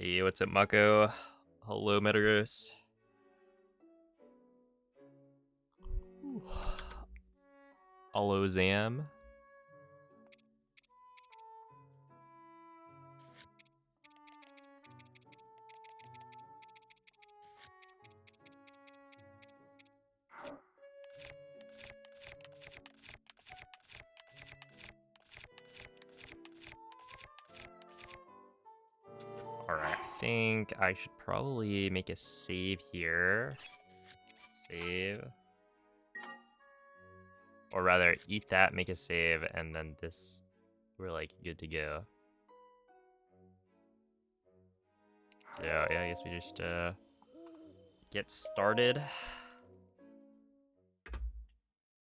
Hey, what's up, Mako? Hello, Metagross. Hello, Zam. Alright, I think I should probably make a save here. Save. Or rather, eat that, make a save, and then this, we're like good to go. So yeah, I guess we just get started.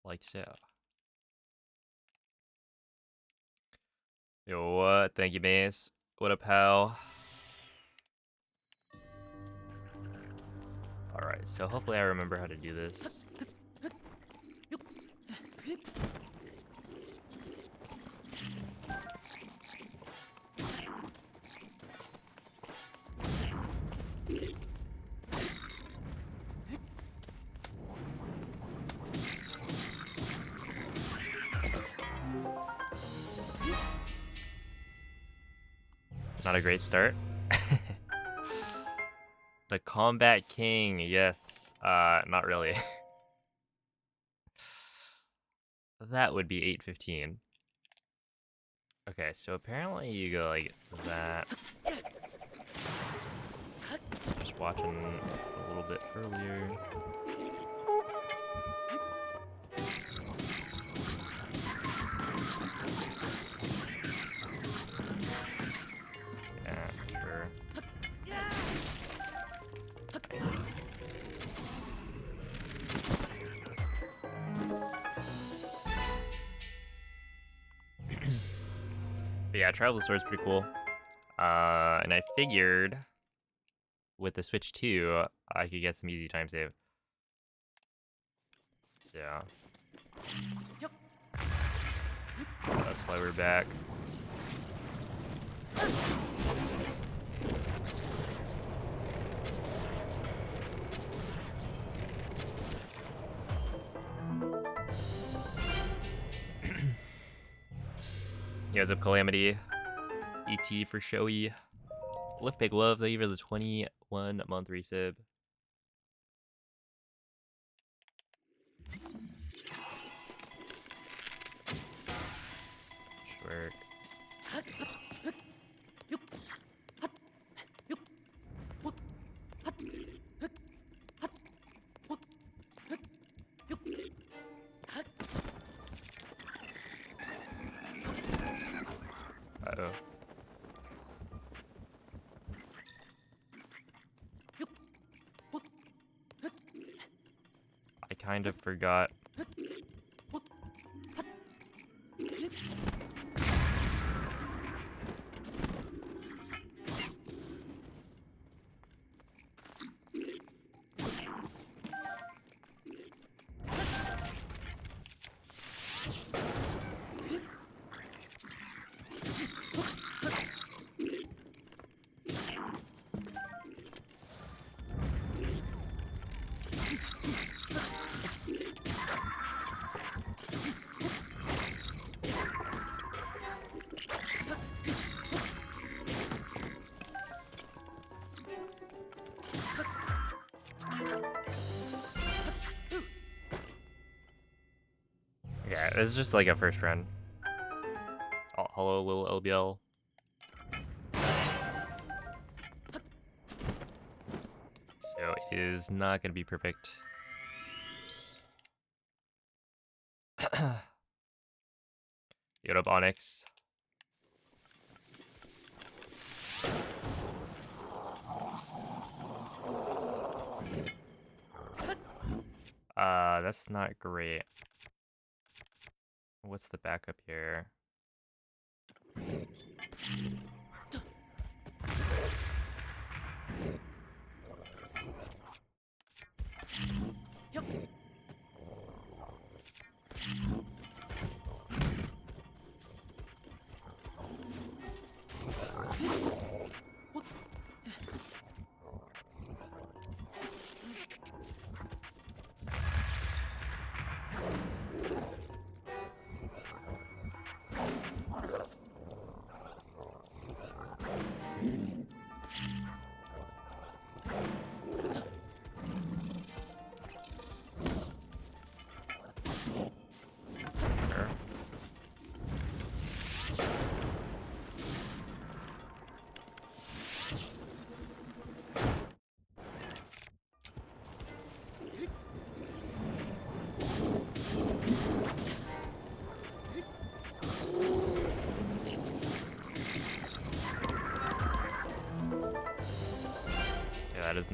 Like so. Yo, what? Thank you, Mace. What up, pal? Alright, so hopefully I remember how to do this. Not a great start. The Combat King, yes. Not really. That would be 815. Okay, so apparently you go like that. Just watching a little bit earlier. Yeah, sure. But yeah, Travel Sword's pretty cool. And I figured with the Switch 2, I could get some easy time save. So that's why we're back. You guys up, Calamity? ET for Showy. Lift Big Love, thank you for the 21-month resub. Sure. Uh-oh. I kind of forgot. Yeah, it's just like a first run. Oh, hello, little LBL. So it is not gonna be perfect. Get up, Onyx. That's not great. What's the backup here?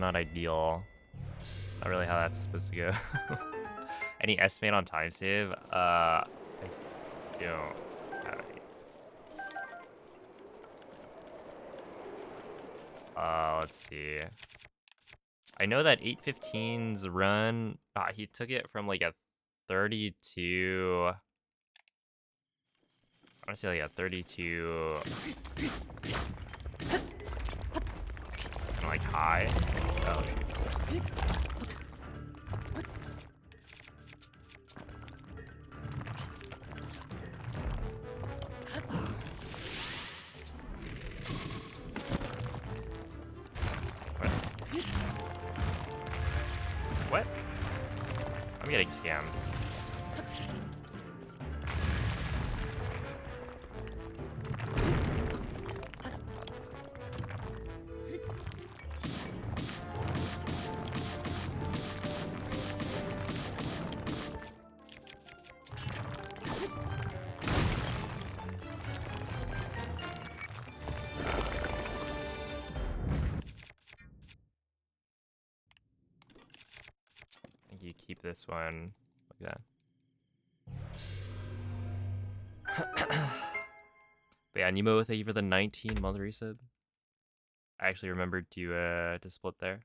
not ideal. Not really how that's supposed to go. Any estimate on time save? I don't have any. Let's see. I know that 815's run, he took it from like a 32. I want to say like a 32. Kind of like high. Oh, shoot. What? I'm getting scammed. You keep this one like that. But yeah, Nemo, thank you for the 19-month resub. I actually remembered to split there.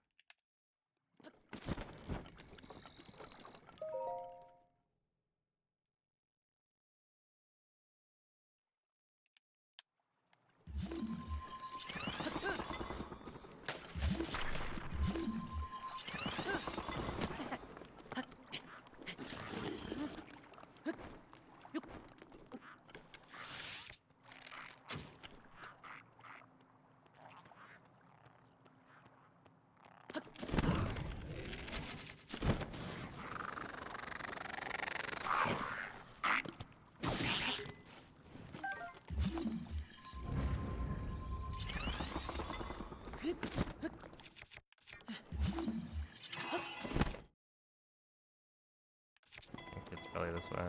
I think it's probably this one.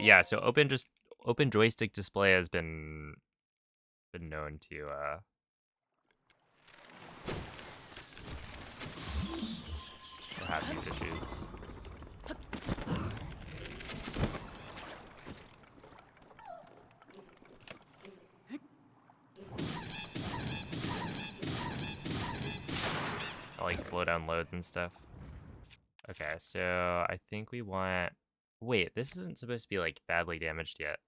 Yeah, so open joystick display has been known to have these issues. I'll like slow down loads and stuff. Okay, so I think we want. Wait, this isn't supposed to be like badly damaged yet.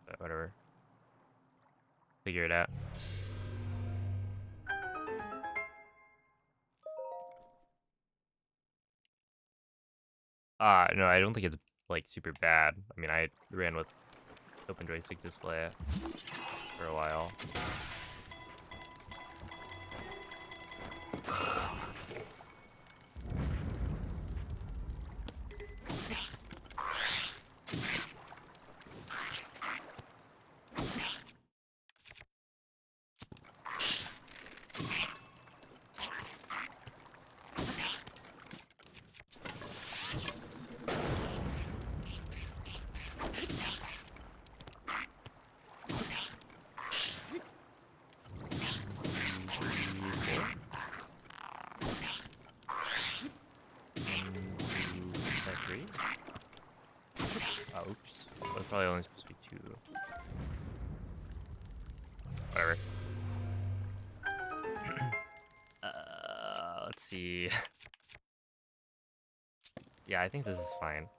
But whatever. Figure it out. No, I don't think it's like super bad. I mean, I ran with open joystick display for a while. Oh, oops. That was probably only supposed to be 2. Whatever. Let's see. Yeah, I think this is fine.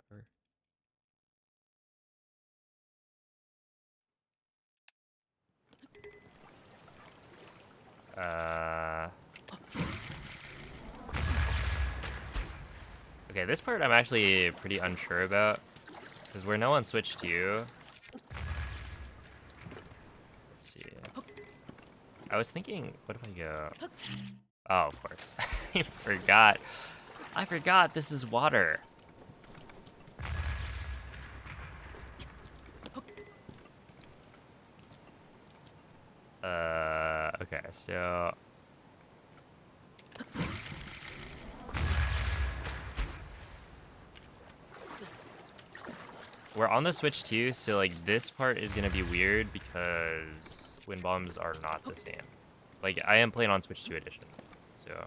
Whatever. Okay, this part I'm actually pretty unsure about. Because where no one switched to. Let's see. I was thinking, what if I go? Oh, of course. I forgot. I forgot this is water. Okay, so we're on the Switch too, so like this part is gonna be weird because wind bombs are not the same. Like I am playing on Switch 2 edition, so.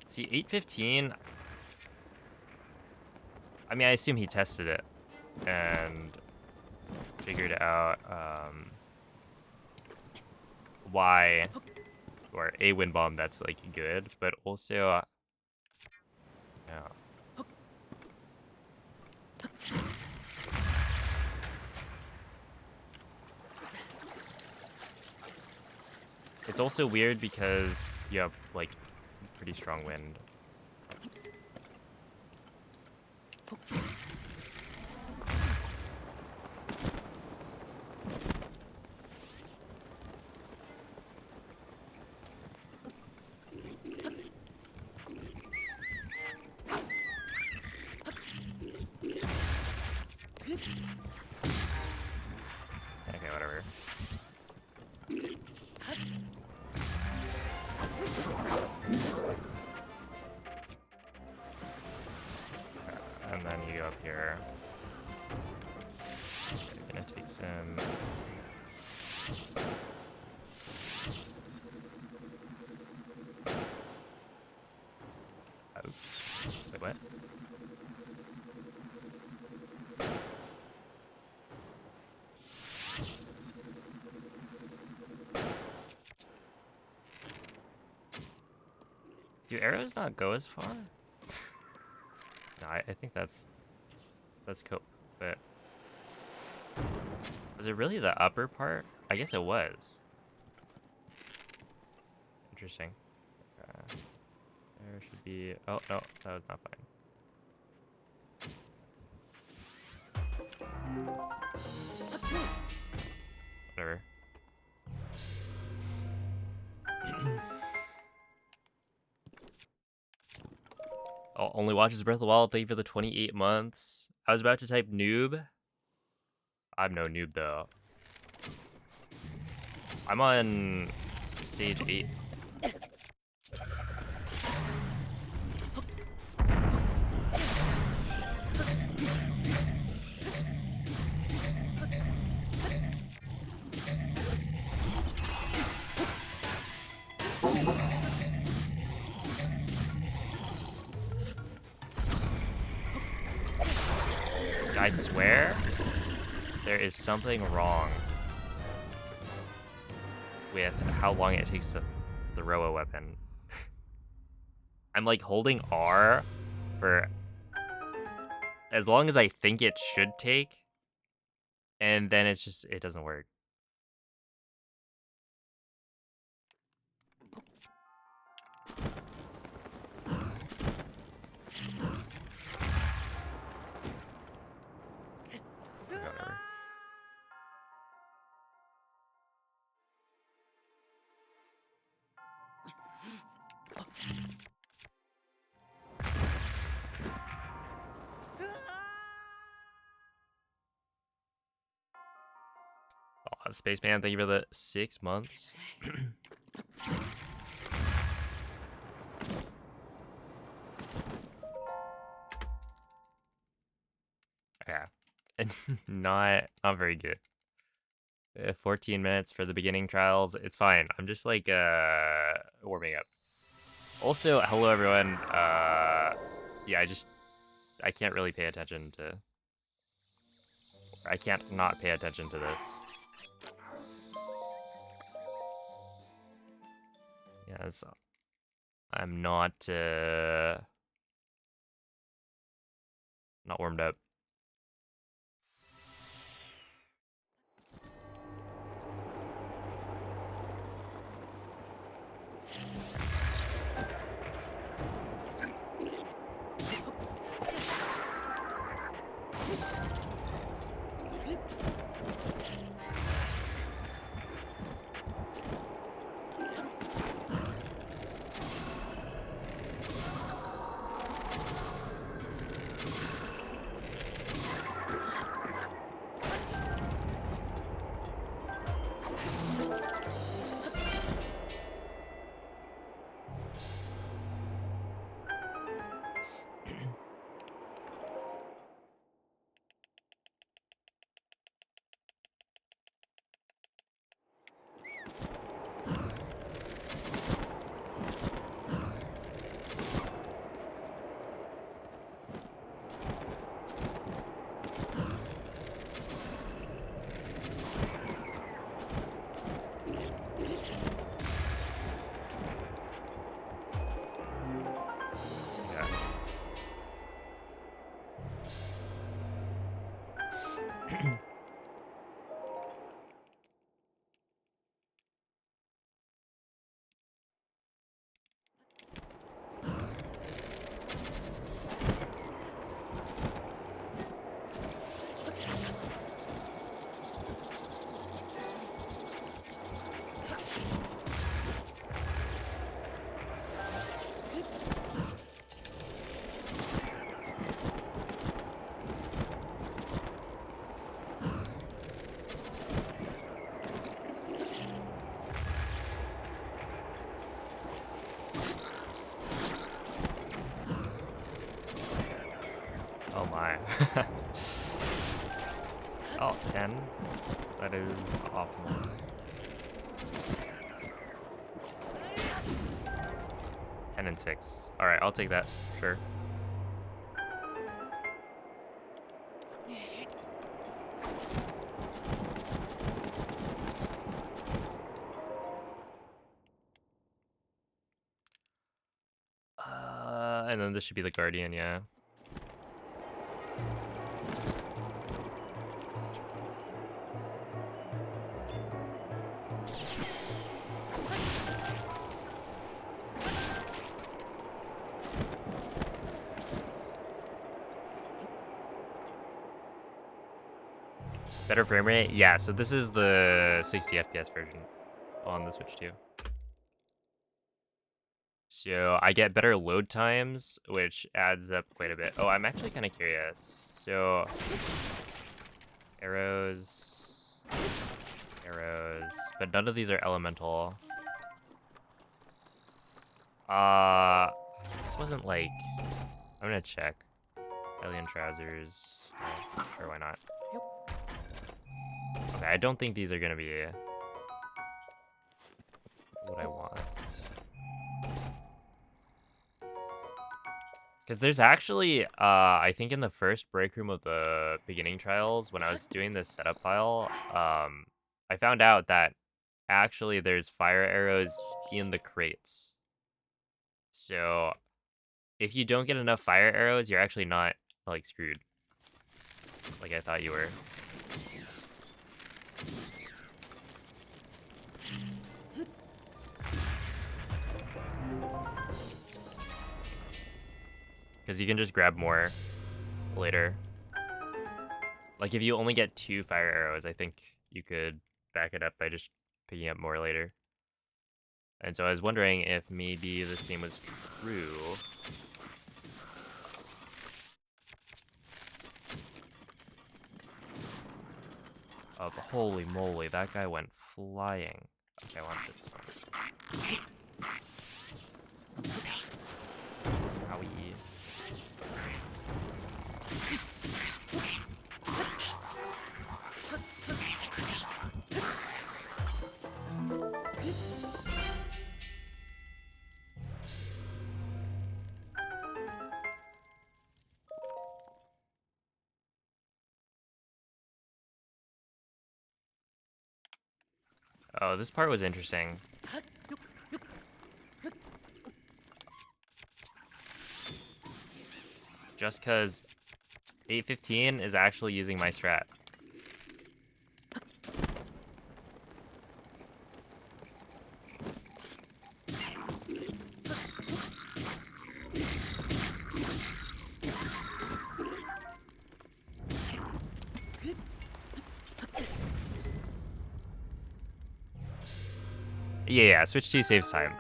See, 815, I mean, I assume he tested it and figured out why, or a wind bomb that's like good, but also, yeah. It's also weird because you have like pretty strong wind. Okay, whatever. And then you go up here. You're gonna take some. Oops. Wait, what? Do arrows not go as far? No, I think that's cope, but was it really the upper part? I guess it was. Interesting. There should be. Oh no, that was not fine. Whatever. Only watches Breath of the Wild. Thank you for the 28 months. I was about to type noob. I'm no noob though. I'm on stage 8. I swear, there is something wrong with how long it takes to throw a weapon. I'm like holding R for as long as I think it should take, and then it doesn't work. Whatever. Oh, Spaceman, thank you for the 6 months. Yeah, and not very good. 14 minutes for the beginning trials. It's fine. I'm just like warming up. Also, hello everyone. Yeah, I can't really pay attention to. I can't not pay attention to this. Yes, I'm not warmed up. Oh, 10. That is optimal. 10 and 6. Alright, I'll take that. Sure. And then this should be the Guardian, yeah. Better frame rate? Yeah, so this is the 60 FPS version on the Switch too. So I get better load times, which adds up quite a bit. Oh, I'm actually kind of curious. So arrows, but none of these are elemental. This wasn't like, I'm gonna check. Alien trousers, yeah, sure, why not? Okay, I don't think these are gonna be what I want. Because there's actually, I think in the first break room of the beginning trials, when I was doing this setup file, I found out that actually there's fire arrows in the crates. So if you don't get enough fire arrows, you're actually not, like, screwed. Like I thought you were. Because you can just grab more later. Like, if you only get 2 fire arrows, I think you could back it up by just picking up more later. And so I was wondering if maybe the same was true. Oh, but holy moly, that guy went flying. Okay, I want this one. Owie. Oh, this part was interesting. Just because 815 is actually using my strat. Yeah, switch 2 saves time.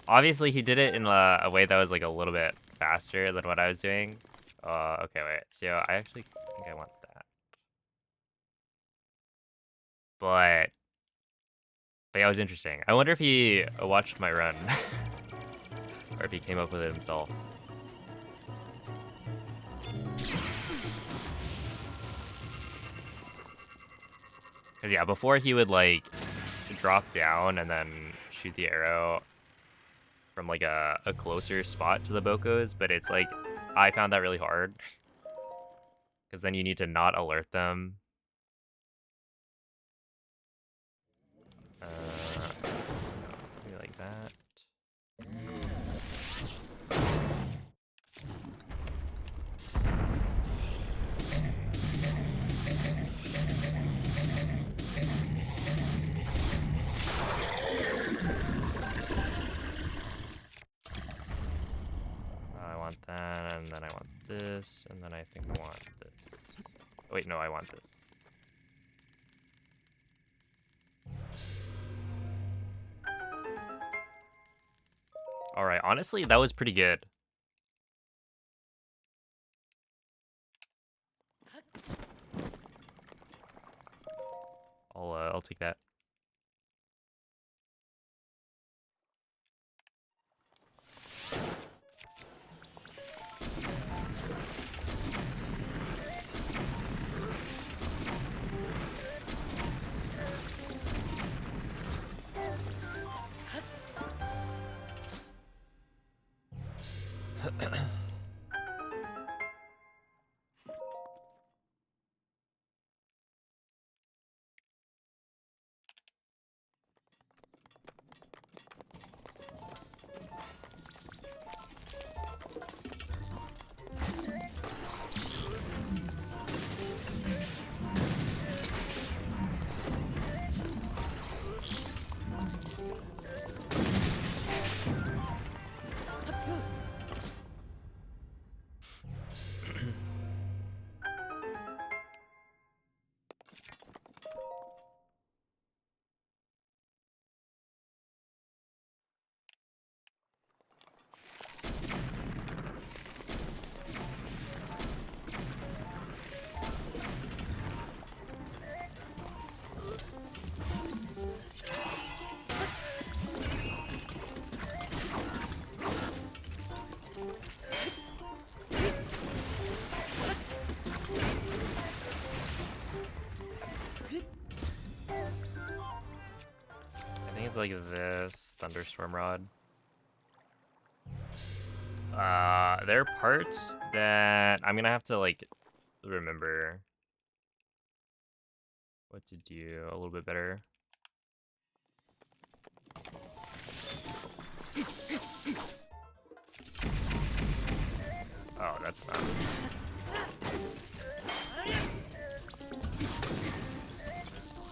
Obviously he did it in a way that was like a little bit faster than what I was doing. Okay, wait. So I actually think I want that. But yeah, it was interesting. I wonder if he watched my run. Or if he came up with it himself. Because yeah, before he would like drop down and then shoot the arrow from like a closer spot to the Bokos, but it's like, I found that really hard. Because then you need to not alert them. Maybe like that. I want that, and then I want this, and then I think I want this. Oh, wait, no, I want this. Alright, honestly, that was pretty good. I'll take that. it's like this thunderstorm rod. There are parts that I'm gonna have to like remember what to do a little bit better. Oh, that's not.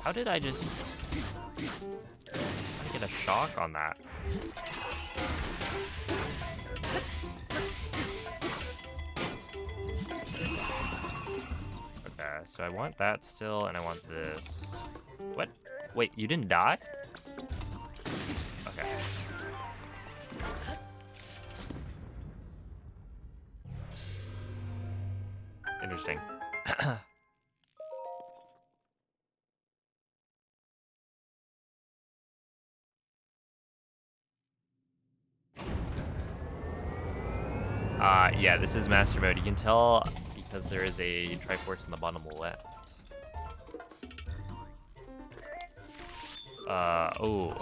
How did I just get a shock on that? Okay, so I want that still, and I want this. What? Wait, you didn't die? Okay. Interesting. Yeah, this is master mode. You can tell because there is a Triforce in the bottom left. Oh.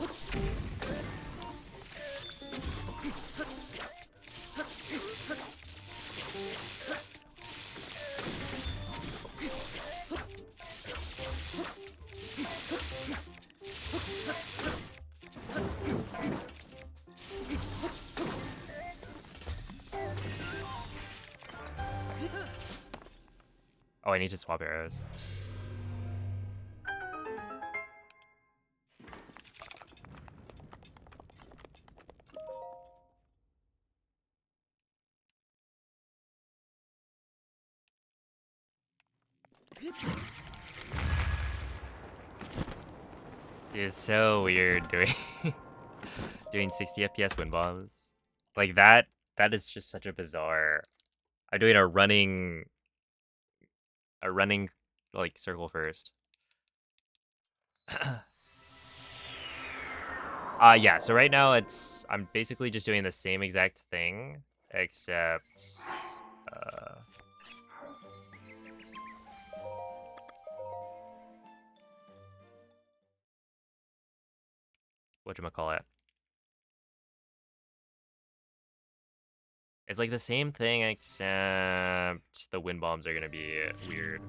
Oh, I need to swap arrows. It's so weird doing doing 60 FPS wind bombs. Like that is just such a bizarre. I'm doing a running like circle first. Yeah, so right now I'm basically just doing the same exact thing except whatchamacallit. It's like the same thing except the wind bombs are gonna be weird.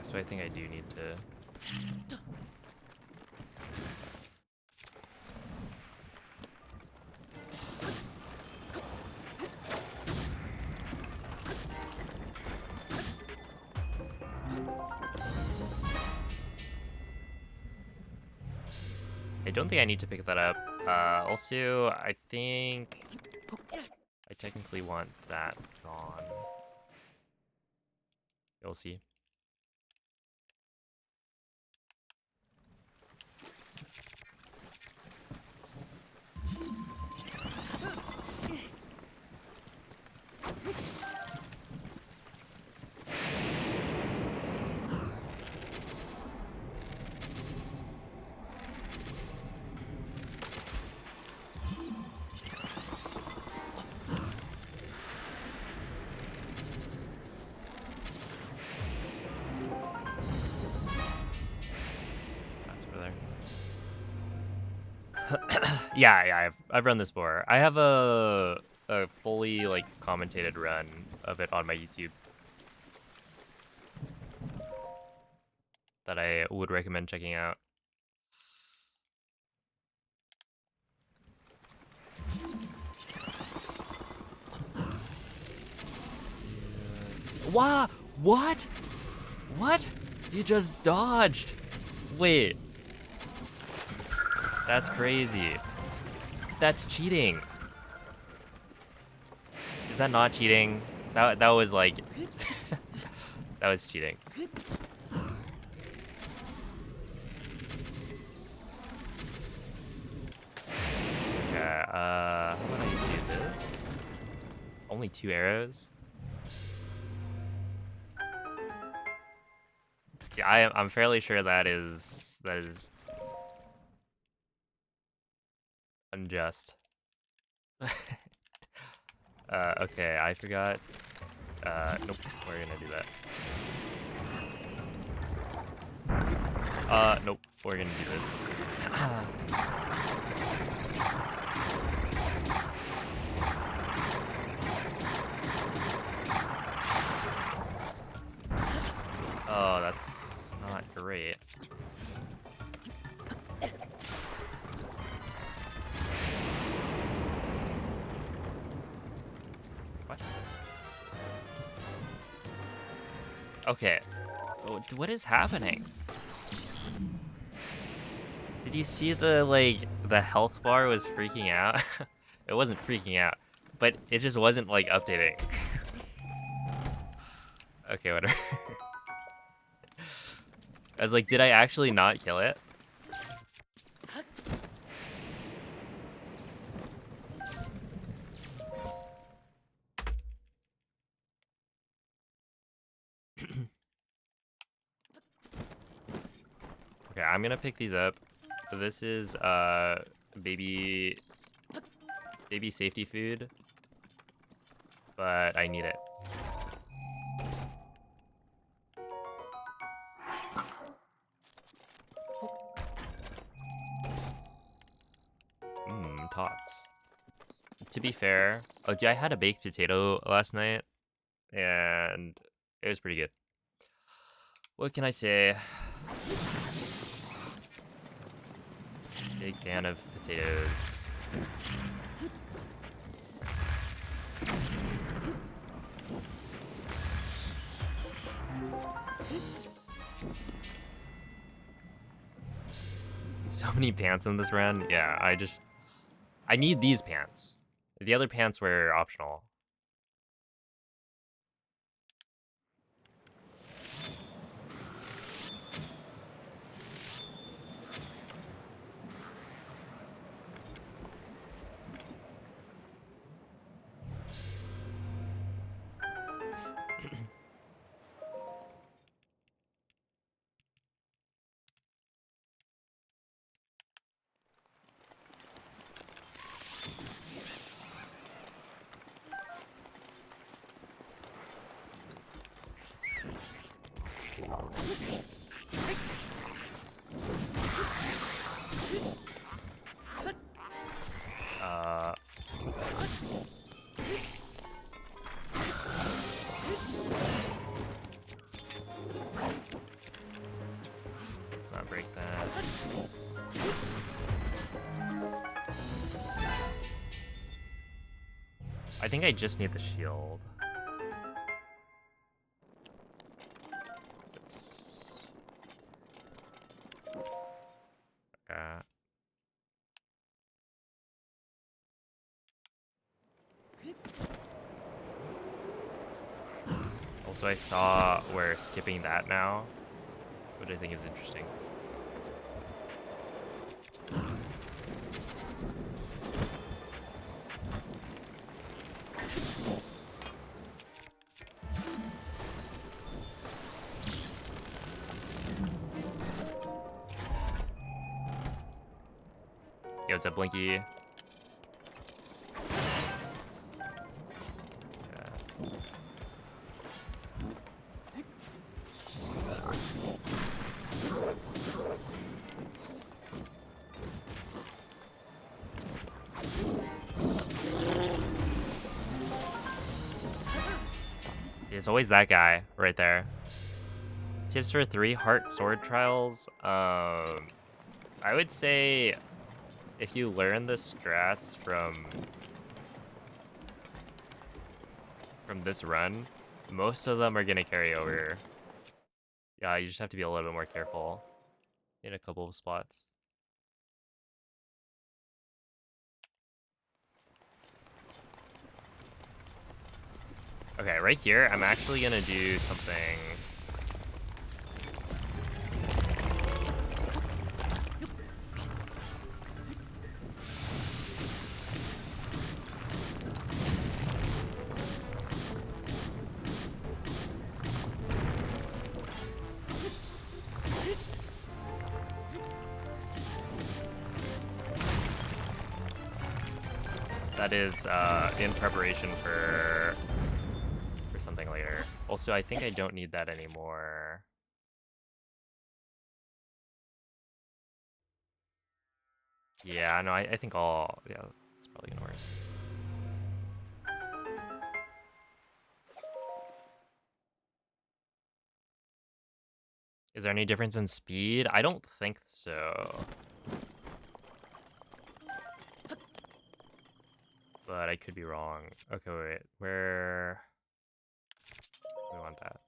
So I think I do need to. I don't think I need to pick that up. Also, I think I technically want that gone. You'll see. Yeah, I've run this before. I have a fully like commentated run of it on my YouTube that I would recommend checking out. Wow! What? What? You just dodged! Wait. That's crazy. That's cheating. Is that not cheating? That was like that was cheating. Okay, how about I do this? Only 2 arrows? Yeah, I'm fairly sure that is unjust. Okay, I forgot. Nope, we're gonna do that. Nope, we're gonna do this. Oh, that's not great. What? Okay. What is happening? Did you see the health bar was freaking out? It wasn't freaking out, but it just wasn't, like, updating. Okay, whatever. I was like, did I actually not kill it? Okay, I'm gonna pick these up. This is, baby safety food, but I need it. Tots. To be fair, oh, yeah, I had a baked potato last night, and it was pretty good. What can I say? Big fan of potatoes. So many pants in this run. Yeah, I need these pants. The other pants were optional. Let's not break that. I think I just need the shield. Okay. Also, I saw we're skipping that now, which I think is interesting. Yo, what's up, Blinky? There's always that guy right there. Tips for 3 heart sword trials. I would say if you learn the strats from this run, most of them are gonna carry over. Yeah, you just have to be a little bit more careful in a couple of spots. Okay, right here, I'm actually gonna do something. That is in preparation for something later. Also, I think I don't need that anymore. Yeah, no, I think yeah, it's probably gonna work. Is there any difference in speed? I don't think so. But I could be wrong. Okay, wait, where... We want that.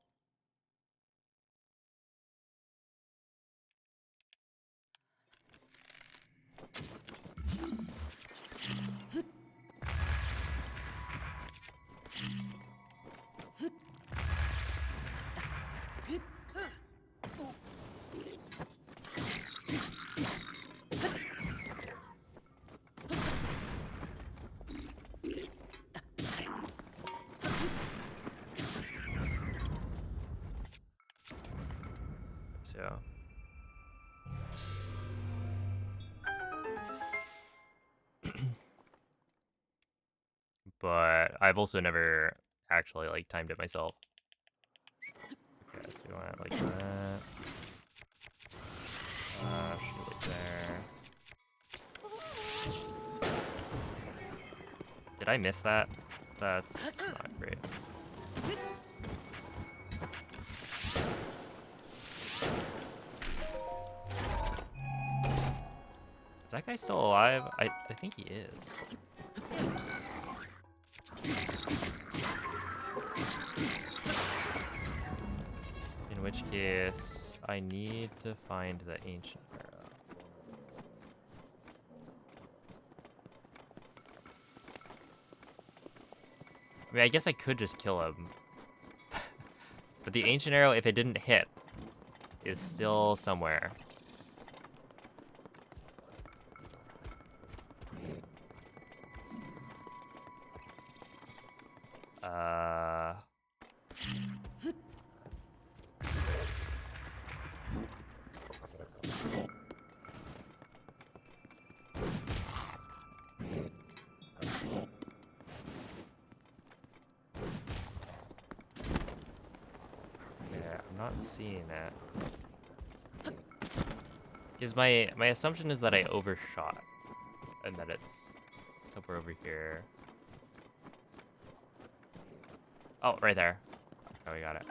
So... but I've also never actually, like, timed it myself. Okay, so we want it like that. Shoot like there. Did I miss that? That's not great. Is that guy still alive? I think he is. In which case, I need to find the ancient arrow. I mean, I guess I could just kill him. But the ancient arrow, if it didn't hit, is still somewhere. Yeah, I'm not seeing it. Because my assumption is that I overshot, and that it's somewhere over here. Oh, right there. Oh, we got it.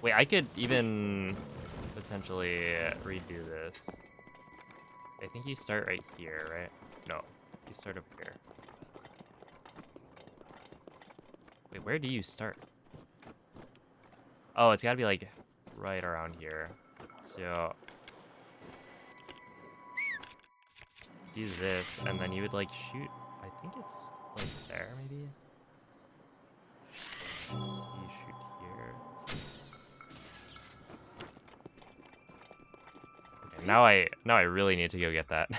Wait, I could even potentially redo this. I think you start right here, right? No, you start over here. Wait, where do you start? Oh, it's gotta be like right around here. So do this, and then you would like shoot. I think it's like there, maybe. You shoot here. Okay, now I really need to go get that.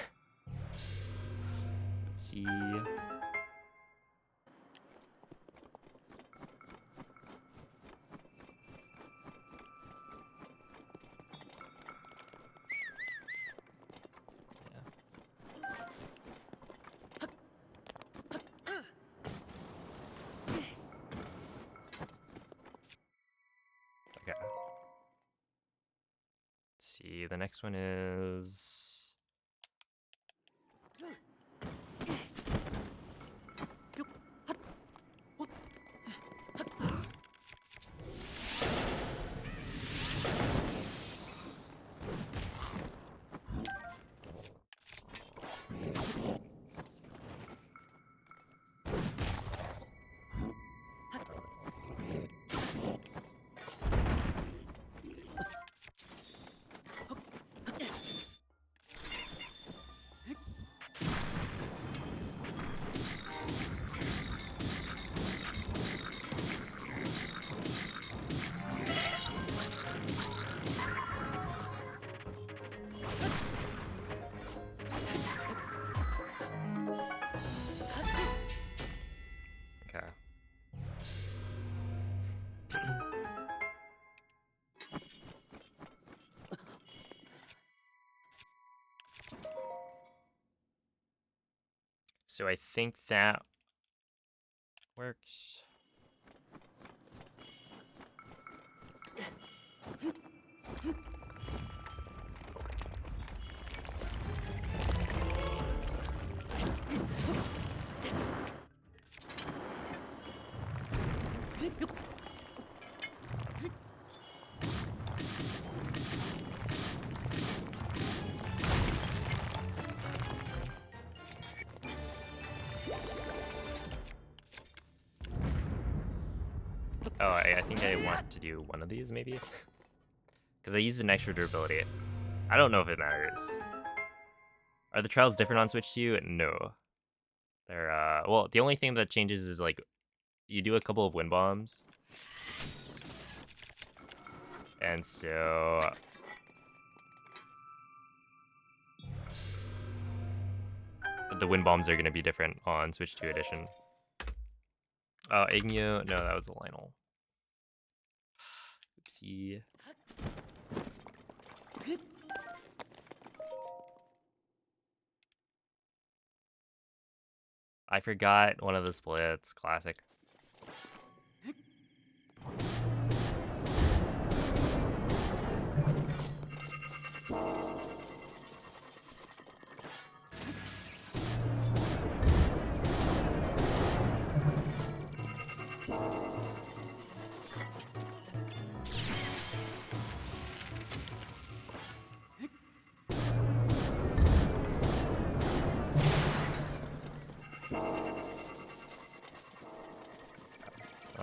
Oopsie. Okay. Let's see, the next one is... So I think that works. Oh, I think I want to do one of these, maybe? Because I used an extra durability. I don't know if it matters. Are the trials different on Switch 2? No. They're, well, the only thing that changes is, like, you do a couple of wind bombs. And so... the wind bombs are going to be different on Switch 2 edition. Oh, Ignu? No, that was a Lionel. Oopsie. I forgot one of the splits. Classic.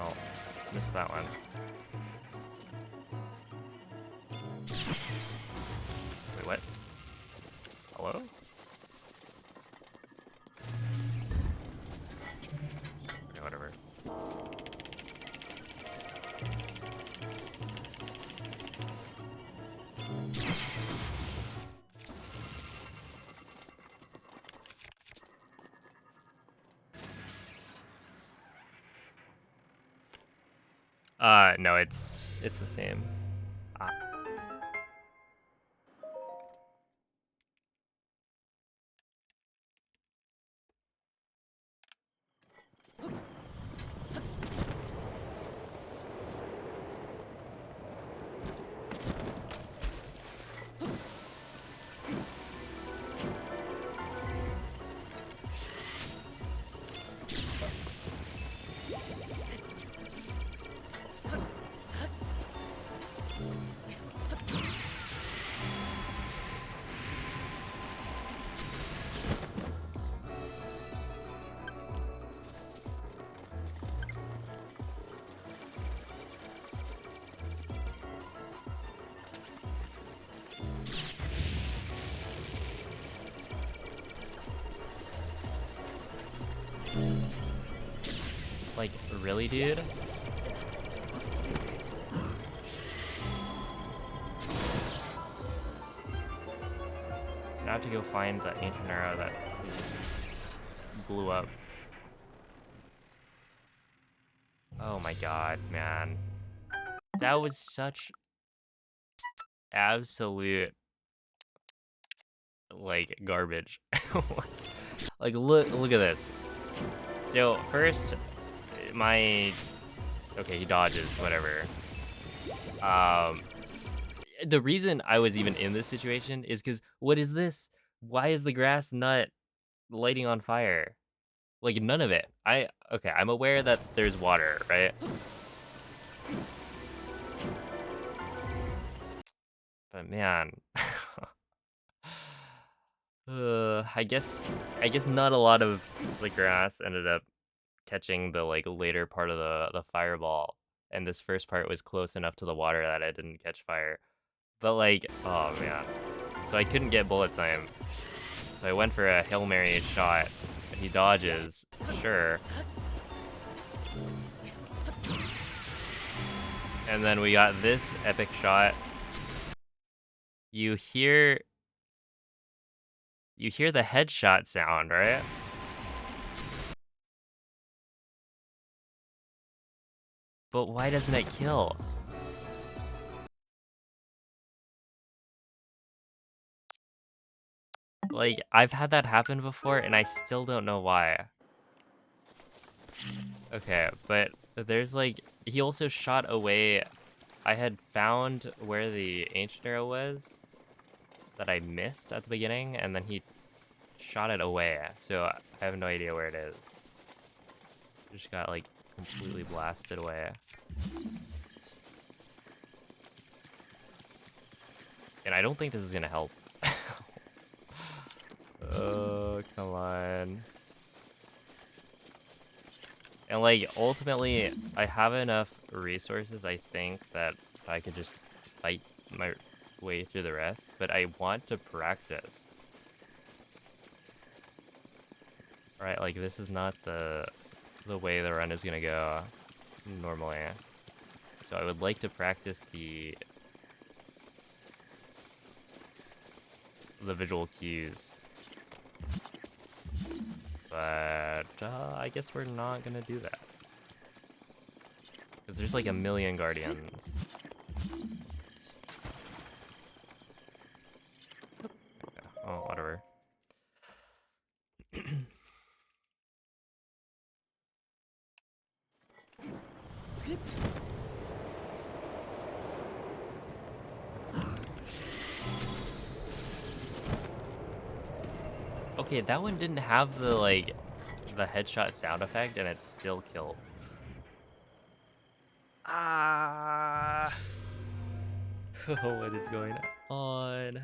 Oh, missed that one. Wait, what? Hello? Okay, whatever. No, it's the same. Ah. Like, really, dude? Now I have to go find the ancient arrow that blew up. Oh my god, man. That was such absolute, like, garbage. Like, look at this. So, first, my... okay, he dodges, whatever. The reason I was even in this situation is because, what is this? Why is the grass not lighting on fire? Like, none of it. Okay, I'm aware that there's water, right? But man, I guess not a lot of the grass ended up catching the, like, later part of the fireball, and this first part was close enough to the water that it didn't catch fire. But, like, oh man. So I couldn't get bullet time. So I went for a Hail Mary shot. He dodges, sure. And then we got this epic shot. You hear the headshot sound, right? But why doesn't it kill? Like, I've had that happen before, and I still don't know why. Okay, but there's like, he also shot away. I had found where the ancient arrow was that I missed at the beginning, and then he shot it away. So I have no idea where it is. Just got like completely blasted away. And I don't think this is gonna help. Oh, come on. And like, ultimately, I have enough resources, I think, that I could just fight my way through the rest, but I want to practice. Right, like, this is not the way the run is gonna go normally. So I would like to practice the visual cues. But I guess we're not gonna do that. Because there's like a million guardians. Okay. Oh, whatever. Okay, that one didn't have the, like, the headshot sound effect, and it still killed. Ah! What is going on?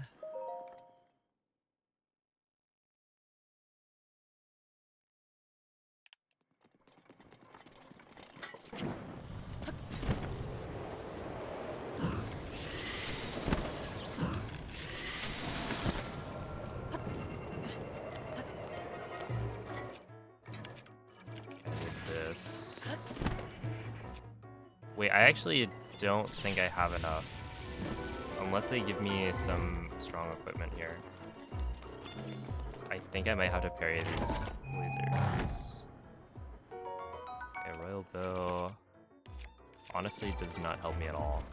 What is this? Wait, I actually don't think I have enough. Unless they give me some strong equipment here. I think I might have to parry these lasers. Okay, Royal Bow honestly does not help me at all.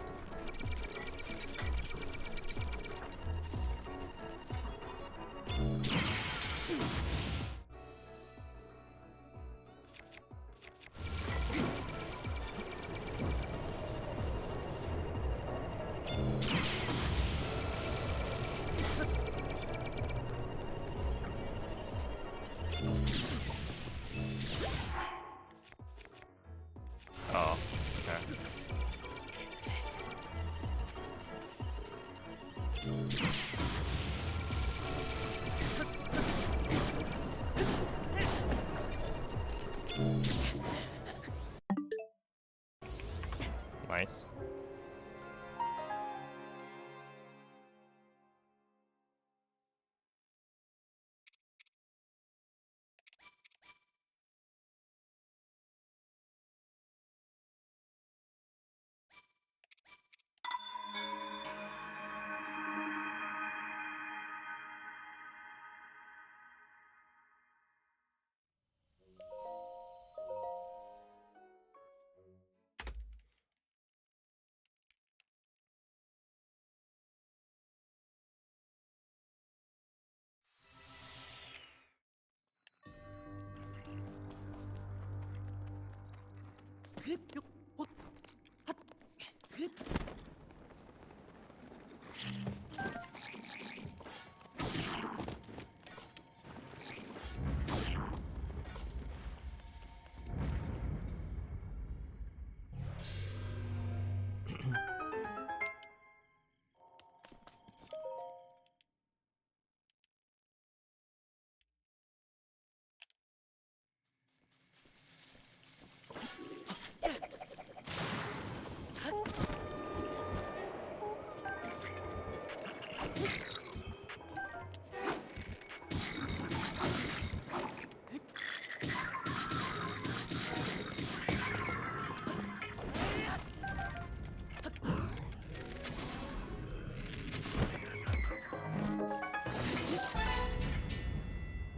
Oh, okay. Nice.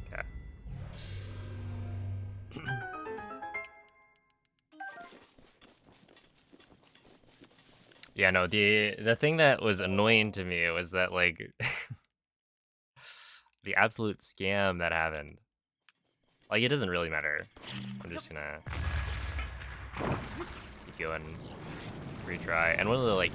Okay. Yeah, no, the thing that was annoying to me was that, like, the absolute scam that happened. Like, it doesn't really matter. I'm just gonna keep going, retry. And one of the, like...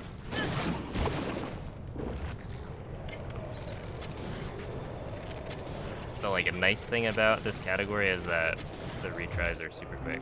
So, like, a nice thing about this category is that the retries are super quick.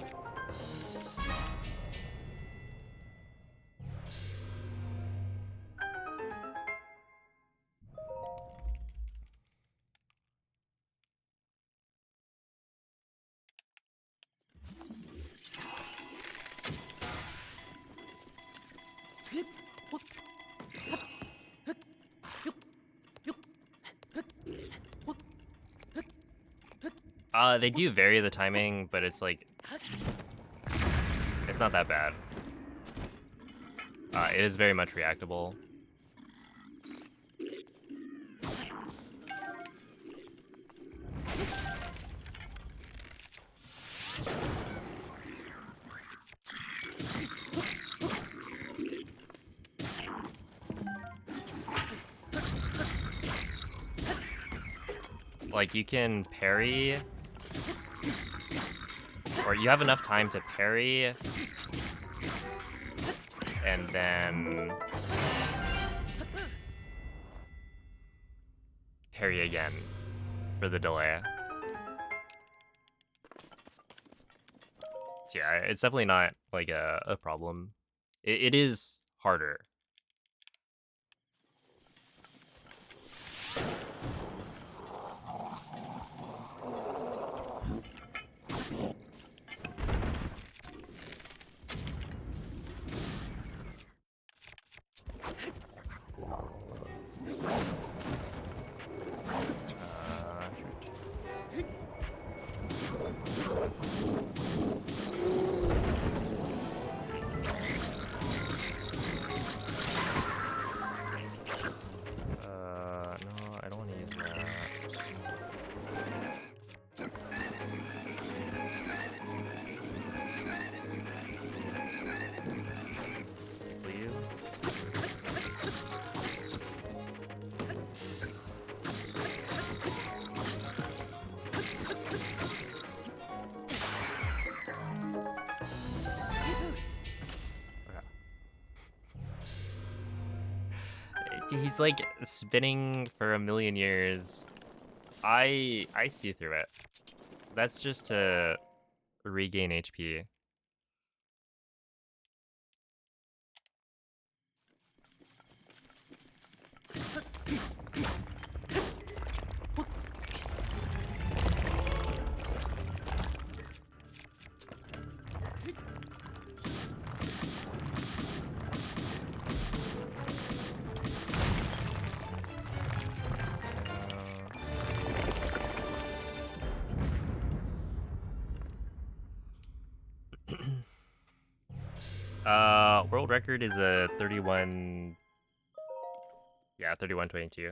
They do vary the timing, but it's like... It's not that bad. It is very much reactable. Like, you can parry, or you have enough time to parry, and then parry again for the delay. So yeah, it's definitely not like a problem. It is harder. No, I don't want to use that. Please. He's like spinning for a million years. I see through it. That's just to regain HP. World record is a 31. Yeah, 31:22.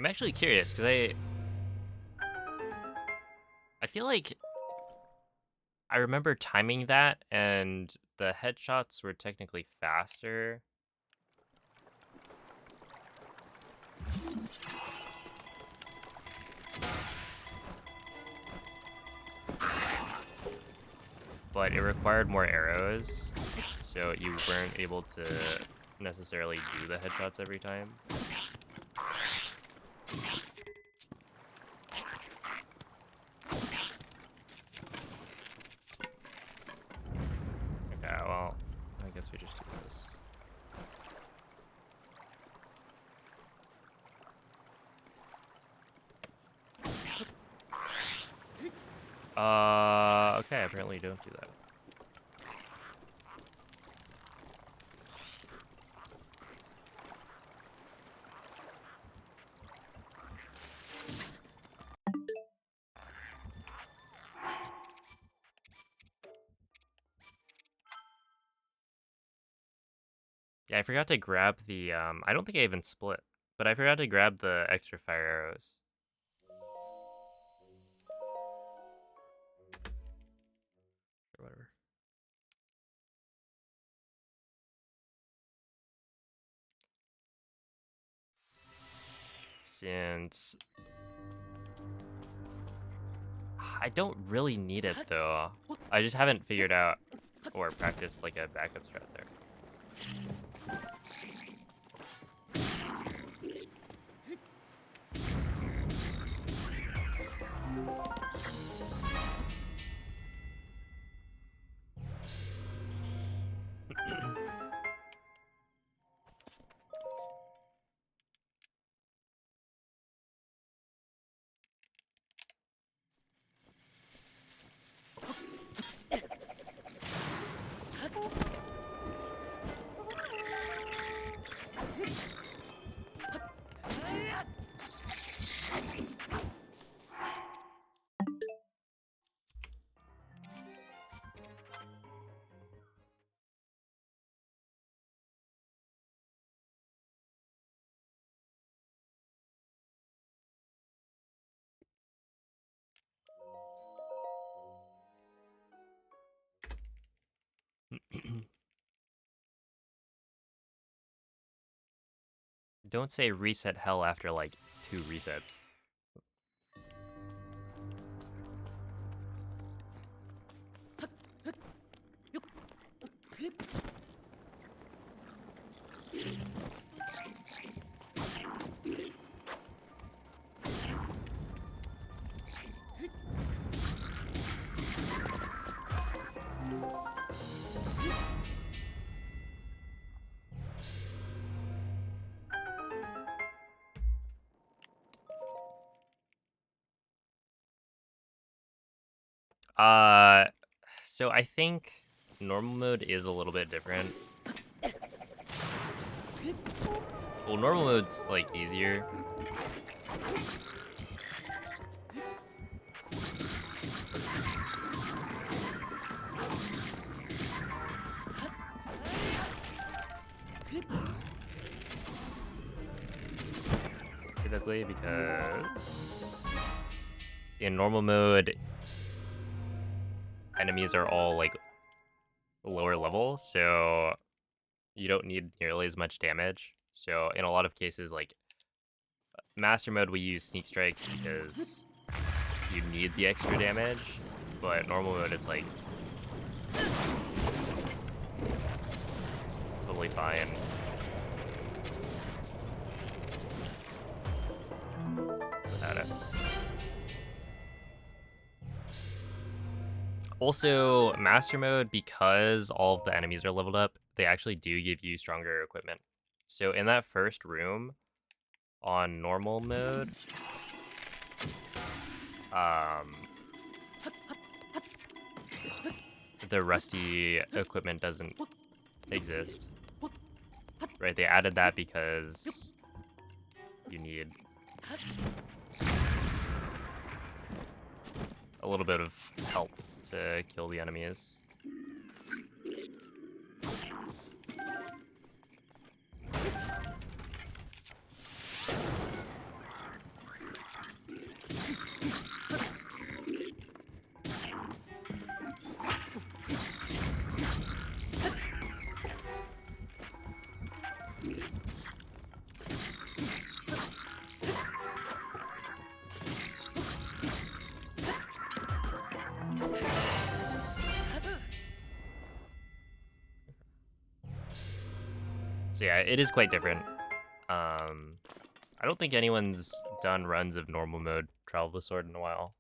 I'm actually curious because I feel like I remember timing that, and the headshots were technically faster. But it required more arrows, so you weren't able to necessarily do the headshots every time. Okay, well, I guess we just do this. Okay, apparently you don't do that. Yeah, I forgot to grab the, I don't think I even split, but I forgot to grab the extra fire arrows. Or whatever. Since I don't really need it though. I just haven't figured out or practiced like a backup strat there. Don't say reset hell after like 2 resets. Uh, so I think normal mode is a little bit different. Well, normal mode's like easier. Typically because in normal mode, enemies are all like lower level, so you don't need nearly as much damage. So in a lot of cases, like master mode, we use sneak strikes because you need the extra damage, but normal mode is like totally fine without it. Also, master mode, because all of the enemies are leveled up, they actually do give you stronger equipment. So in that first room on normal mode, the rusty equipment doesn't exist. Right, they added that because you need a little bit of help to kill the enemies. So yeah, it is quite different. I don't think anyone's done runs of normal mode Trial of the Sword in a while.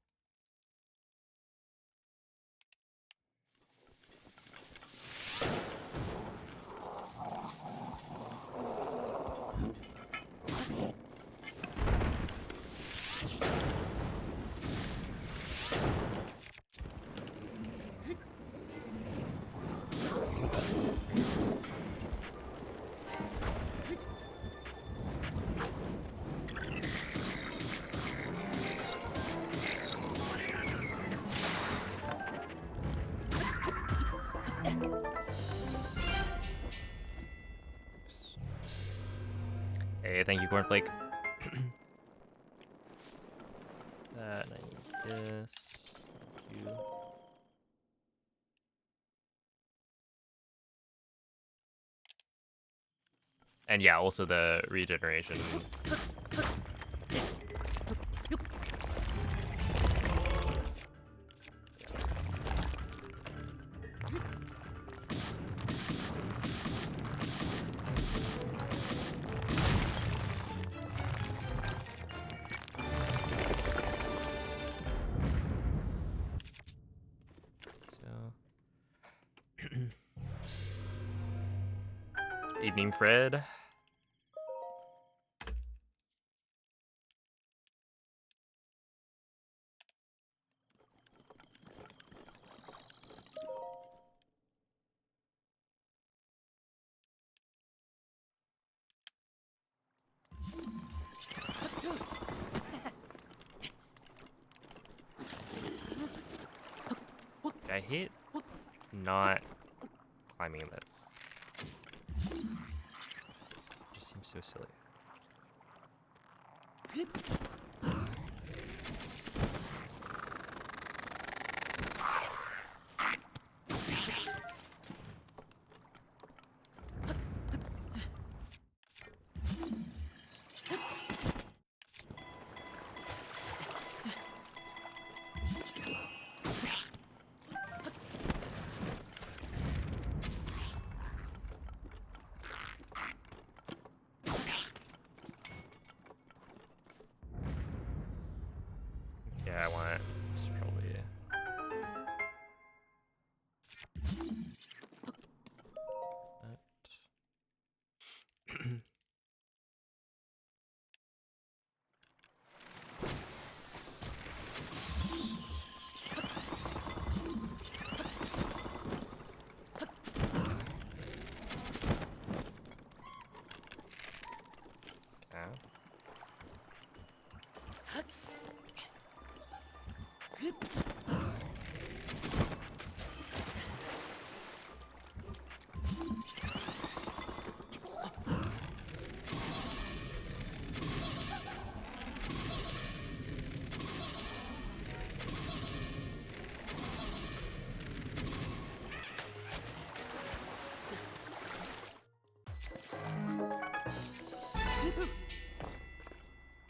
Hey, thank you, Cornflake. That, I need this. Thank you. And yeah, also the regeneration. Evening, Fred. I hate not climbing this. It just seems so silly. Yeah, I want it. It's probably...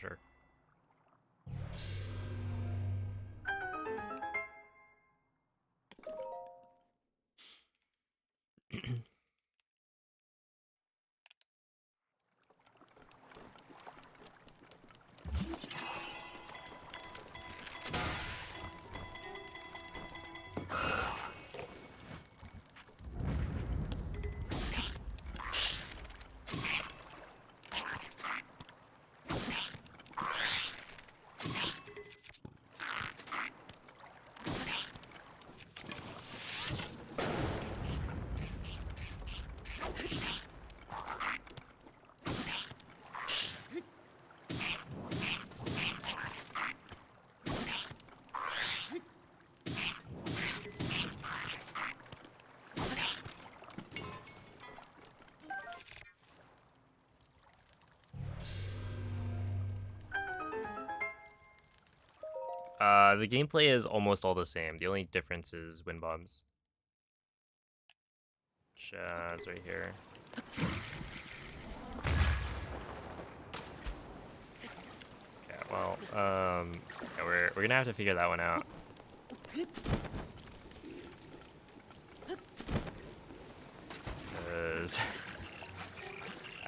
Sure. The gameplay is almost all the same. The only difference is wind bombs. Which is right here. Yeah, well, yeah, we're gonna have to figure that one out. 'Cause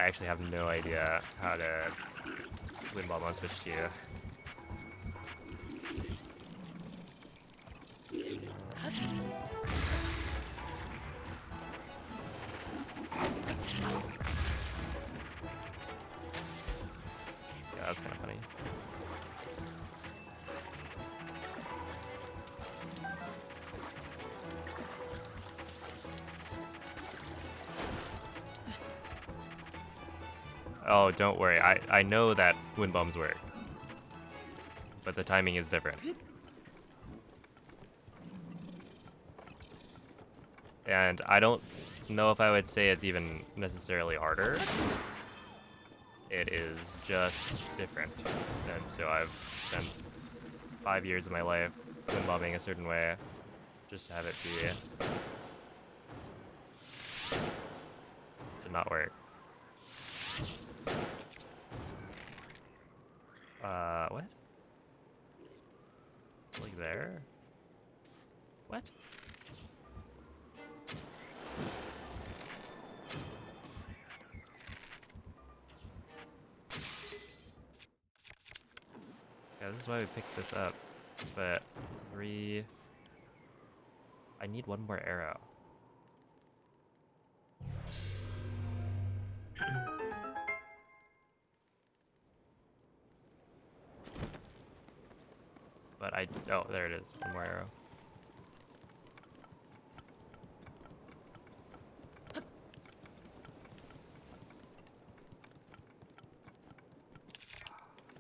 actually have no idea how to wind bomb on Switch 2. Yeah, that's kind of funny. Oh, don't worry. I know that wind bombs work, but the timing is different. And I don't know if I would say it's even necessarily harder. It is just different. And so I've spent 5 years of my life wind bombing a certain way just to have it be to not work. What? Like there? What? Yeah, this is why we picked this up. But 3... I need one more arrow. But oh, there it is. One more arrow.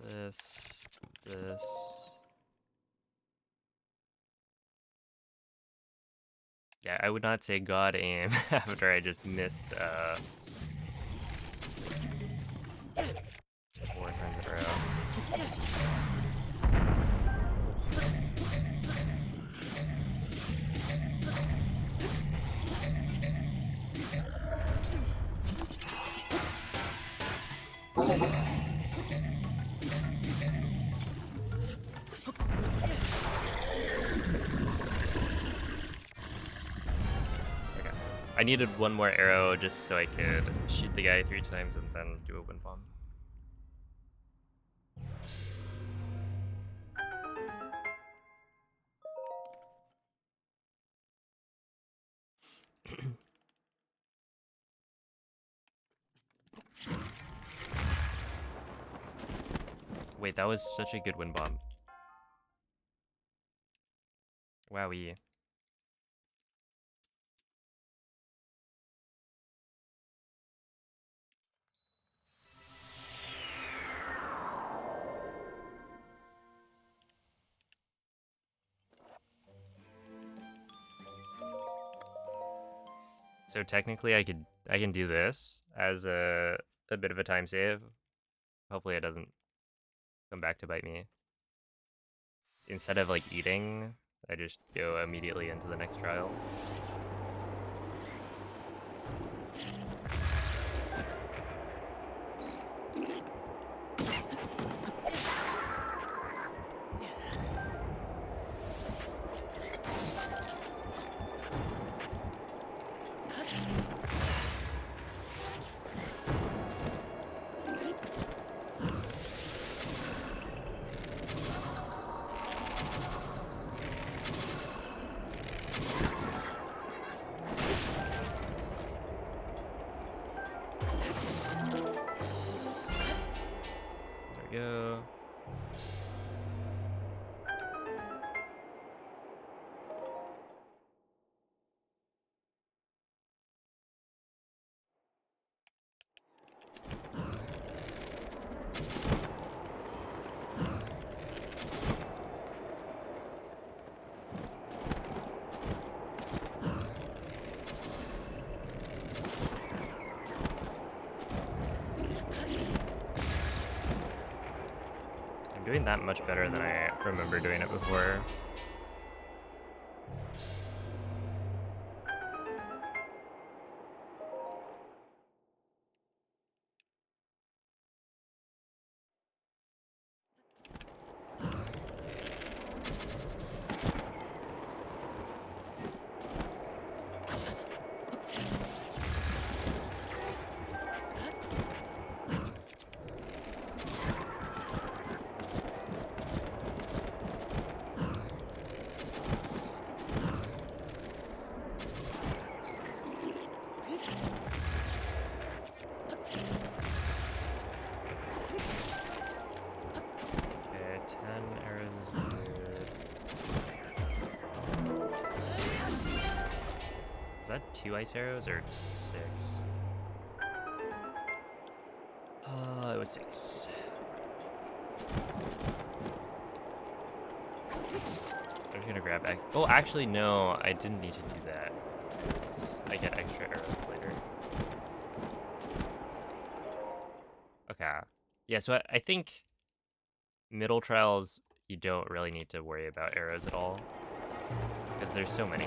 This. Yeah, I would not say God aim after I just missed 4 times in a row. I needed one more arrow just so I could shoot the guy 3 times and then do a wind bomb. Wait, that was such a good wind bomb. Wowee. So technically I can do this as a bit of a time save. Hopefully it doesn't come back to bite me. Instead of like eating, I just go immediately into the next trial. There we go. Doing that much better than I remember doing it before. that 2 ice arrows or 6? It was 6. I'm just gonna grab back. Oh, actually, no, I didn't need to do that. I get extra arrows later. Okay. Yeah, so I think middle trials, you don't really need to worry about arrows at all. Because there's so many.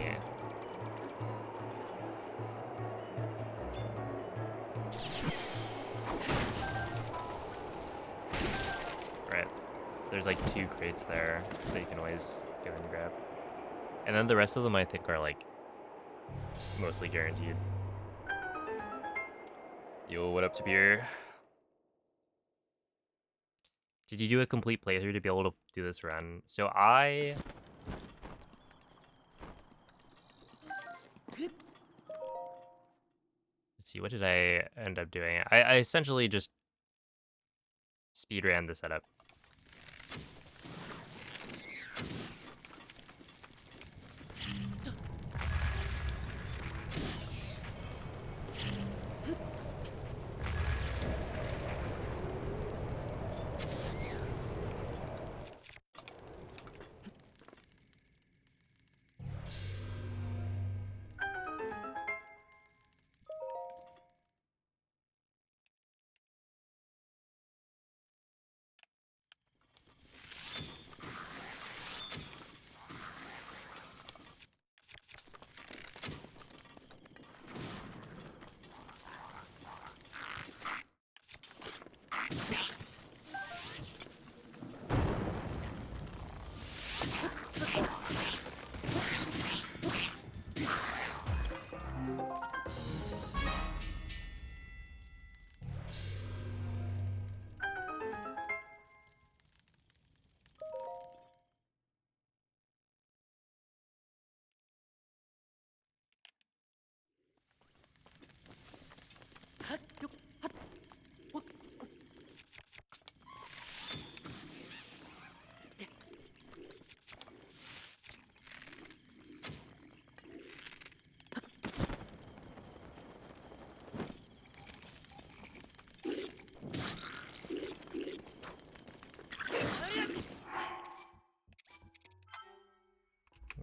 Right. There's like 2 crates there that you can always go and grab. And then the rest of them, I think, are like mostly guaranteed. Yo, what up, Tabir? Did you do a complete playthrough to be able to do this run? So let's see, what did I end up doing? I essentially just speedran the setup.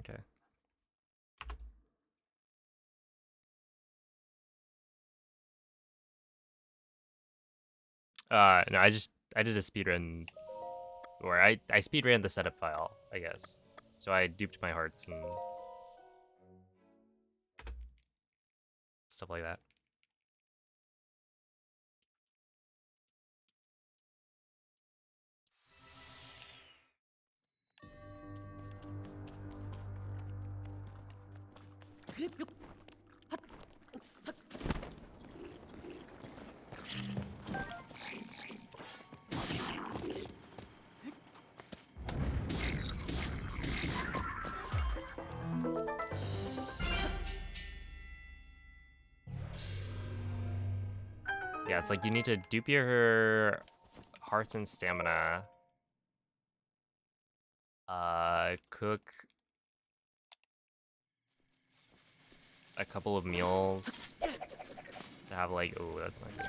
Okay. No, I did a speedrun, or I speedran the setup file, I guess. So I duped my hearts and stuff like that. Yeah, it's like you need to dupe your hearts and stamina. Cook a couple of meals to have like, oh, that's not good.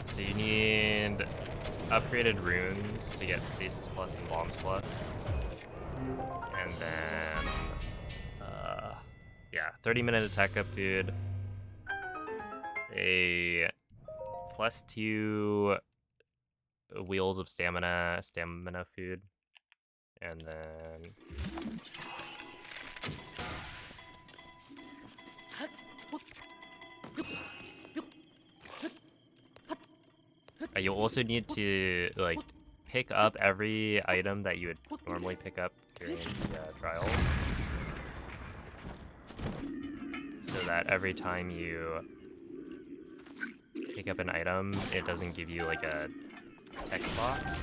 So you need upgraded runes to get stasis plus and bombs plus, and then yeah, 30-minute attack up food, a +2 wheels of stamina food, and then you'll also need to like pick up every item that you would normally pick up during the trials, so that every time you pick up an item, it doesn't give you like a text box,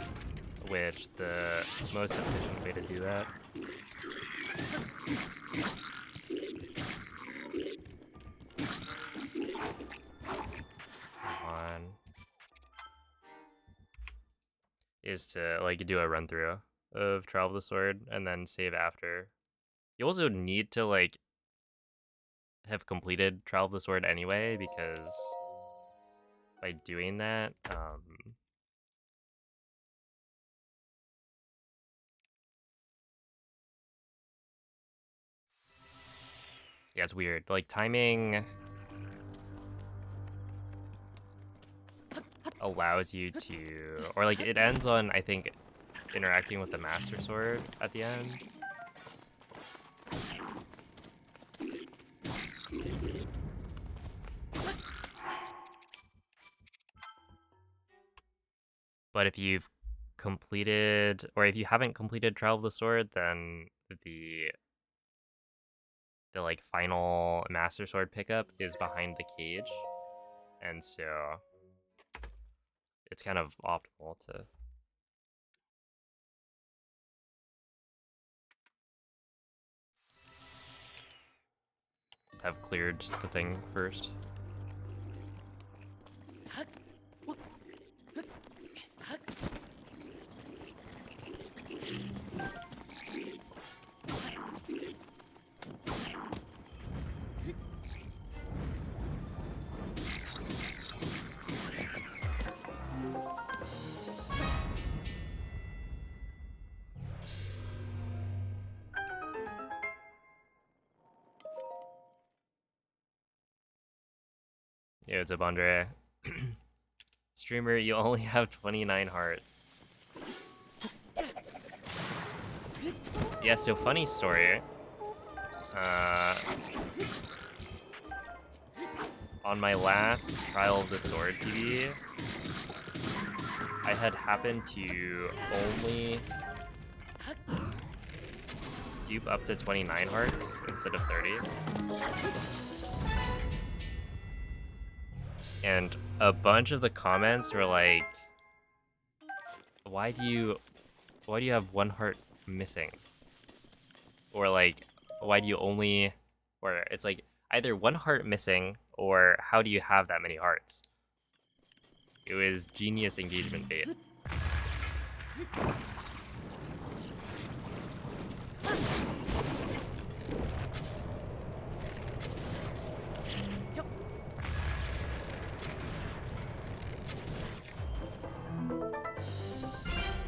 which the most efficient way to do that is to like do a run through of Trial of the Sword and then save after. You also need to like have completed Trial of the Sword anyway, because by doing that, yeah, it's weird. Like timing allows you to, or like it ends on, I think, interacting with the Master Sword at the end. But if you've completed, or if you haven't completed Trial of the Sword, then the like final Master Sword pickup is behind the cage, and so it's kind of optimal to have cleared the thing first. Yeah, it's up, Andre. Streamer, you only have 29 hearts. Yeah, so funny story. On my last Trial of the Sword PB, I had happened to only dupe up to 29 hearts instead of 30. And a bunch of the comments were like, why do you have one heart missing? Or like, why do you only, or it's like either one heart missing or how do you have that many hearts? It was genius engagement bait.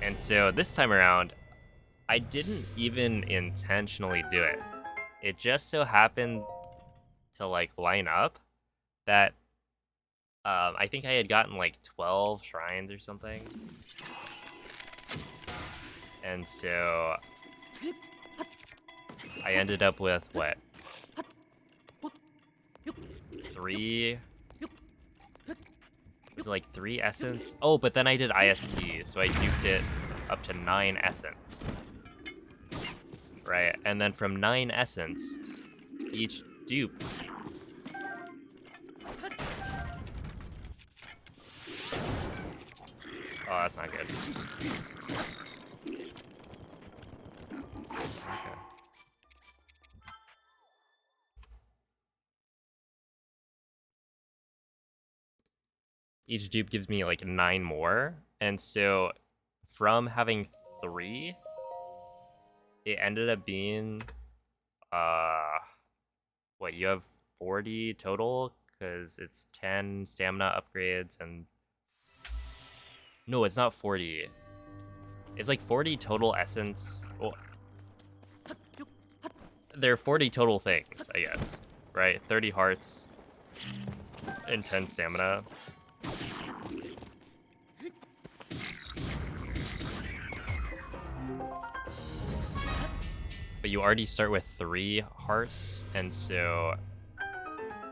And so this time around, I didn't even intentionally do it. It just so happened to like line up that I think I had gotten like 12 shrines or something. And so I ended up with what? 3? Was it like 3 essence? Oh, but then I did IST, so I duped it up to 9 essence. Right, and then from 9 essence, each dupe oh, that's not good. Okay. Each dupe gives me like 9 more, and so from having 3, it ended up being what, you have 40 total because it's 10 stamina upgrades and no, it's not 40. It's like 40 total essence. Well, there are 40 total things, I guess, right? 30 hearts and 10 stamina. but you already start with 3 hearts, and so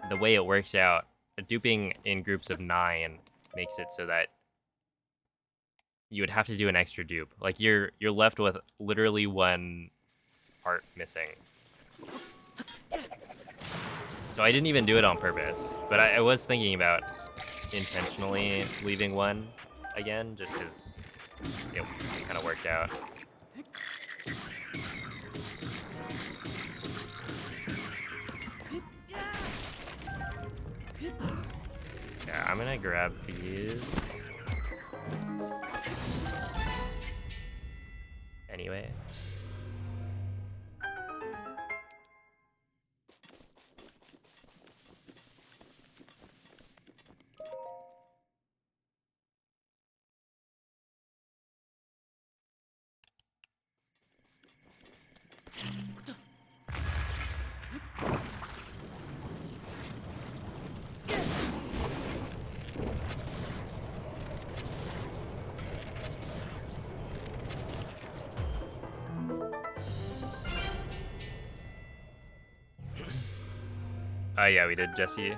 the way it works out, duping in groups of 9 makes it so that you would have to do an extra dupe. Like you're left with literally 1 heart missing. So I didn't even do it on purpose, but I was thinking about intentionally leaving 1 again, just because it kind of worked out. Yeah, I'm gonna grab these. Anyway. Yeah, we did Jesse.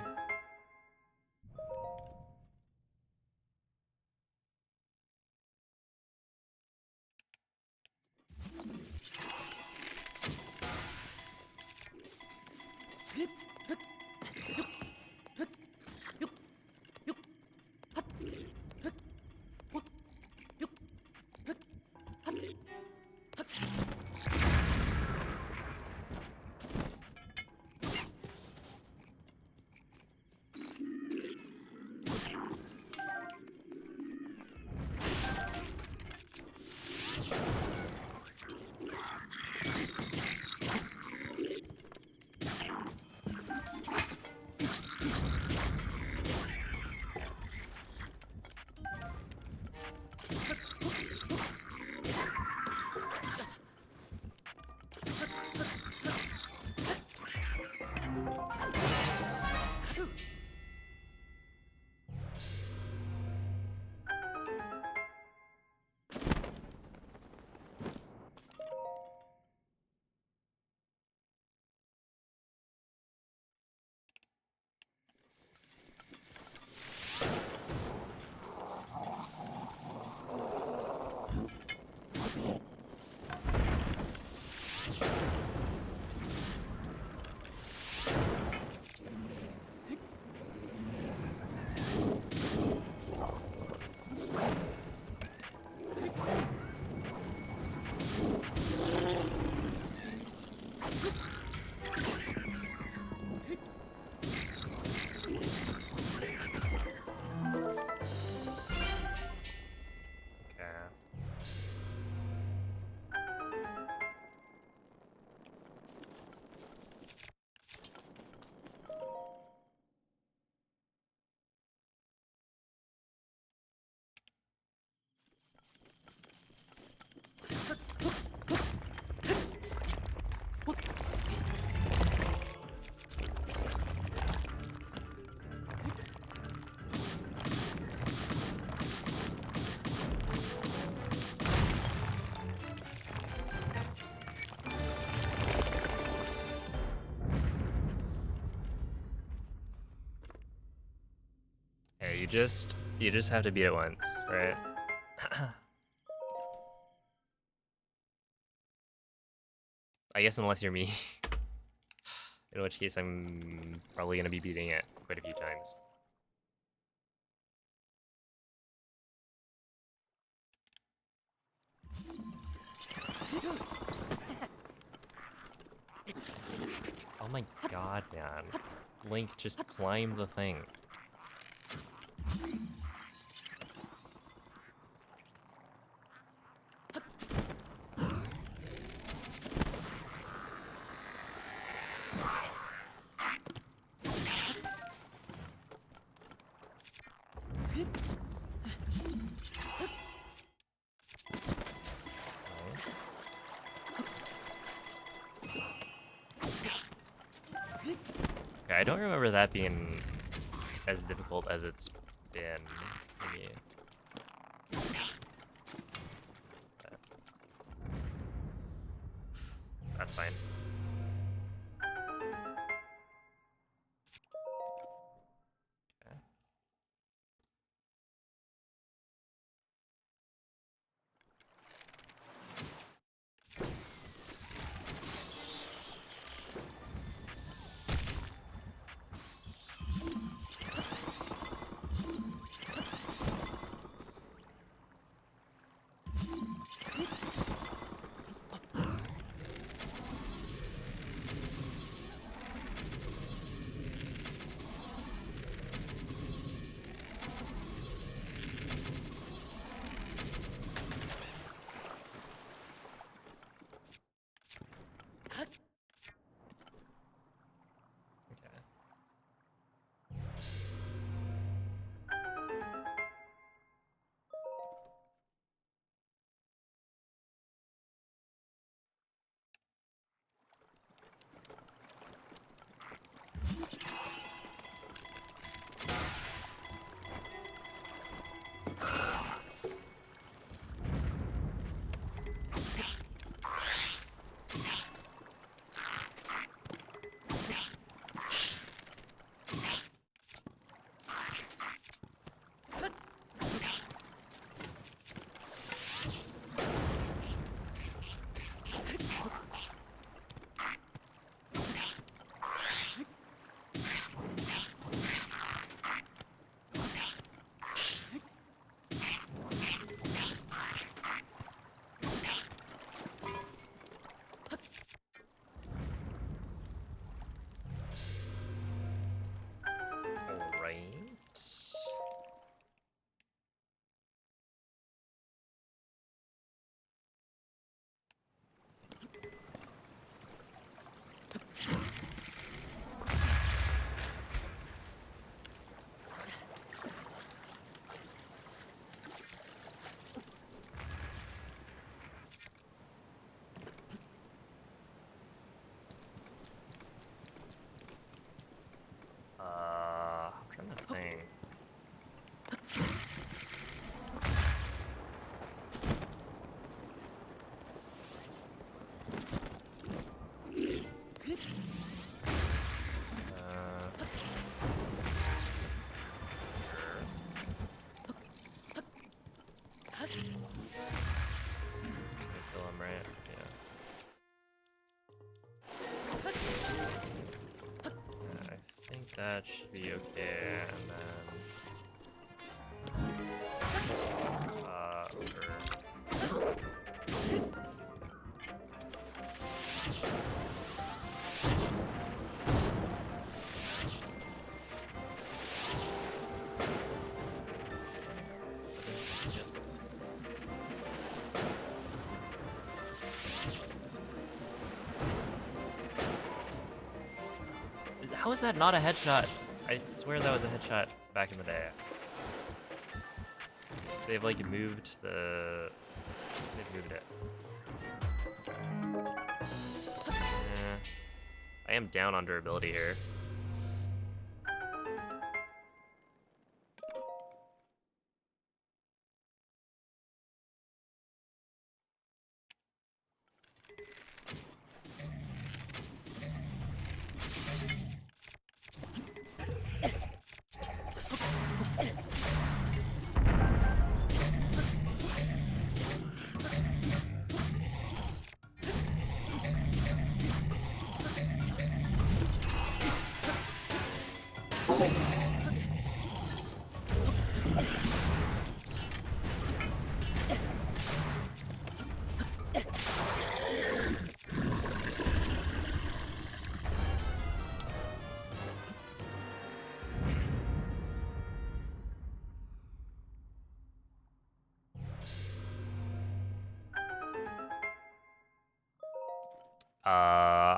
Yeah, you just have to beat it once, right? I guess unless you're me. In which case I'm probably gonna be beating it quite a few times. Oh my god, man. Link, just climb the thing. Okay, I don't remember that being as difficult as it's been. Maybe. That's fine. Okay. Okay. All right. I'm trying to think. Kill him, right? Yeah. I think that should be okay, and then how is that not a headshot? I swear that was a headshot back in the day. They've like moved the. They've moved it. I am down on durability here.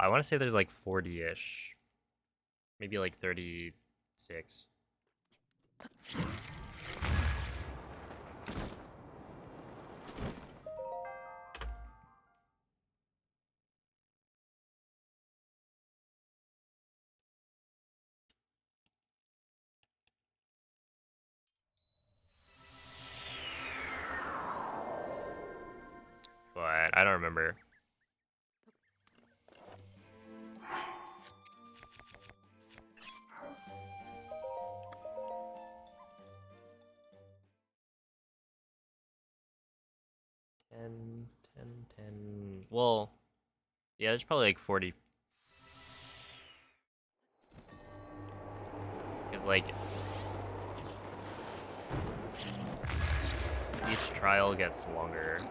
I want to say there's like 40-ish. Maybe like 36. But I don't remember. 10, 10, 10. Well, yeah, there's probably like 40. Because, like, each trial gets longer.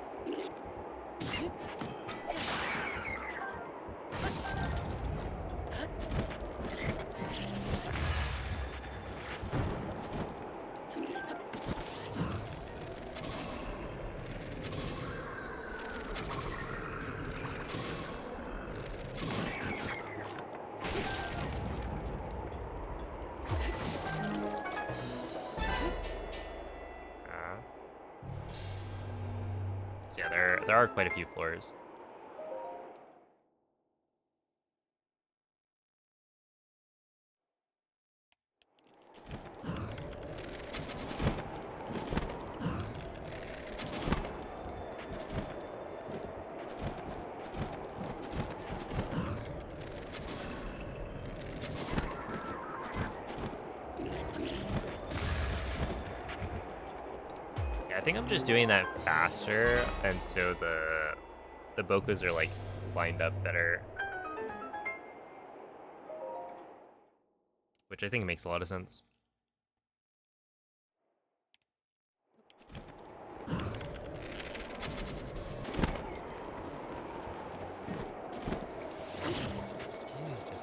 So yeah, there are quite a few floors. I think I'm just doing that faster, and so the bokas are like lined up better, which I think makes a lot of sense. Dude,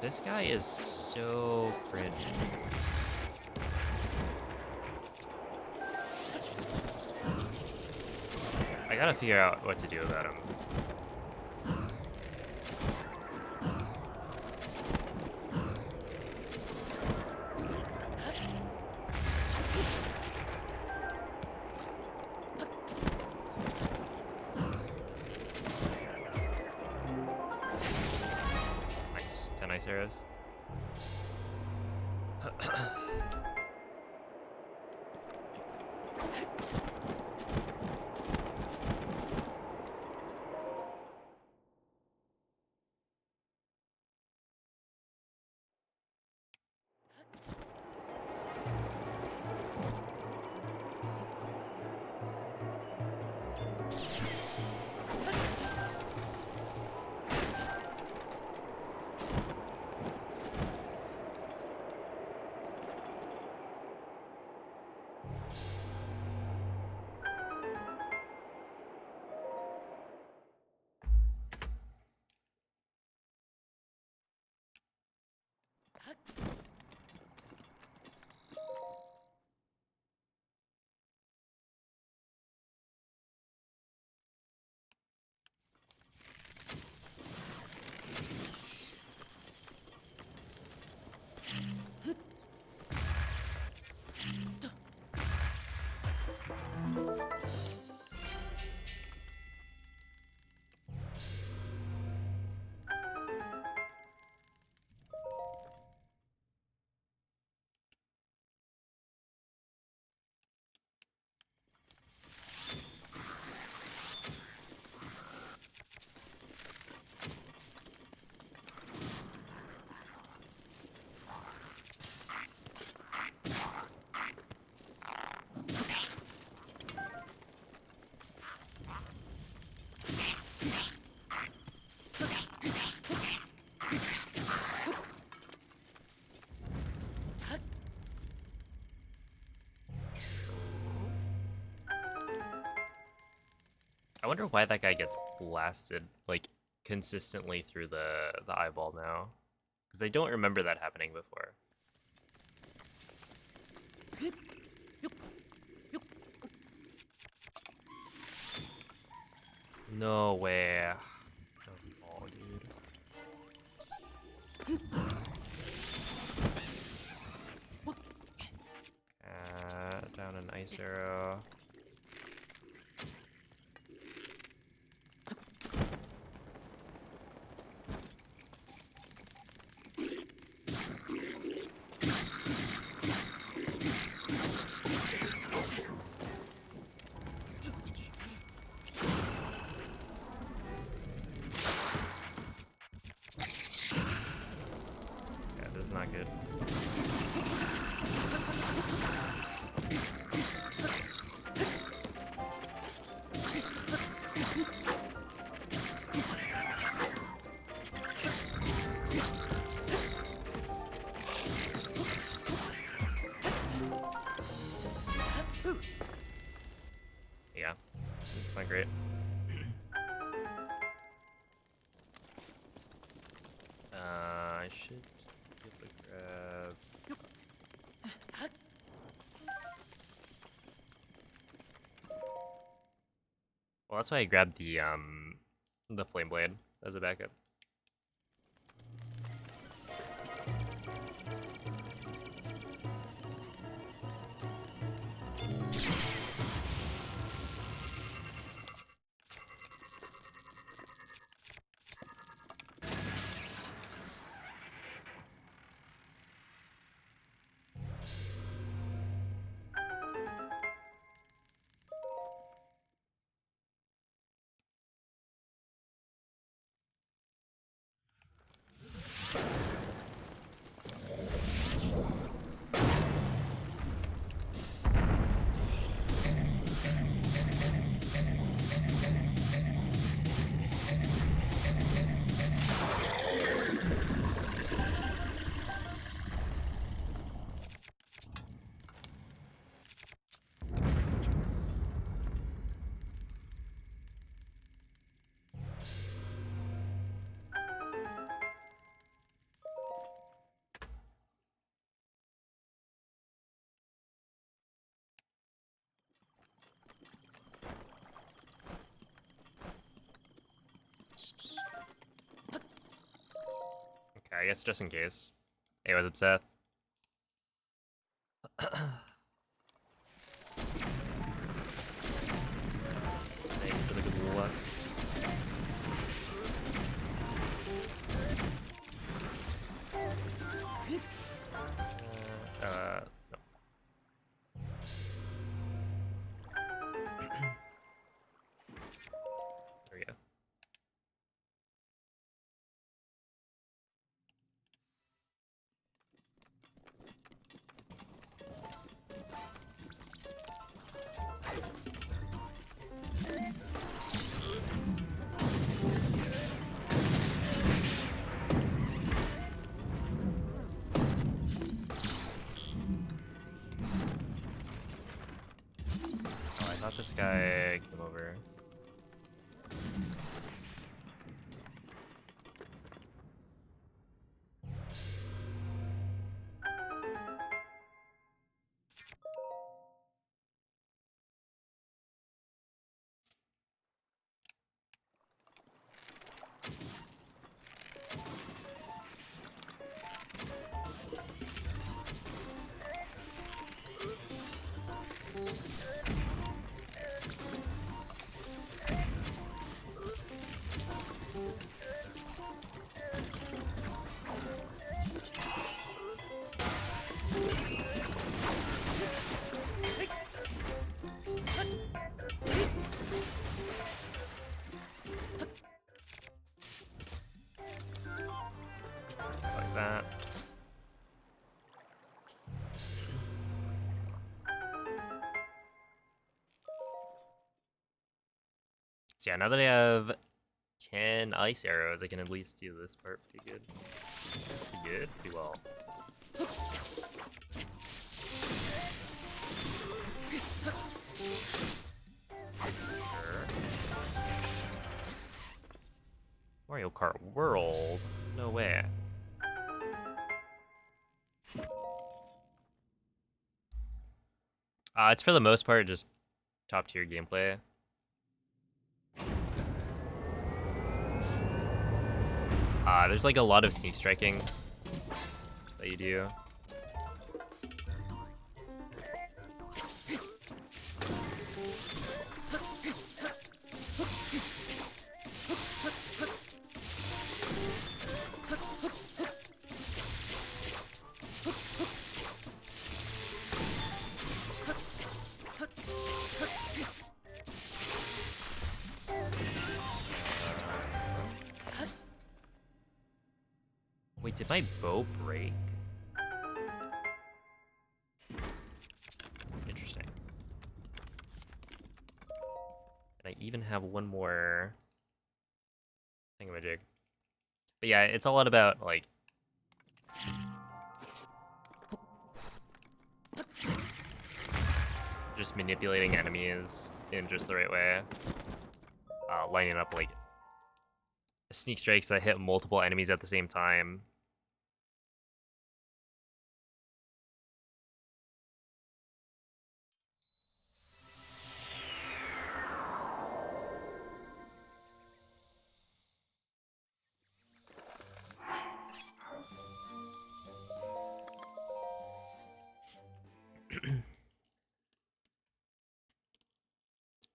this guy is so cringe. I gotta figure out what to do about him. Nice, 10 nice arrows. I wonder why that guy gets blasted like consistently through the eyeball now, because I don't remember that happening before. No way. Oh, dude. Down an ice arrow. Yeah, this is not good. Yeah, it's not great. I should be able to grab. Well, that's why I grabbed the flame blade as a backup. Okay, I guess just in case. Hey, what's up, Seth? Thank you for the good luck. No. There we go. Oh, I thought this guy came over. Like that. So yeah, now that I have 10 ice arrows, I can at least do this part pretty good. Pretty good? Pretty well. Sure. Mario Kart World? No way. It's for the most part just top tier gameplay. There's like a lot of sneak striking that you do. Wait, did my bow break? Interesting. And I even have one more thingamajig. But yeah, it's a lot about, like... just manipulating enemies in just the right way. Lining up like sneak strikes that hit multiple enemies at the same time.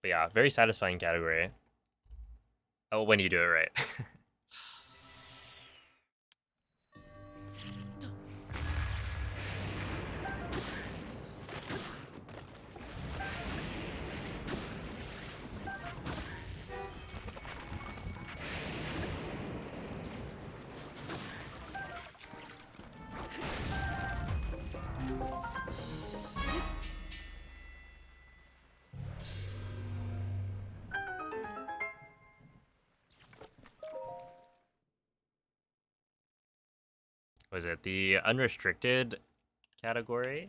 But yeah, very satisfying category. Oh, when you do it right. Was it the unrestricted category?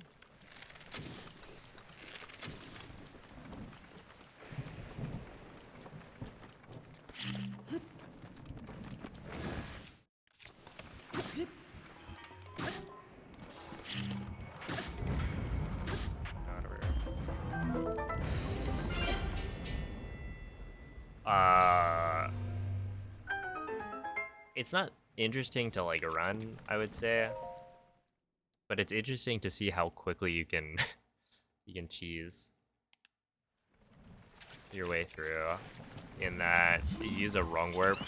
It's not interesting to like run, I would say, but it's interesting to see how quickly you can you can cheese your way through. In that you use a wrong warp,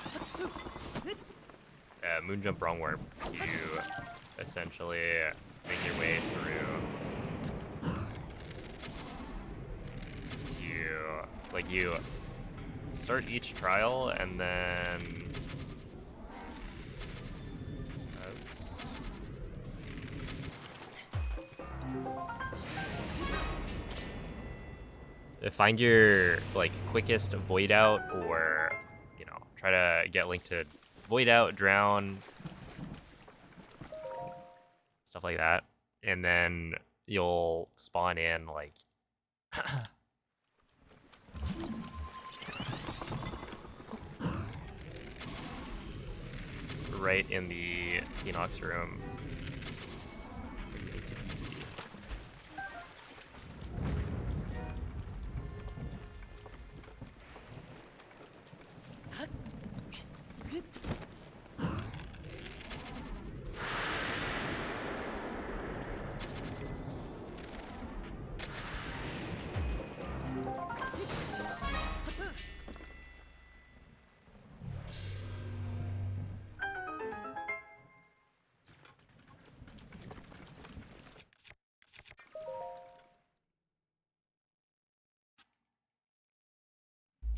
moon jump wrong warp to essentially make your way through to like you start each trial and then find your like quickest void out, or you know, try to get Link to void out, drown, stuff like that, and then you'll spawn in like right in the Enoch's room.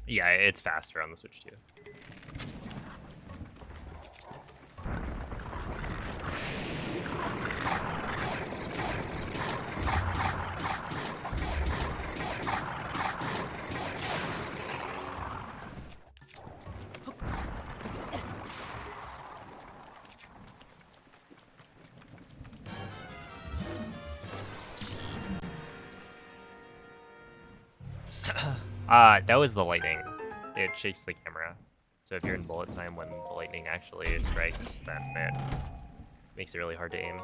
Yeah, it's faster on the Switch too. That was the lightning. It shakes the camera. So if you're in bullet time when the lightning actually strikes, then it makes it really hard to aim.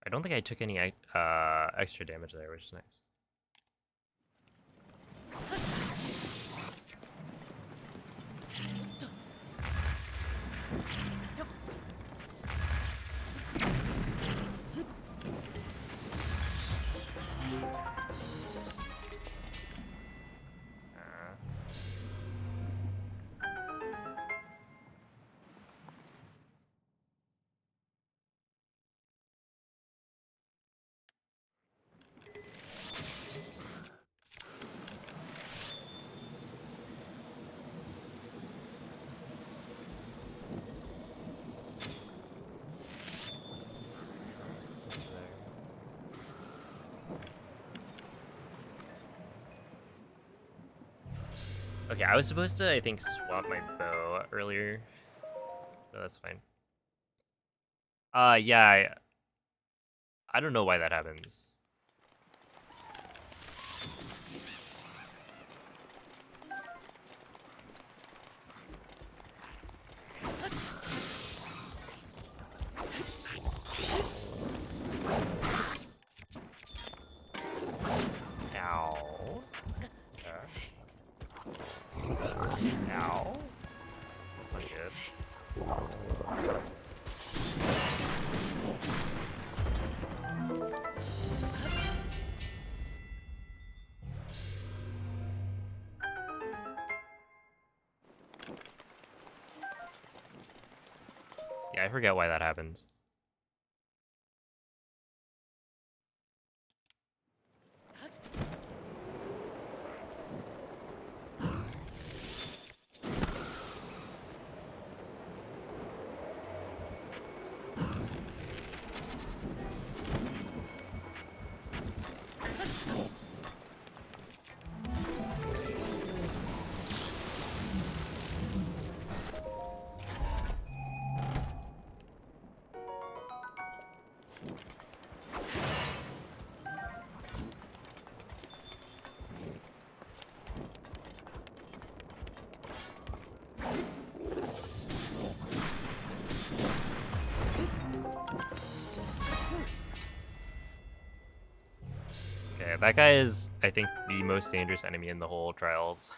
I don't think I took any extra damage there, which is nice. Okay, I was supposed to, I think, swap my bow earlier. So that's fine. Yeah, I don't know why that happens. Ow. Ow. That's not good. Yeah, I forget why that happens. Okay, that guy is, I think, the most dangerous enemy in the whole Trials.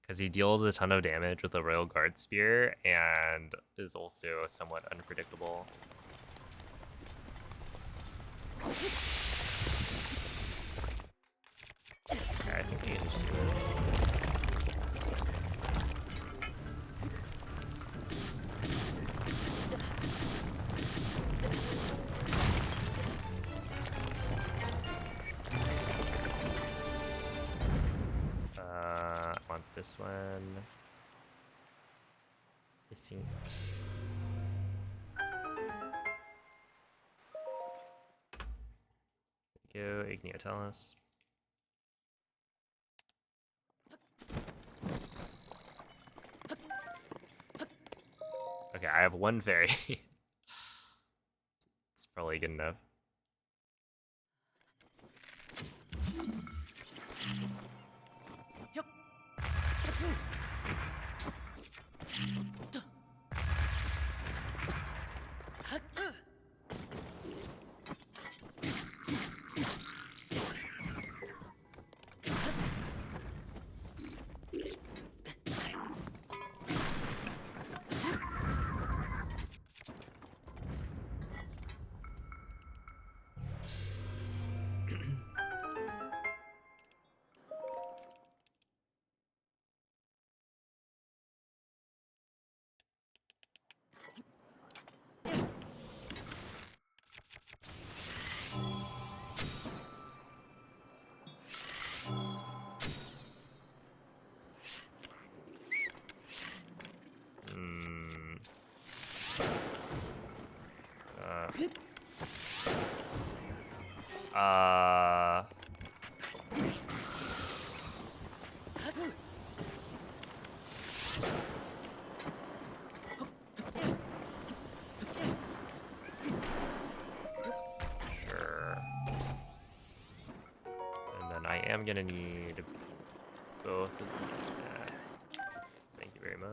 Because he deals a ton of damage with a Royal Guard Spear and is also somewhat unpredictable. Okay, I think we can just do this. I want this one. Missing. Go, Igniotalis. Okay, I have one fairy. It's probably good enough. Uh... Sure. And then I am gonna need both of these back. Thank you very much.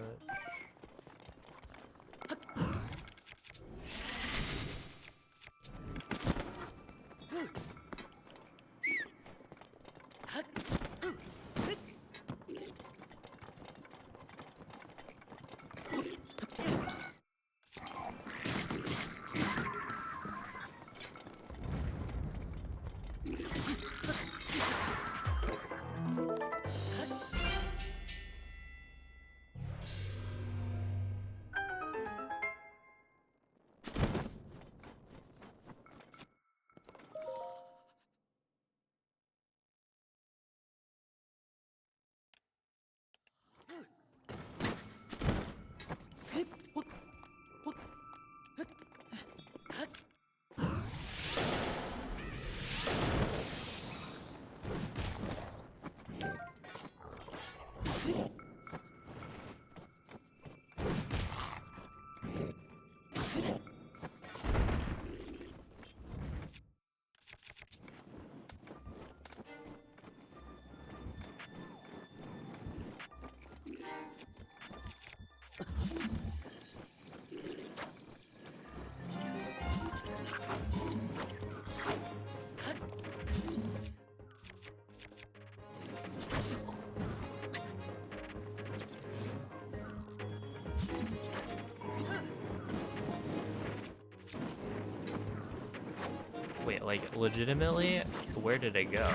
Wait, like, legitimately? Where did it go?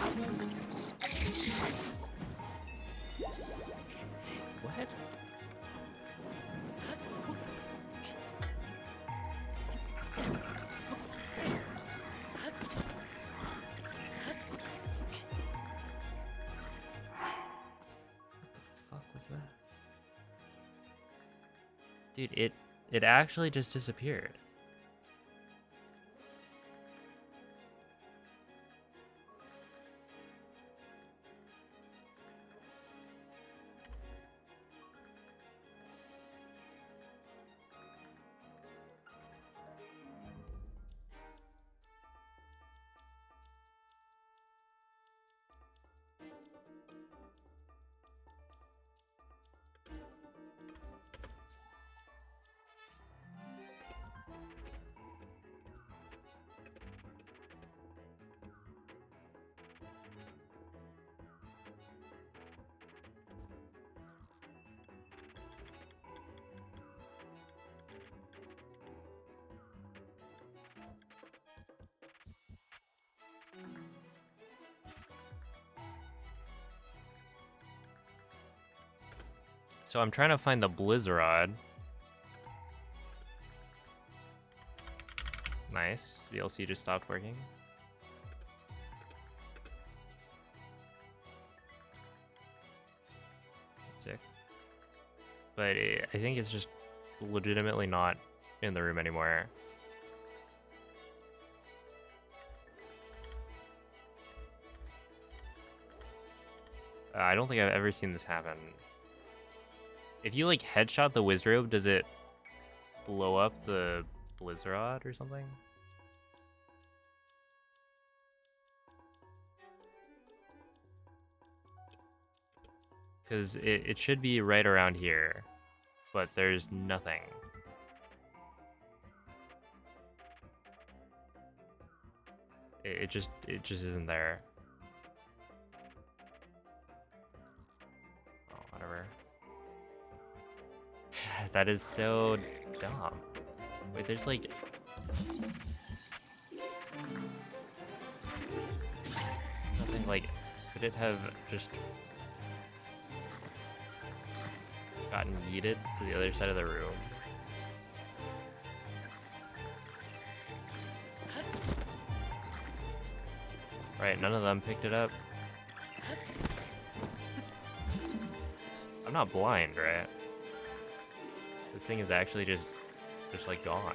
What? What was that? Dude, it actually just disappeared. So I'm trying to find the Blizzrod. Nice. VLC just stopped working. Sick. But I think it's just legitimately not in the room anymore. I don't think I've ever seen this happen. If you like headshot the Wizrobe, does it blow up the Blizzrod or something? Because it should be right around here, but there's nothing. It just isn't there. Oh, whatever. That is so dumb. Wait, there's like... nothing, like, could it have just gotten yeeted to the other side of the room? Right, none of them picked it up. I'm not blind, right? This thing is actually just like gone.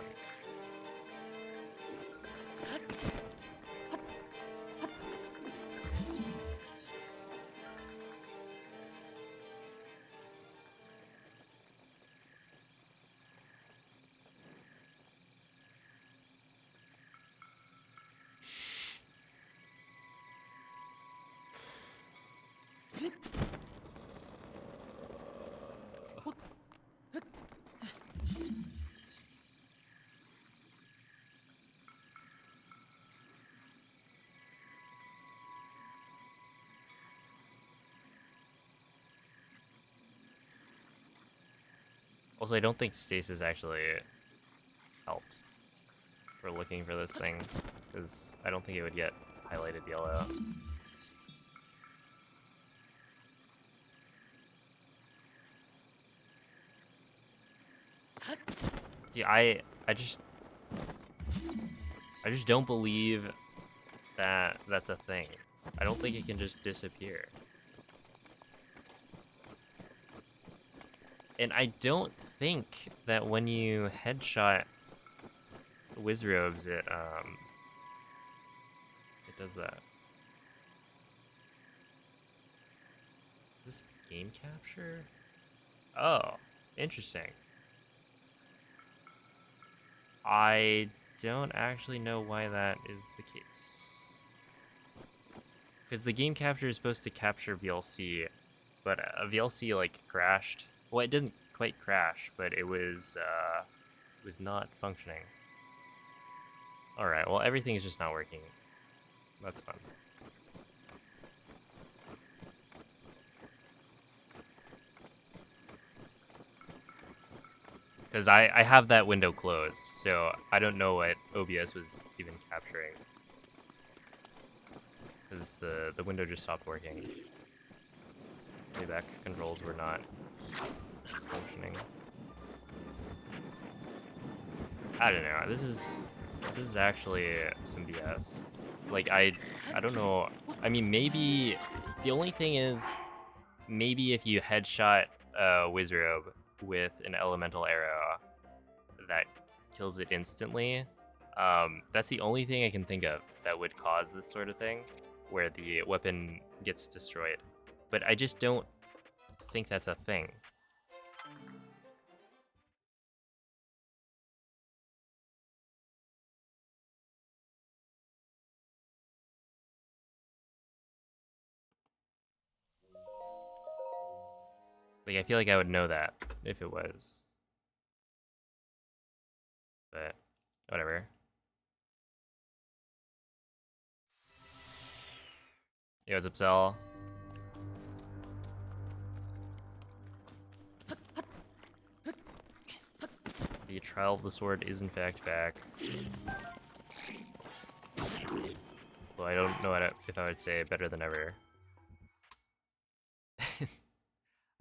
Also, I don't think stasis actually helps for looking for this thing, because I don't think it would get highlighted yellow. See, I just don't believe that that's a thing. I don't think it can just disappear. And I don't think that when you headshot Wizrobes, it does that. Is this game capture? Oh, interesting. I don't actually know why that is the case. Because the game capture is supposed to capture VLC, but a VLC like crashed. Well, it didn't quite crash, but it was not functioning. Alright, well everything is just not working. That's fun. Because I have that window closed, so I don't know what OBS was even capturing. Because the window just stopped working. Playback controls were not functioning. I don't know. This is actually some BS. Like I don't know. I mean, maybe the only thing is maybe if you headshot Wizrobe with an elemental arrow, that kills it instantly. That's the only thing I can think of that would cause this sort of thing, where the weapon gets destroyed. But I just don't think that's a thing. Like, I feel like I would know that if it was. But, whatever. Yo, what's up, Cell? The trial of the sword is in fact back. Well, I don't know if I would say better than ever.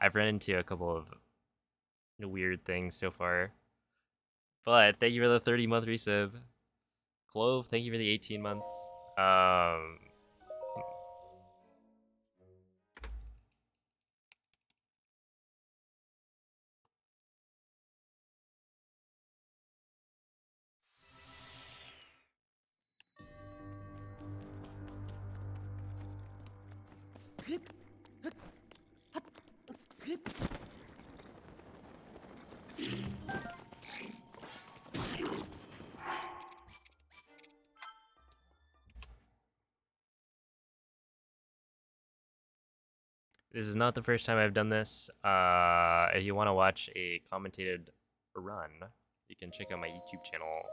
I've run into a couple of weird things so far. But thank you for the 30-month resub. Clove, thank you for the 18 months. This is not the first time I've done this. If you want to watch a commentated run, you can check out my YouTube channel.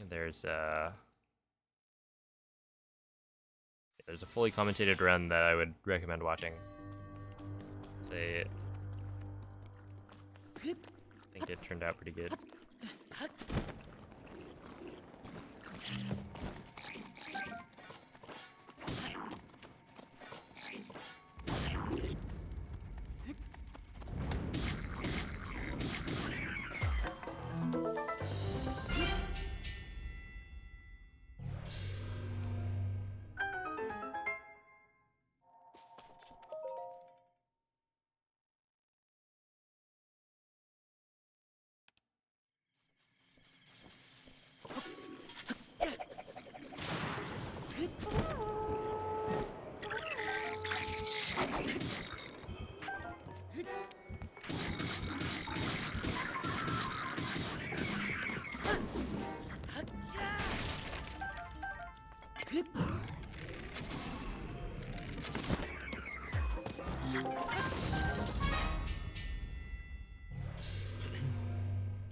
There's a fully commentated run that I would recommend watching. I think it turned out pretty good.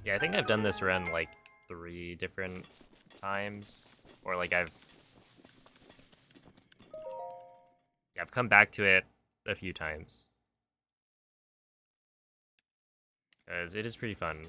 Yeah, I think I've done this run like 3 different times, or like I've come back to it a few times, because it is pretty fun.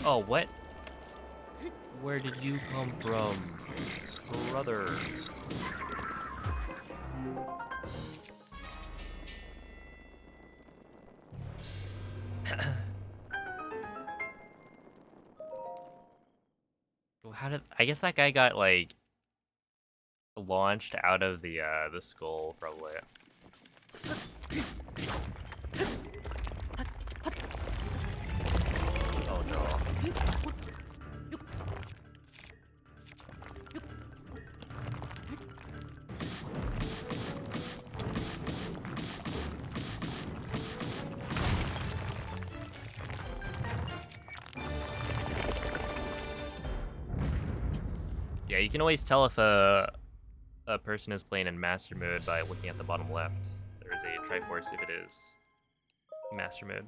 Oh, what? Where did you come from, brother? Well, how did I guess that guy got like launched out of the skull probably. Oh no. Yeah, you can always tell if a person is playing in master mode by looking at the bottom left. There is a Triforce if it is master mode.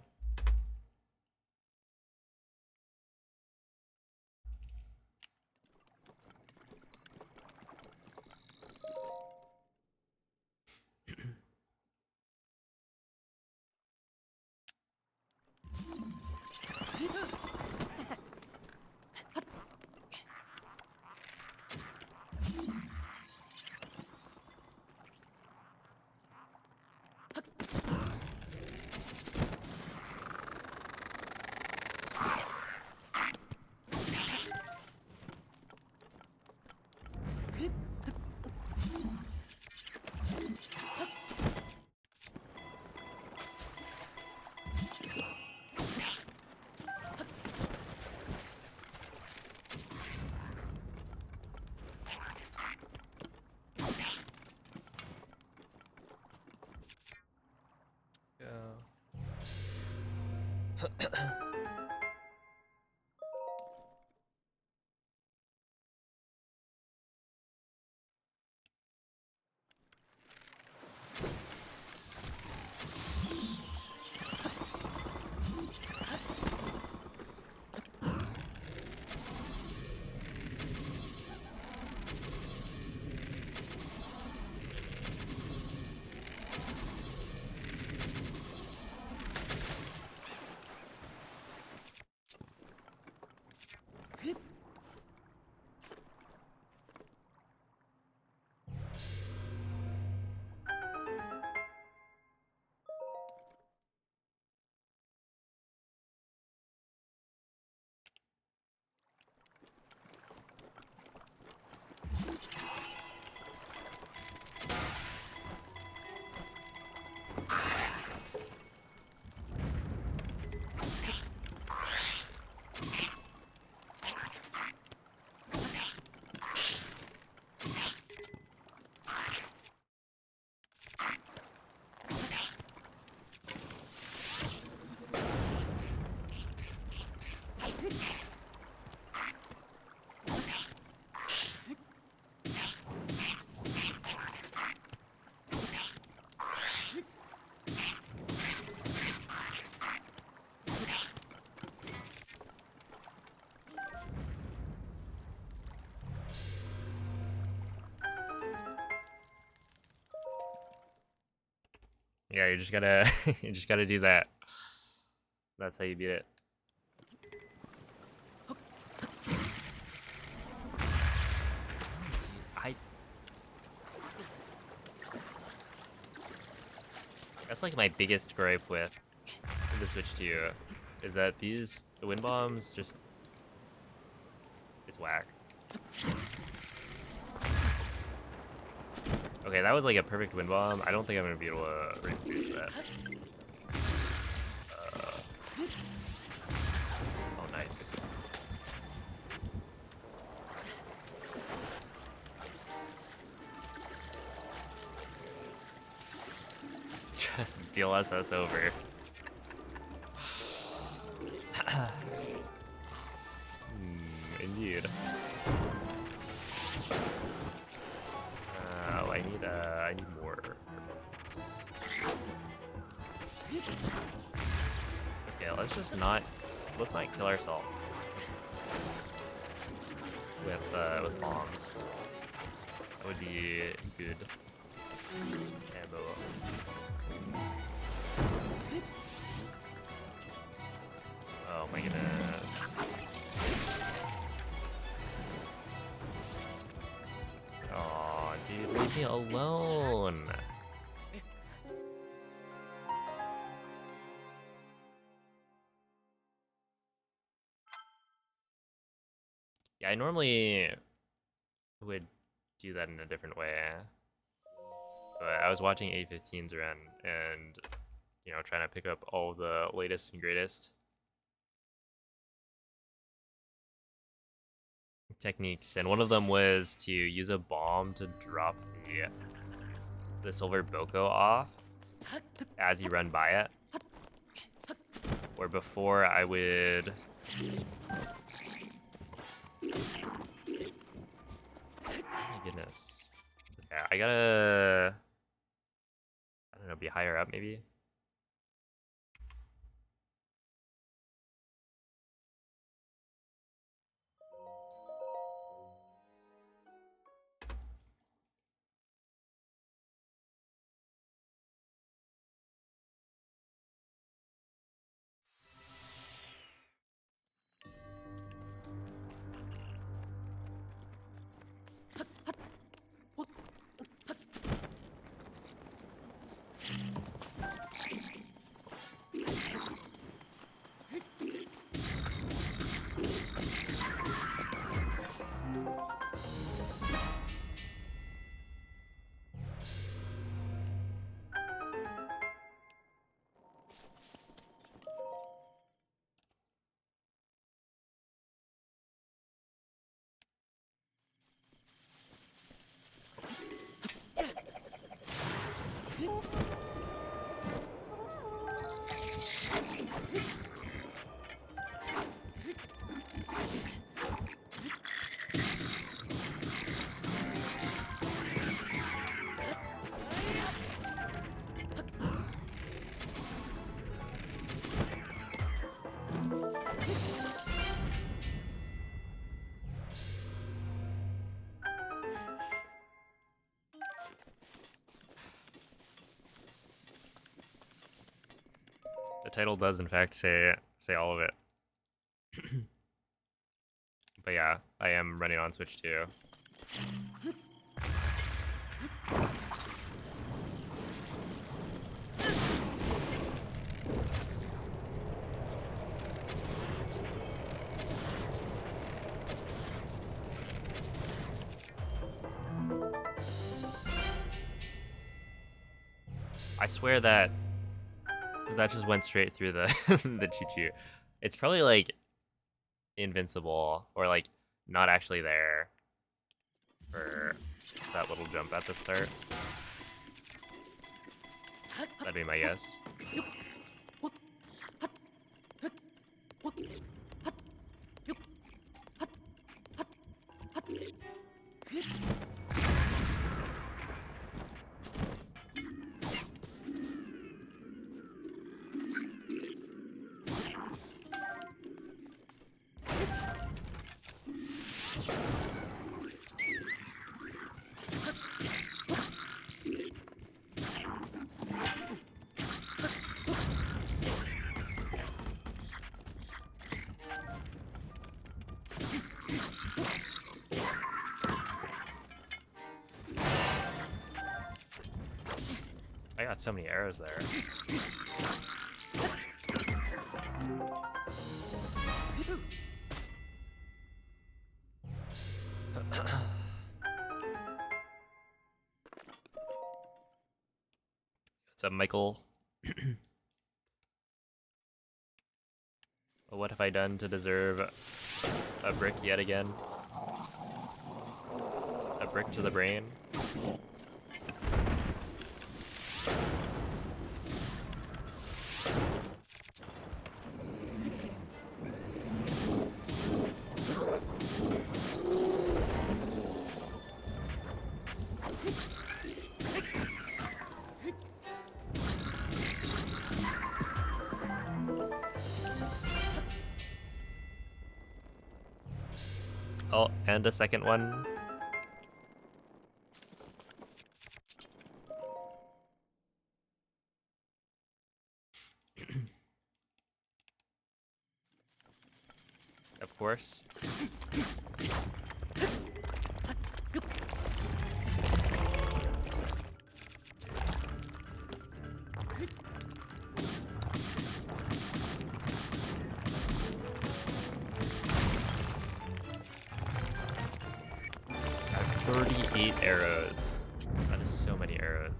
Yeah, you just gotta you just gotta do that. That's how you beat it. I That's like my biggest gripe with the Switch 2 is that these wind bombs just it's whack. Okay, that was like a perfect wind bomb. I don't think I'm gonna be able to reproduce that. Oh, nice. Just DLSS over. Indeed. Like I need more bombs. Okay, let's not kill ourselves with bombs. That would be good. Ammo. Oh my goodness. Oh, dude, leave me alone. Yeah, I normally would do that in a different way. But I was watching A15's run and, you know, trying to pick up all the latest and greatest techniques, and one of them was to use a bomb to drop the silver boko off as you run by it. Or before I would... Oh my goodness. Okay, I gotta... I don't know, be higher up maybe? The title does in fact say all of it. But yeah, I am running on Switch too. I swear that just went straight through the the choo-choo. It's probably like invincible or like not actually there for that little jump at the start. That'd be my guess. I got so many arrows there. What's up, Michael? What have I done to deserve a brick yet again? A brick to the brain? Oh, and a second one. Of course. I have 38 arrows. That is so many arrows.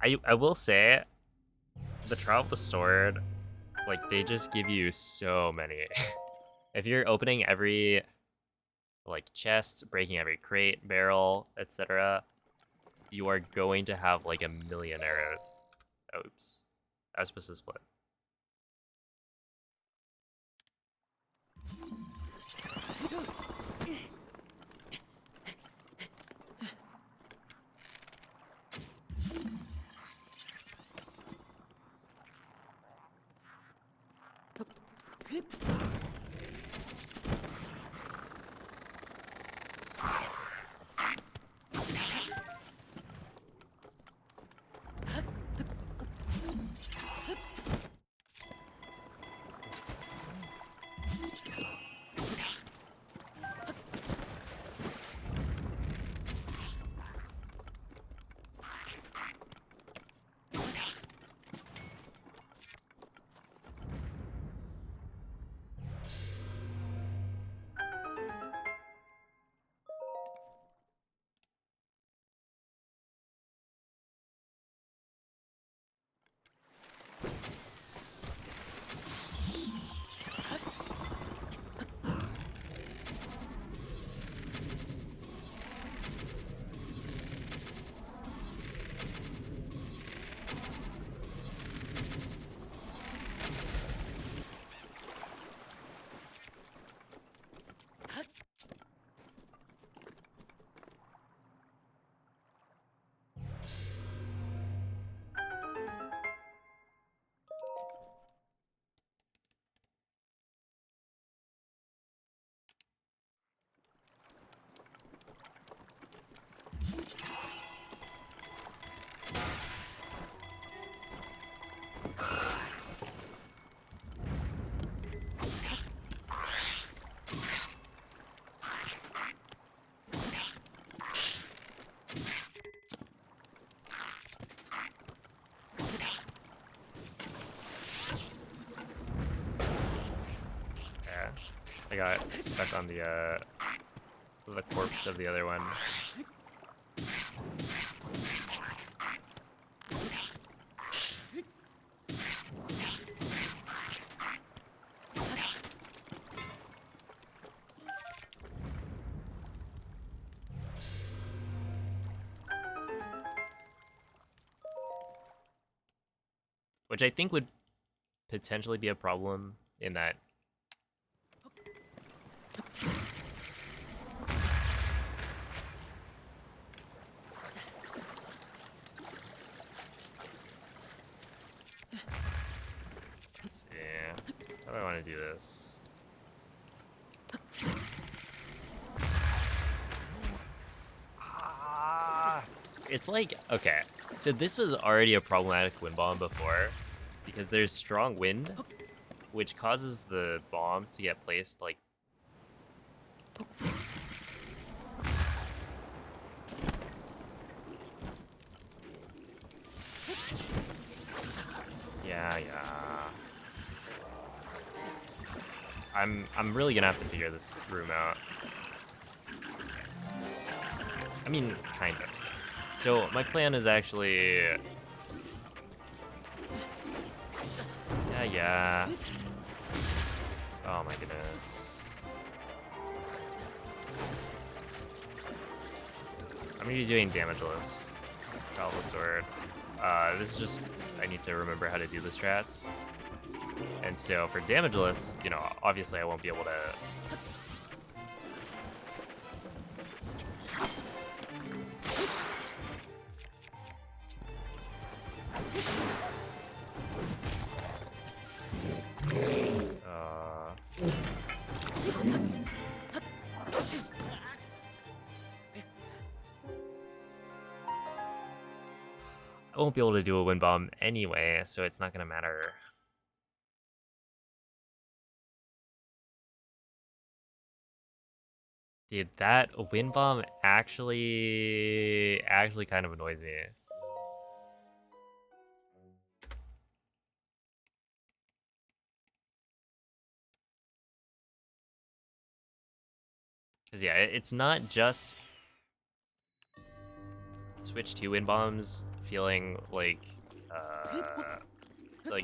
I will say, the Trial of the Sword, like, they just give you so many. If you're opening every, like, chest, breaking every crate, barrel, etc., you are going to have, like, a million arrows. Oops. I was supposed to split. I got stuck on the corpse of the other one. Which I think would potentially be a problem in that let's see. How do I want to do this? It's like, okay, so this was already a problematic wind bomb before because there's strong wind, which causes the bombs to get placed like yeah. I'm really gonna have to figure this room out. I mean, kind of. So my plan is actually, yeah. Oh my goodness. I'm gonna be doing damageless. Trial of the Sword. This is just, I need to remember how to do the strats. And so for damageless, you know, obviously I won't be able to. I won't be able to do a wind bomb anyway, so it's not gonna matter. Dude, that wind bomb actually kind of annoys me. Cause yeah, it's not just Switch 2 wind bombs feeling like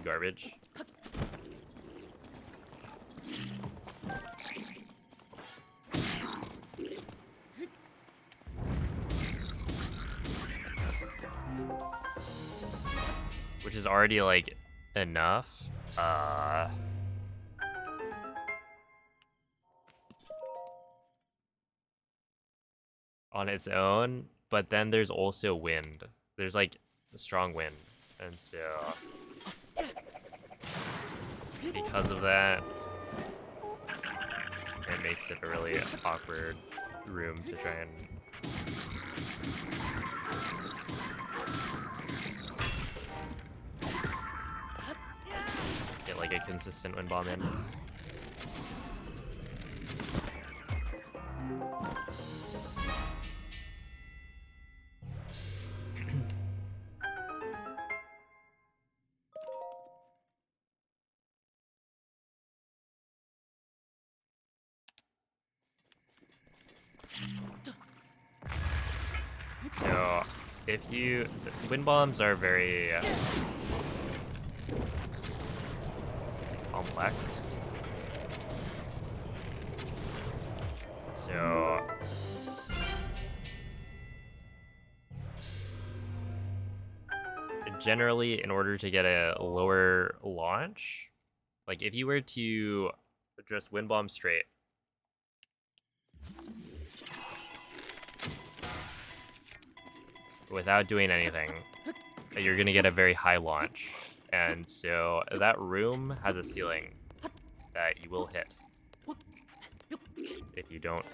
garbage. Which is already like enough. On its own, but then there's also wind. There's like strong wind, and so because of that, it makes it a really awkward room to try and get like a consistent wind bomb in. So, if you... Wind bombs are very complex. So... Generally, in order to get a lower launch, like if you were to just wind bomb straight, without doing anything, you're gonna get a very high launch. And so that room has a ceiling that you will hit if you don't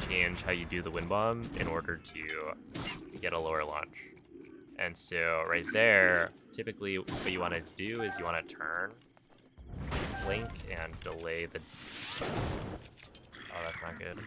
change how you do the wind bomb in order to get a lower launch. And so right there, typically what you want to do is you want to turn, blink, and delay the... Oh, that's not good.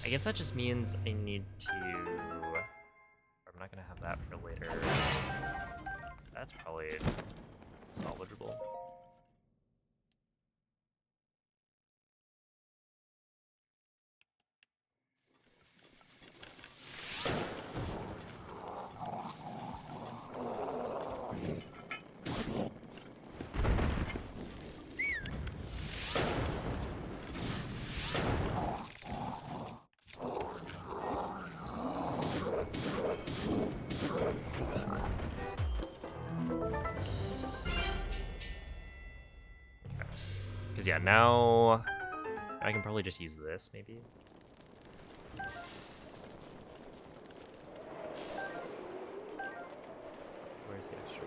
I guess that just means I need to... I'm not gonna have that for later. That's probably salvageable. Because yeah, now I can probably just use this, maybe. Where's the extra?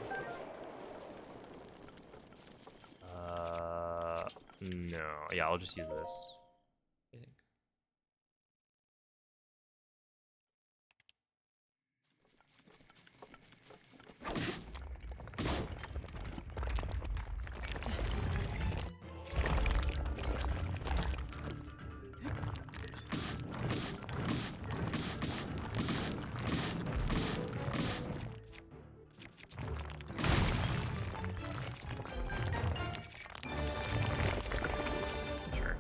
No. Yeah, I'll just use this, I think. Sure.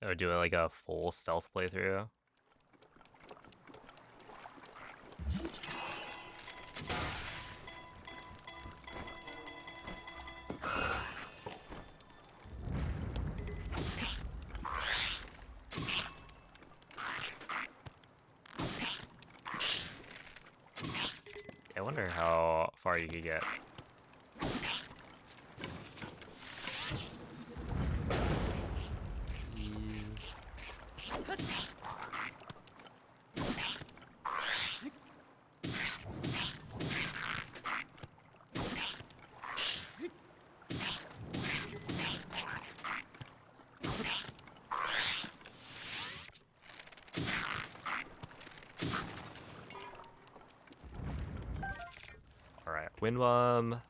Or do like a full stealth playthrough. I wonder how far you could get. Jeez. All right, wind bomb.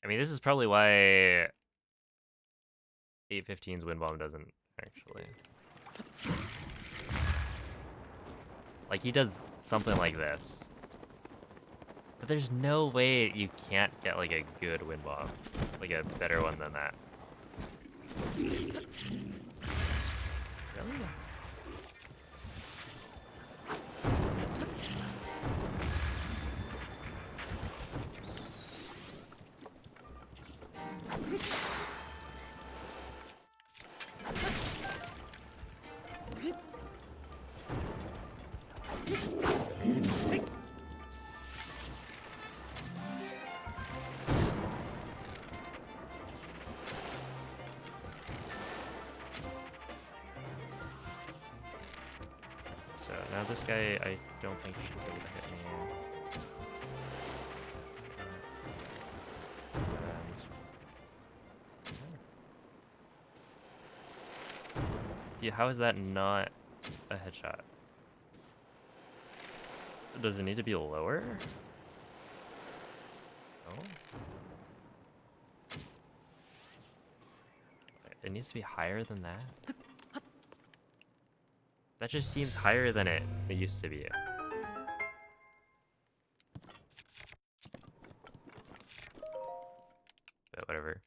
I mean, this is probably why 815's wind bomb doesn't actually. Like, he does something like this. But there's no way you can't get, like, a good wind bomb. Like, a better one than that. Really? So now this guy, I don't think should be able to hit me. Dude, how is that not a headshot? Does it need to be lower? No? It needs to be higher than that? That just seems higher than it used to be. But whatever.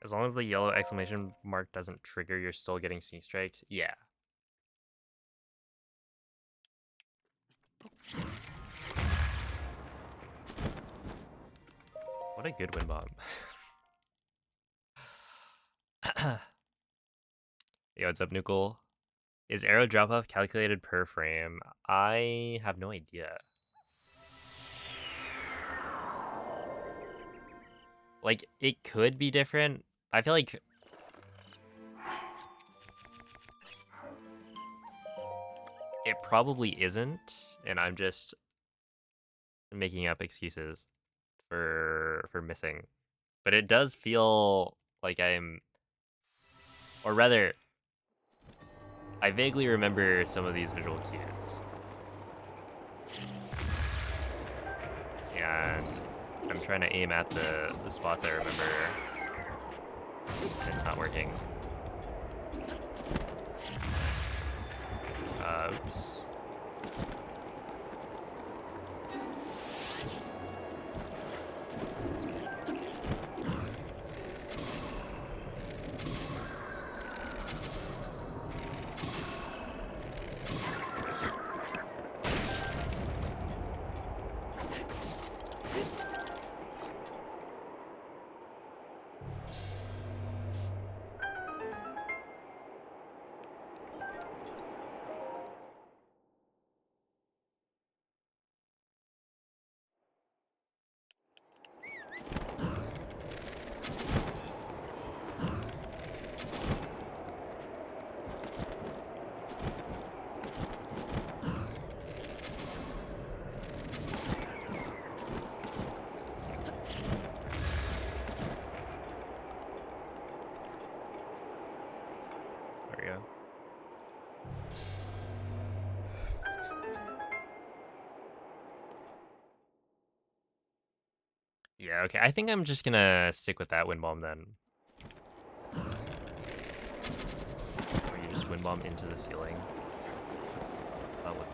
As long as the yellow exclamation mark doesn't trigger, you're still getting sneak strikes. Yeah. What a good wind bomb. Yo, what's up, Nukel? Is arrow drop off calculated per frame? I have no idea. Like, it could be different. I feel like it probably isn't, and I'm just making up excuses for missing. But it does feel like I'm, or rather, I vaguely remember some of these visual cues. And I'm trying to aim at the spots I remember. It's not working. Oops. Yeah, okay. I think I'm just gonna stick with that wind bomb then. Where you just wind bomb into the ceiling. What?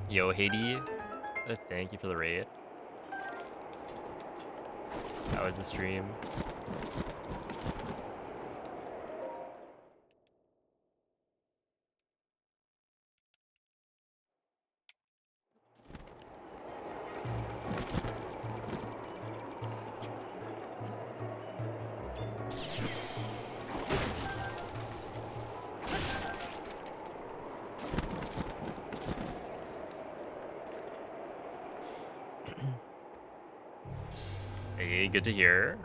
Yo, Haiti, thank you for the raid. How was the stream? Hey, good to hear.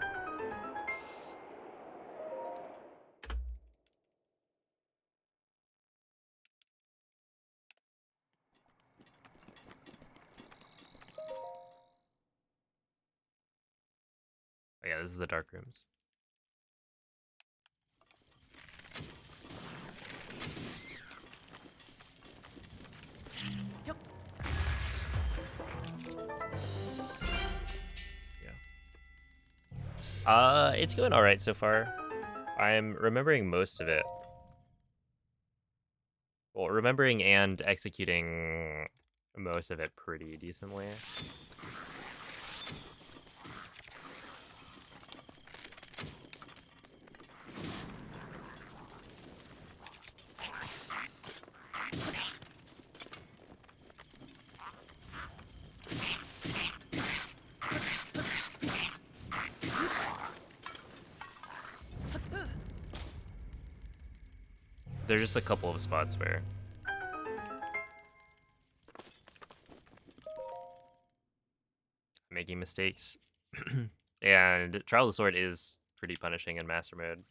Oh yeah, this is the dark rooms. Yeah. It's going all right so far. I'm remembering most of it. Well, remembering and executing most of it pretty decently. There's just a couple of spots where I'm making mistakes. And Trial of the Sword is pretty punishing in Master Mode.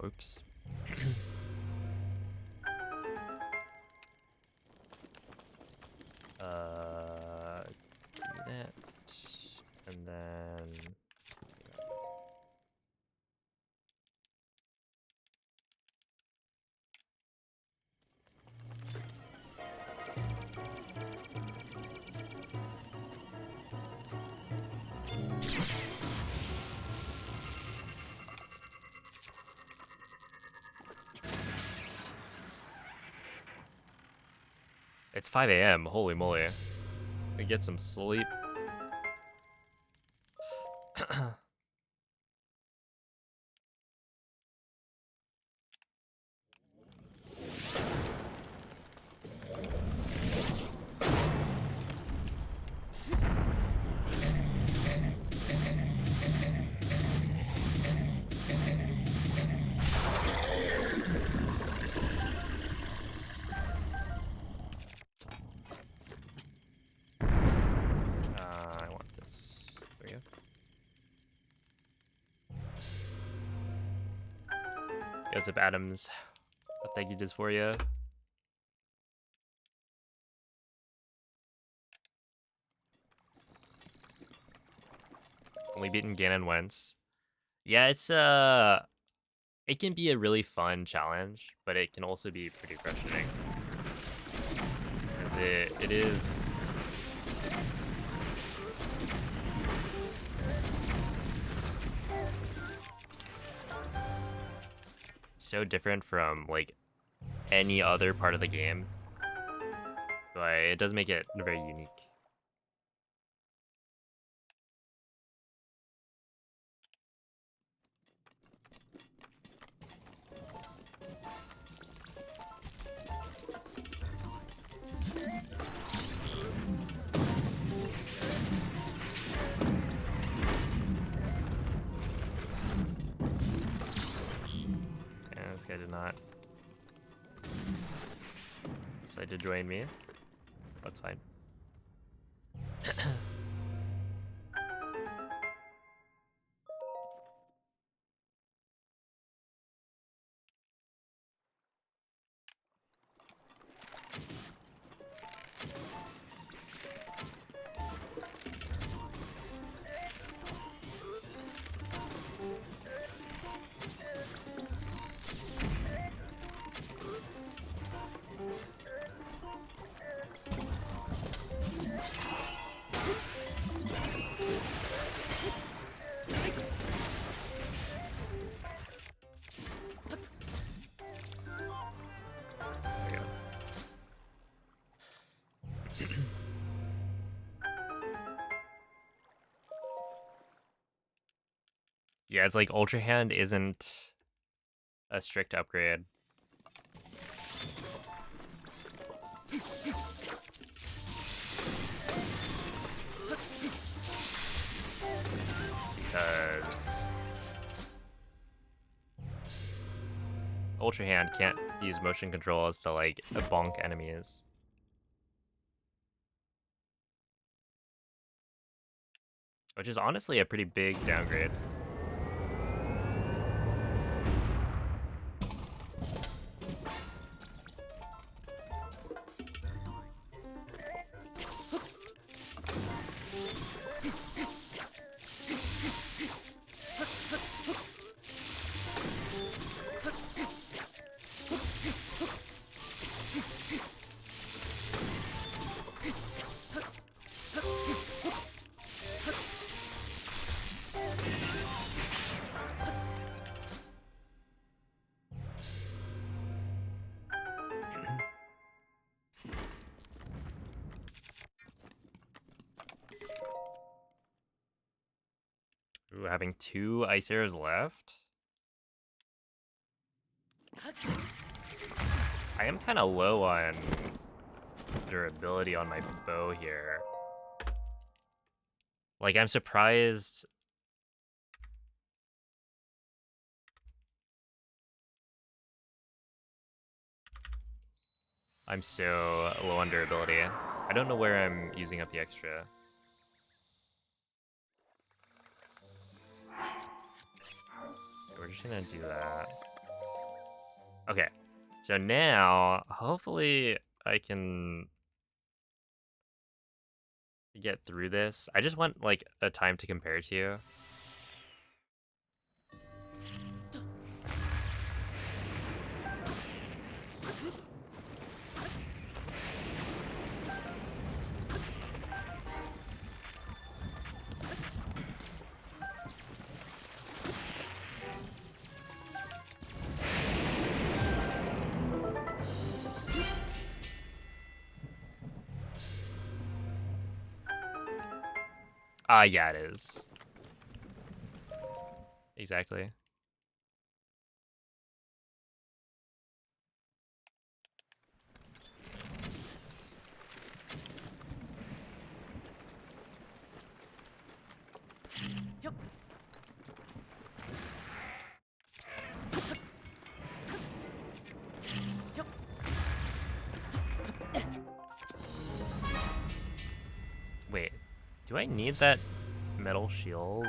Oops. Give me that. And then... It's 5 a.m. Holy moly. We get some sleep. I want this. There we go. Yo, what's up, Adams? Thank you just for you. Only beaten Ganon once. Yeah, it's it can be a really fun challenge, but it can also be pretty frustrating. As it is so different from like any other part of the game, but it does make it very unique. And this guy did not decide to join me. That's fine. Yeah, it's like Ultra Hand isn't a strict upgrade. Because Ultra Hand can't use motion controls to like bonk enemies. Which is honestly a pretty big downgrade. Ooh, having 2 ice arrows left. I am kind of low on durability on my bow here. Like, I'm surprised. I'm so low on durability. I don't know where I'm using up the extra. We're just gonna do that. Okay, so now hopefully I can get through this. I just want like a time to compare to. Yeah, it is. Exactly. Wait, do I need that metal shield?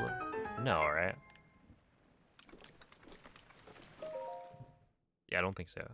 No, right? Yeah, I don't think so.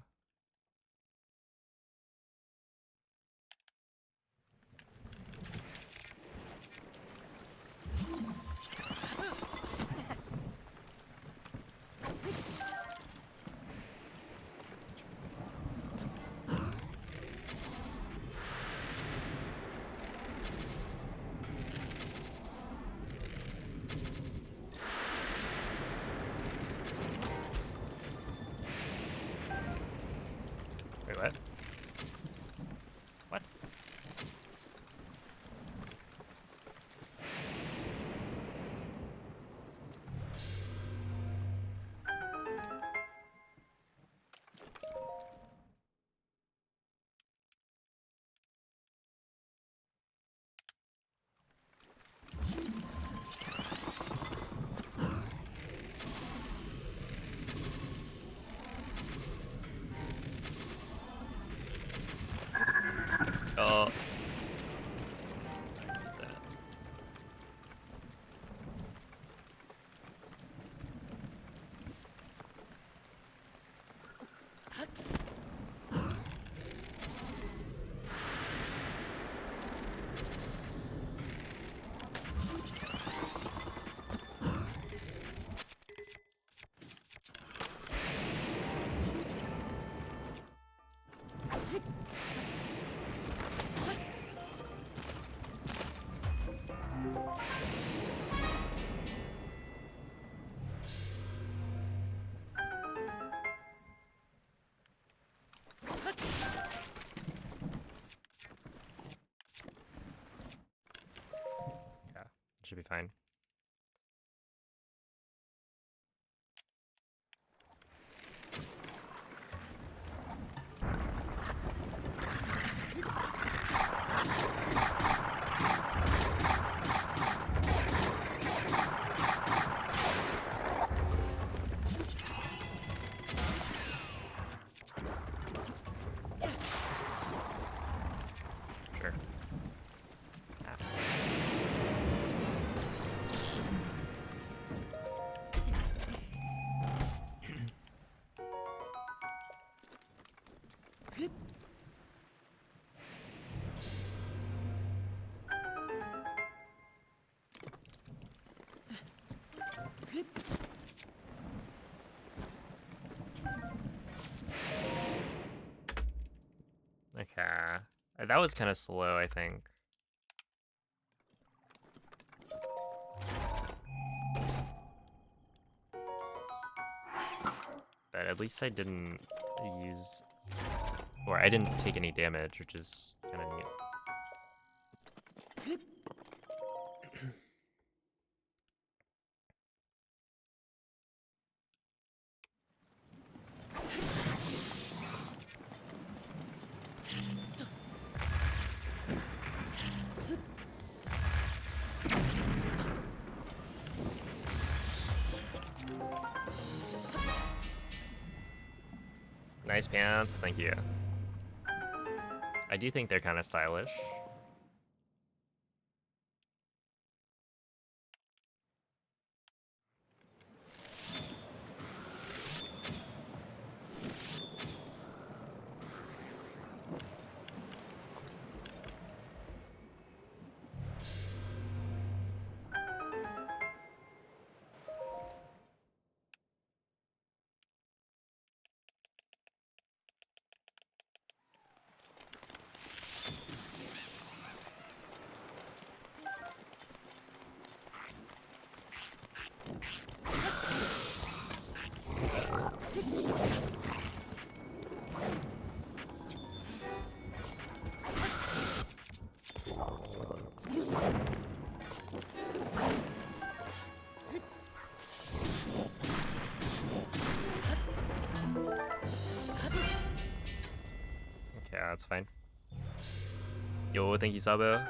Oh. Yeah, should be fine. Sure. Okay. That was kind of slow, I think. But at least I didn't use... Or I didn't take any damage, which is kind of neat. Nice pants, thank you. I do think they're kind of stylish. Okay, that's fine. Yo, thank you, Sabo.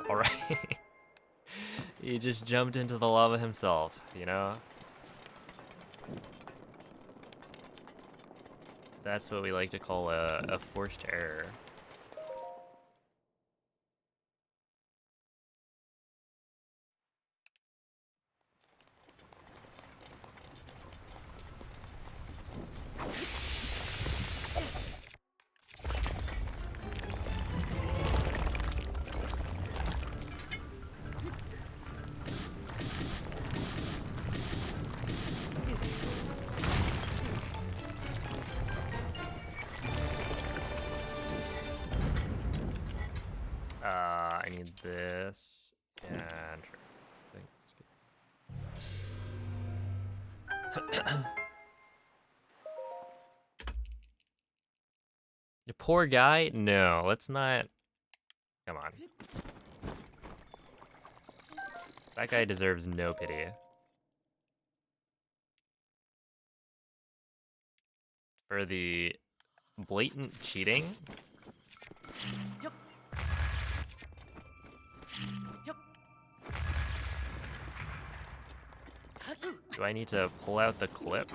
Alright. He just jumped into the lava himself, you know? That's what we like to call a forced error. I need this and sure. I think that's good. The poor guy? No, let's not. Come on. That guy deserves no pity. For the blatant cheating. Do I need to pull out the clip?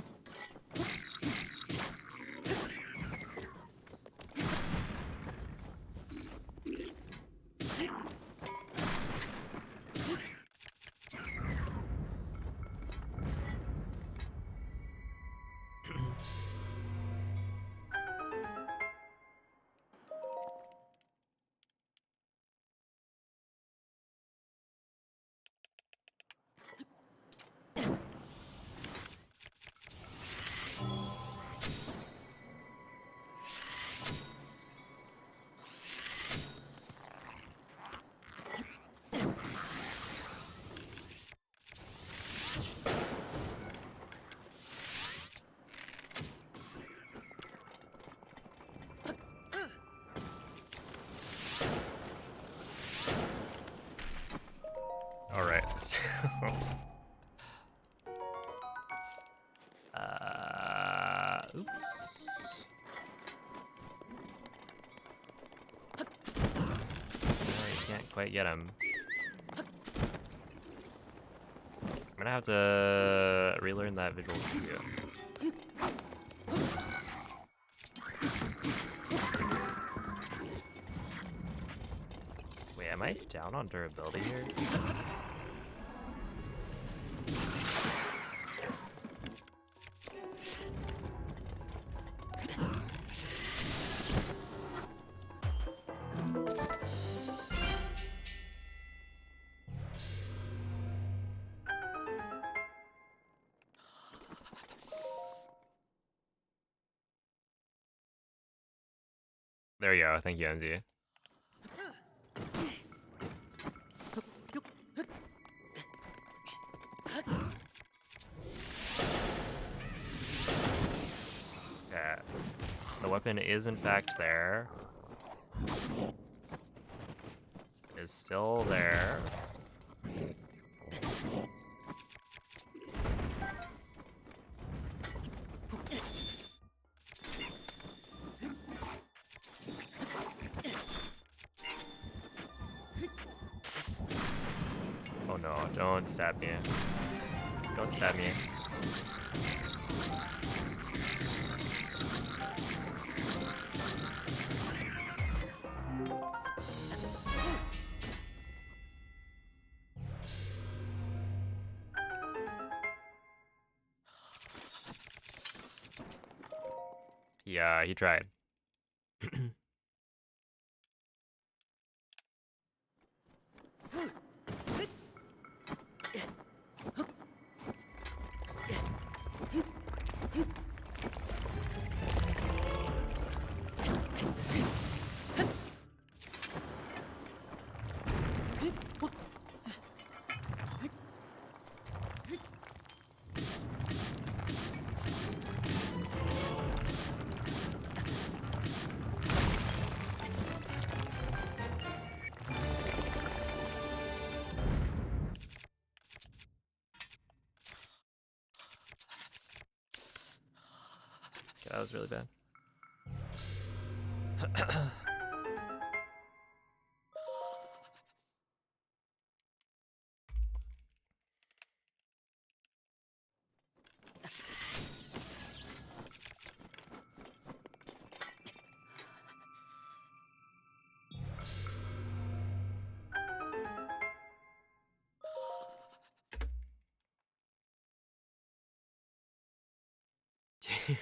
Alright, so... oops. I can't quite get him. I'm gonna have to relearn that visual cue. Wait, am I down on durability here? There you go, thank you, MZ. Okay. The weapon is in fact there. Is still there. Oh no, don't stab me. Don't stab me. Yeah, he tried. That was really bad.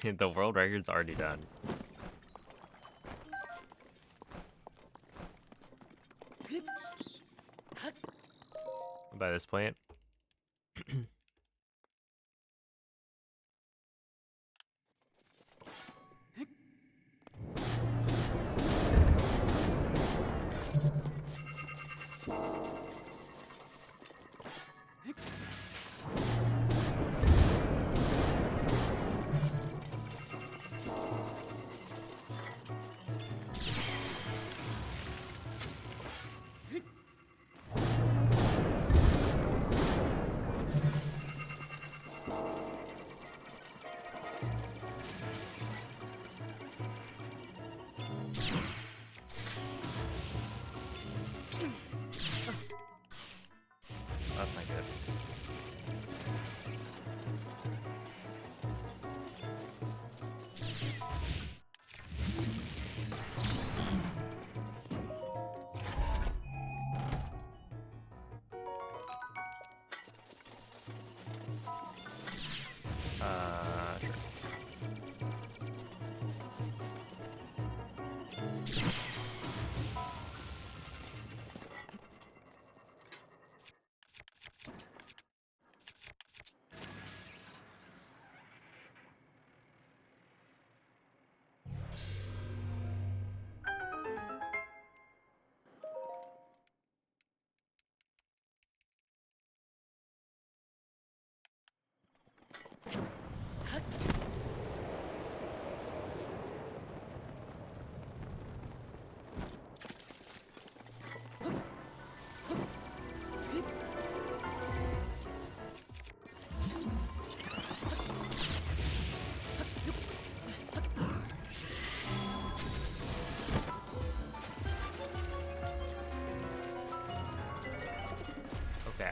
The world record's already done. By this point.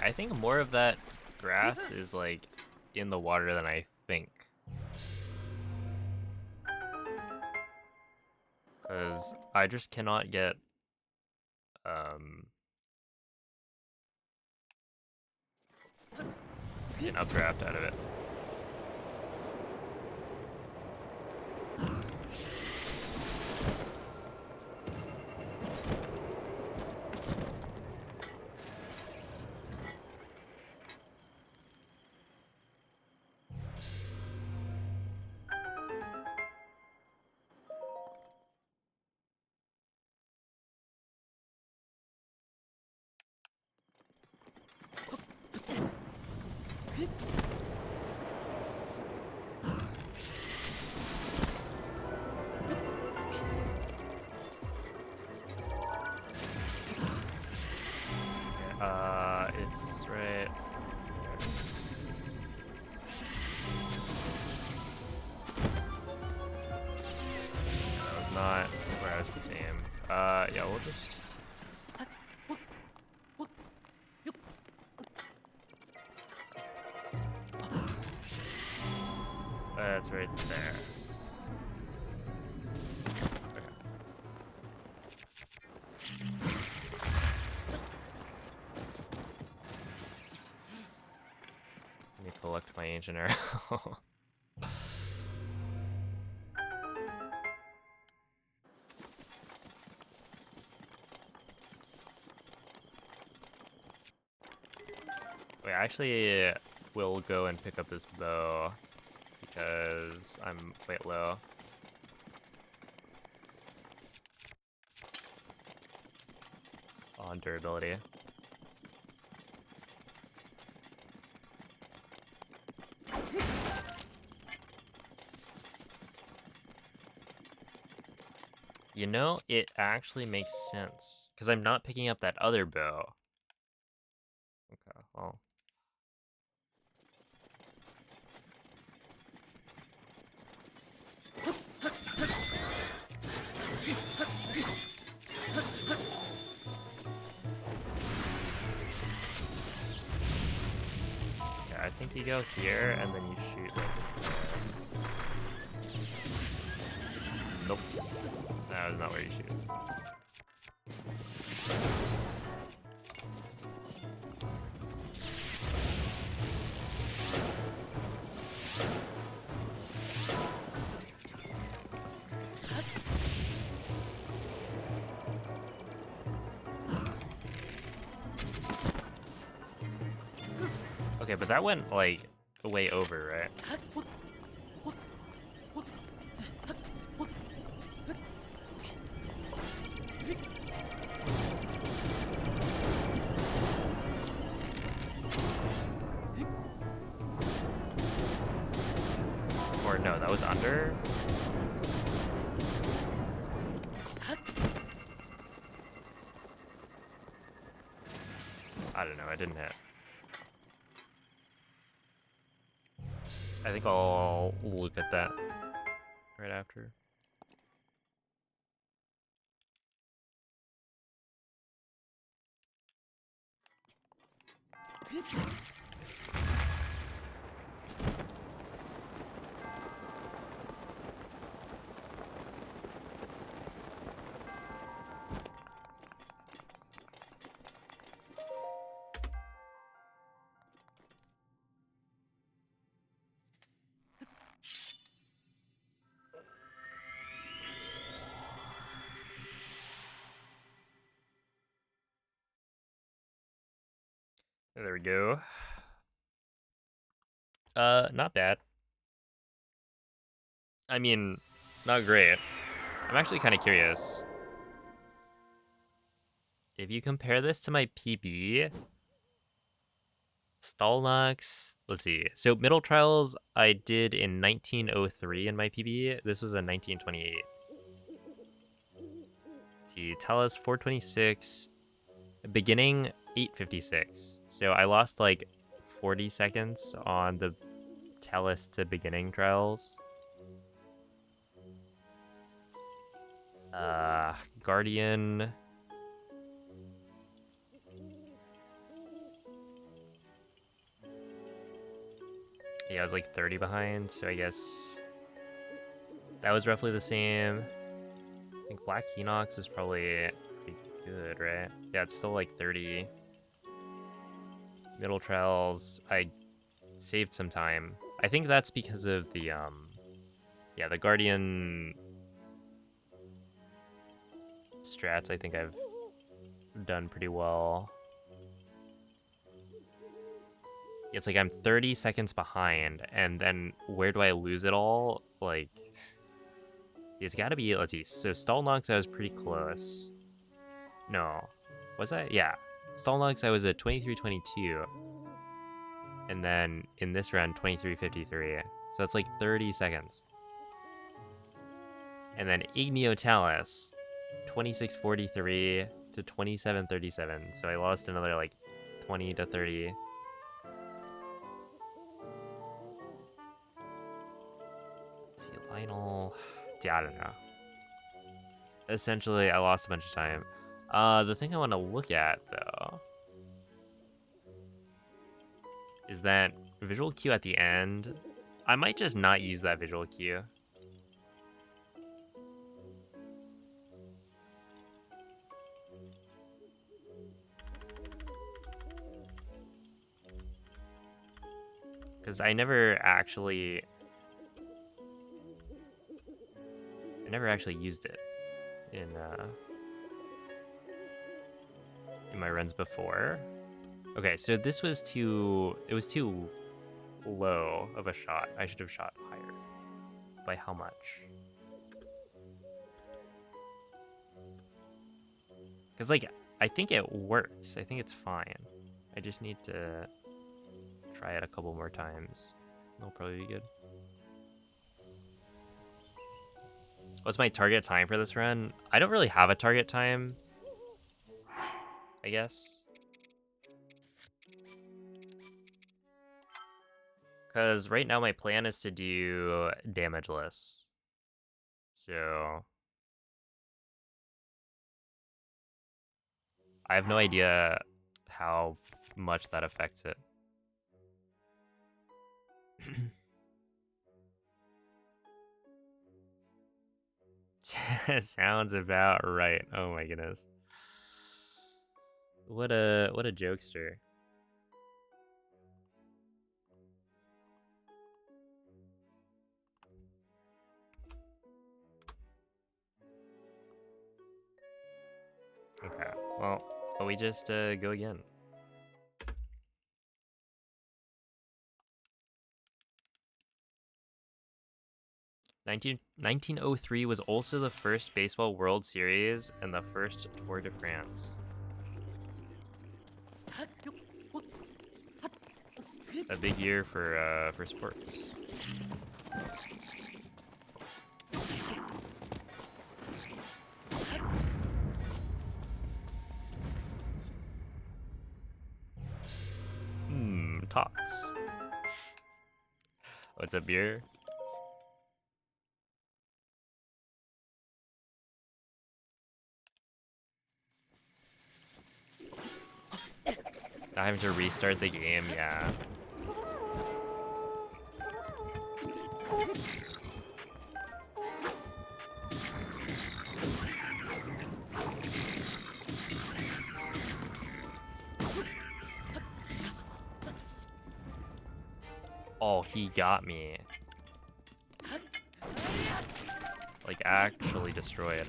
I think more of that grass is like in the water than I think. Because I just cannot get an updraft out of it. It's right. That was not where I was supposed to aim. Yeah, we'll just. That's right there. Let me collect my ancient arrow. Wait, I actually will go and pick up this bow because I'm quite low. On durability. You know, it actually makes sense because I'm not picking up that other bow. Okay, well. Okay, I think you go here and then you shoot right there. Nope. That was not where you shoot. Okay, but that went like way over, right? Or no, that was under? I don't know, I didn't hit. I think I'll look at that right after. There we go. Not bad. I mean, not great. I'm actually kind of curious. If you compare this to my PB, Stalnox, let's see. So middle trials I did in 1903 in my PB. This was in 1928. Let's see, Talus 426, beginning 856. So I lost like 40 seconds on the Talus to beginning trials. Guardian. Yeah, I was like 30 behind, so I guess that was roughly the same. I think Black Hinox is probably pretty good, right? Yeah, it's still like 30. Middle Trials, I saved some time. I think that's because of the yeah, the Guardian strats. I think I've done pretty well. It's like I'm 30 seconds behind, and then where do I lose it all? Like, it's got to be, let's see. So Stallnox, I was pretty close. No, was I? Yeah, Stallnox, I was at 23:22, and then in this round 23:53. So that's like 30 seconds. And then Igneo Talus, 26:43 to 27:37. So I lost another like 20 to 30. Let's see, Lionel. Yeah, I don't know. Essentially, I lost a bunch of time. The thing I want to look at though is that visual cue at the end. I might just not use that visual cue. Because I never actually used it in my runs before. Okay, so this was too low of a shot. I should have shot higher. By how much? Because like I think it works. I think it's fine. I just need to try it a couple more times. It'll probably be good. What's my target time for this run? I don't really have a target time, I guess. Because right now my plan is to do damageless. So I have no idea how much that affects it. Sounds about right. Oh my goodness. What a jokester. Okay. Well, we just go again. Nineteen 1903 was also the first Baseball World Series and the first Tour de France. A big year for sports. Tots. What's up, beer? Having to restart the game, yeah. Oh, he got me. Like, actually destroyed.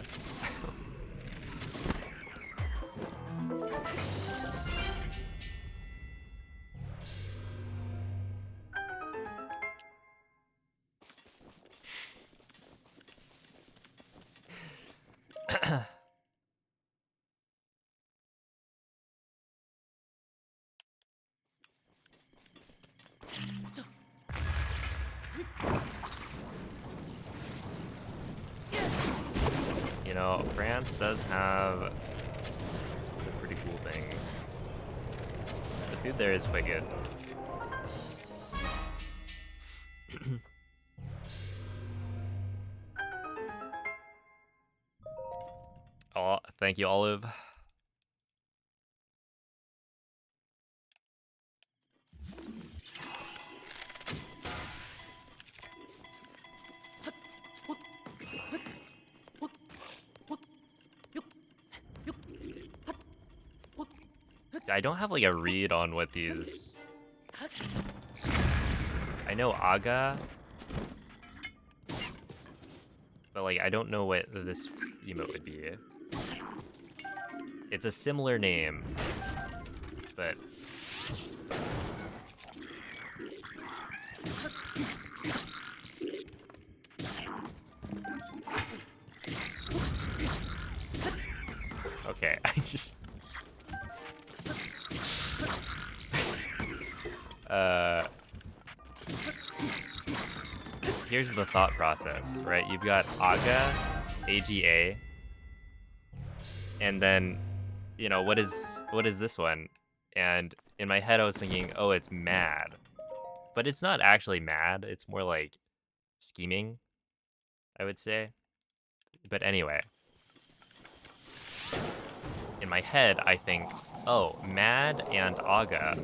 You know, France does have some pretty cool things. The food there is quite good. Oh, thank you, Olive. I don't have like a read on what these. I know Aga, but like I don't know what this emote would be. It's a similar name, but okay. I just here's the thought process, right? You've got Aga, AGA, and then you know what is this one? And in my head I was thinking, oh, it's mad. But it's not actually mad, it's more like scheming, I would say. But anyway, in my head I think, oh, mad and Aga.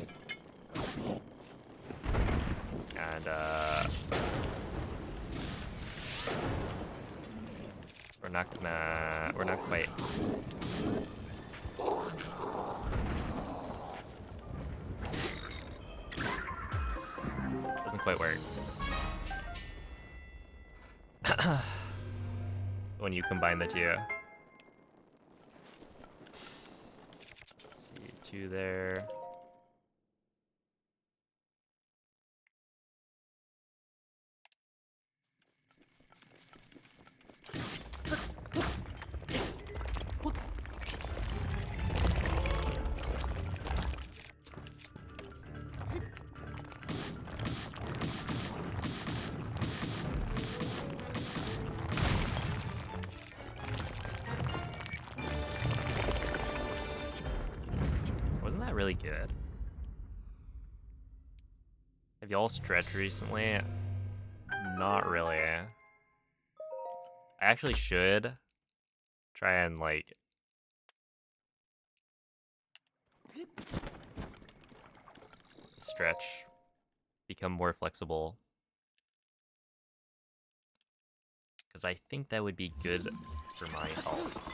And we're not quite. Doesn't quite work. When you combine the two. Let's see, two there. Wasn't that really good? Have y'all stretched recently? Not really. I actually should try and like stretch, become more flexible. Because I think that would be good for my health.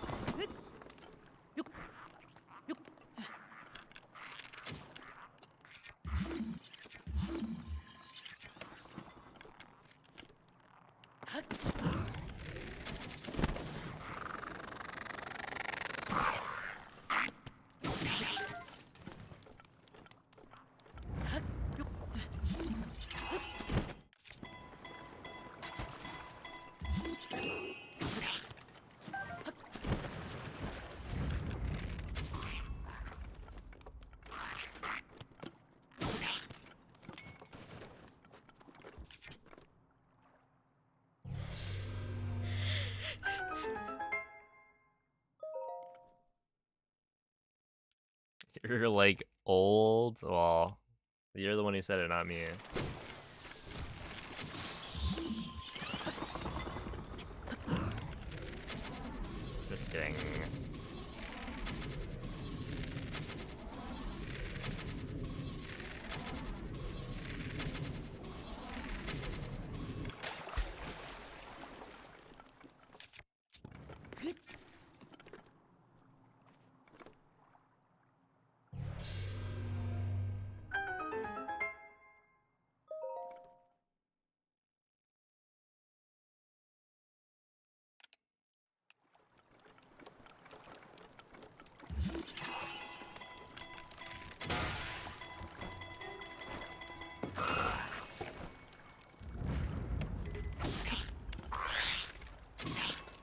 You're like old. Well, you're the one who said it, not me. Just kidding.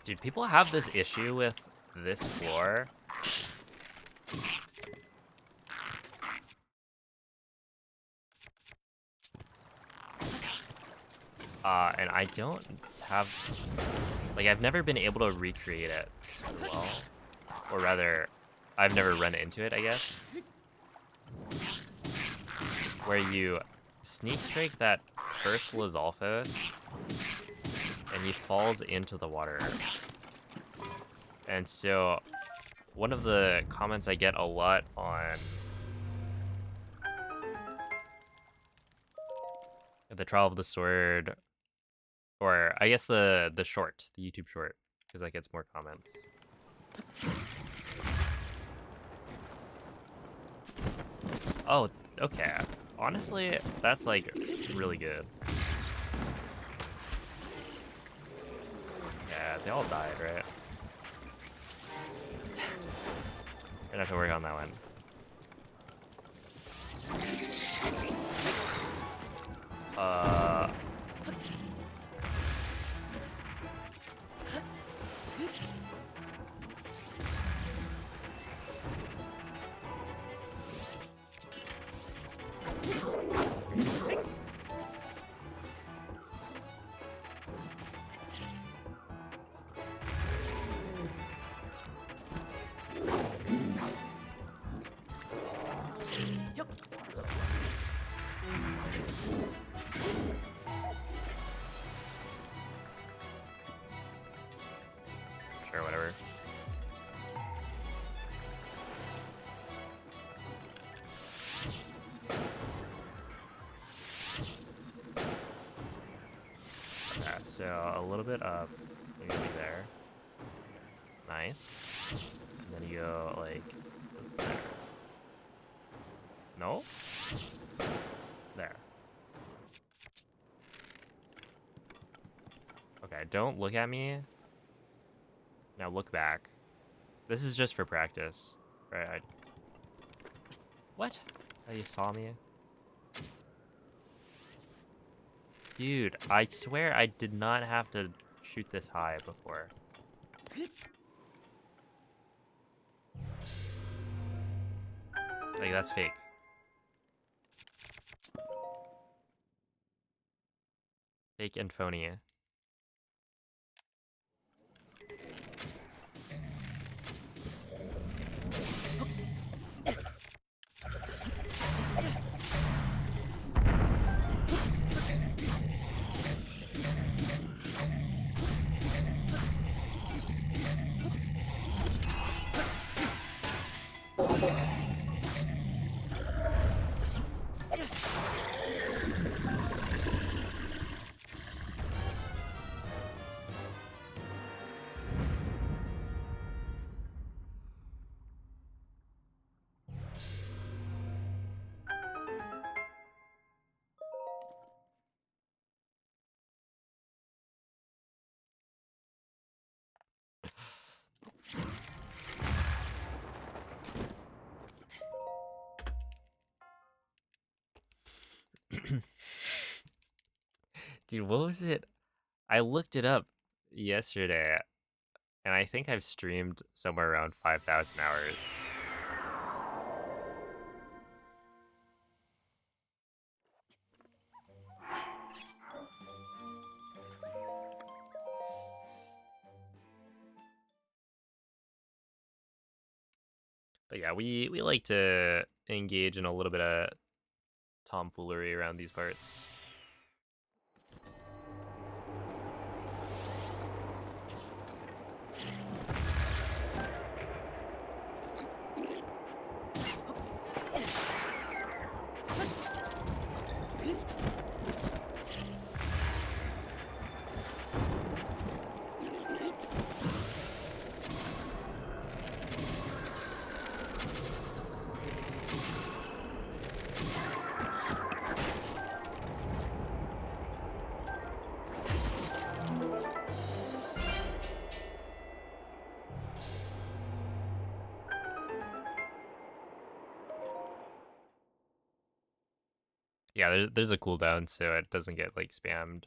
Dude, people have this issue with this floor. And I don't have, like, I've never been able to recreate it so well. Or rather, I've never run into it, I guess. Where you sneak strike that first Lizalfos, and he falls into the water. And so, one of the comments I get a lot on the Trial of the Sword, or I guess the short, the YouTube short, because that gets more comments. Oh, okay. Honestly, that's like really good. Yeah, they all died, right? Gonna have to work on that one. Uh, sure, whatever. Okay, so a little bit up. You're gonna be there. Nice. And then you go like there. No? There. Okay, don't look at me. Now look back. This is just for practice. Right? What? Oh, you saw me? Dude, I swear I did not have to shoot this high before. Like, that's fake. Fake and phony. Dude, what was it? I looked it up yesterday, and I think I've streamed somewhere around 5,000 hours. But yeah, we like to engage in a little bit of tomfoolery around these parts. Yeah, there's a cooldown, so it doesn't get like spammed.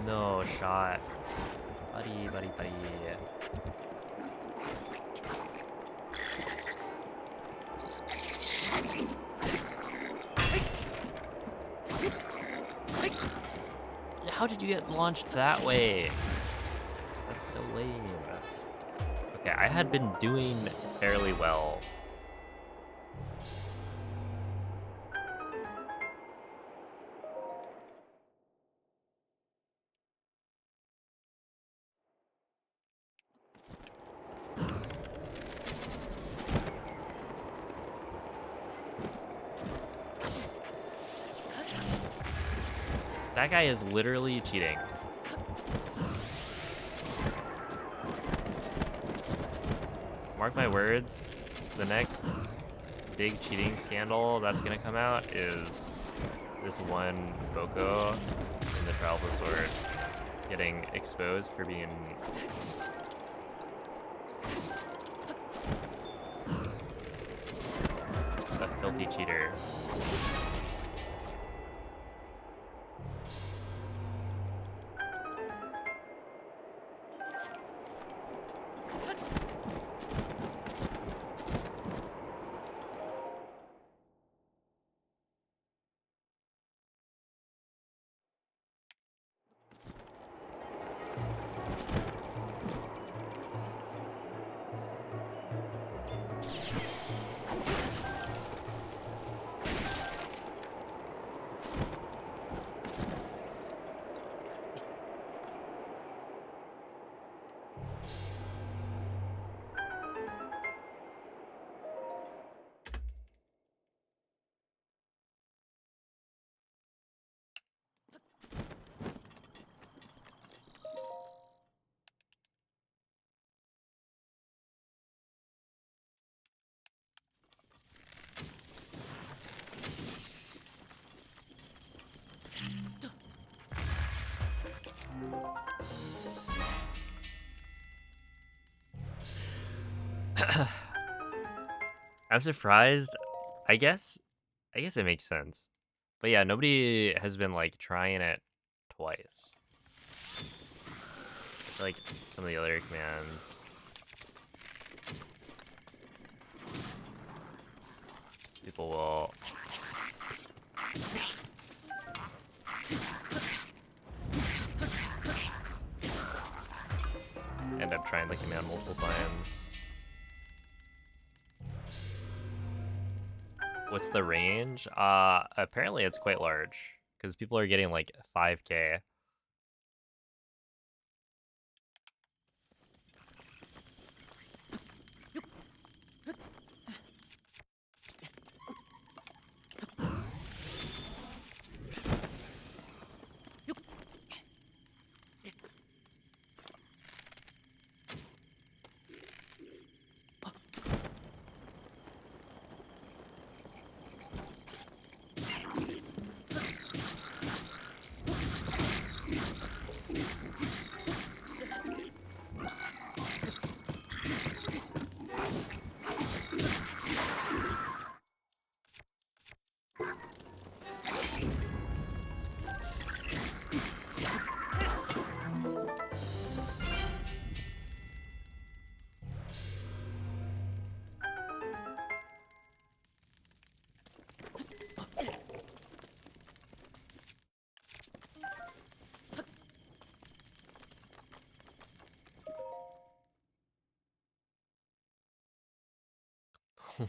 No shot. Buddy, buddy, buddy. How did you get launched that way? That's so lame. Okay, I had been doing fairly well. That guy is literally cheating. Mark my words, the next big cheating scandal that's gonna come out is this one Boko in the Trial of the Sword getting exposed for being a filthy cheater. I'm surprised. I guess it makes sense. But yeah, nobody has been like trying it twice. I feel like some of the other commands people will end up trying the command multiple times. What's the range? Apparently it's quite large because people are getting like 5K.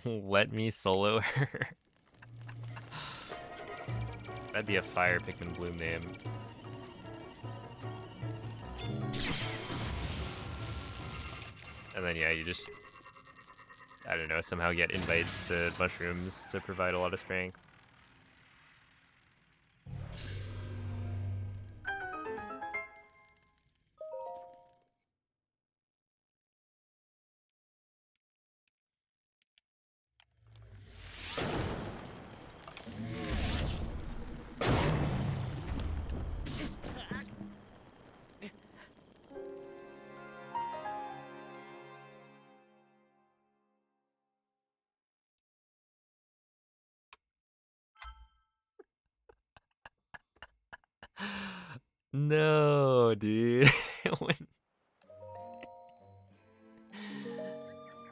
Let me solo her. That'd be a fire Pikmin Bloom name. And then yeah, you just, I don't know, somehow get invites to mushrooms to provide a lot of strength. No, dude.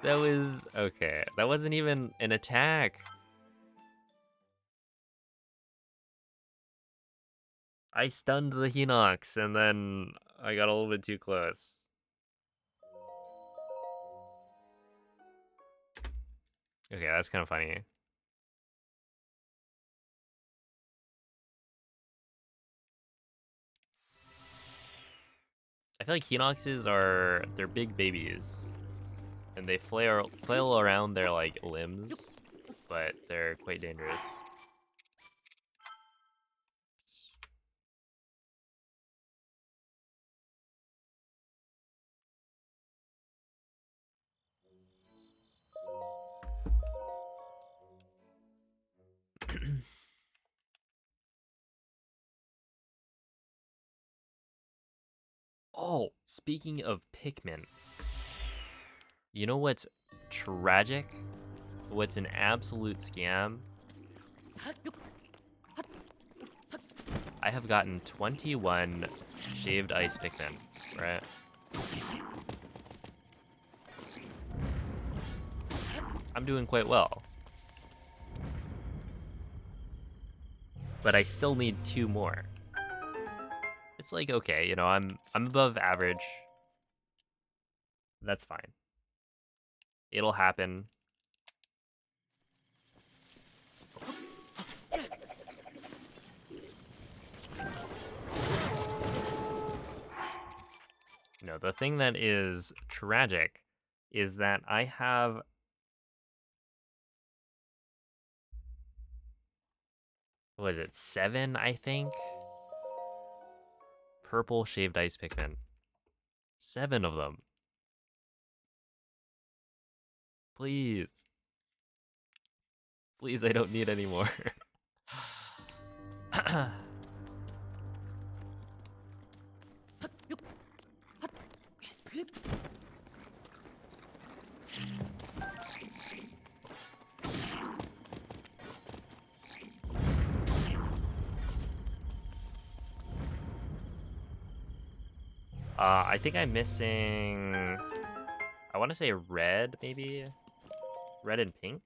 That was okay. That wasn't even an attack. I stunned the Hinox and then I got a little bit too close. Okay, that's kind of funny. I feel like Hinoxes they're big babies. And they flail around their like limbs, but they're quite dangerous. Oh, speaking of Pikmin, you know what's tragic? What's an absolute scam? I have gotten 21 shaved ice Pikmin, right? I'm doing quite well. But I still need 2 more. It's like, okay, you know, I'm above average. That's fine. It'll happen. No, the thing that is tragic is that I have... What is it? 7, I think? Purple shaved ice Pikmin. 7 of them. Please. Please, I don't need any more. I think I'm missing... I want to say red, maybe? Red and pink?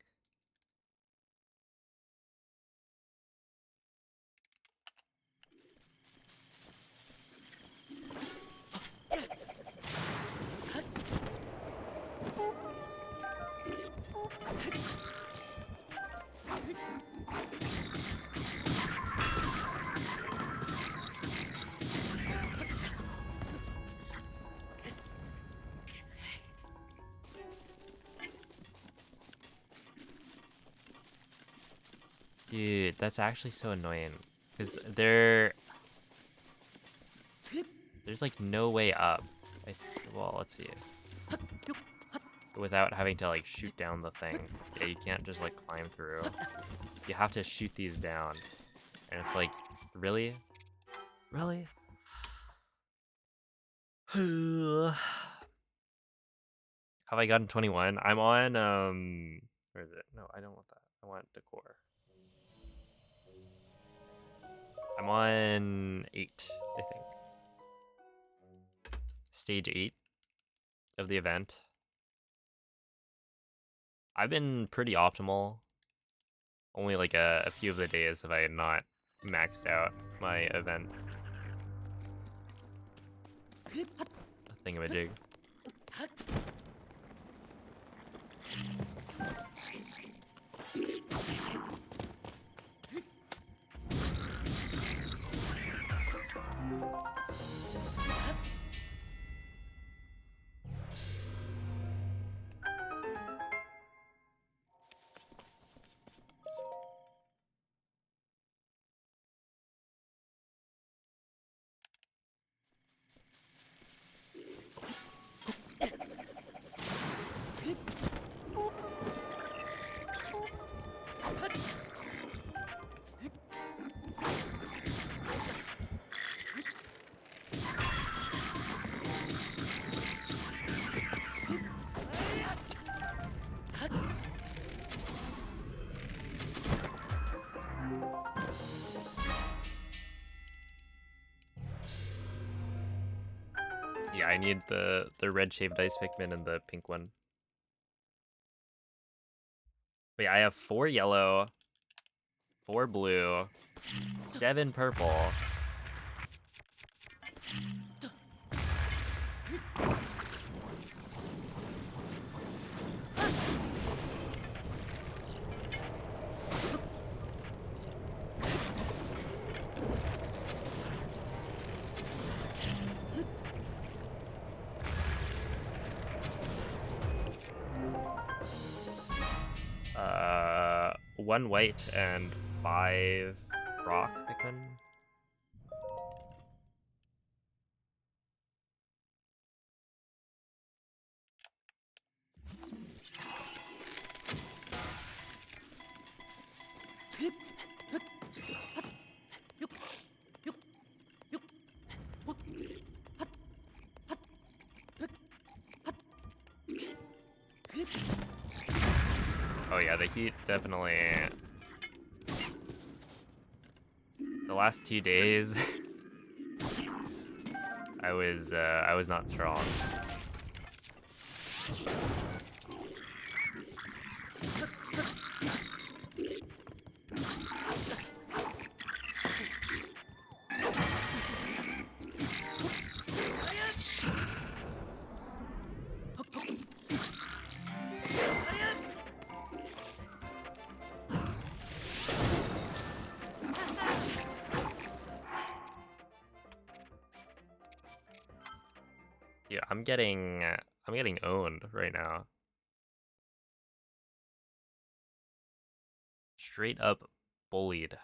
Dude, that's actually so annoying. Because there's like no way up. Well, let's see. Without having to like shoot down the thing. Yeah, you can't just like climb through. You have to shoot these down. And it's like, really? Really? Have I gotten 21? I'm on, where is it? No, I don't want that. I want decor. I'm on 8, I think. Stage 8 of the event. I've been pretty optimal. Only like a few of the days have I not maxed out my event thingamajig. Yeah, I need the red shaved ice Pikmin and the pink one. Wait, I have 4 yellow, 4 blue, 7 purple. Uh, 1 white and 5 rock Pikmin. Oh yeah, the heat definitely. The last 2 days, I was not strong. Dude, I'm getting owned right now. Straight up bullied.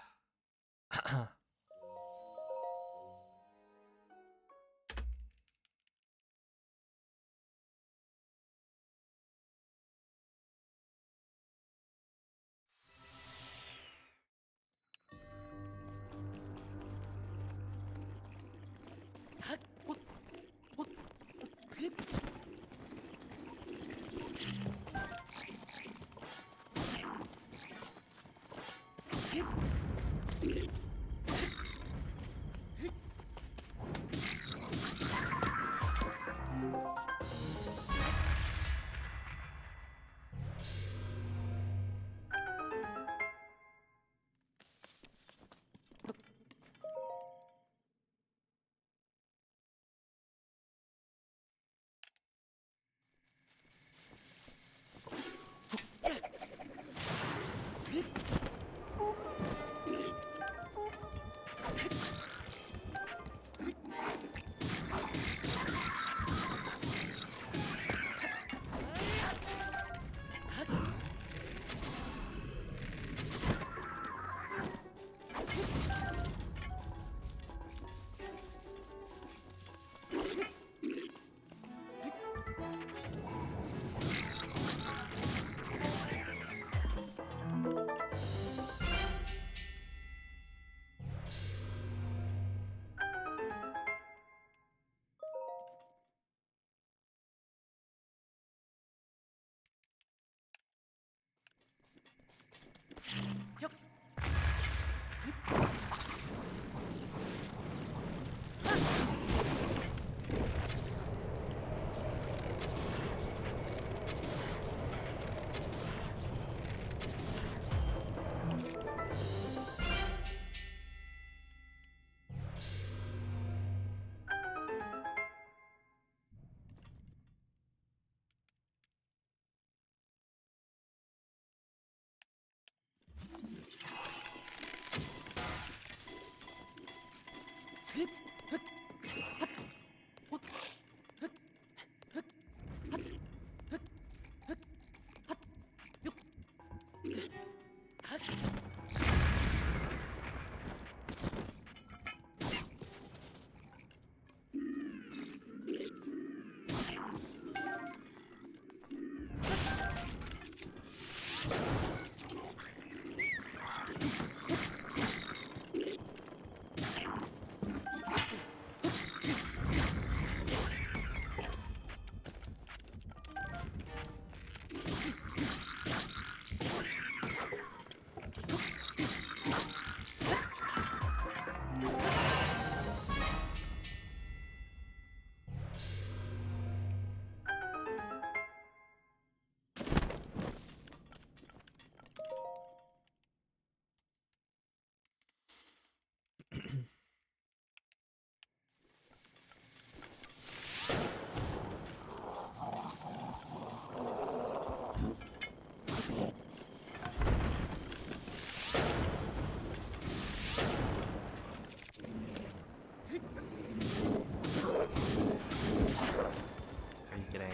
Are you getting?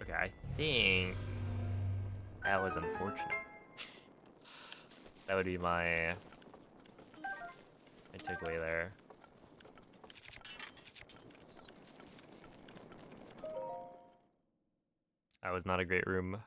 Okay, I think that was unfortunate. That would be my takeaway there. That was not a great room.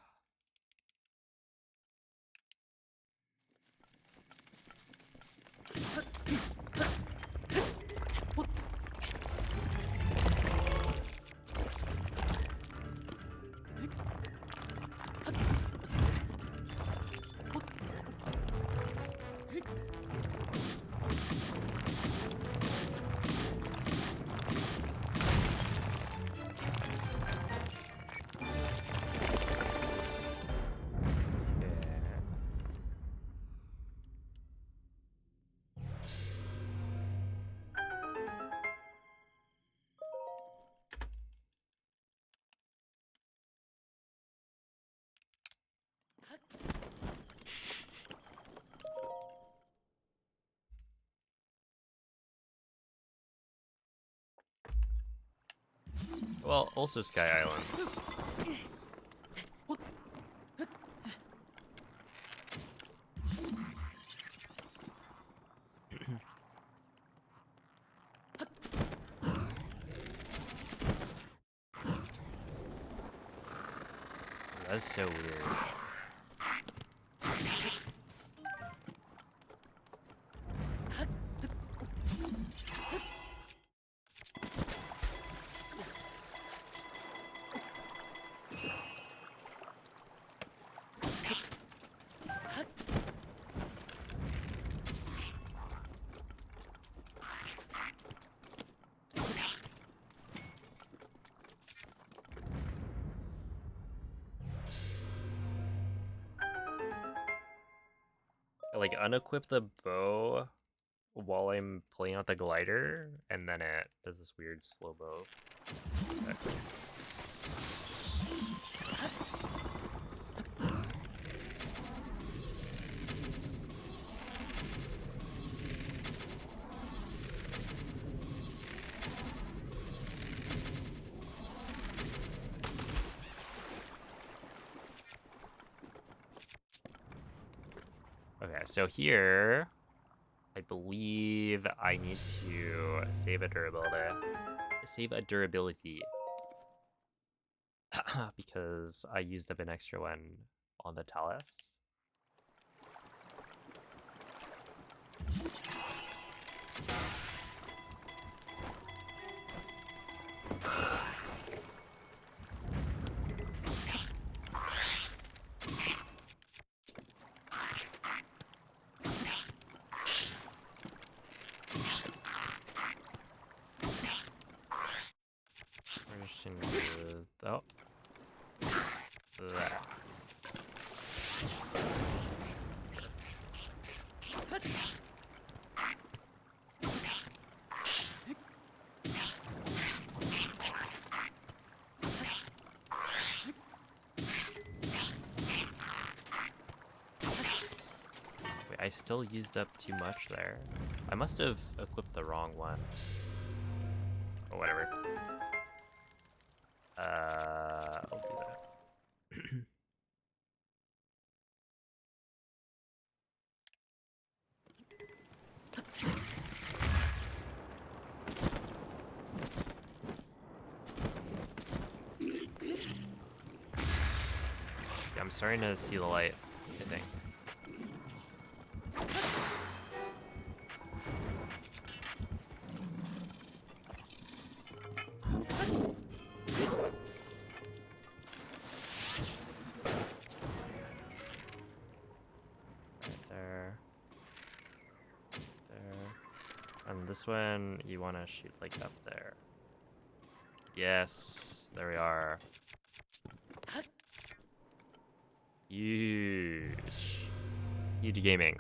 Well, also Sky Islands. That's so weird. Like unequip the bow while I'm pulling out the glider, and then it does this weird slow bow. Okay. Okay, so here, I believe I need to save a durability. Save a durability. Because I used up an extra one on the Talus. We're just gonna do oh that. Wait, I still used up too much there. I must have equipped the wrong one. Oh, whatever. I'll do that. Yeah, I'm starting to see the light, I think. Right there. There. And this one, you want to shoot like up there. Yes, there we are. Huge. Huge gaming.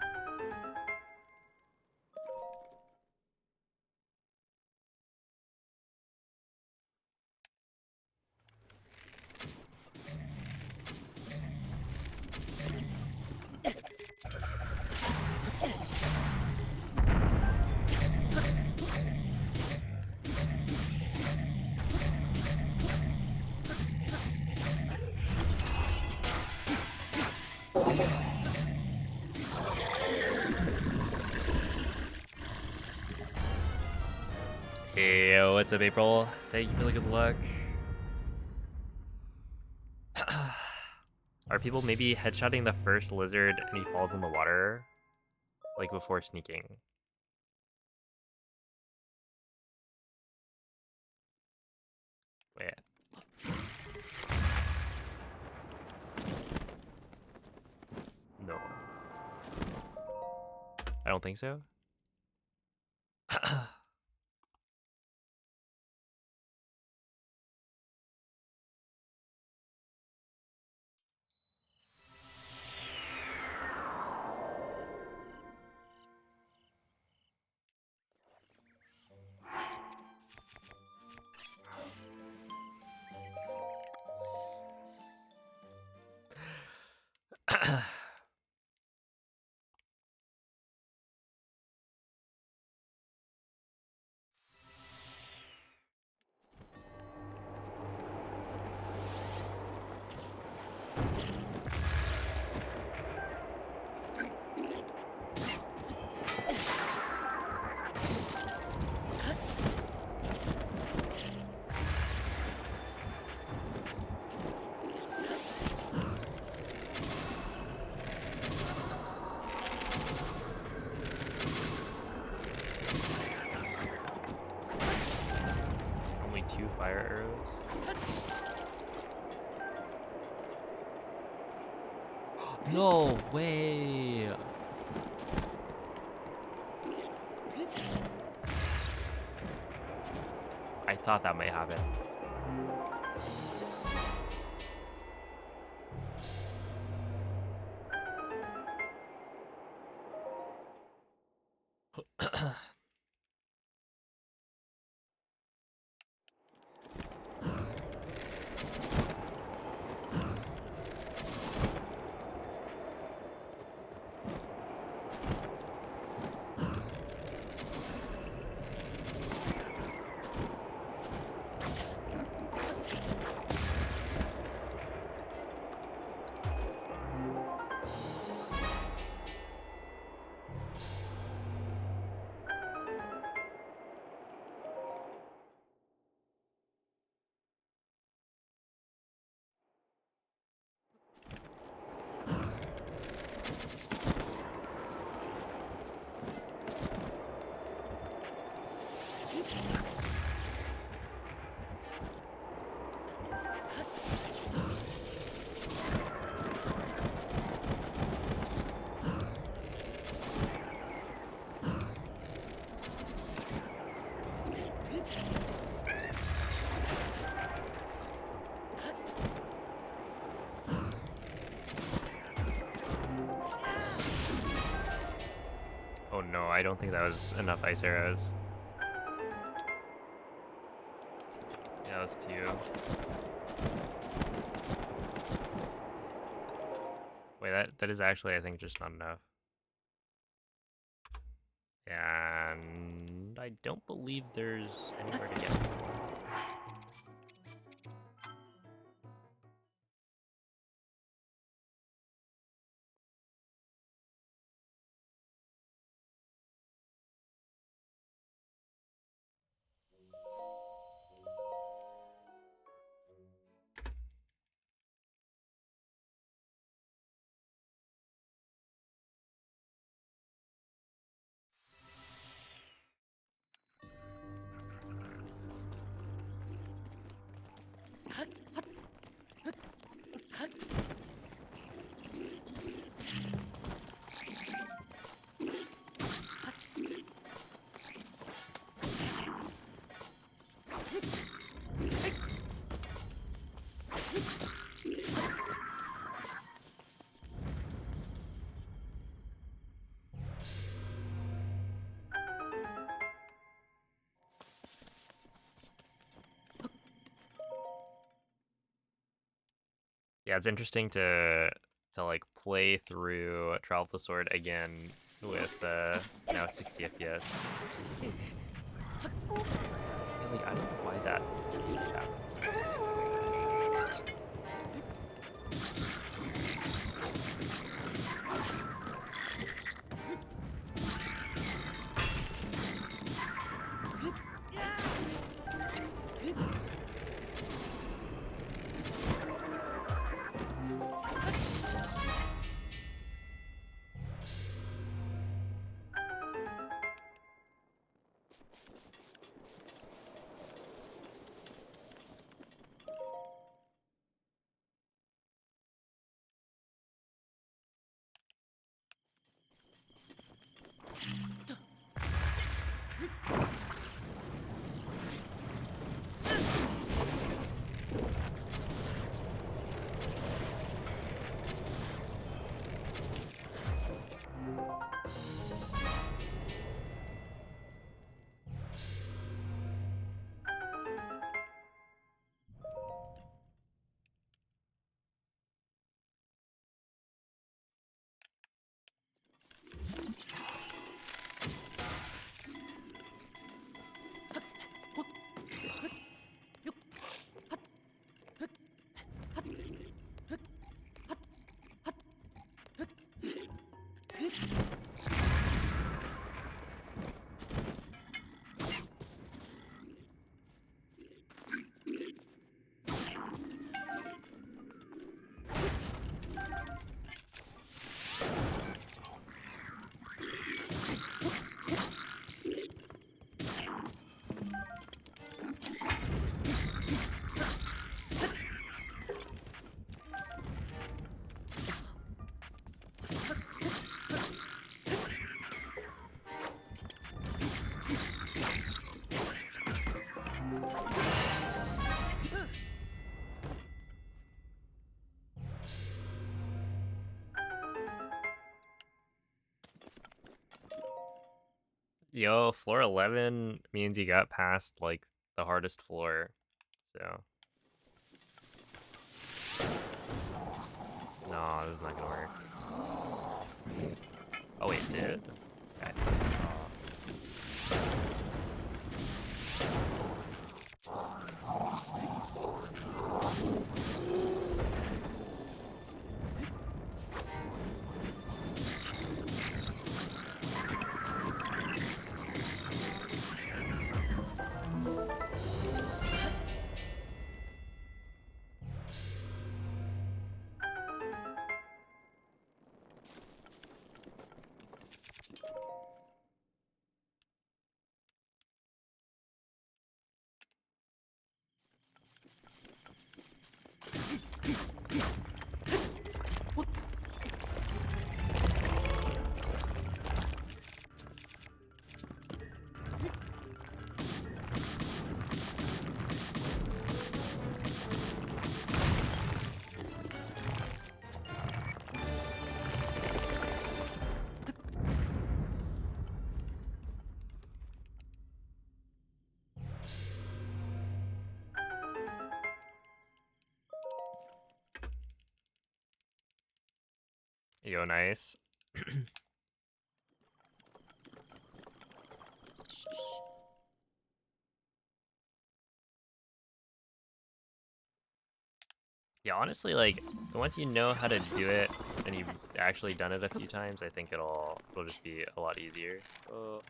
Hey, what's up, April? Thank you for the good luck. Are people maybe headshotting the first lizard and he falls in the water? Like before sneaking? Wait. No. I don't think so. 2 fire arrows. No way! I thought that might happen. Oh no, I don't think that was enough ice arrows. Yeah, that was 2. Wait, that is actually, I think, just not enough. And I don't believe there's anywhere to get. Yeah, it's interesting to like play through Trial of the Sword again with now 60 FPS. Yeah, like I don't know why that happens. Yo, floor 11 means you got past, like, the hardest floor, so... No, this is not gonna work. Oh wait, it did? I thought I saw... Yo, nice. Yeah, honestly, like, once you know how to do it, and you've actually done it a few times, I think it'll just be a lot easier. Oh.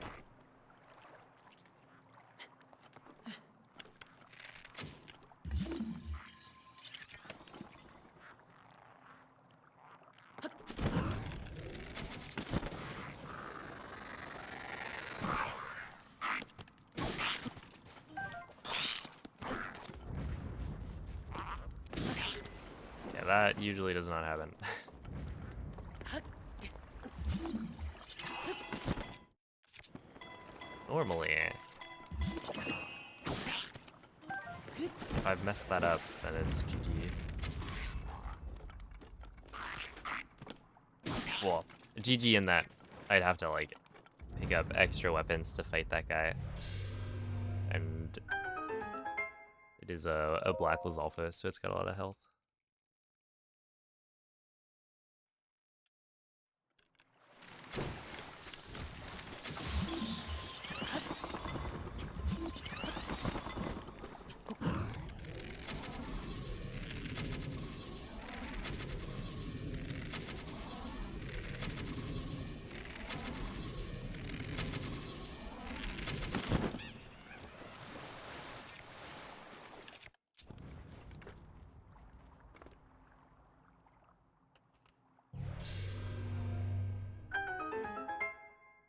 Yeah, that usually does not happen. Normally, if I've messed that up, then it's GG. Well, GG in that I'd have to, like, pick up extra weapons to fight that guy. And it is a Black Lizalfa, so it's got a lot of health.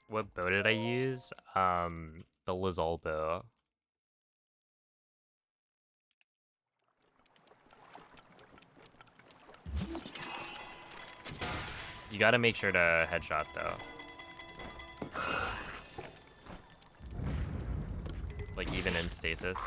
What bow did I use? The Lizal bow. You gotta make sure to headshot, though. Like, even in stasis.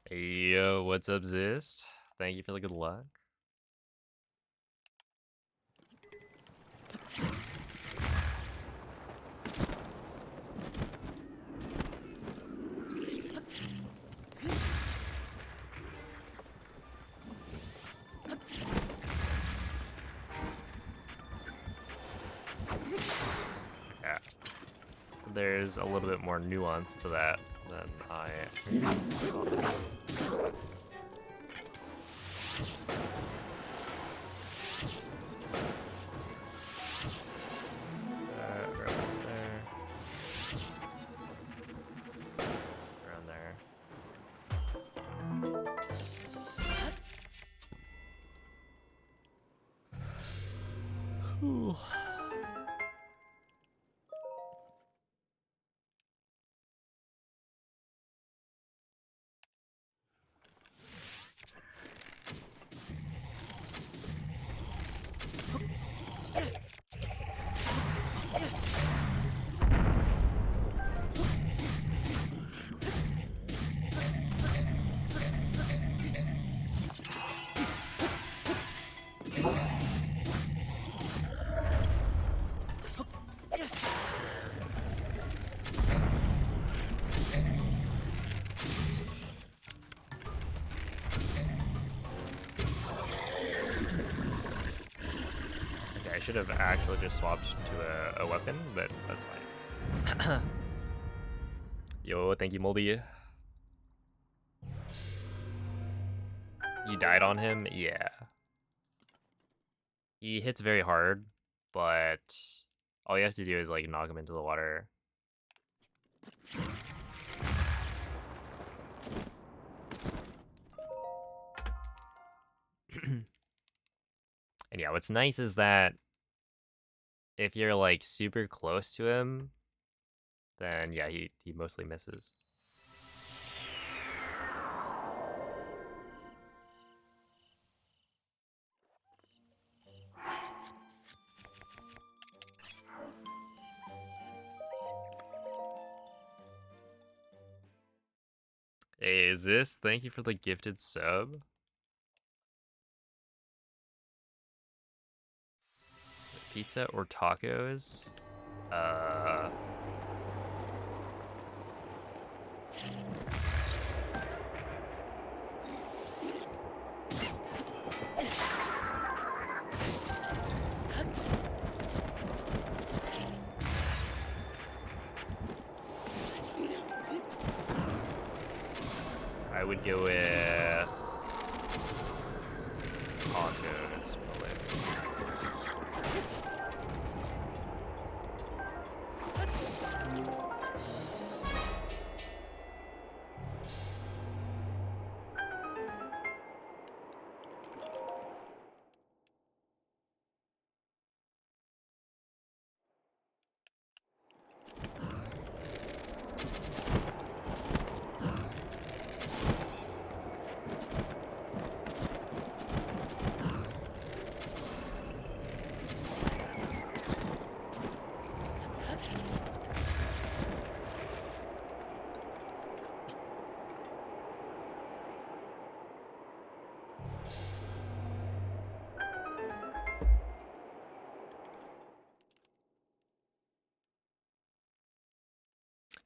Hey, yo, what's up, Zist? Thank you for the good luck. Yeah. There's a little bit more nuance to that than I thought. Ooh. I should have actually just swapped to a weapon, but that's fine. Yo, thank you, Moldy. You died on him? Yeah. He hits very hard, but all you have to do is like knock him into the water. And yeah, what's nice is that if you're like super close to him, then yeah, he mostly misses. Hey, is this? Thank you for the gifted sub. Pizza or tacos? I would go with tacos, probably.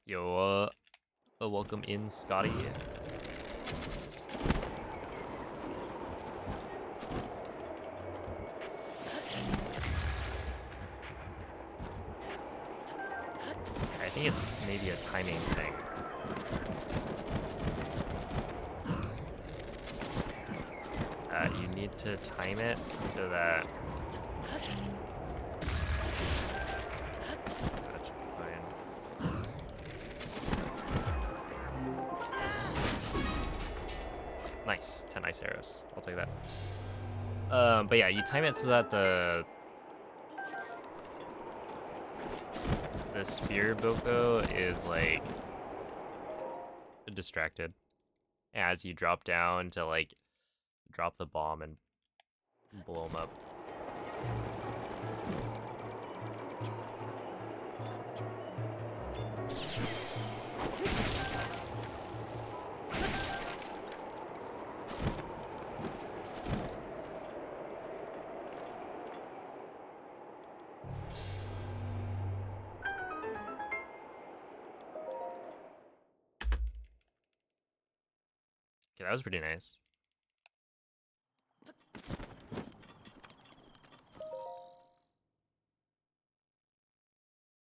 Yo, welcome in, Scotty. I think it's maybe a timing thing. You need to time it so that... That should be fine. Nice, 10 ice arrows. I'll take that. But yeah, you time it so that the spear boko is like distracted as you drop down to like drop the bomb and blow him up. Okay, that was pretty nice.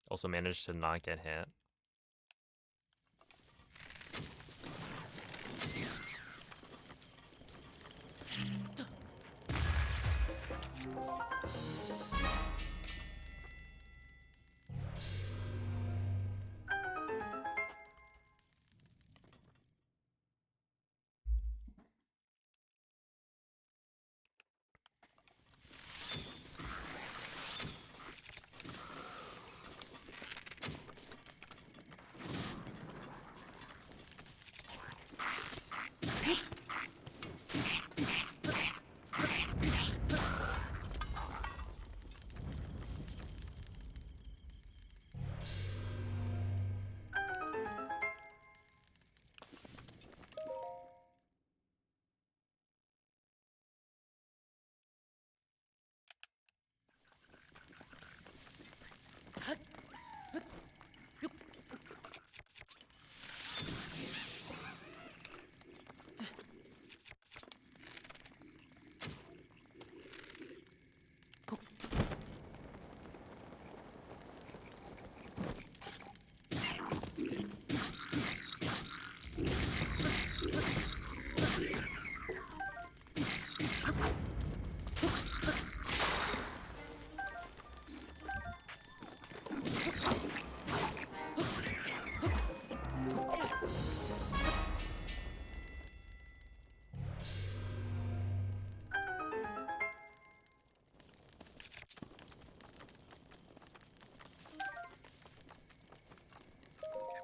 Also managed to not get hit.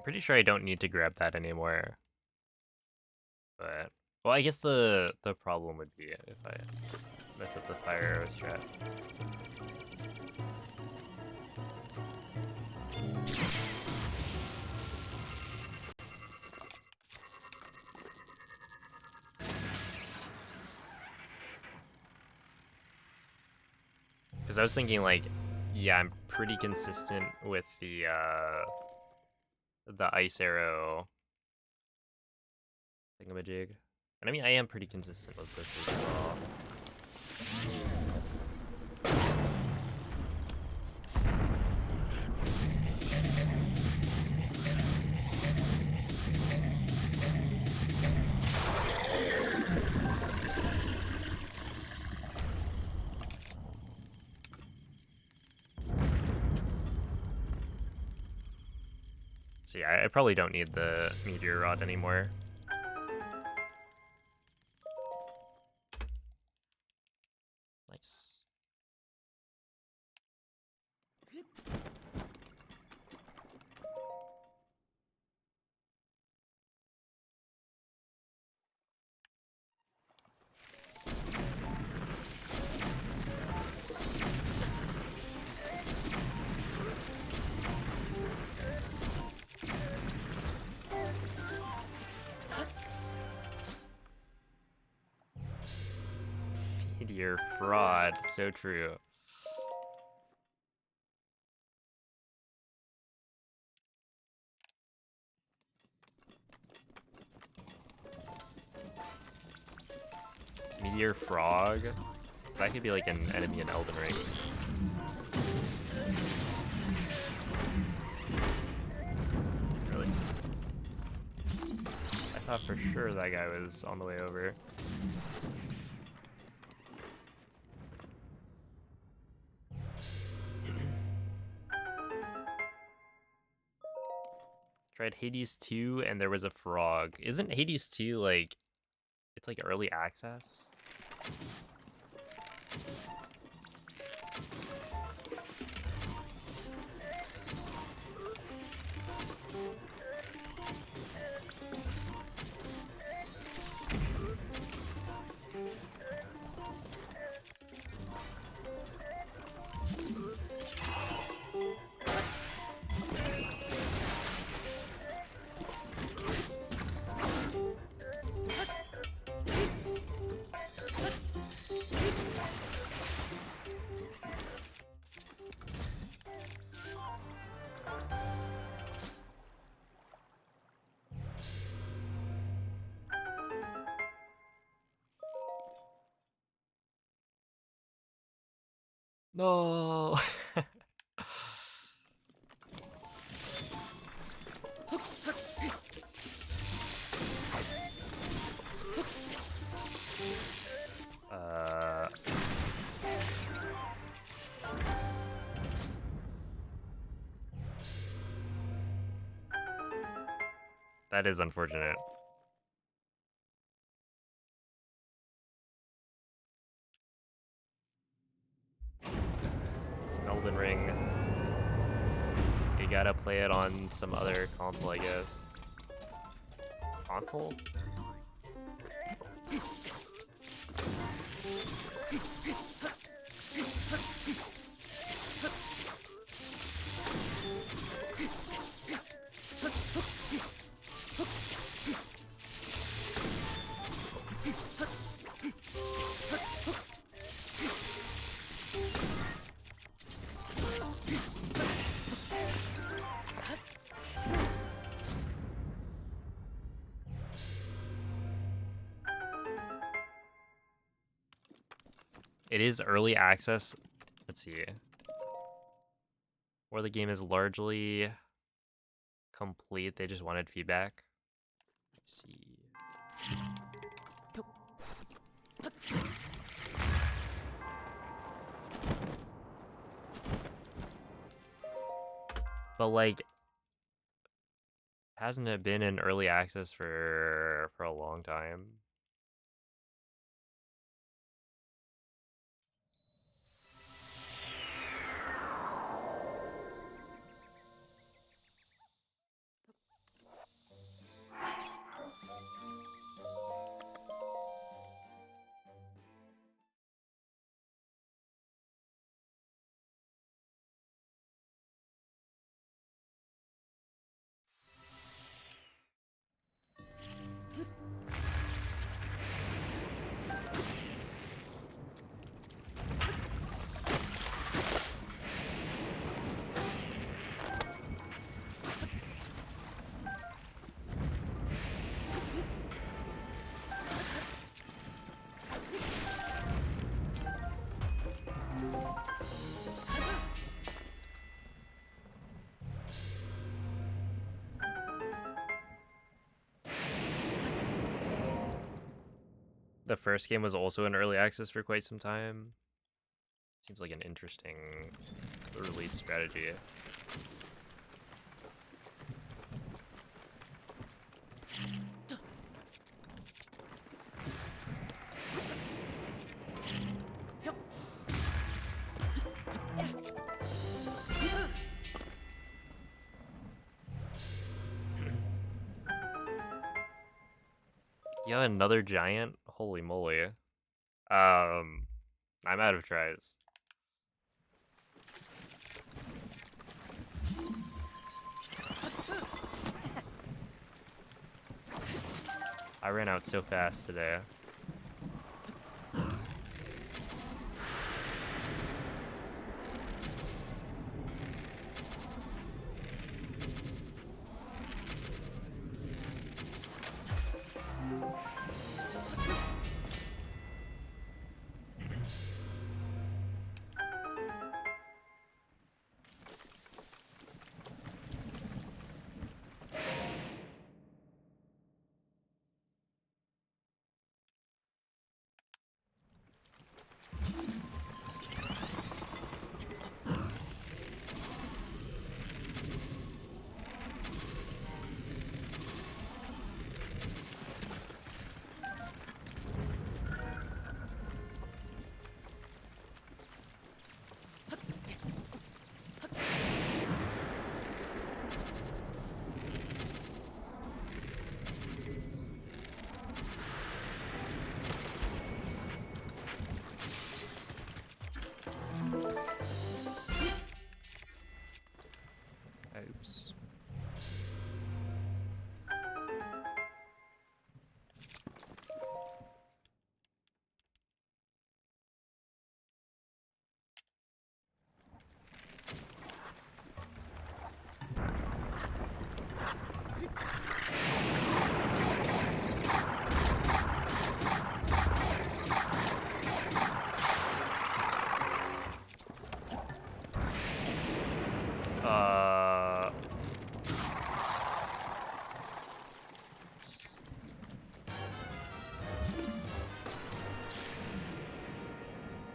Pretty sure I don't need to grab that anymore. But well, I guess the problem would be if I mess up the fire arrow strat. Because I was thinking like, yeah, I'm pretty consistent with the ice arrow thingamajig. And I mean, I am pretty consistent with this as well. So yeah, I probably don't need the meteor rod anymore. Nice. Meteor fraud, so true. Meteor frog? That could be like an enemy in Elden Ring. Really? I thought for sure that guy was on the way over. Tried Hades 2 and there was a frog. Isn't Hades 2 like, it's like early access? No. That is unfortunate. Elden Ring. You gotta play it on some other console, I guess. Console? It is early access. Let's see. Or the game is largely complete. They just wanted feedback. Let's see. But like, hasn't it been in early access for a long time? the first game was also in early access for quite some time. Seems like an interesting release strategy. Yeah, another giant? Holy moly. I'm out of tries. I ran out so fast today. Oops.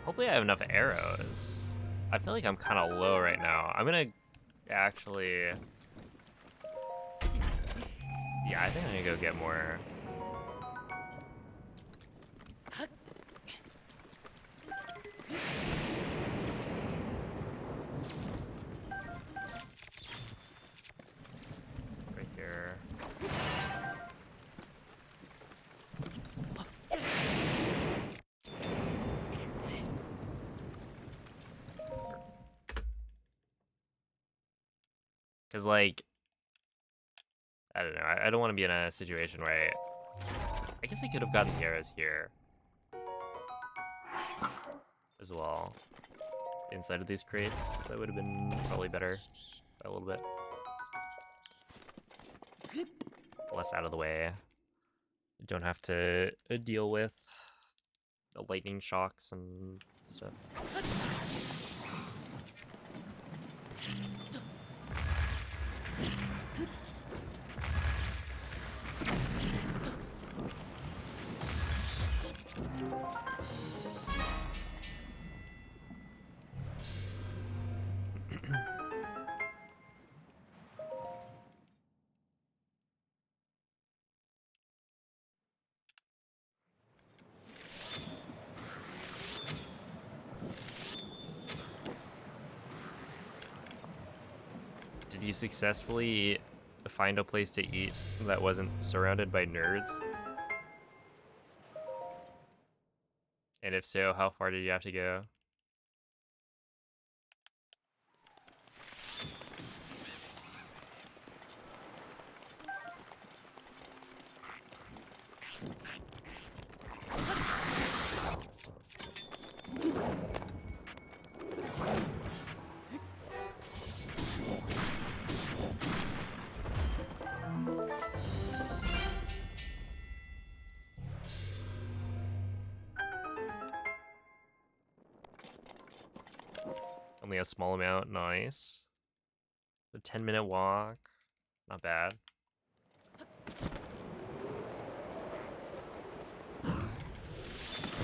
Hopefully I have enough arrows. I feel like I'm kind of low right now. I'm gonna actually... Yeah, I think I'm gonna go get more. Right here. Because, like, I don't know. I don't want to be in a situation where I guess I could have gotten the arrows here as well. Inside of these crates, that would have been probably better by a little bit. Less out of the way. Don't have to deal with the lightning shocks and stuff. Did you successfully find a place to eat that wasn't surrounded by nerds? And if so, how far did you have to go? Only a small amount, nice. A 10-minute walk, not bad.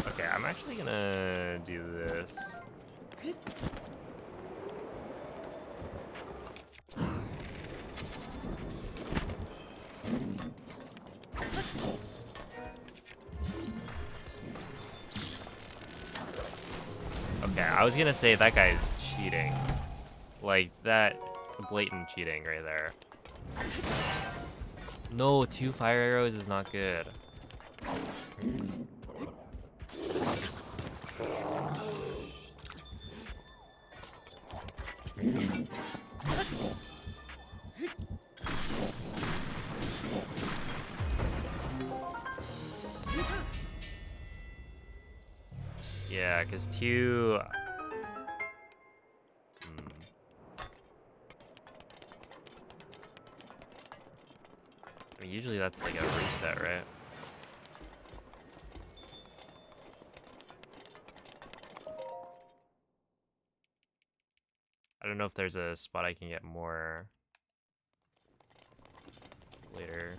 Okay, I'm actually gonna do this. Okay, I was gonna say that guy's cheating. Like, that blatant cheating right there. No, 2 fire arrows is not good. Yeah, because 2... I mean, usually that's like a reset, right? I don't know if there's a spot I can get more later.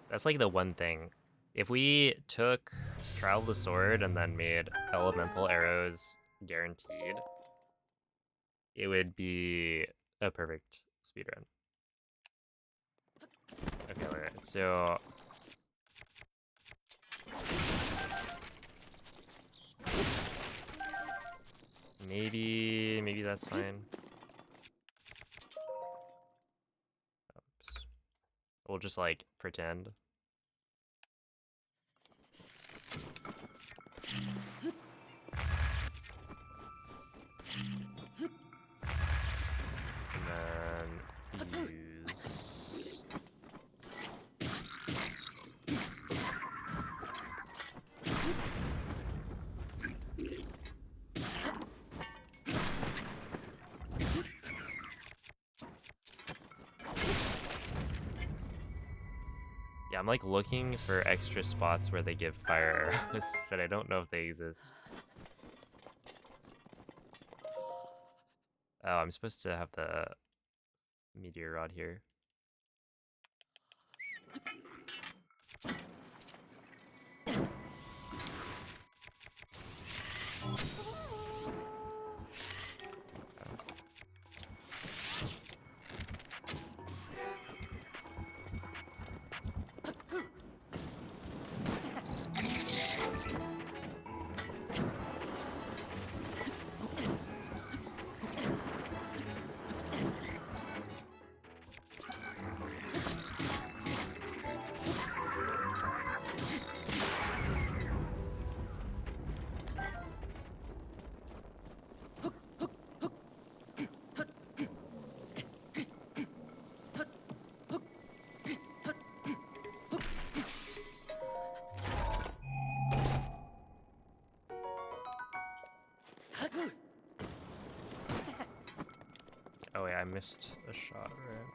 That's like the one thing. If we took Trial of the Sword and then made elemental arrows guaranteed, it would be a perfect speedrun. Okay, wait, so... Maybe that's fine. Oops. We'll just like pretend. And then use... Yeah, I'm like looking for extra spots where they give fire arrows, but I don't know if they exist. Oh, I'm supposed to have the meteor rod here. Oh yeah, I missed a shot, right?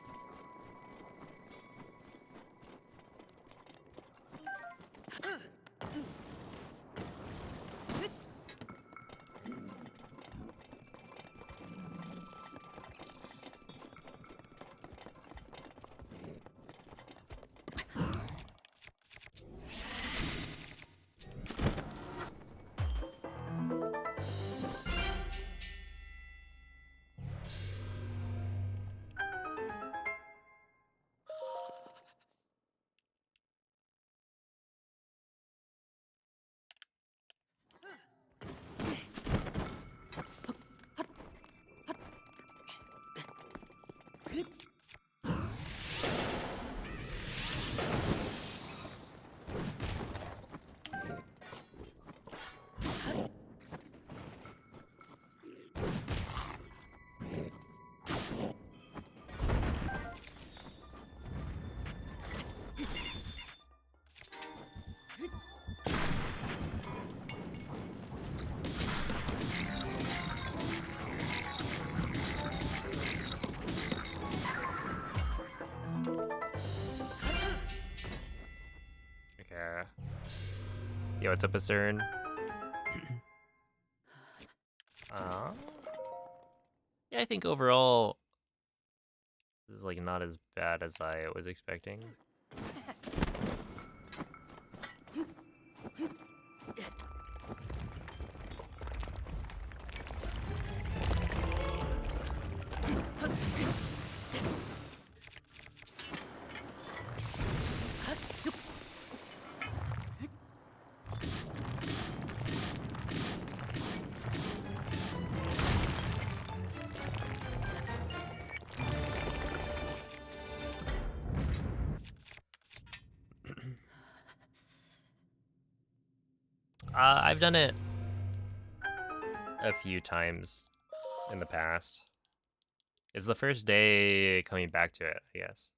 Okay. Yo, what's up, Acern? Yeah, I think overall this is like not as bad as I was expecting. I've done it a few times in the past. It's the first day coming back to it, I guess.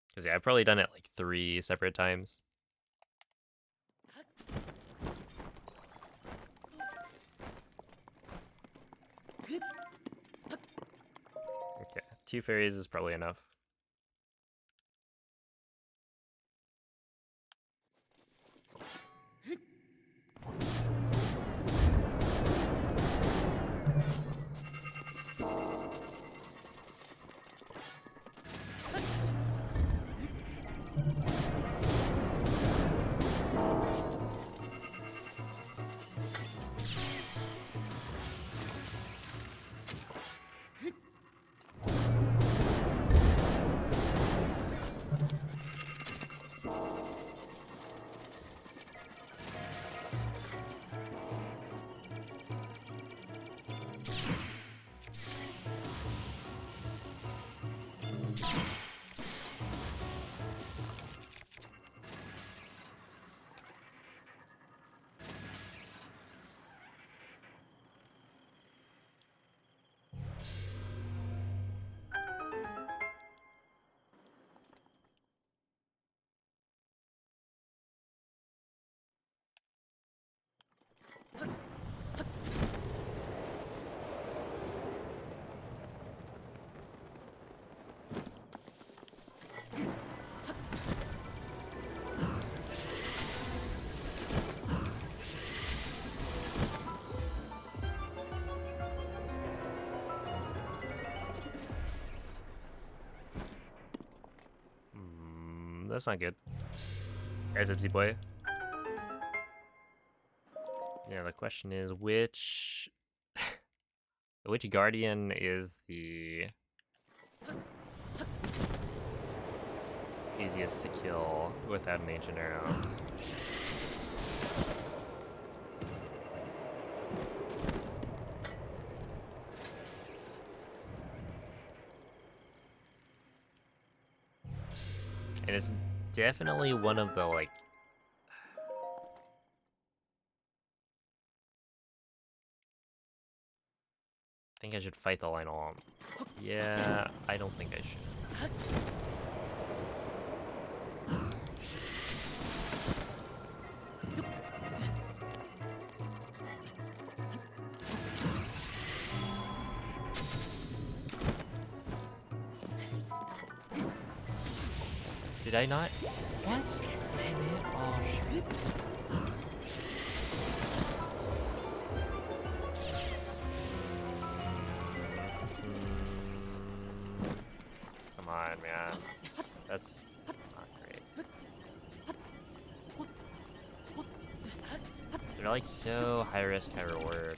Because yeah, I've probably done it like 3 separate times. Okay, 2 fairies is probably enough. That's not good. There's Ipsy Boy. Yeah, the question is which guardian is the easiest to kill without an ancient arrow? And it's definitely one of the like I think I should fight the line along. Yeah, I don't think I should. Did I not? What? Dang it. Oh, shit. Come on, man. That's not great. They're like so high risk, high reward.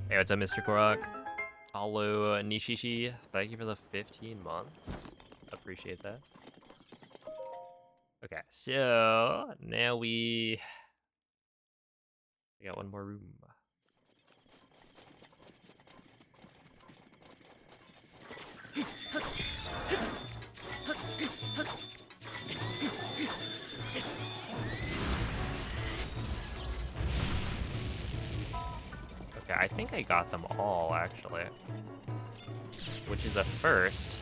Hey, what's up, Mr. Korok? Alo Nishishi, thank you for the 15 months. Appreciate that. Okay, so now we got one more room. Okay, I think I got them all, actually. Which is a first.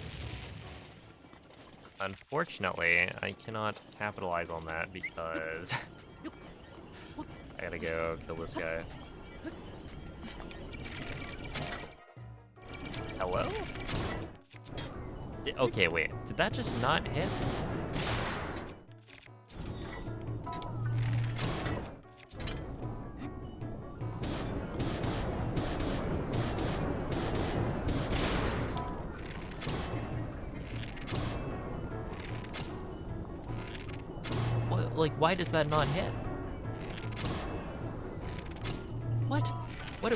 Unfortunately, I cannot capitalize on that because I gotta go kill this guy. Hello? Okay, wait. Did that just not hit? What, like, why does that not hit? What? What?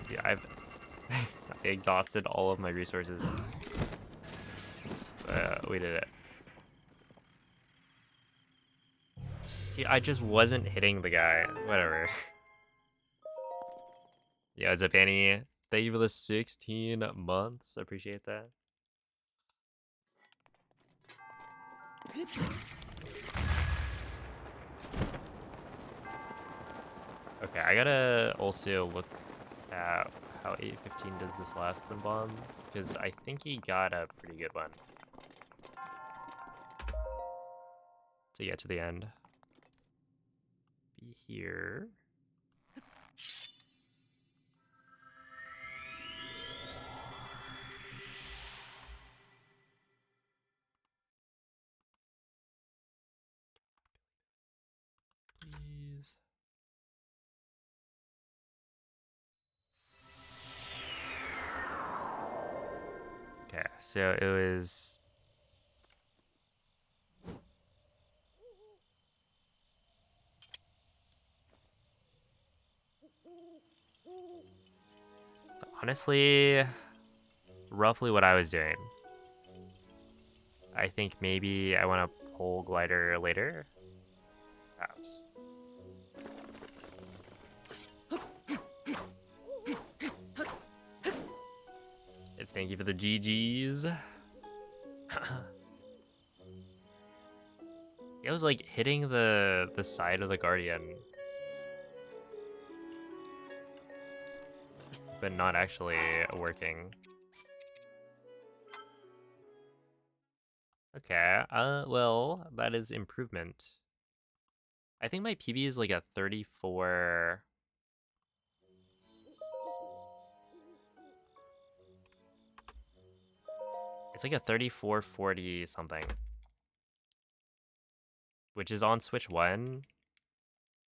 Yeah, I exhausted all of my resources. We did it. See, I just wasn't hitting the guy. Whatever. Yeah, what's up, Annie? Thank you for the 16 months. I appreciate that. Okay, I gotta also look at how 815 does this last one bomb, because I think he got a pretty good one to get to the end. Be here. Please. Okay, so it was... honestly, roughly what I was doing. I think maybe I want to pull glider later. Perhaps. Thank you for the GGs. It was like hitting the side of the Guardian, but not actually working. Okay, well, that is improvement. I think my PB is like a 34. It's like a 3440 something, which is on Switch 1.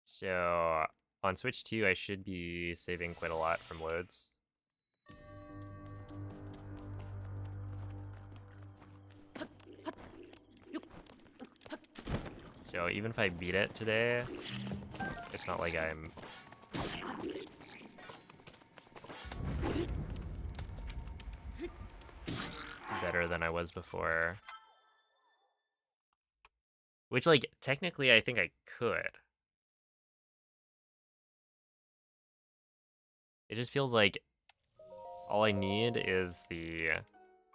So on Switch 2, I should be saving quite a lot from loads. So even if I beat it today, it's not like I'm better than I was before. Which, like, technically I think I could. It just feels like all I need is the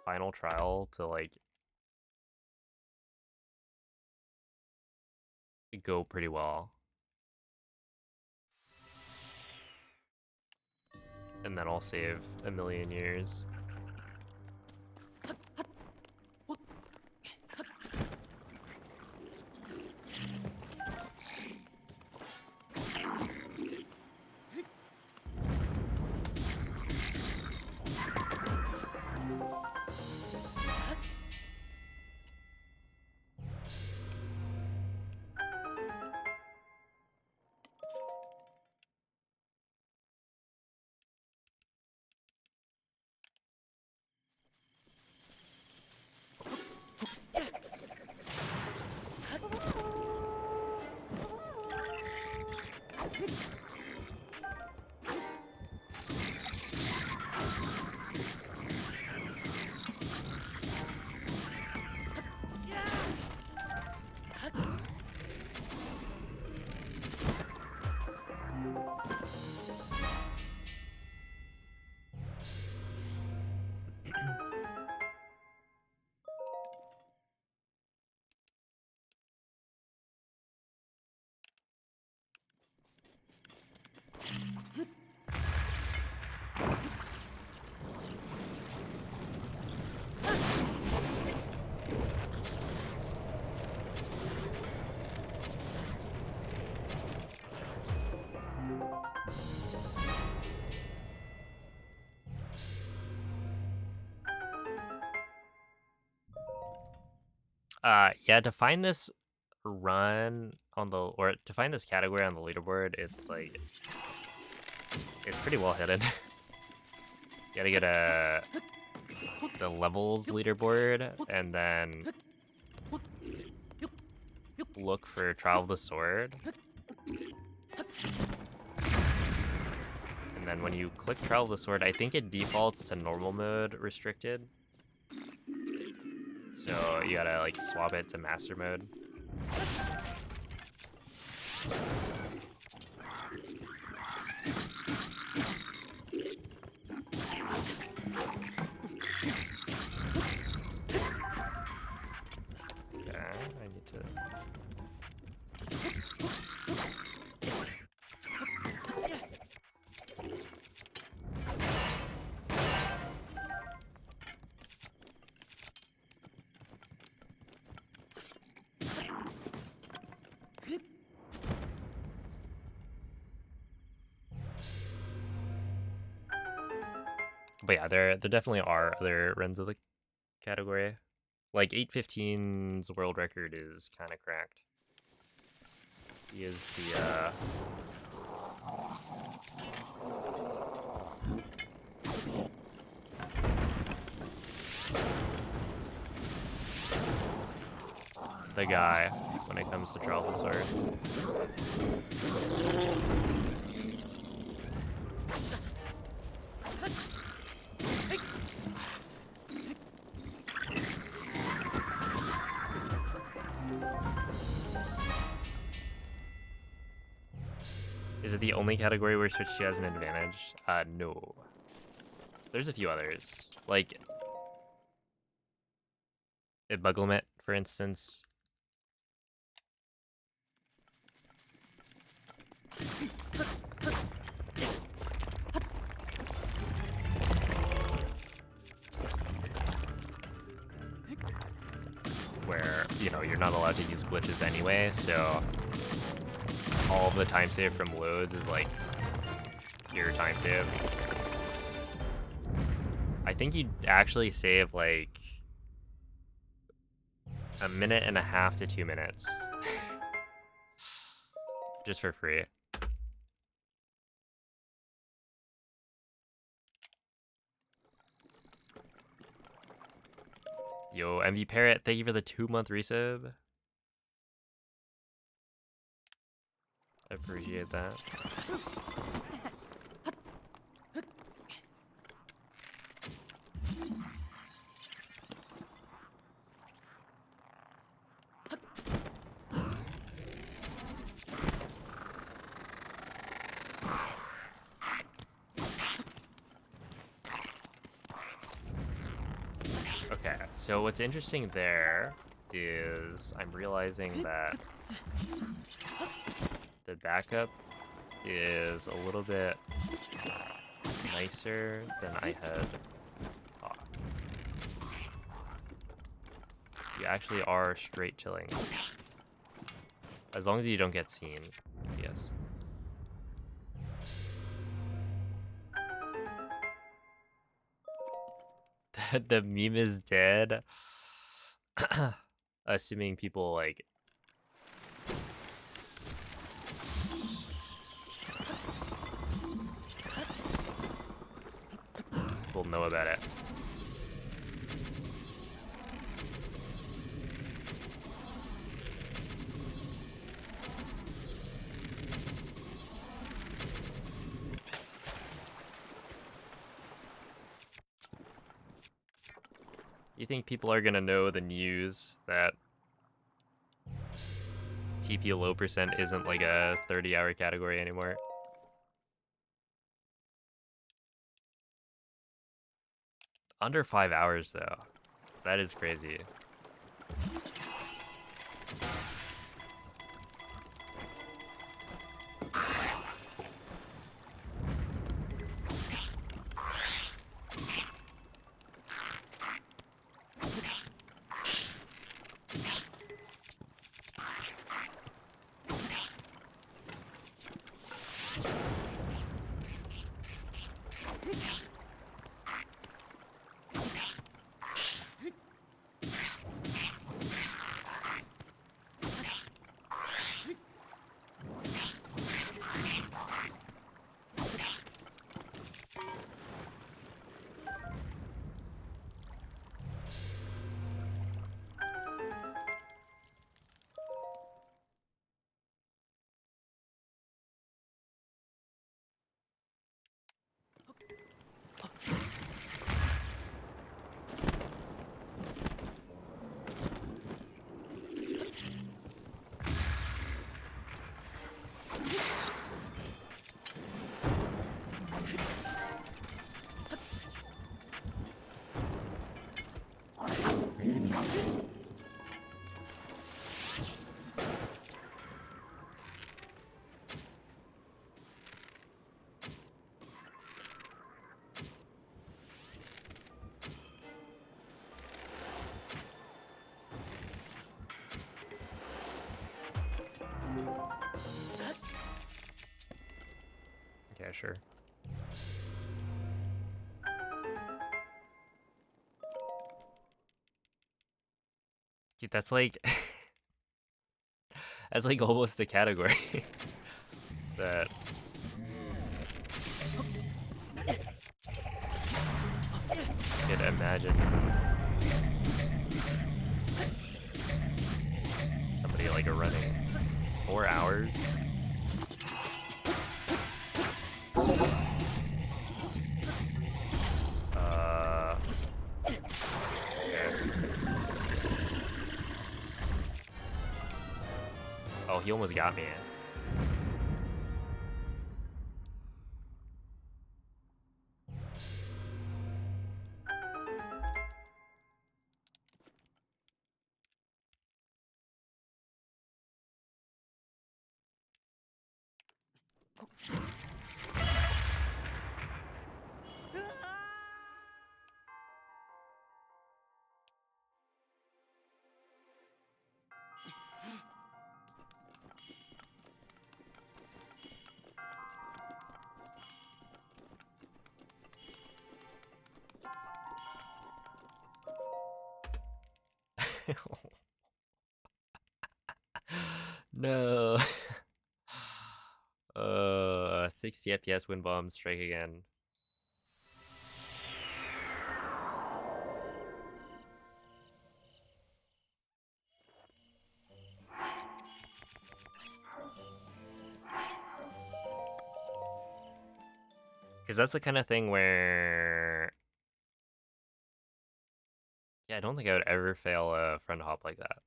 final trial to, like, go pretty well. And then I'll save a million years. Yeah, to find this run on the, or to find this category on the leaderboard, it's like, it's pretty well hidden. You gotta get the levels leaderboard, and then look for Trial of the Sword. And then when you click Trial of the Sword, I think it defaults to normal mode restricted. So you gotta like swap it to master mode. Okay, I need to... But yeah, there definitely are other runs of the category. Like 815's world record is kind of cracked. He is the guy when it comes to Trial of the Sword. Is it the only category where Switch 2 has an advantage? No. There's a few others. Like, Buglemit, for instance. Where, you know, you're not allowed to use glitches anyway, so all of the time save from loads is like your time save. I think you'd actually save like 1.5 minutes to 2 minutes. Just for free. Yo, MV Parrot, thank you for the 2-month resub. I appreciate that. Okay, so what's interesting there is I'm realizing that the backup is a little bit nicer than I had thought. You actually are straight chilling. As long as you don't get seen, yes. The meme is dead. Assuming people like will know about it. You think people are gonna know the news that TP low percent isn't like a 30-hour category anymore? Under 5 hours though. That is crazy. Yeah, sure. Dude, that's like that's like almost a category. That I could imagine somebody like a running 4 hours. Okay. Oh, he almost got me. No. 60 FPS wind bomb strike again. Because that's the kind of thing where, yeah, I don't think I would ever fail a front hop like that.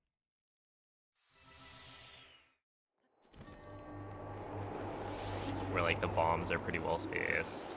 Where like the bombs are pretty well spaced.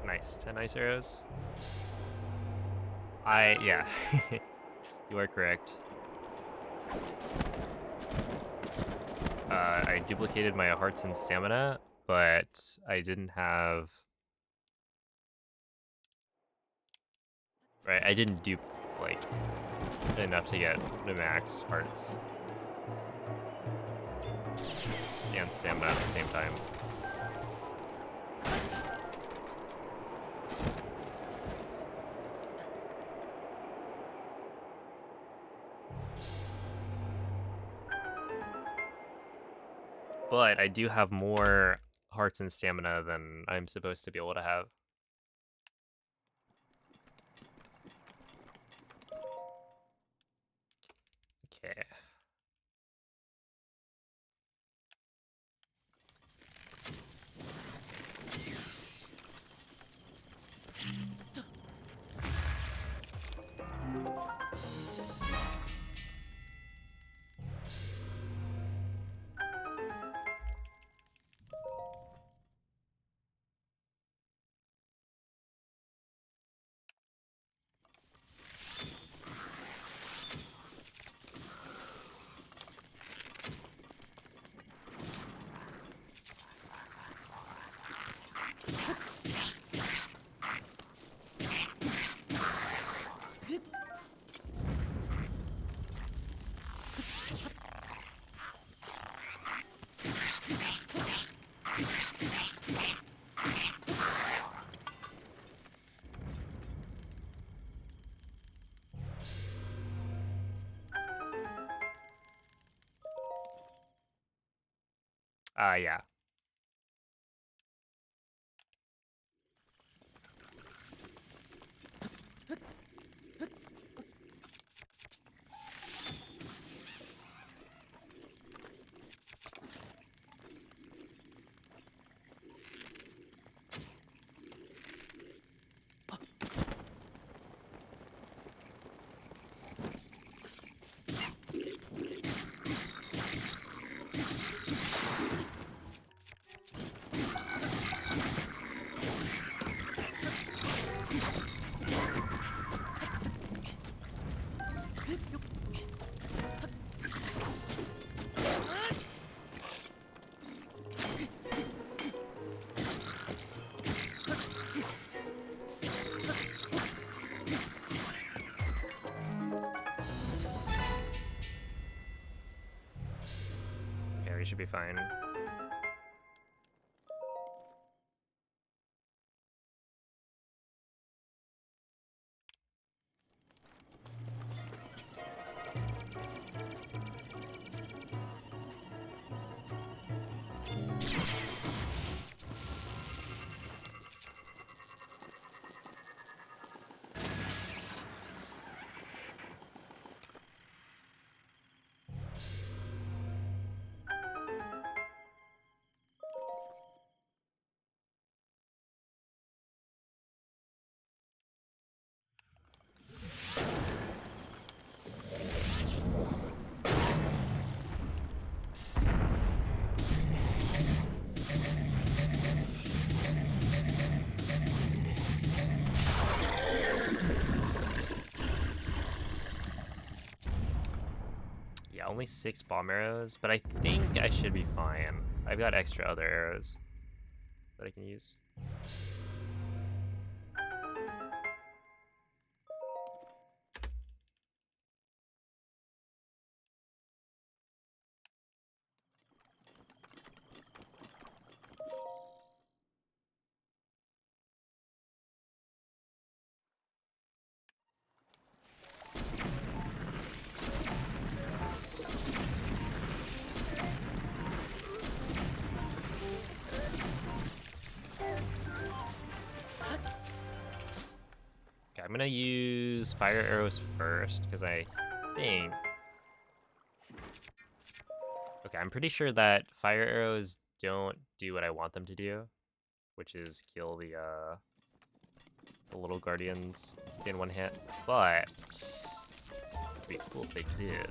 Nice, 10 ice arrows. Yeah, you are correct. I duplicated my hearts and stamina, but I didn't have... Right, I didn't dupe, like, enough to get the max hearts and stamina at the same time. But I do have more hearts and stamina than I'm supposed to be able to have. Okay. Yeah. Okay, we should be fine. Yeah, only 6 bomb arrows, but I think I should be fine. I've got extra other arrows that I can use. gonna use fire arrows first, because I think... Okay, I'm pretty sure that fire arrows don't do what I want them to do, which is kill the little guardians in one hit, but it'd be cool if they did.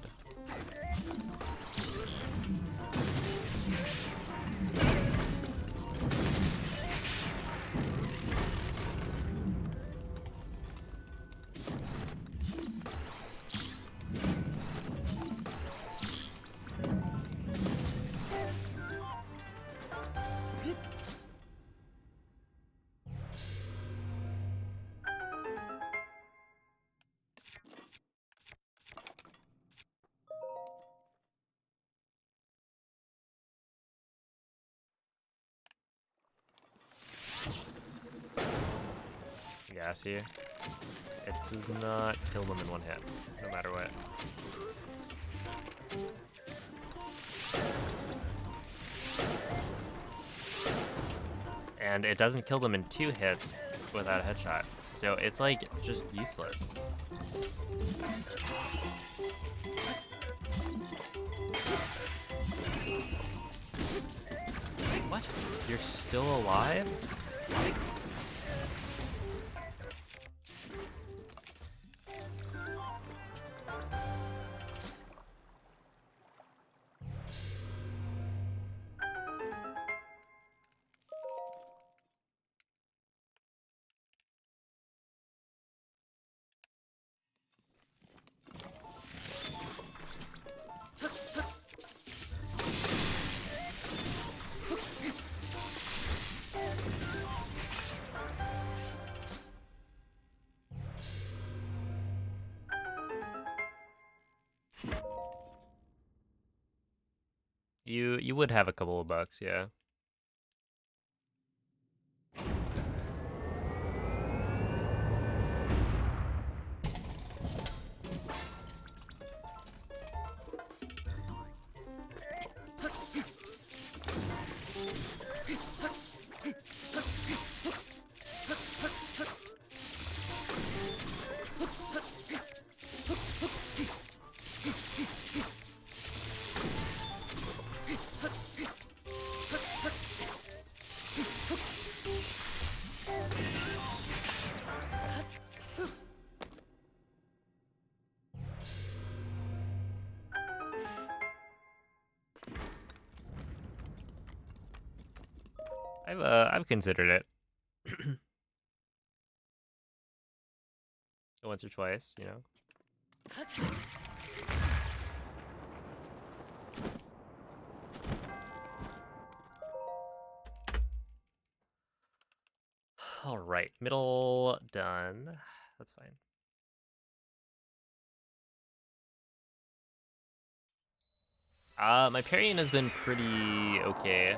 Yeah, see? It does not kill them in one hit, no matter what. And it doesn't kill them in 2 hits without a headshot. So it's like just useless. What? You're still alive? You would have a couple of bucks, yeah. I've considered it. Once or twice, you know. All right, middle done. That's fine. My parrying has been pretty okay.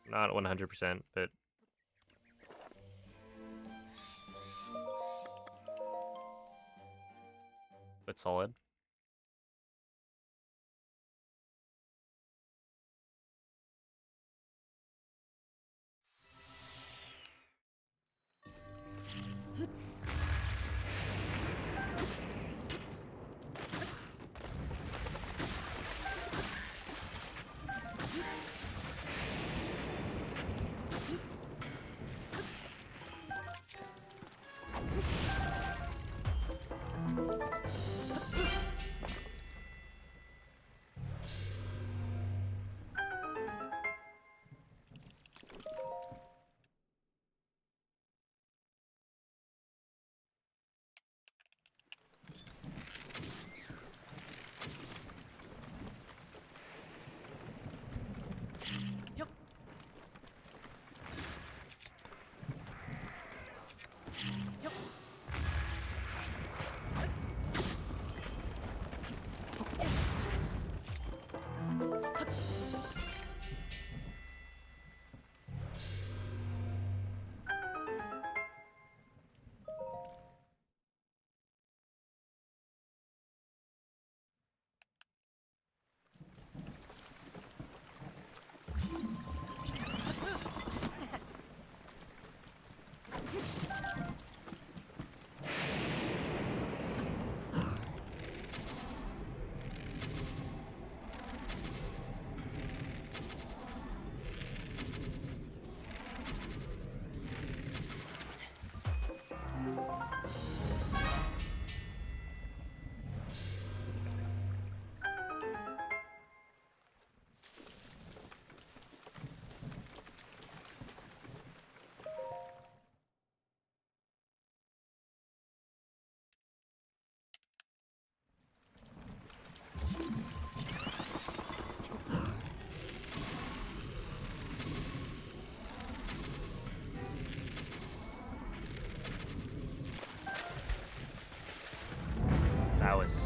Not 100%, but solid.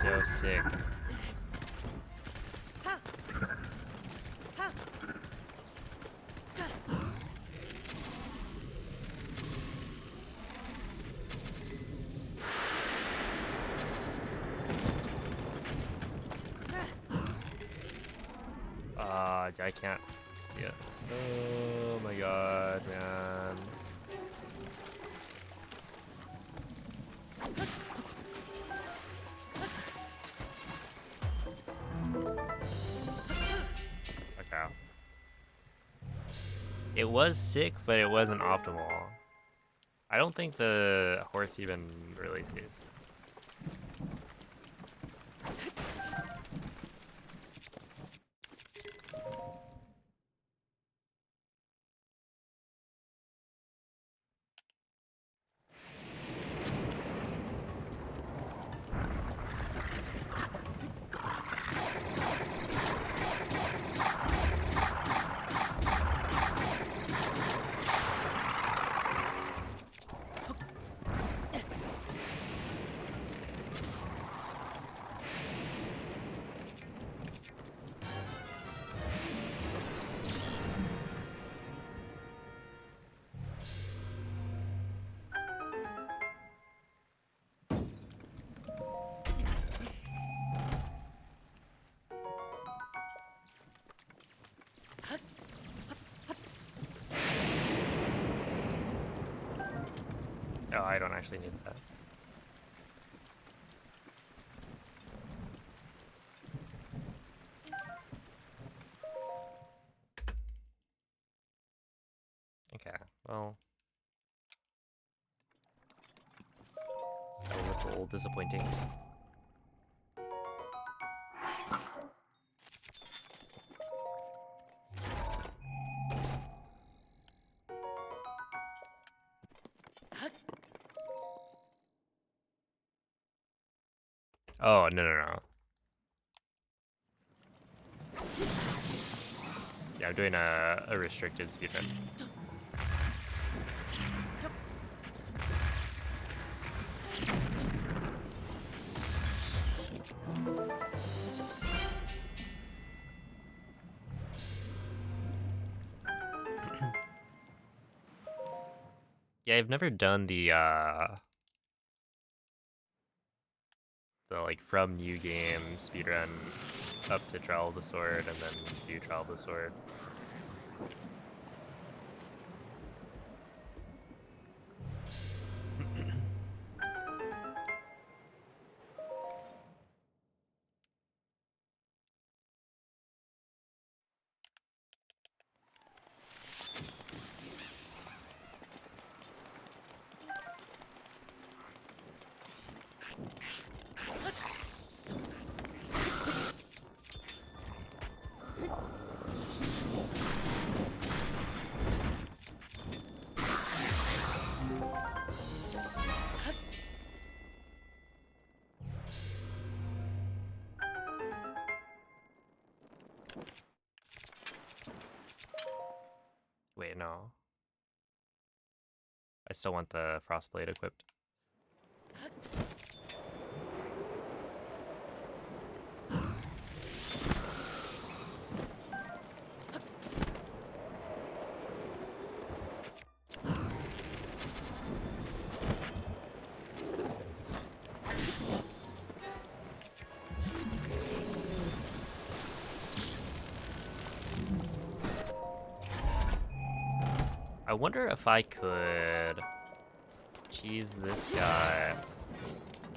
so sick. I can't see it. Oh my god, man. Okay. It was sick, but it wasn't optimal. I don't think the horse even really sees. Oh, I don't actually need that. Okay, well. That was a little disappointing. Oh, no, no, no. Yeah, I'm doing a restricted speedrun. Yeah, I've never done the like from new game speedrun up to Trial of the Sword and then do Trial of the Sword. Wait, no. I still want the Frostblade equipped. I wonder if I could cheese this guy.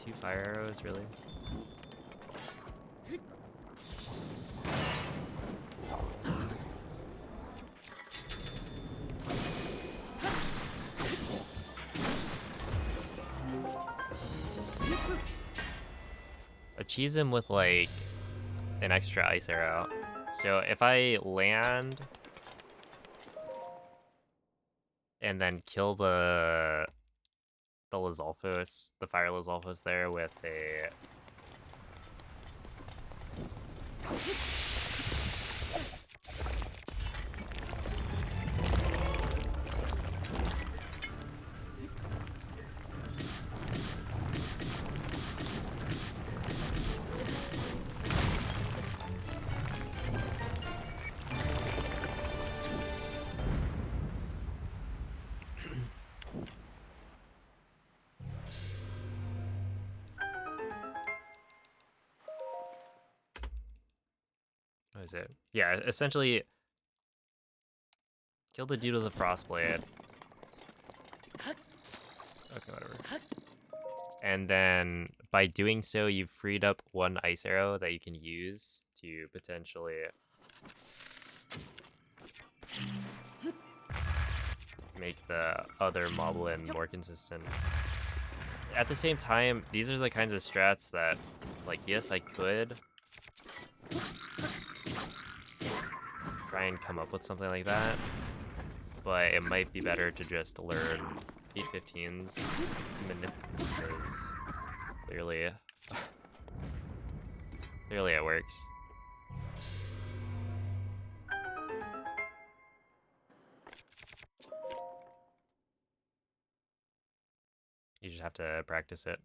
2 fire arrows, really? I cheese him with like an extra ice arrow. So if I land and then kill the Lizalfos, the fire Lizalfos there with a What is it? Yeah, essentially, kill the dude with the frostblade. Okay, whatever. And then by doing so, you've freed up one ice arrow that you can use to potentially make the other moblin more consistent. At the same time, these are the kinds of strats that, like, yes, I could try and come up with something like that, but it might be better to just learn 815's because clearly it works. You just have to practice it.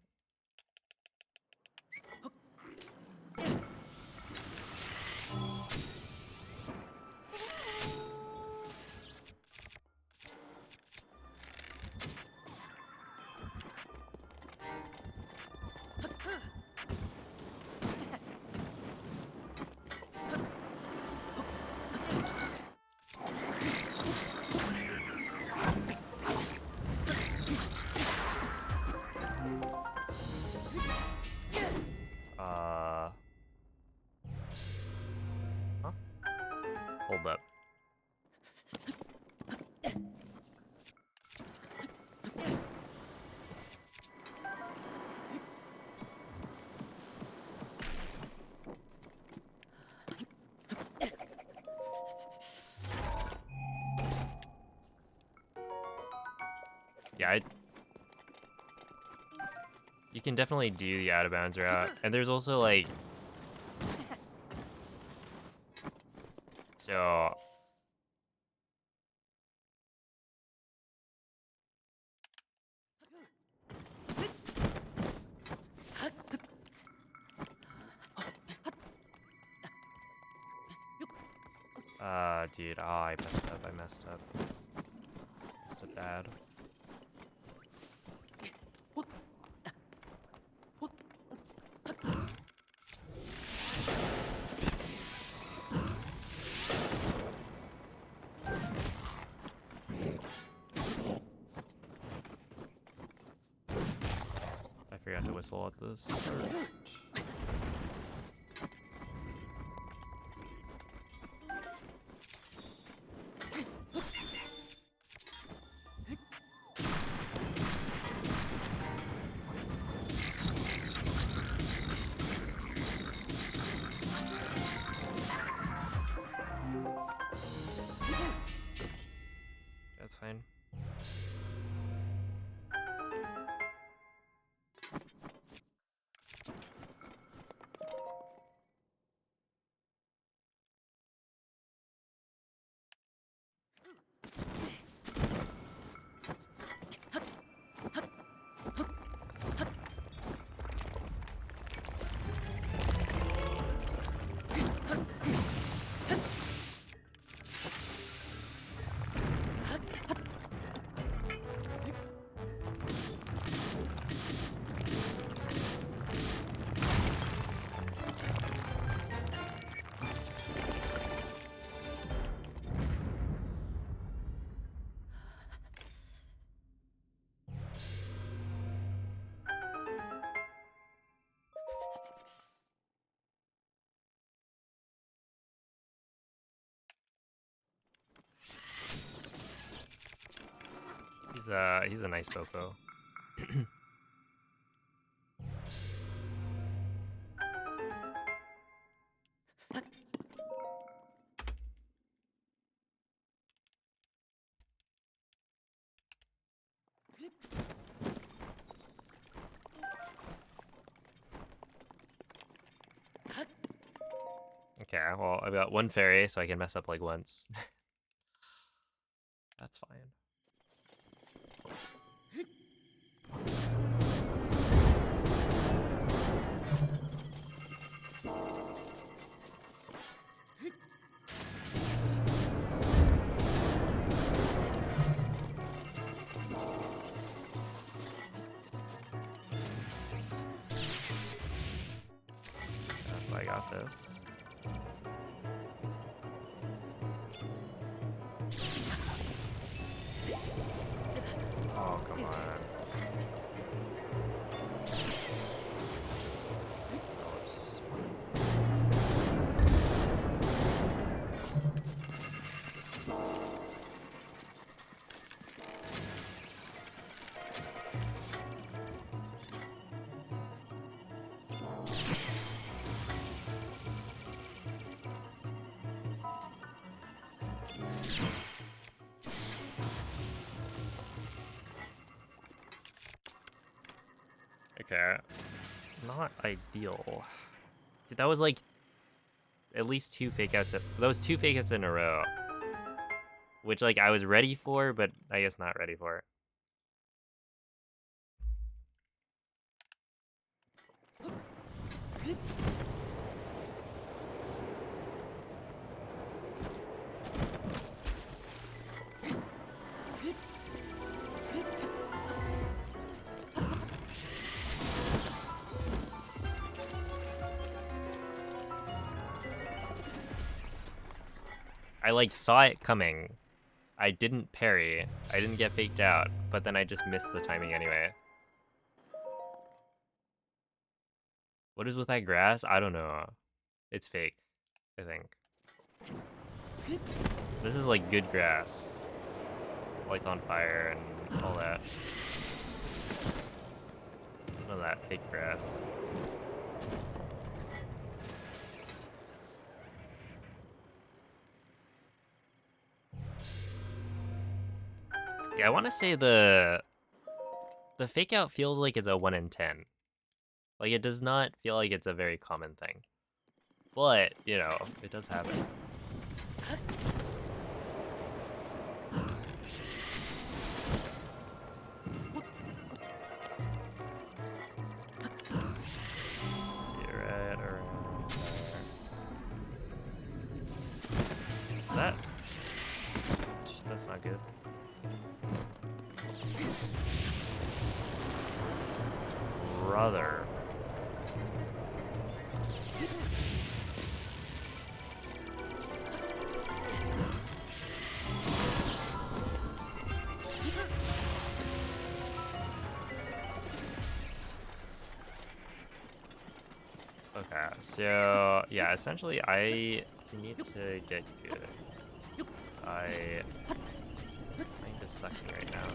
Huh? Hold up. Yeah, you can definitely do the out of bounds route, and there's also like, so dude, oh, I messed up bad. I forgot to whistle at this start. That's fine. He's a nice popo. Okay, well, I've got one fairy, so I can mess up like once. That's fine. That's why I got this. not ideal. Dude, that was like at least 2 fake outs. That was 2 fake outs in a row. Which like I was ready for, but I guess not ready for. I like saw it coming. I didn't parry. I didn't get faked out, but then I just missed the timing anyway. What is with that grass? I don't know. It's fake, I think. This is like good grass. Lights on fire and all that. None of that fake grass. Yeah, I want to say the fake out feels like it's a 1 in 10. Like, it does not feel like it's a very common thing. But, you know, it does happen. See it right around there. Is that? That's not good. Brother. Okay, so yeah, essentially I need to get good. 'Cause I'm kind of sucking right now.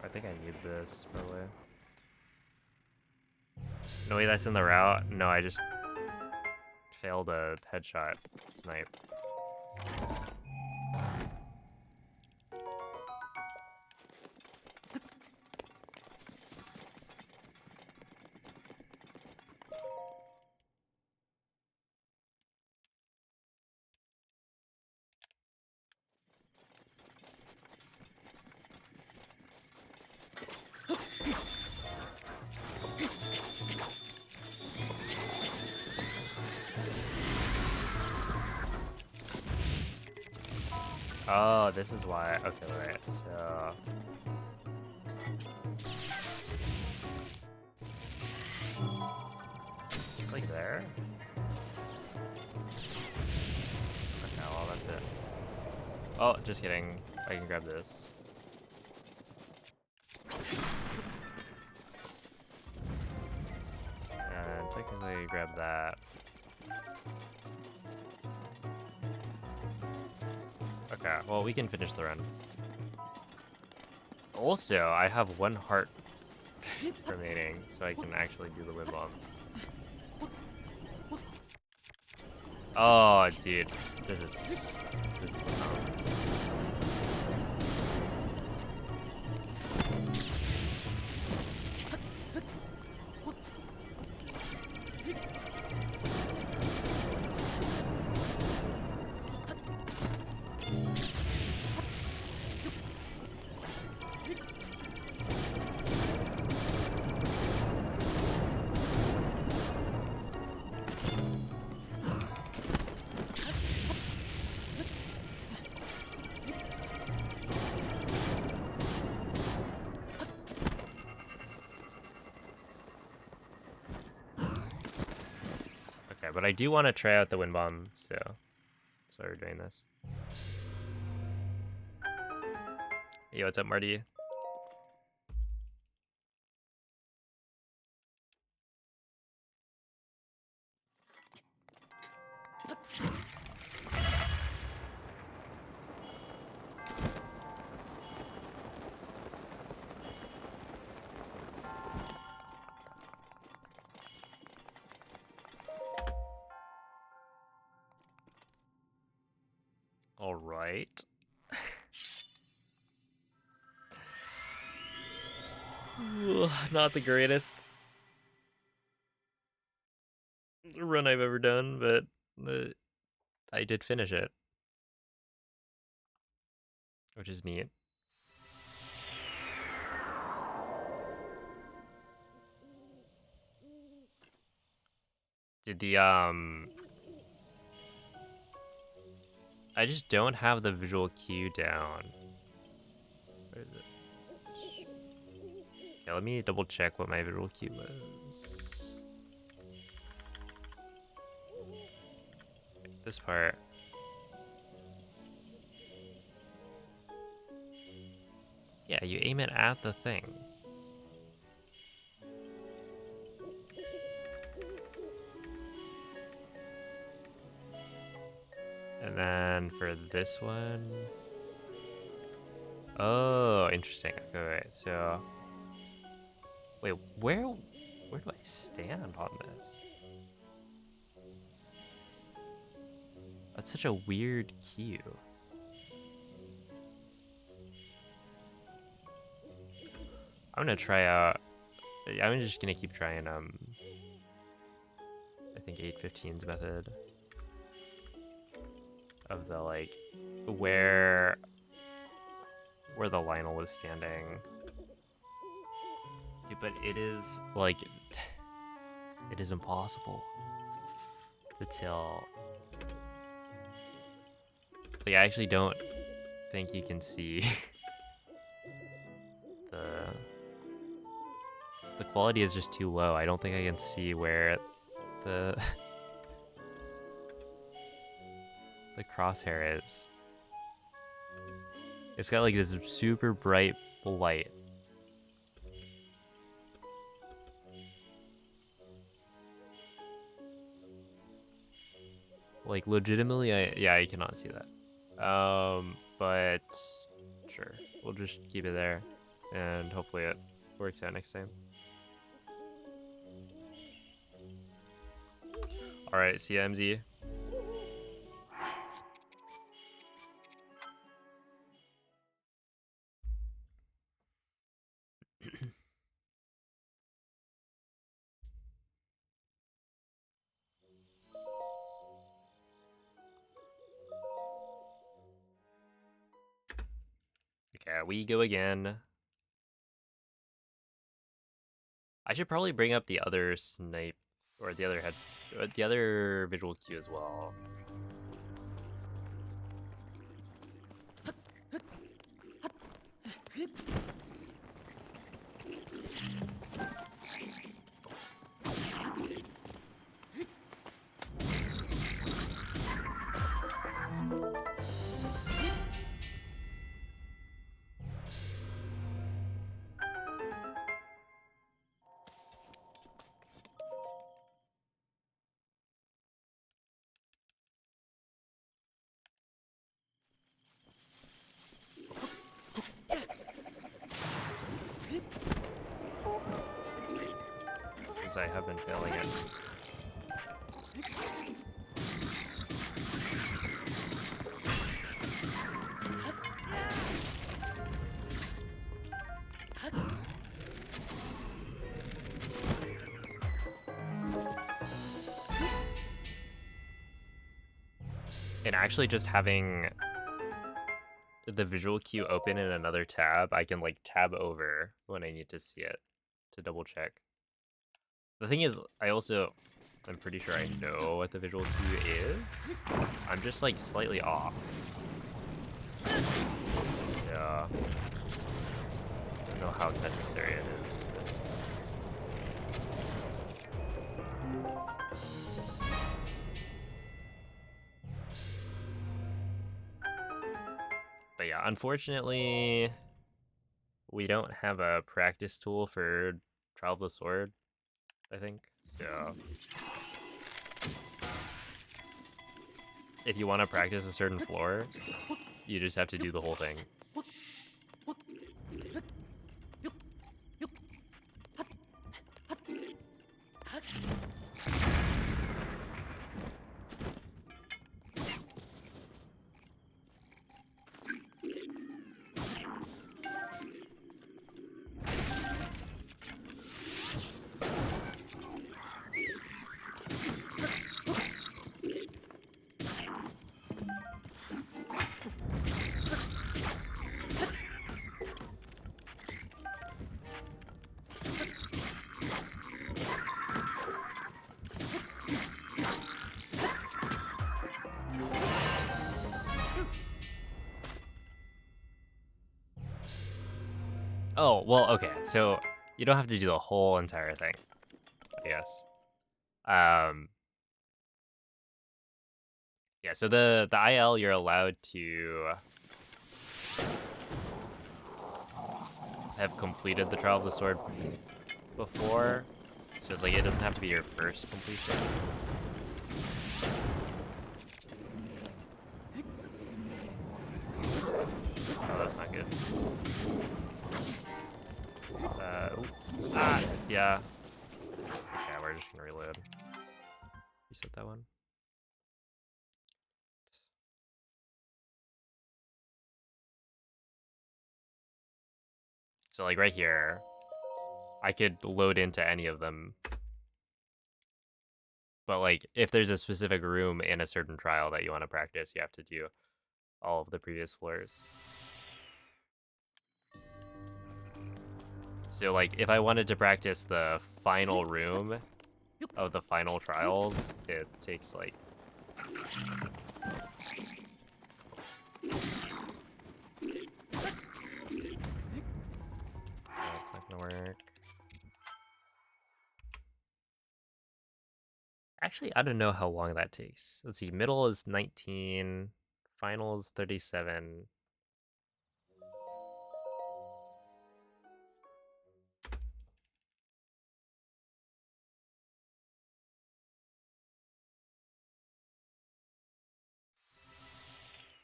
I think I need this, probably. No way, that's in the route? No, I just failed a headshot snipe. Oh, this is why. Okay, right. So it's like there. Okay, well that's it. Oh, just kidding. I can grab this. And technically grab that. Okay, well, we can finish the run. Also, I have 1 heart remaining, so I can actually do the whip bomb. Oh, dude, this is but I do want to try out the wind bomb, so that's why we're doing this. Hey, what's up, Marty? All right. Not the greatest run I've ever done, but I did finish it, which is neat. Did the I just don't have the visual cue down. Where is it? Yeah, let me double check what my visual cue was. This part. Yeah, you aim it at the thing. And then for this one... Oh, interesting. Okay, wait, so... Wait, where do I stand on this? That's such a weird cue. I'm gonna try out... I'm just gonna keep trying, I think 815's method. Of the, like, where the Lionel was standing. Dude, but it is, like, it is impossible to tell. Like, I actually don't think you can see the quality is just too low. I don't think I can see where the crosshair is. It's got like this super bright light. Like legitimately, I cannot see that. But sure, we'll just keep it there, and hopefully it works out next time. All right, see ya, MZ. Okay, we go again. I should probably bring up the other snipe, or the other visual cue as well. Because I have been failing it. And actually just having the visual cue open in another tab, I can like tab over when I need to see it to double check. The thing is, I'm pretty sure I know what the visual cue is. I'm just like slightly off. So, I don't know how necessary it is, but... Yeah, unfortunately, we don't have a practice tool for Trial of the Sword, I think. So if you want to practice a certain floor, you just have to do the whole thing. Oh, well, okay. So you don't have to do the whole entire thing, I guess. Yeah, so the IL, you're allowed to have completed the Trial of the Sword before. So it's like it doesn't have to be your first completion. Oh, that's not good. Yeah. Yeah, we're just gonna reload. Reset that one. So like right here, I could load into any of them. But like if there's a specific room in a certain trial that you want to practice, you have to do all of the previous floors. So like if I wanted to practice the final room of the final trials, it takes like that's not gonna work. Actually, I don't know how long that takes. Let's see, middle is 19, final is 37.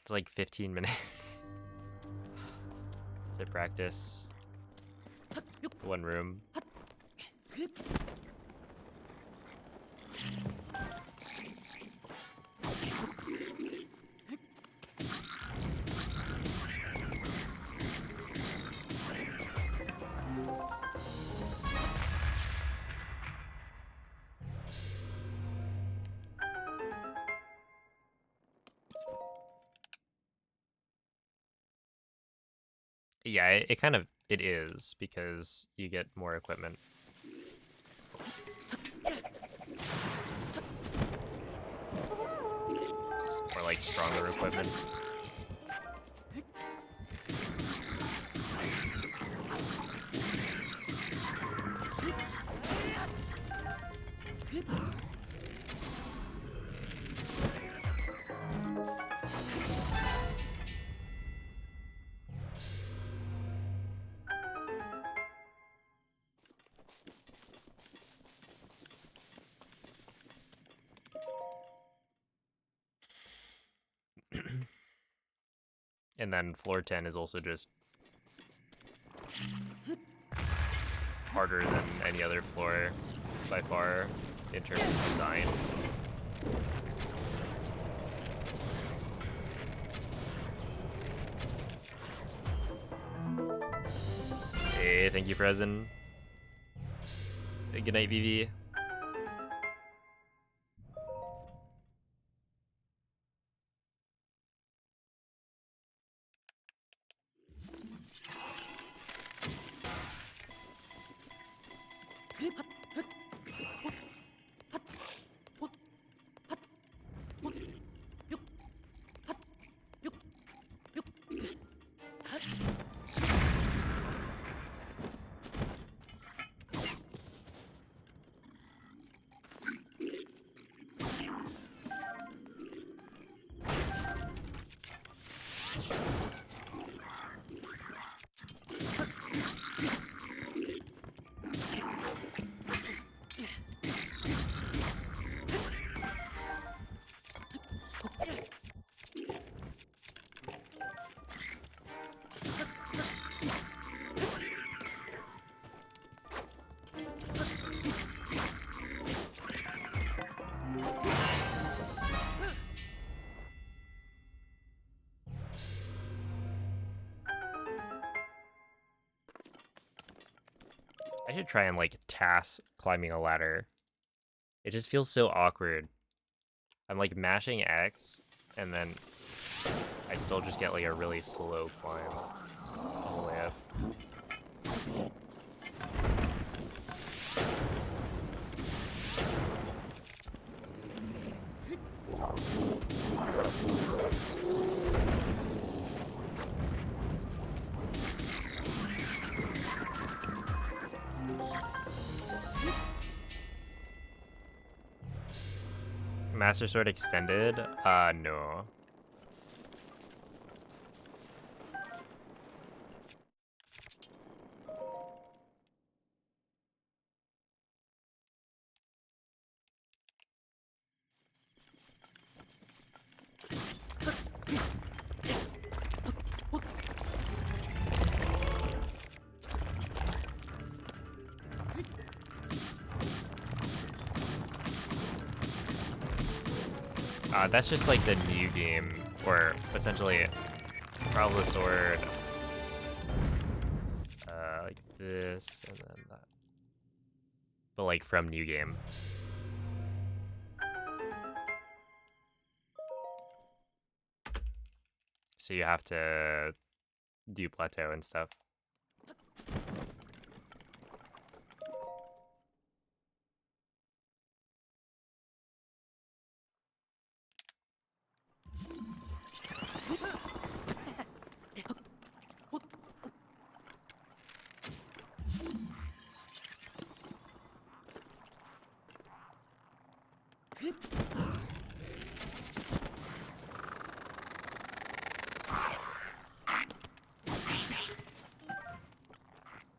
It's like 15 minutes to practice one room. Yeah, it kind of it is because you get more equipment. Or like stronger equipment. And then floor 10 is also just harder than any other floor by far in terms of design. Hey, thank you, Prezen. Good night, VV. I should try and like task climbing a ladder. It just feels so awkward. I'm like mashing X, and then I still just get like a really slow climb all the way up. Master Sword extended? No. That's just like the new game, or essentially, Travel the Sword, like this, and then that. But like from new game. So you have to do plateau and stuff.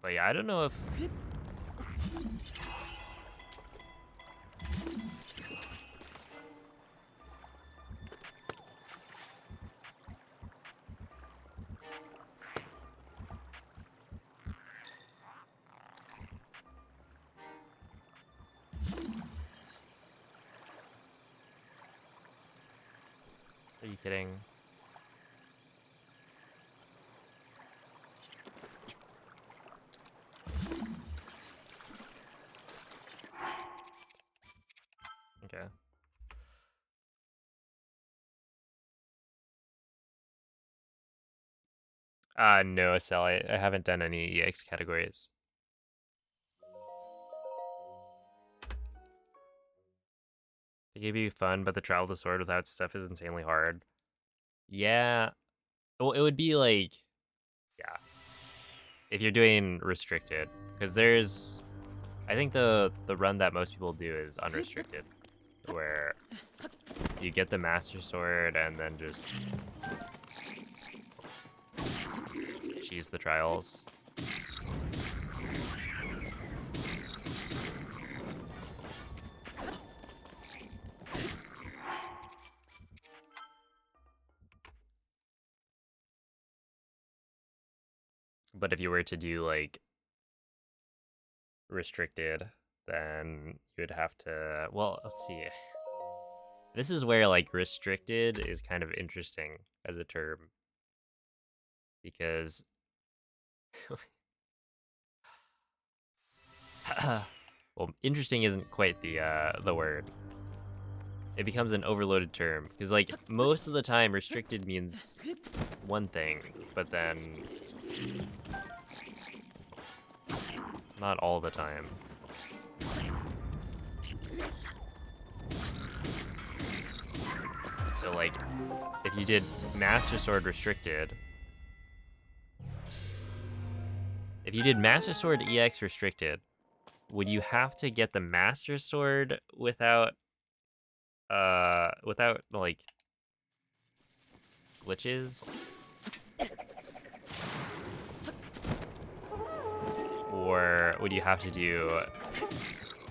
But yeah, I don't know if... Are you kidding? Okay. No, Sal, I haven't done any EX categories. It could be fun, but the Travel the Sword without stuff is insanely hard. Yeah. Well, it would be like... Yeah. If you're doing restricted. Because there's... I think the run that most people do is unrestricted. Where you get the Master Sword and then just... cheese the trials. But if you were to do like restricted, then you'd have to, well, let's see. This is where like restricted is kind of interesting as a term, because well, interesting isn't quite the word. It becomes an overloaded term because like most of the time restricted means one thing, but then not all the time. So like if you did Master Sword restricted, if you did Master Sword EX restricted, would you have to get the Master Sword without like glitches? Or would you have to do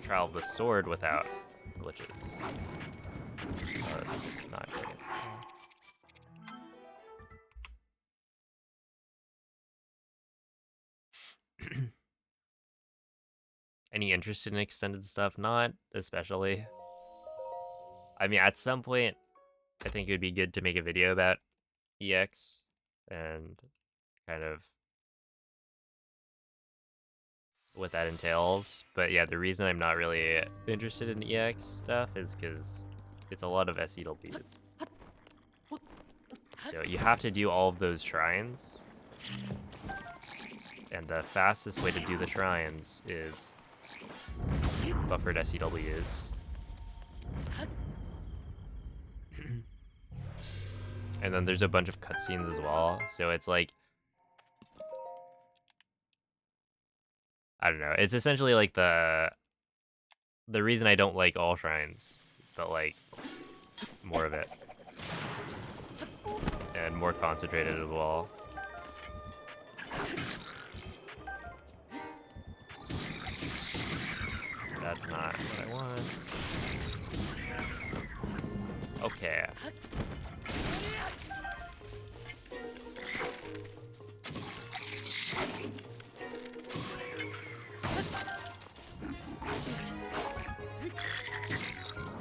Trial of the Sword without glitches? Oh, that's not great. Any interest in extended stuff? Not especially. I mean, at some point, I think it would be good to make a video about EX and kind of what that entails. But yeah, the reason I'm not really interested in EX stuff is because it's a lot of SEWs. So you have to do all of those shrines. And the fastest way to do the shrines is buffered SEWs. And then there's a bunch of cutscenes as well. So it's like, I don't know. It's essentially like the reason I don't like all shrines, but like more of it. And more concentrated as well. That's not what I want. Okay.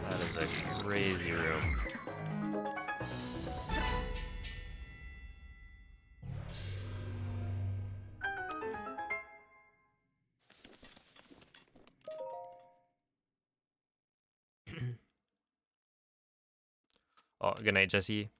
That is a crazy room. Oh, good night, Jesse.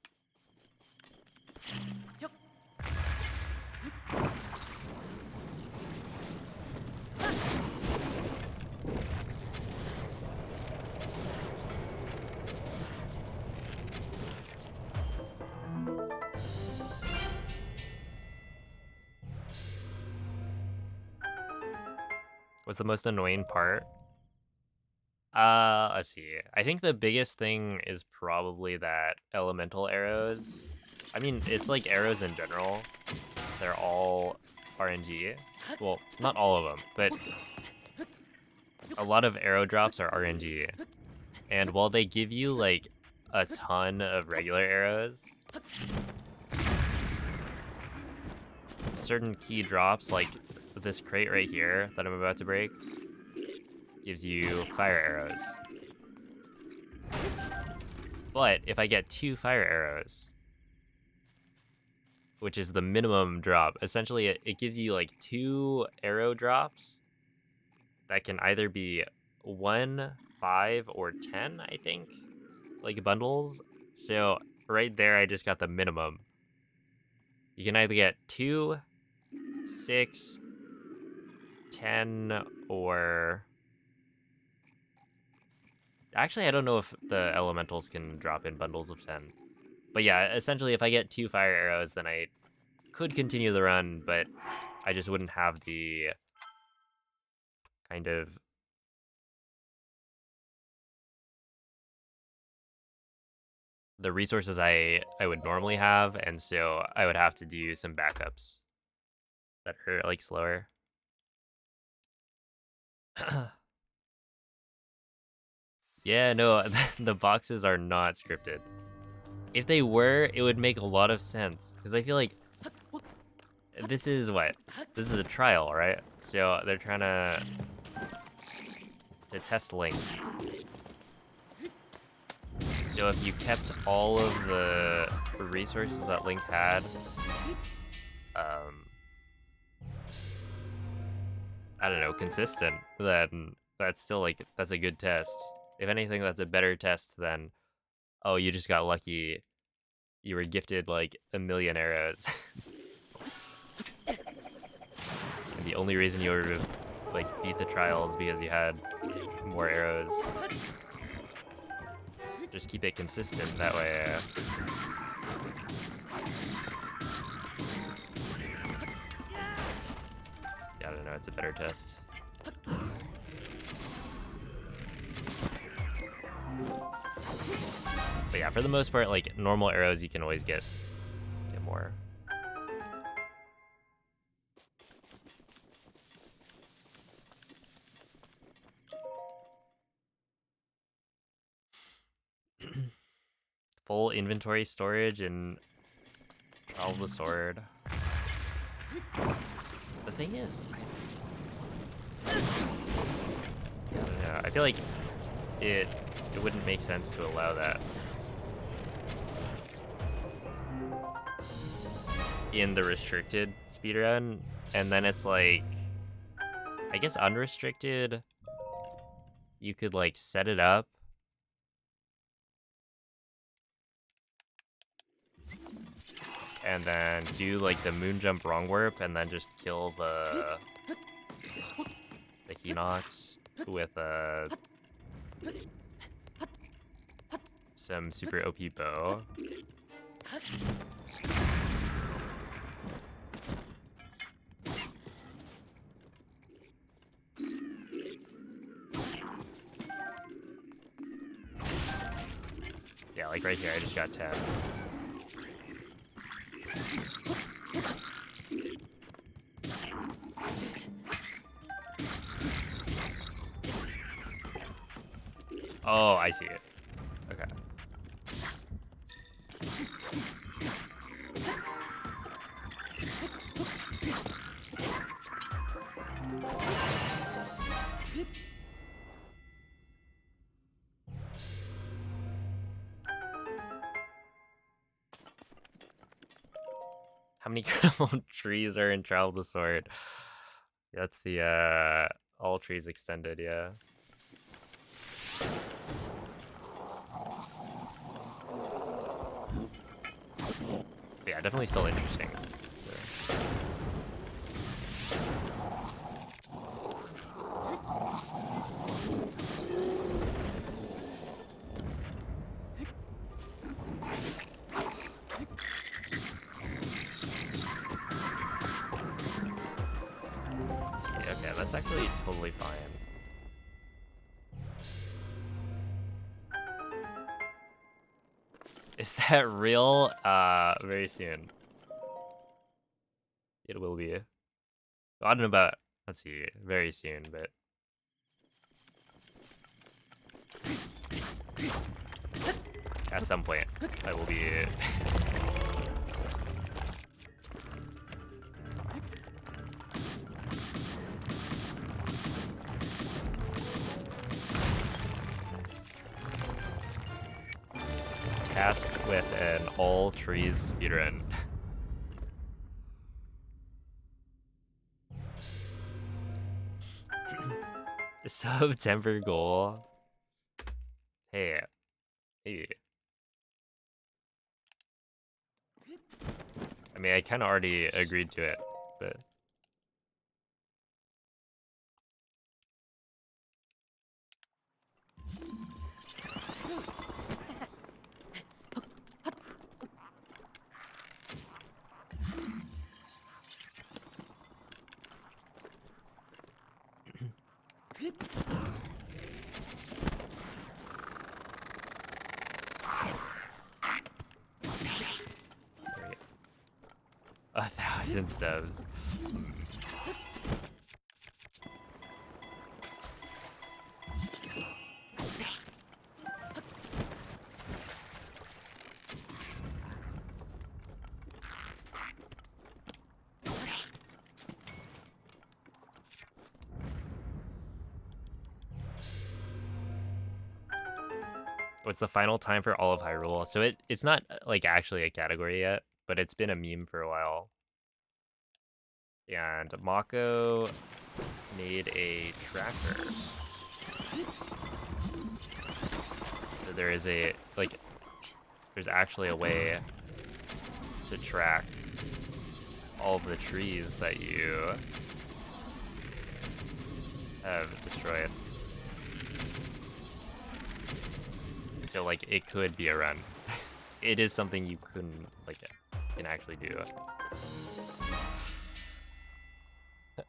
What's the most annoying part? Let's see. I think the biggest thing is probably that elemental arrows. I mean, it's like arrows in general. They're all RNG. Well, not all of them, but a lot of arrow drops are RNG. And while they give you like a ton of regular arrows, certain key drops, like this crate right here that I'm about to break, gives you fire arrows. But if I get 2 fire arrows, which is the minimum drop, essentially it gives you like 2 arrow drops that can either be 1, 5, or 10, I think, like bundles. So right there, I just got the minimum. You can either get 2, 6, 10, or... Actually, I don't know if the elementals can drop in bundles of 10. But yeah, essentially, if I get 2 fire arrows, then I could continue the run, but I just wouldn't have the kind of... the resources I would normally have, and so I would have to do some backups that are, like, slower. Yeah, no, the boxes are not scripted. If they were, it would make a lot of sense, because I feel like this is what? This is a trial, right? So they're trying to test Link. So if you kept all of the resources that Link had, I don't know, consistent, then that's still like, that's a good test. If anything, that's a better test than, oh, you just got lucky, you were gifted like 1,000,000 arrows. And the only reason you were like beat the trial is because you had more arrows. Just keep it consistent that way. Yeah, I don't know, it's a better test. But yeah, for the most part, like normal arrows, you can always get more. Full inventory storage and all the sword. The thing is, I don't know. I feel like it wouldn't make sense to allow that in the restricted speedrun, and then it's like, I guess unrestricted, you could like set it up. And then do like the moon jump wrong warp and then just kill the Hinox with some super OP bow. Yeah, like right here, I just got 10. Oh, I see it. Okay. How many trees are in Travel the Sword? That's the all trees extended, yeah. Yeah, definitely still interesting. Let's see, okay, that's actually totally fine. Is that real? Very soon. It will be. Well, I don't know about, let's see, very soon, but... At some point, I will be... tasked with an all trees speedrun. September goal. Hey, maybe. I mean, I kind of already agreed to it, but... Right. 1,000 subs. What's the final time for all of Hyrule? So it's not like actually a category yet, but it's been a meme for a while. And Mako made a tracker. So there is a, like, there's actually a way to track all of the trees that you have destroyed. So, like, it could be a run. It is something you couldn't, like, can actually do.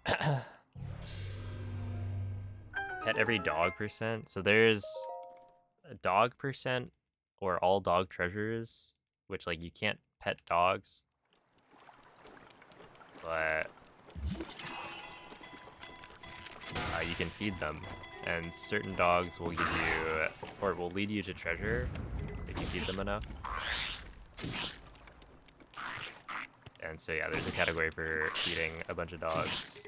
Pet every dog percent. So there's a dog percent or all dog treasures, which, like, you can't pet dogs. But you can feed them. And certain dogs will give you, or will lead you to treasure if you feed them enough. And so yeah, there's a category for feeding a bunch of dogs.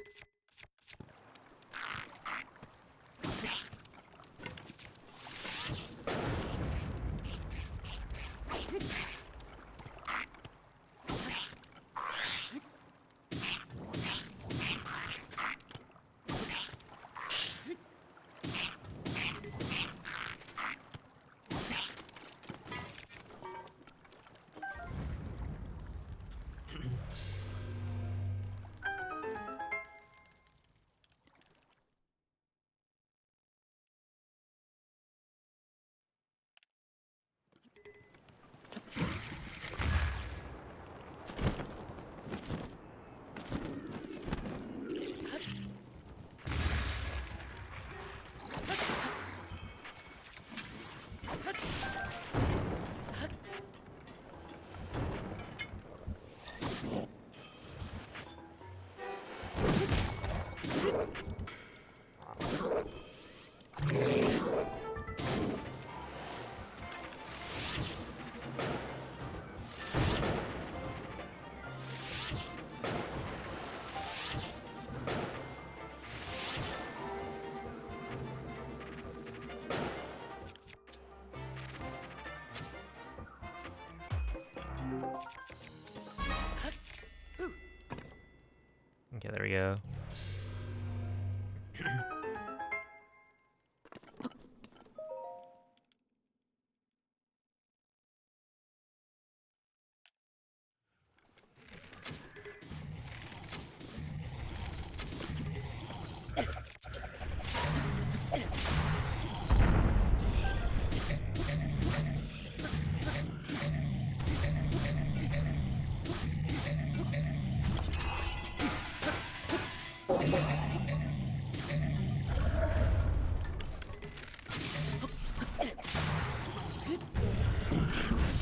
There we go.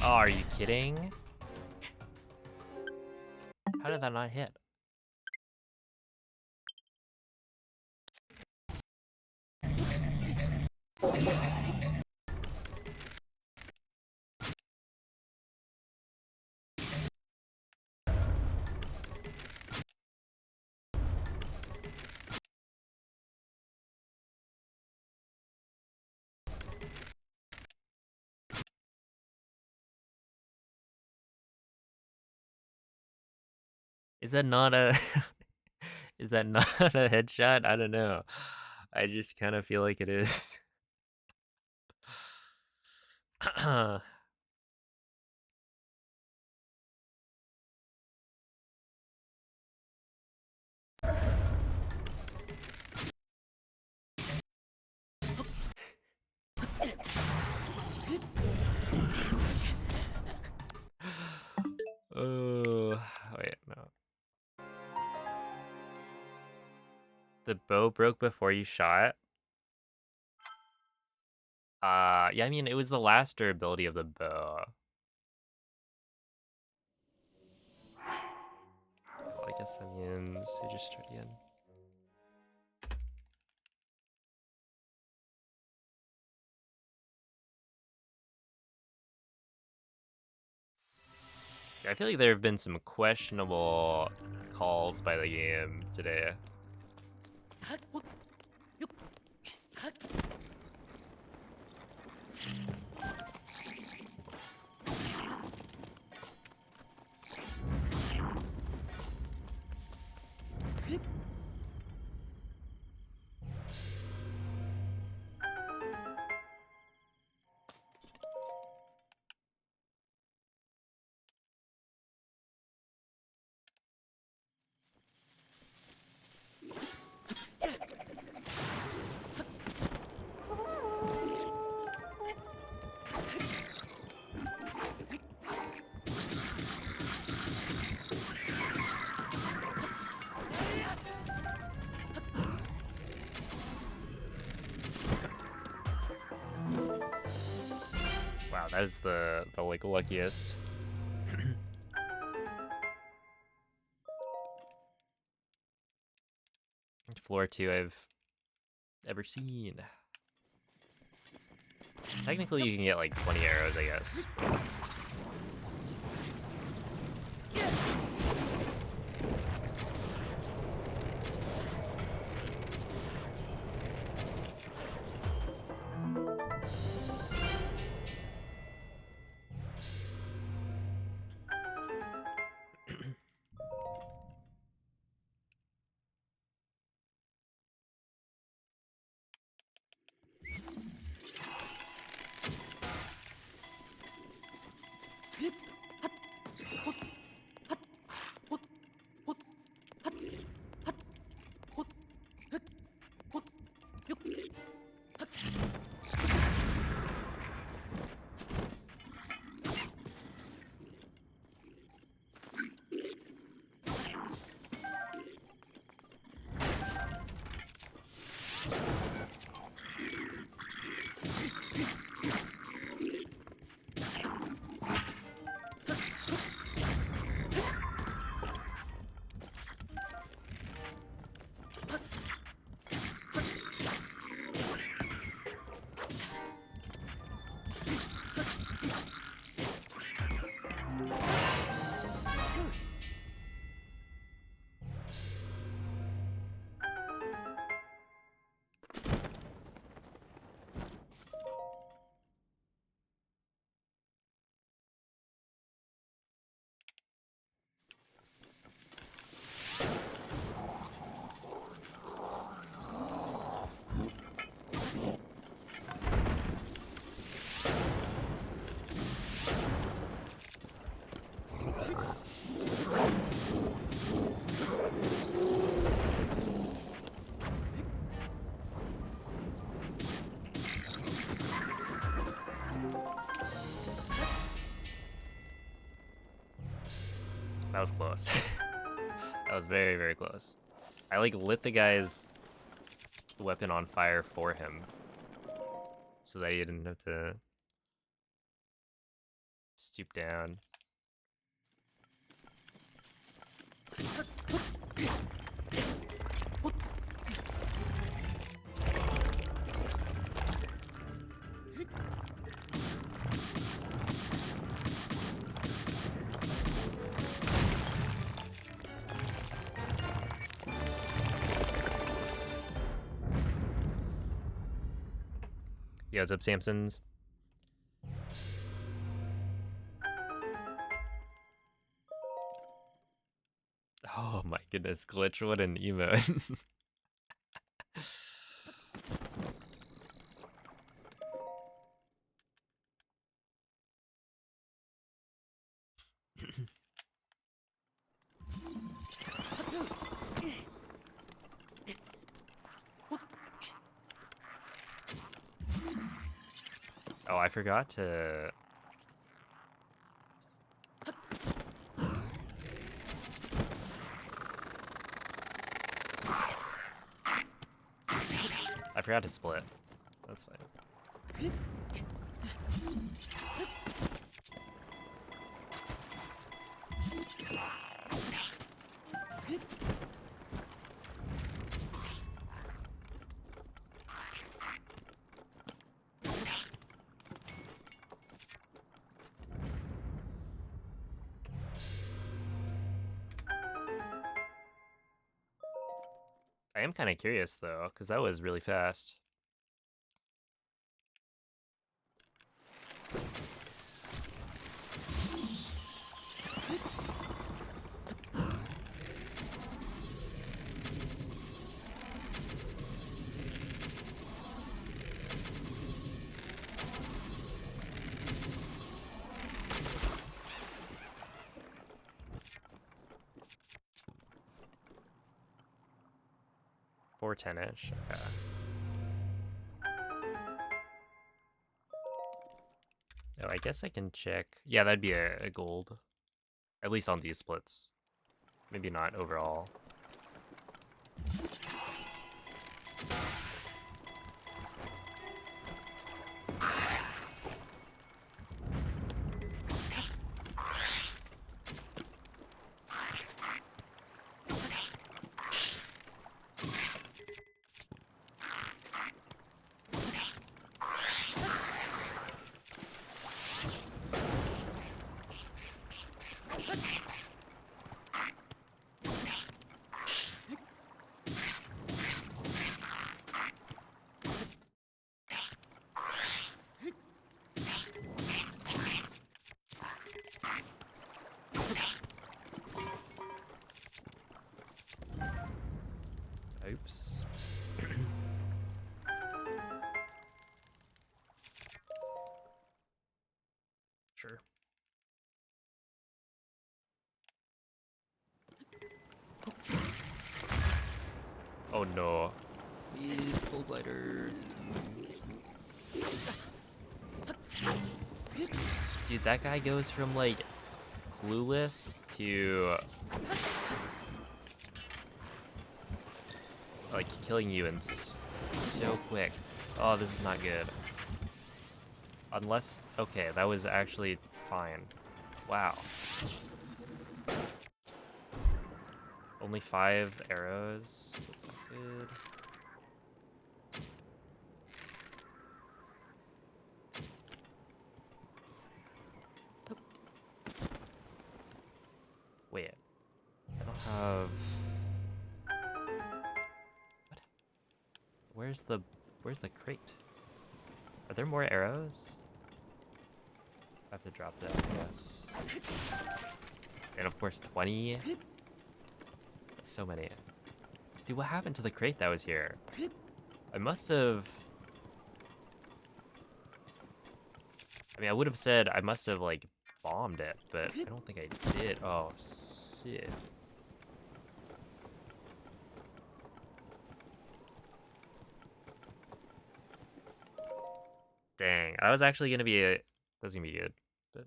Oh, are you kidding? How did that not hit? Is that not a is that not a headshot? I don't know. I just kind of feel like it is. Oh, wait, no. The bow broke before you shot? Yeah, I mean, it was the last durability of the bow. Well, I guess that means we just start again. I feel like there have been some questionable calls by the game today. Wow, that is the like luckiest. Floor 2 I've ever seen. Technically, you can get like 20 arrows, I guess. That was close. That was very, very close. I like lit the guy's weapon on fire for him so that he didn't have to stoop down. Yo, what's up, Samsons? Oh my goodness, Glitch, what an emote. Oh, I forgot to... I forgot to split. That's fine. I am kind of curious, though, because that was really fast. Four 10-ish. Okay. Oh, I guess I can check. Yeah, that'd be a gold. At least on these splits. Maybe not overall. Oops. Sure. Oh no. Please, pull glider. Dude, that guy goes from like clueless to like killing you in so quick. Oh, this is not good. Unless, okay, that was actually fine. Wow. Only 5 arrows. That's not good. Wait, I don't have. What? Where's the crate? Are there more arrows? I have to drop that, yes. And of course 20. So many. Dude, what happened to the crate that was here? I must have... I mean, I would have said I must have, like, bombed it, but I don't think I did. Oh, shit. Dang, that was actually gonna be a... That was gonna be good, but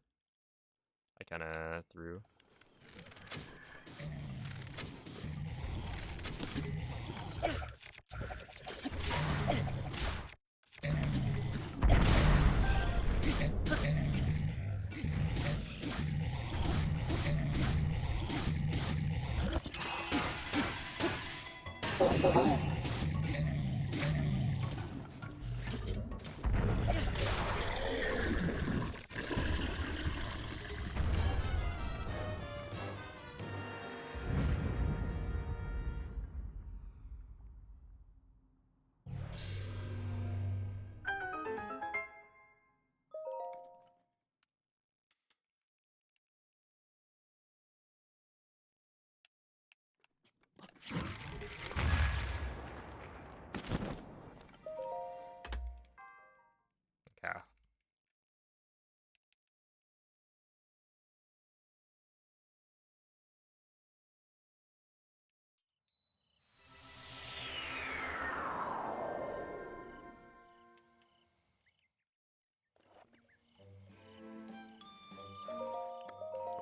I kind of threw. Okay.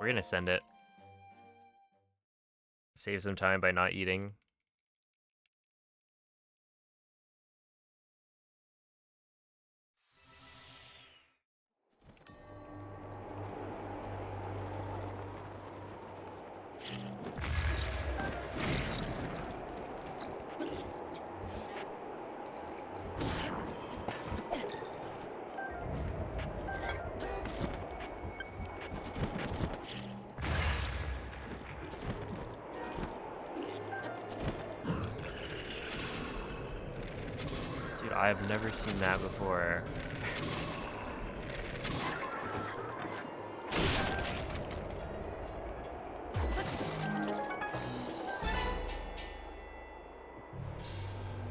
We're gonna send it. Save some time by not eating. Dude, I've never seen that before.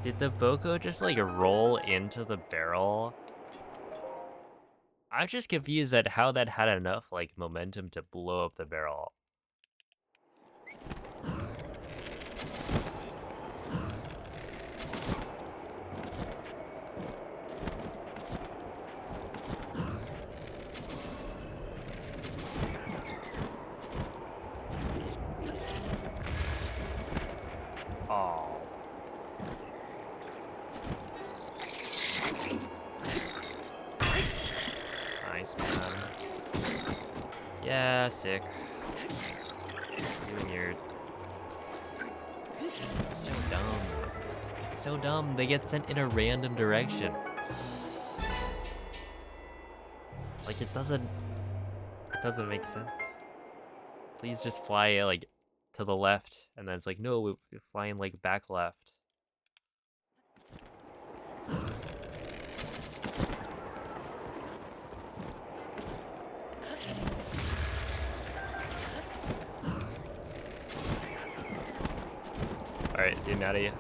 Did the Boko just like roll into the barrel? I'm just confused at how that had enough like momentum to blow up the barrel. Oh. Nice, man. Yeah, sick. You and your... It's so dumb. It's so dumb. They get sent in a random direction. Like, it doesn't make sense. Please just fly, like, to the left. And then it's like, no, we're flying, like, back left. Alright, see you, Natty.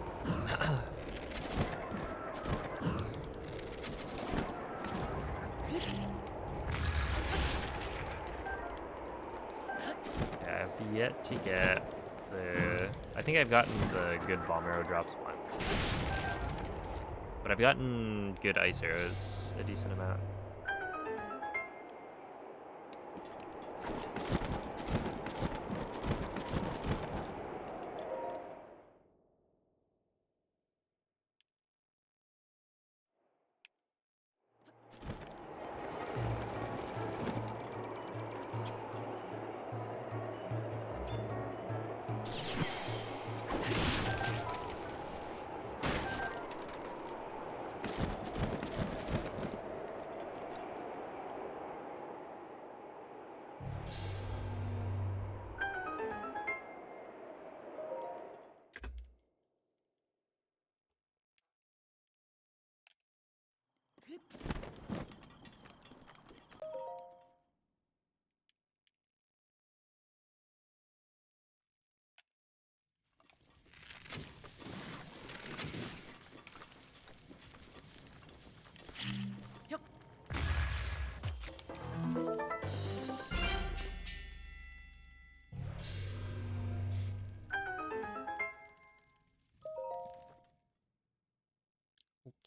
Yeah, I've yet to get the... I think I've gotten the good bomb arrow drops once. But I've gotten good ice arrows a decent amount.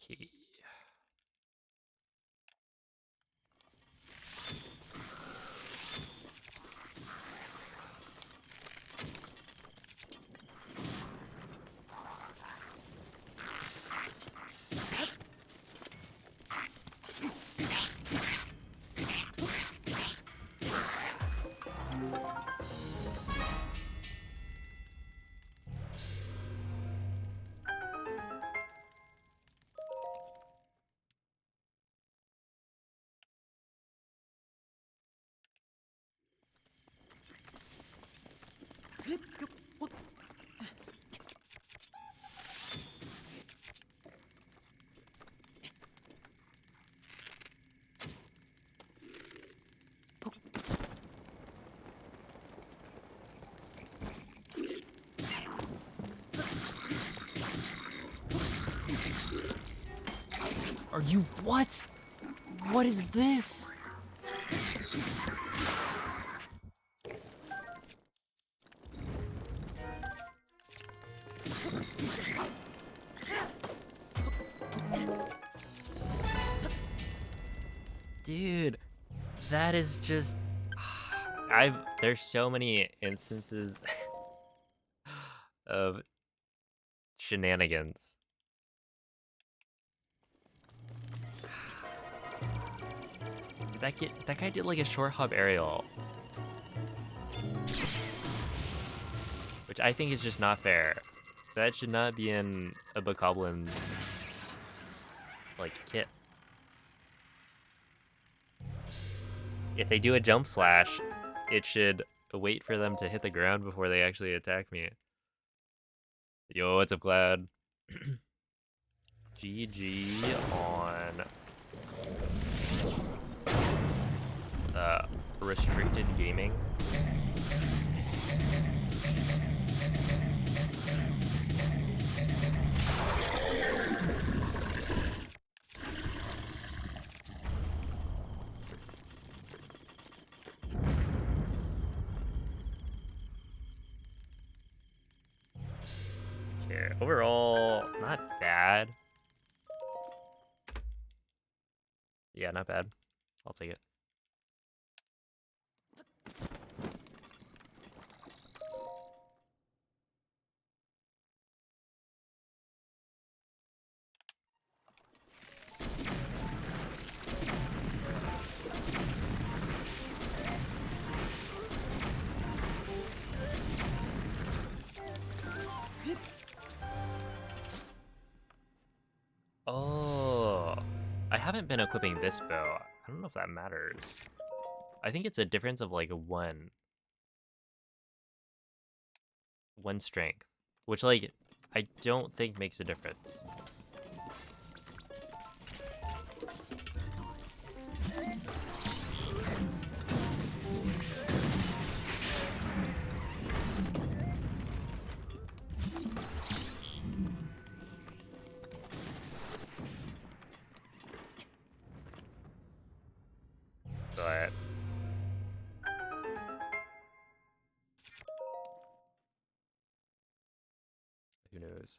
Okay. Are you what? What is this? Dude, that is just there's so many instances of shenanigans. That guy did like a short hop aerial, which I think is just not fair. That should not be in a Bokoblin's like kit. If they do a jump slash, it should wait for them to hit the ground before they actually attack me. Yo, what's up, Cloud? GG on restricted gaming. Okay, overall, not bad. Yeah, not bad. I'll take it. Oh, I haven't been equipping this bow. I don't know if that matters. I think it's a difference of like one strength, which like I don't think makes a difference. But who knows?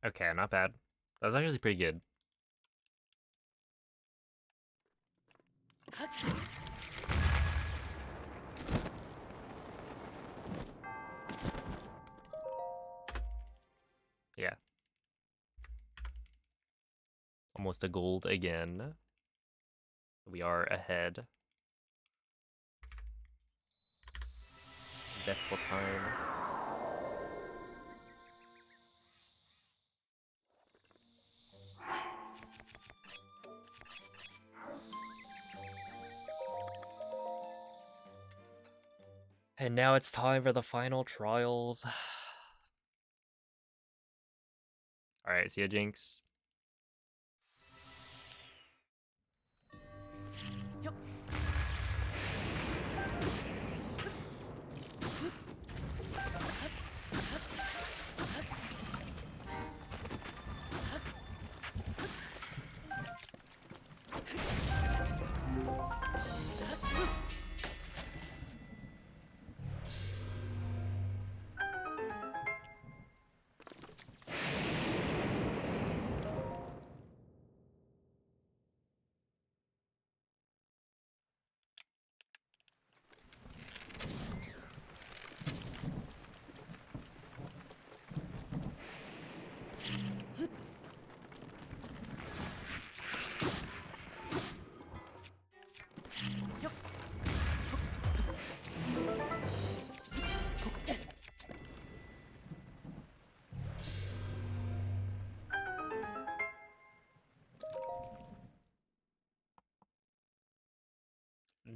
Okay, not bad. That was actually pretty good. Yeah. Almost a gold again. We are ahead. Vespa time. And now it's time for the final trials. Alright, see ya, Jinx.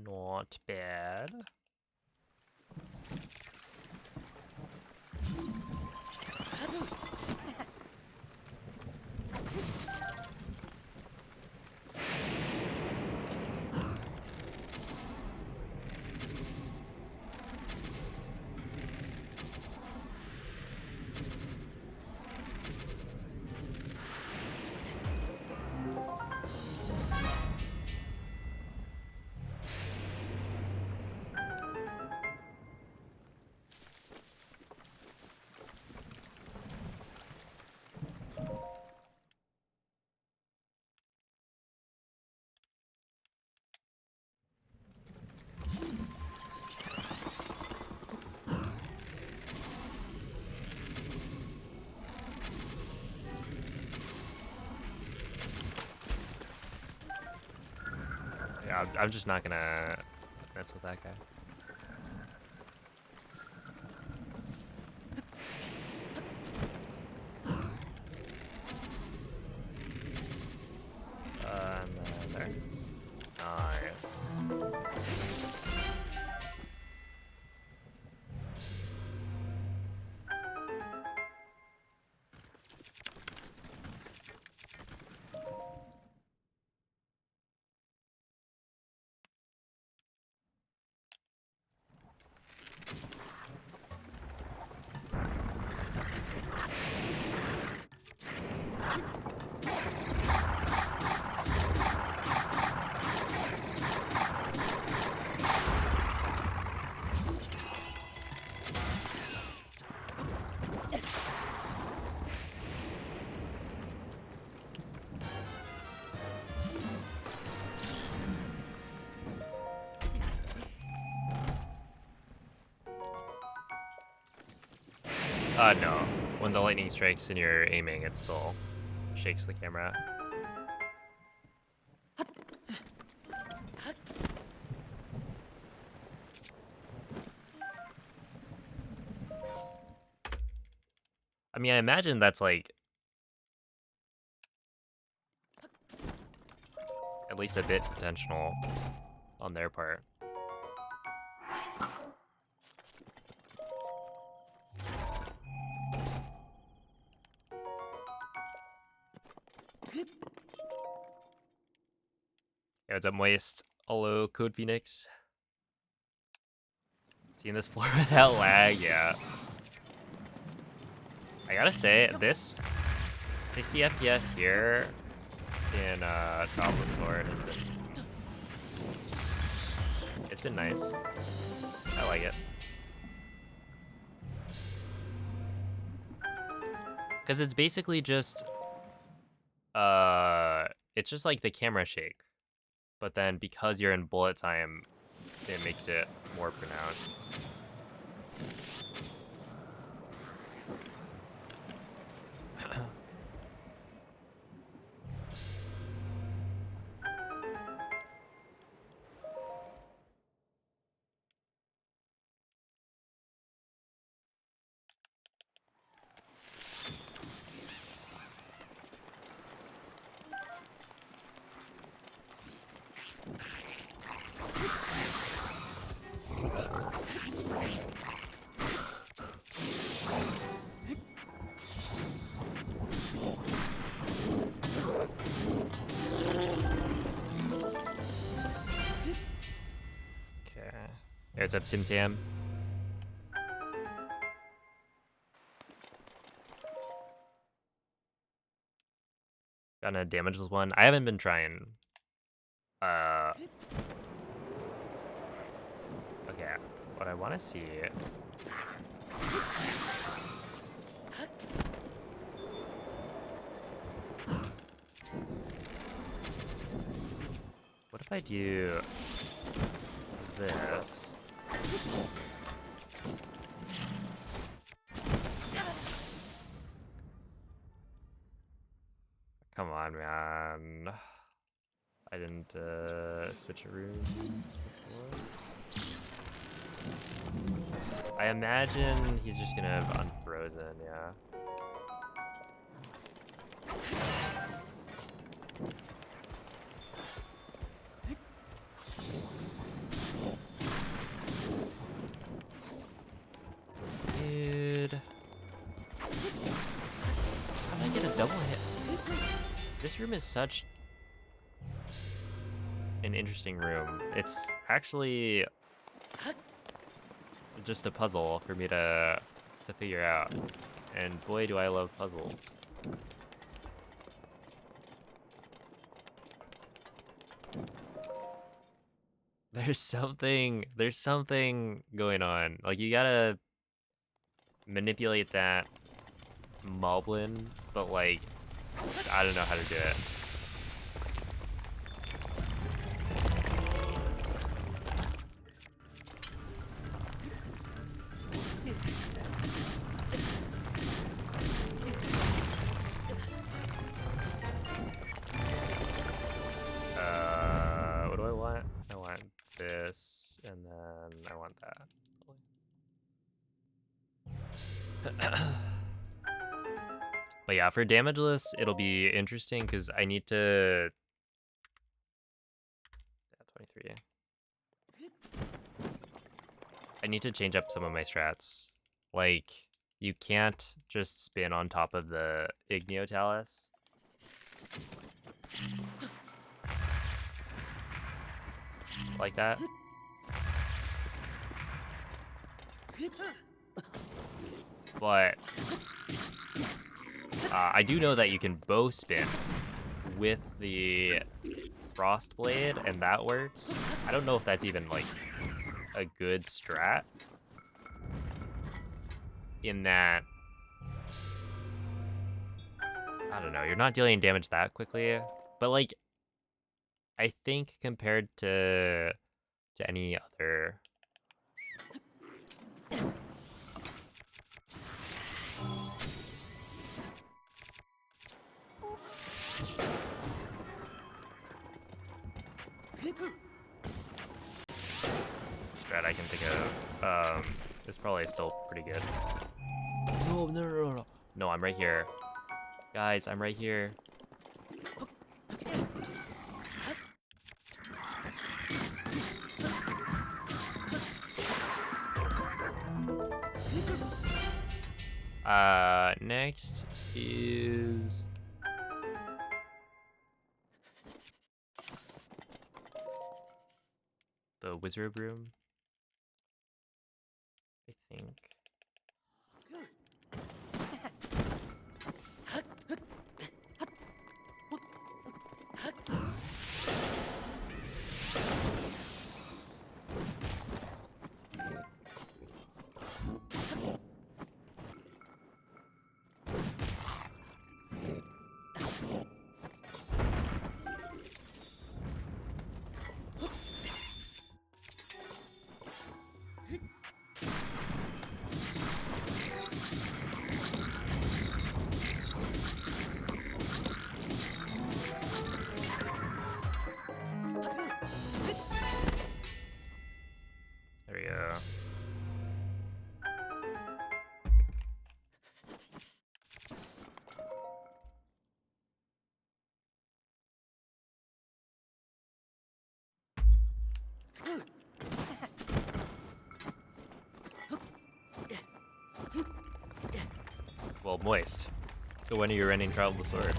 Not bad. Yeah, I'm just not gonna mess with that guy. There. Nice. No. When the lightning strikes and you're aiming, it still shakes the camera. I mean, I imagine that's like at least a bit intentional on their part. Yeah, what's up, Moist? Hello, Code Phoenix. Seeing this floor without lag, yeah. I gotta say, this 60 FPS here in Topless Sword it's been nice. I like it. Cause it's basically just it's just like the camera shake. But then because you're in bullet time, it makes it more pronounced. Okay. Hey, what's up, Tim Tam? Got a damageless one. I haven't been trying. Okay. What I want to see. What if I do this? Come on, man. I didn't switch rooms before. I imagine he's just gonna have unfrozen, yeah. Dude. How did I get a double hit? This room is such an interesting room. It's actually just a puzzle for me to figure out. And boy, do I love puzzles. There's something going on. Like, you gotta manipulate that moblin, but like, I don't know how to do it. What do I want? I want this, and then I want that. But yeah, for damageless, it'll be interesting because I need to. Yeah, 23. I need to change up some of my strats. Like, you can't just spin on top of the Igneo-Talus. Like that. But I do know that you can bow spin with the Frost Blade, and that works. I don't know if that's even like a good strat. In that, I don't know, you're not dealing damage that quickly, but like, I think compared to any other. Strat I can think of, is probably still pretty good. No. No, I'm right here. Guys, I'm right here. Next is the wizard room, I think. There we go. Well, moist. So when are you running Trial of the Sword?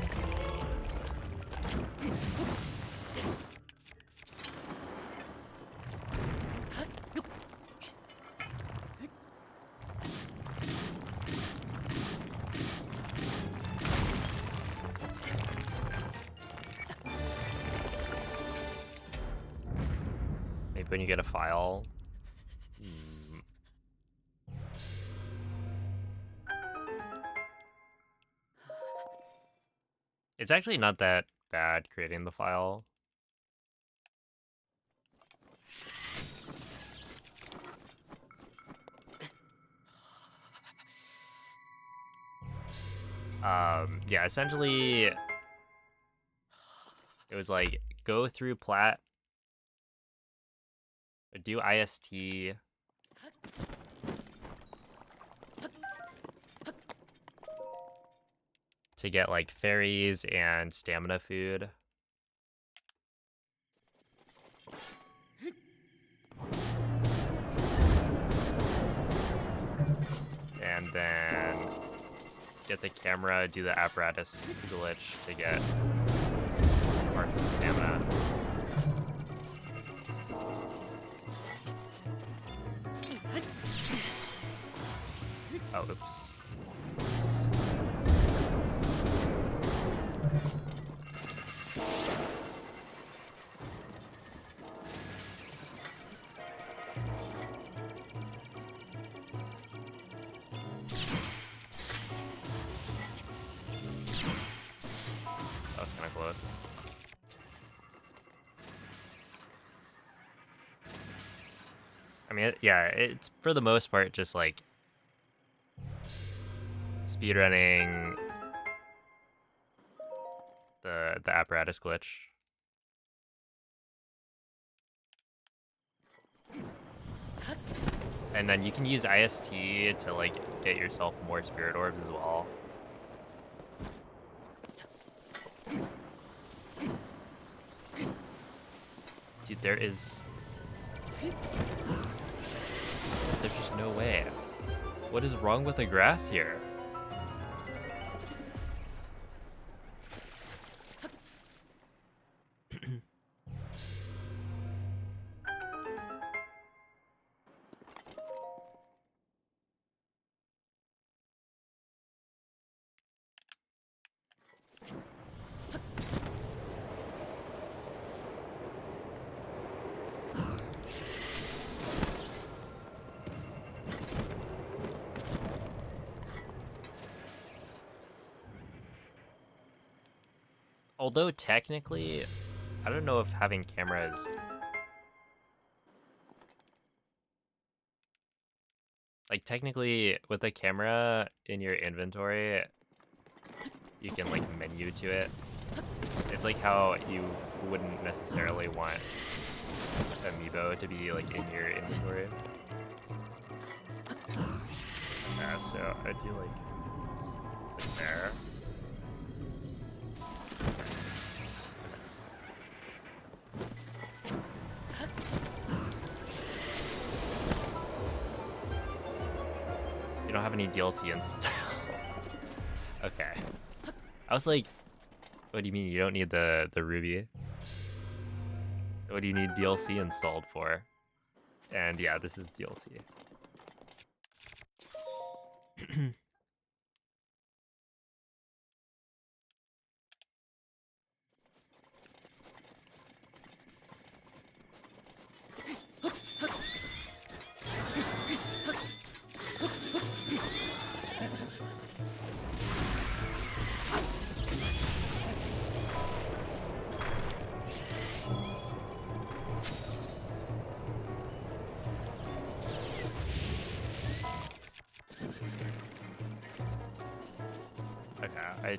like when you get a file. It's actually not that bad creating the file. Yeah, essentially, it was like go through plat, do IST, to get like fairies and stamina food. And then get the camera, do the apparatus glitch to get parts of stamina. Oh, oops. That was kind of close. I mean, yeah, it's for the most part just like speedrunning the apparatus glitch. And then you can use IST to like get yourself more spirit orbs as well. Dude, there's just no way. What is wrong with the grass here? Although technically, I don't know if having cameras... Like technically, with a camera in your inventory, you can like menu to it. It's like how you wouldn't necessarily want Amiibo to be like in your inventory. Yeah, so I do like it there. You don't have any DLC installed. Okay. I was like, what do you mean you don't need the Ruby? What do you need DLC installed for? And yeah, this is DLC. Okay,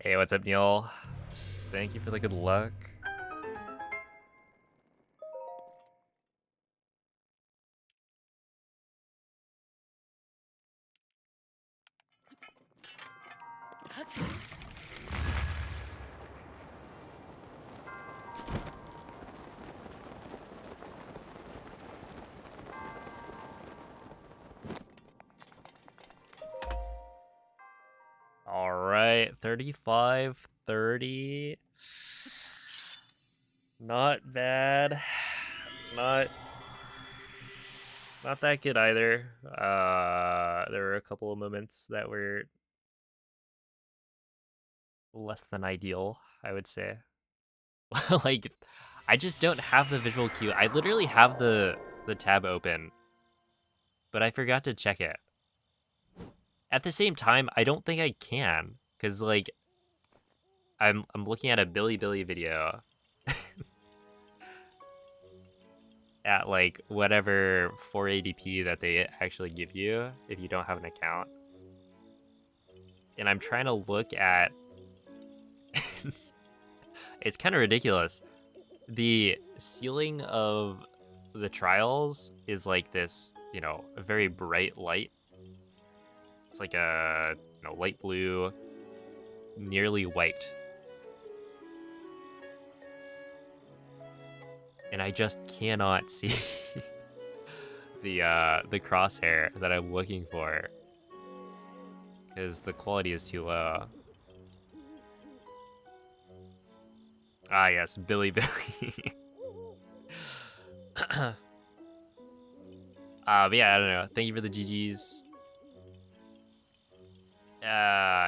Hey, what's up, Neil? Thank you for the good luck. All right, 35, 30. Not bad. Not that good either. There were a couple of moments that were less than ideal, I would say. Like, I just don't have the visual cue. I literally have the tab open, but I forgot to check it. At the same time, I don't think I can, because like I'm looking at a Billy video at like whatever 480p that they actually give you if you don't have an account. And I'm trying to look at it's kind of ridiculous. The ceiling of the trials is like this, a very bright light. It's like a, light blue, nearly white. And I just cannot see the crosshair that I'm looking for because the quality is too low. Ah, yes, Billy. But yeah, I don't know. Thank you for the GGs.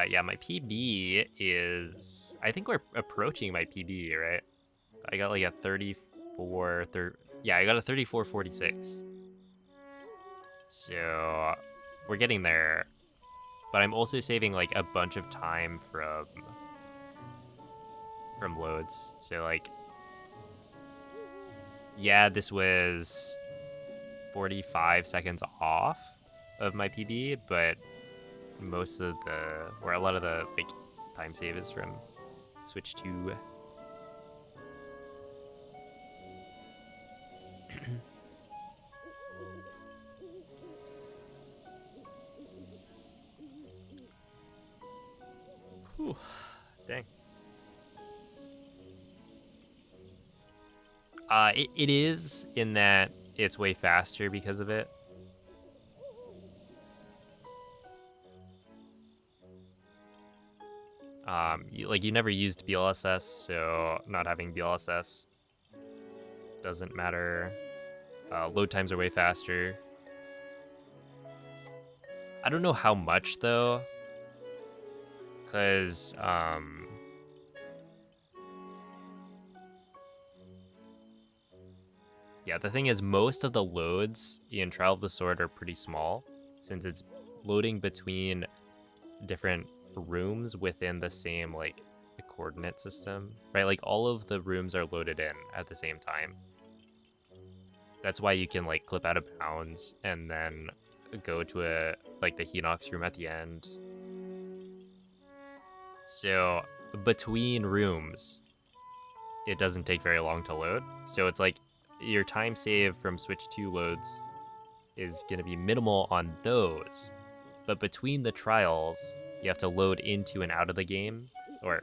Yeah, my PB is. I think we're approaching my PB, right? I got like a 34. Yeah, I got a 34.46. So we're getting there. But I'm also saving like a bunch of time from loads. So like, yeah, this was 45 seconds off of my PB, but most of a lot of the like time save is from Switch 2. Whew, dang. It is in that it's way faster because of it. You never used BLSS, so not having BLSS doesn't matter. Load times are way faster. I don't know how much though, because yeah, the thing is most of the loads in Trial of the Sword are pretty small, since it's loading between different rooms within the same like the coordinate system, right? Like all of the rooms are loaded in at the same time. That's why you can like clip out of bounds and then go to the Hinox room at the end. So between rooms, it doesn't take very long to load. So it's like your time save from Switch 2 loads is going to be minimal on those. But between the trials, you have to load into and out of the game, or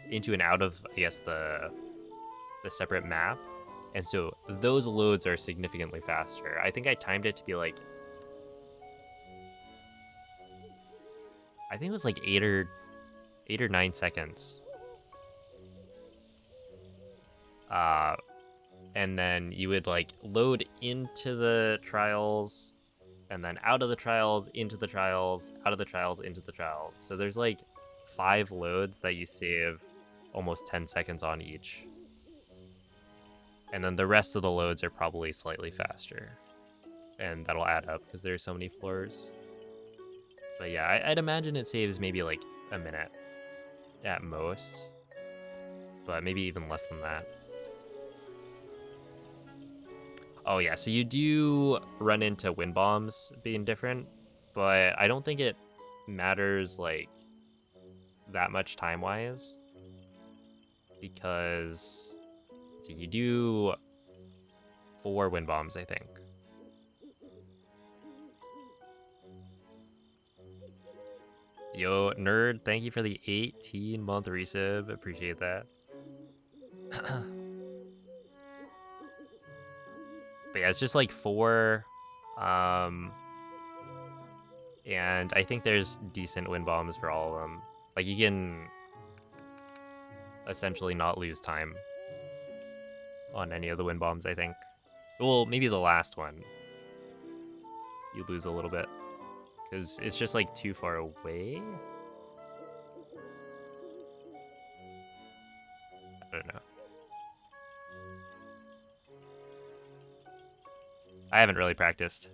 into and out of, I guess, the separate map. And so those loads are significantly faster. I think I timed it to be like, I think it was like 8 or 9 seconds. And then you would like load into the trials and then out of the trials, into the trials, out of the trials, into the trials. So there's like 5 loads that you save almost 10 seconds on each. And then the rest of the loads are probably slightly faster. And that'll add up because there's so many floors. But yeah, I'd imagine it saves maybe like a minute at most. But maybe even less than that. Oh yeah, so you do run into wind bombs being different, but I don't think it matters like that much time-wise. Because, let's see, you do 4 wind bombs, I think. Yo, nerd, thank you for the 18-month resub. Appreciate that. But yeah, it's just like 4. And I think there's decent wind bombs for all of them. Like, you can essentially not lose time on any of the wind bombs, I think. Well, maybe the last one. You lose a little bit. Because it's just, like, too far away? I don't know. I haven't really practiced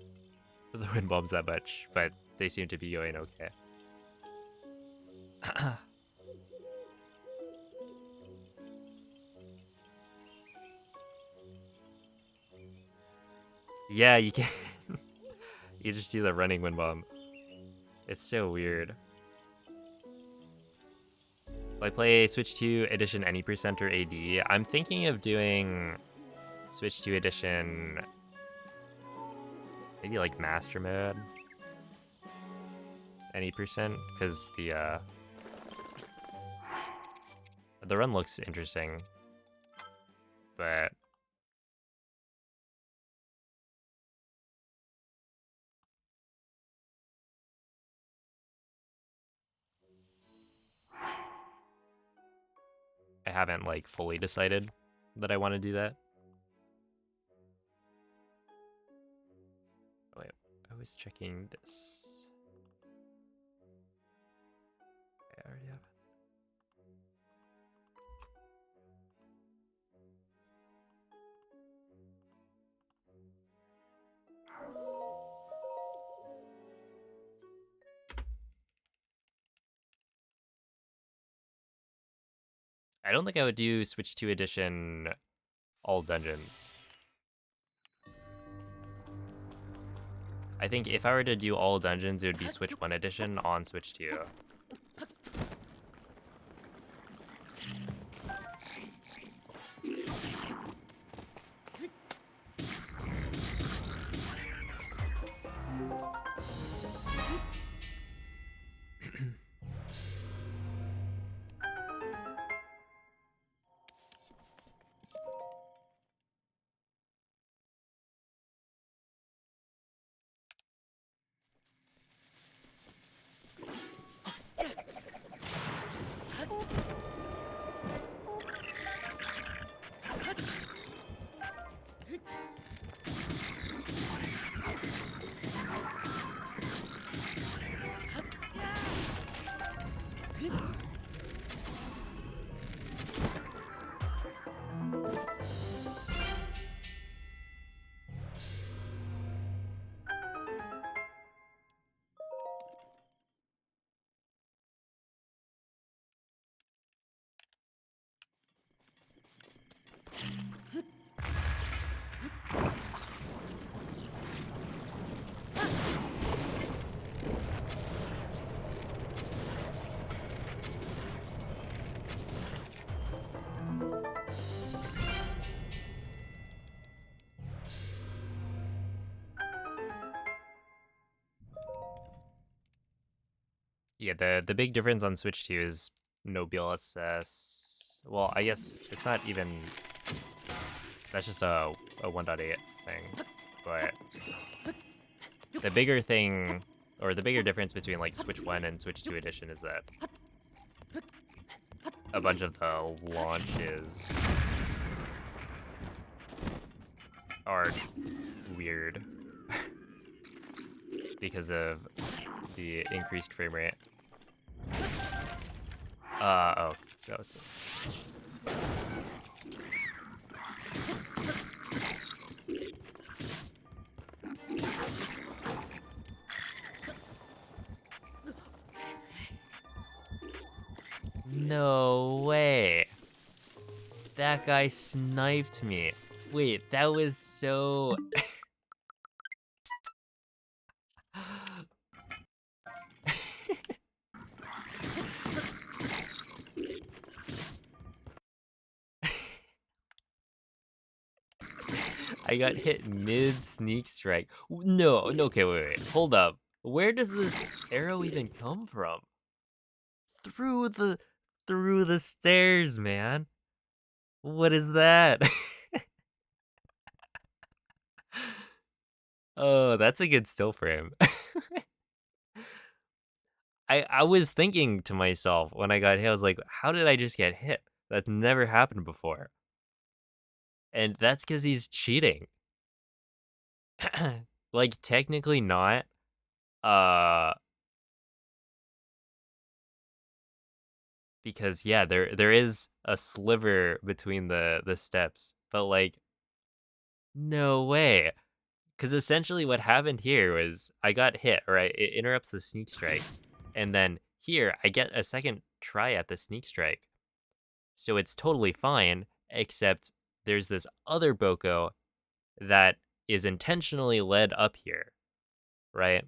the wind bombs that much, but they seem to be going okay. Yeah, you can. You just do the running wind bomb. It's so weird. If I play Switch 2 Edition any percent or AD, I'm thinking of doing Switch 2 Edition maybe like Master Mode any percent, because the run looks interesting, but I haven't like fully decided that I want to do that. Oh, wait, I was checking this. I already have it. I don't think I would do Switch 2 Edition all dungeons. I think if I were to do all dungeons, it would be Switch 1 Edition on Switch 2. Yeah, the big difference on Switch 2 is no BLSS. Well, I guess it's not even. That's just a 1.8 thing. But the bigger thing, or the bigger difference between like Switch 1 and Switch 2 Edition is that a bunch of the launches are weird because of the increased frame rate. Oh, that was. No way. That guy sniped me. Wait, that was so... I got hit mid sneak strike. No, okay, wait. Hold up. Where does this arrow even come from? Through the stairs, man. What is that? Oh, that's a good still frame. I was thinking to myself when I got hit, I was like, how did I just get hit? That's never happened before. And that's because he's cheating. Like, technically not. Uh because yeah, there is a sliver between the steps, but like, no way. Because essentially what happened here was I got hit, right? It interrupts the sneak strike. And then here I get a second try at the sneak strike. So it's totally fine, except there's this other Boko that is intentionally led up here, right?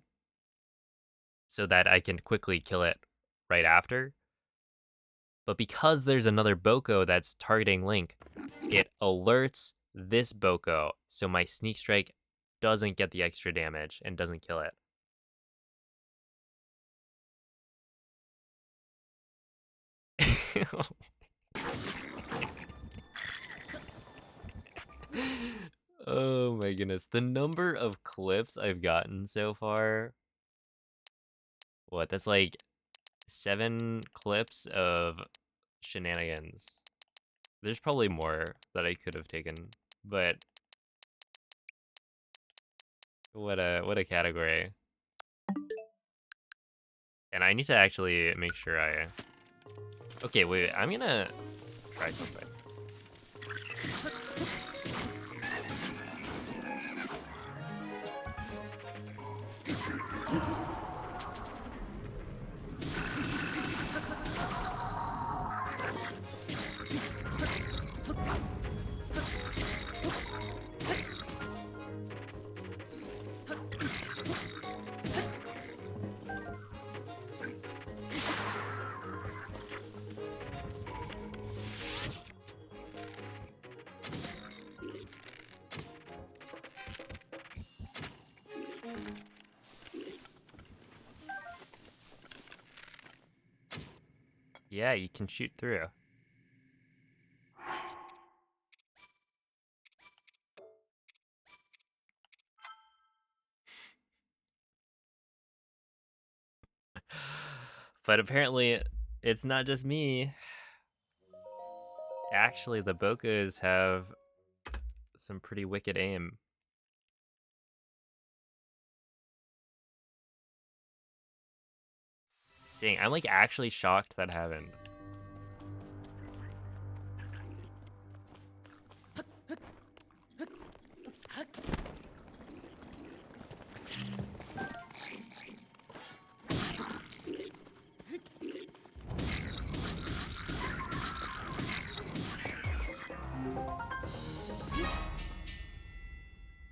So that I can quickly kill it right after. But because there's another Boko that's targeting Link, it alerts this Boko, so my sneak strike doesn't get the extra damage and doesn't kill it. Oh my goodness. The number of clips I've gotten so far. What? That's like 7 clips of shenanigans. There's probably more that I could have taken, but what a category. And I need to actually make sure I... Okay, wait, I'm gonna try something. Yeah, you can shoot through. But apparently, it's not just me. Actually, the Bokas have some pretty wicked aim. Dang, I'm like actually shocked that happened.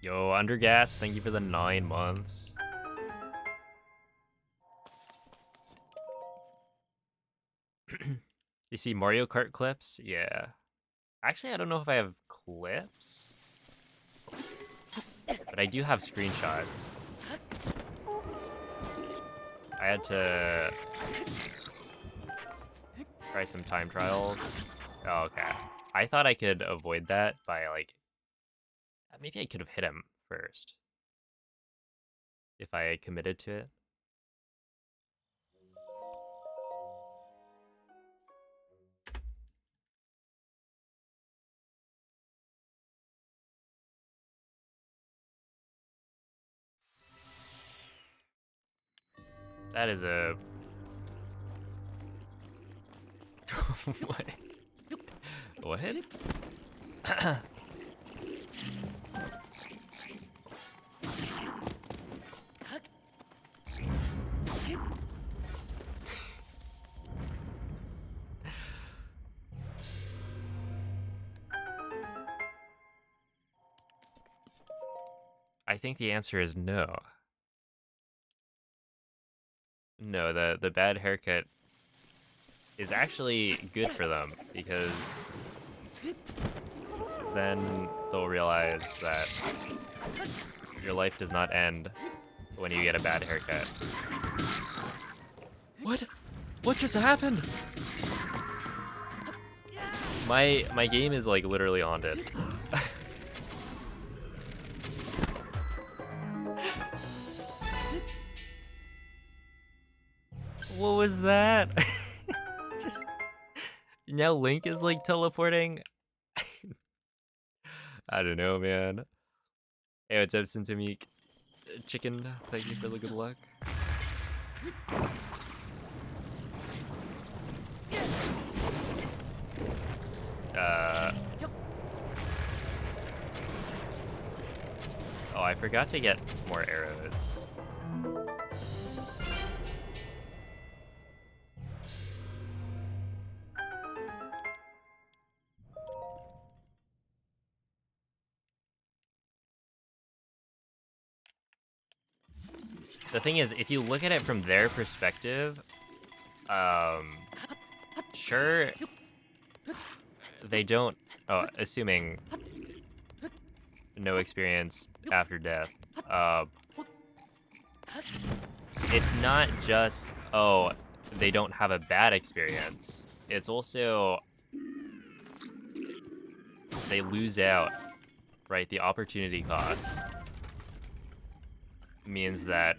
Yo, Undergas, thank you for the 9 months. You see Mario Kart clips? Yeah. Actually, I don't know if I have clips, but I do have screenshots. I had to try some time trials. Oh, okay. I thought I could avoid that by like, maybe I could have hit him first if I committed to it. That is a... what? What? I think the answer is no. No, the bad haircut is actually good for them because then they'll realize that your life does not end when you get a bad haircut. What? What just happened? My game is like literally haunted. What was that? Just now Link is like teleporting. I don't know, man. Hey, what's up, Sintamik? Chicken, thank you for the good luck. Oh, I forgot to get more arrows. The thing is, if you look at it from their perspective, sure, they don't, assuming no experience after death, it's not just, oh, they don't have a bad experience. It's also, they lose out, right? The opportunity cost means that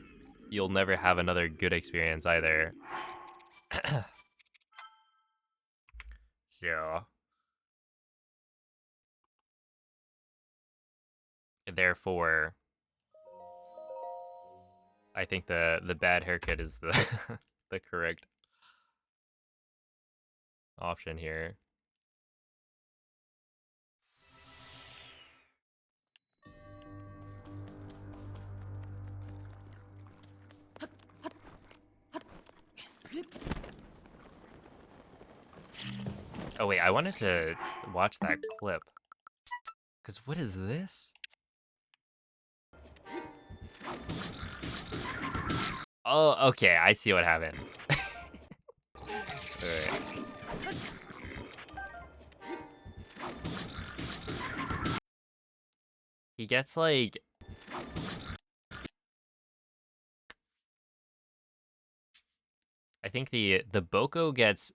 you'll never have another good experience either. So, therefore, I think the bad haircut is the the correct option here. Oh wait, I wanted to watch that clip. Cause what is this? Oh, okay, I see what happened. Alright. He gets like... I think the Boko gets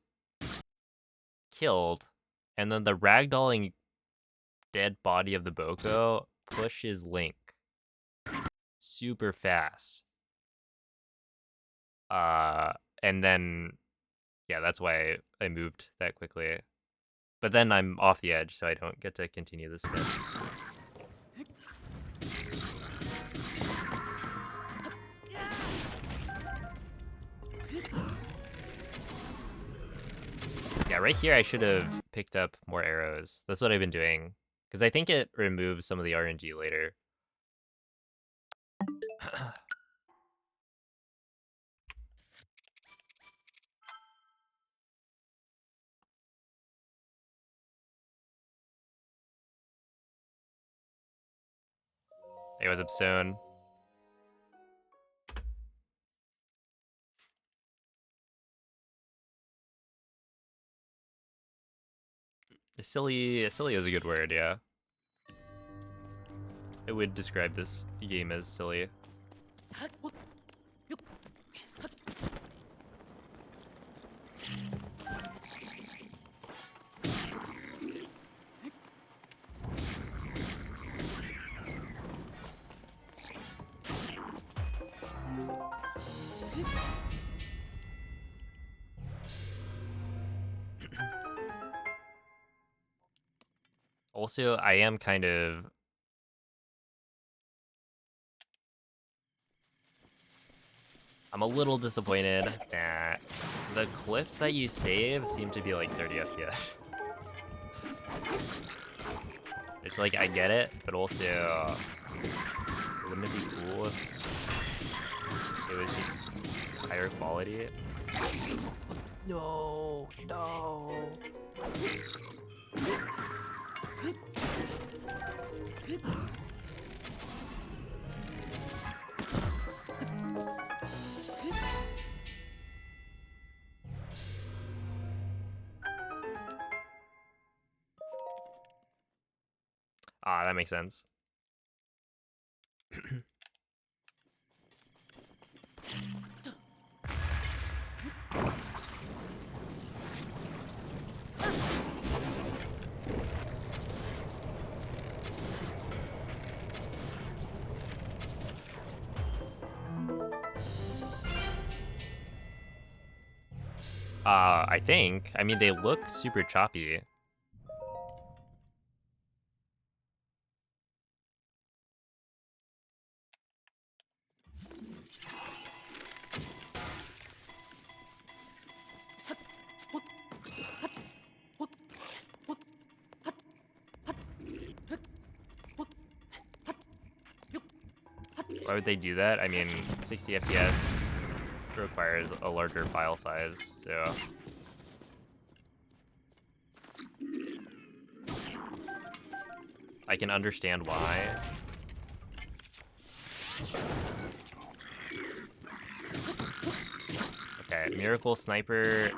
killed, and then the ragdolling dead body of the Boko pushes Link super fast. And then, yeah, that's why I moved that quickly. But then I'm off the edge, so I don't get to continue the spin. Yeah, right here I should have picked up more arrows. That's what I've been doing. Because I think it removes some of the RNG later. Hey, what's up, Stone? Silly is a good word, yeah. I would describe this game as silly. Also, I am kind of... I'm a little disappointed that the clips that you save seem to be like 30 FPS. It's like, I get it, but also, wouldn't it be cool if it was just higher quality? No, no. Ah, that makes sense. I think. I mean, they look super choppy. Why would they do that? I mean, 60 FPS requires a larger file size, so... I can understand why. Okay, Miracle Sniper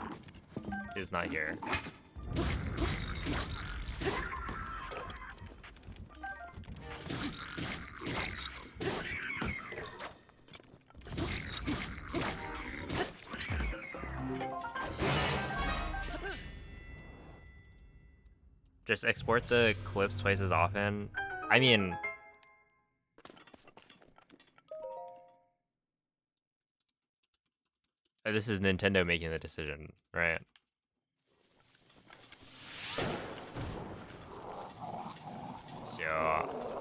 is not here. Just export the clips twice as often. I mean... This is Nintendo making the decision, right? So...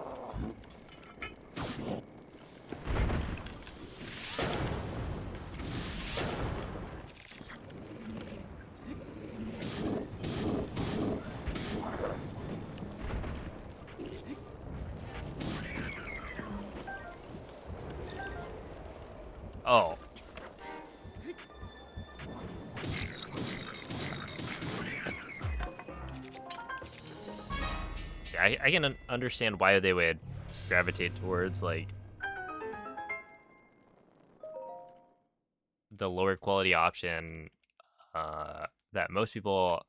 Oh. See, I can understand why they would gravitate towards, like, the lower quality option that most people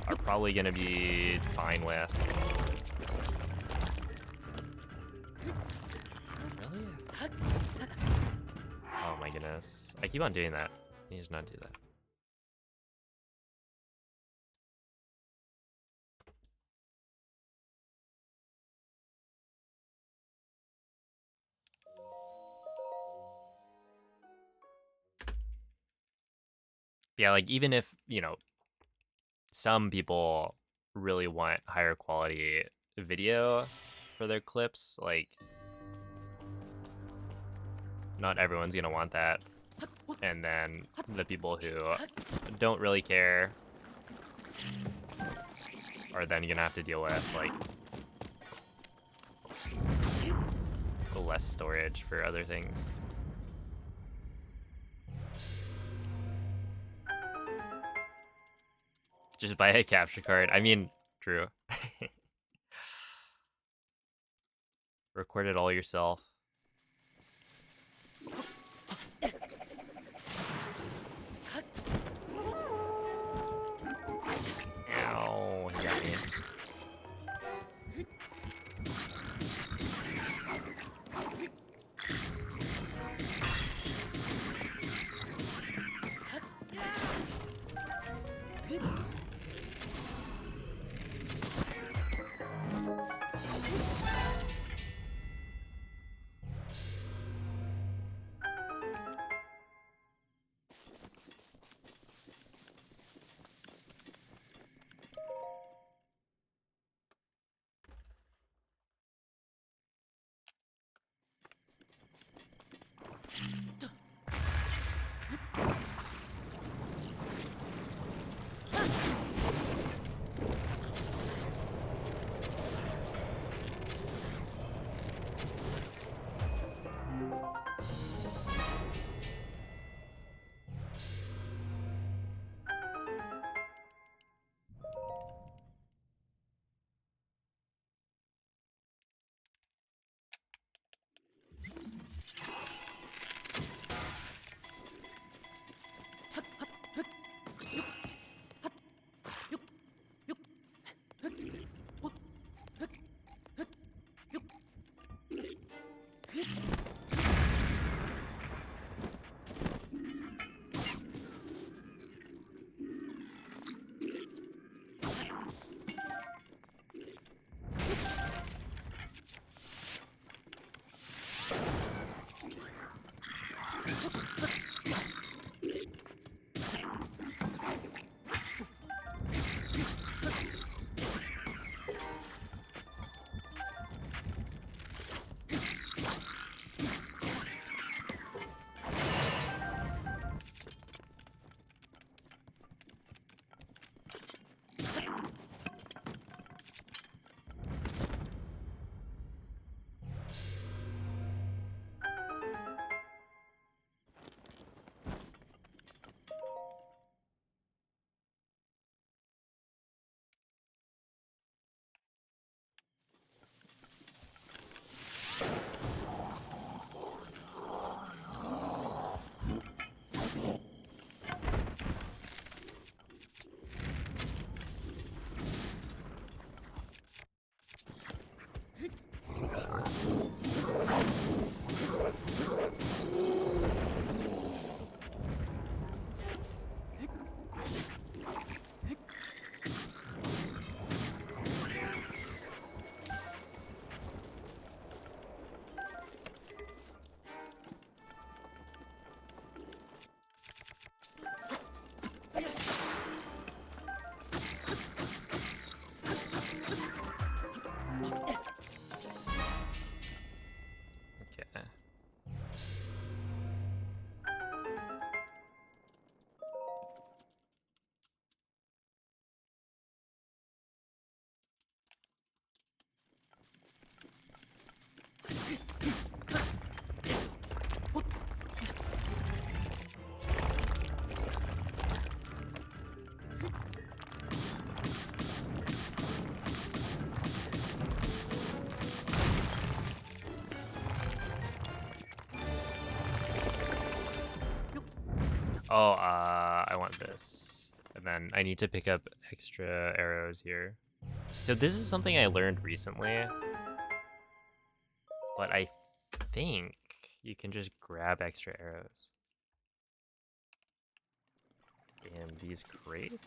are probably going to be fine with. Really? Oh my goodness. I keep on doing that. I need to not do that. Yeah, like, even if, you know, some people really want higher quality video for their clips, like, not everyone's gonna want that. And then the people who don't really care are then gonna have to deal with, like, less storage for other things. Just buy a capture card. I mean, true. Record it all yourself. Ow, he got me. Okay. Oh, I want this. And then I need to pick up extra arrows here. So this is something I learned recently. But I think you can just grab extra arrows. In these crates?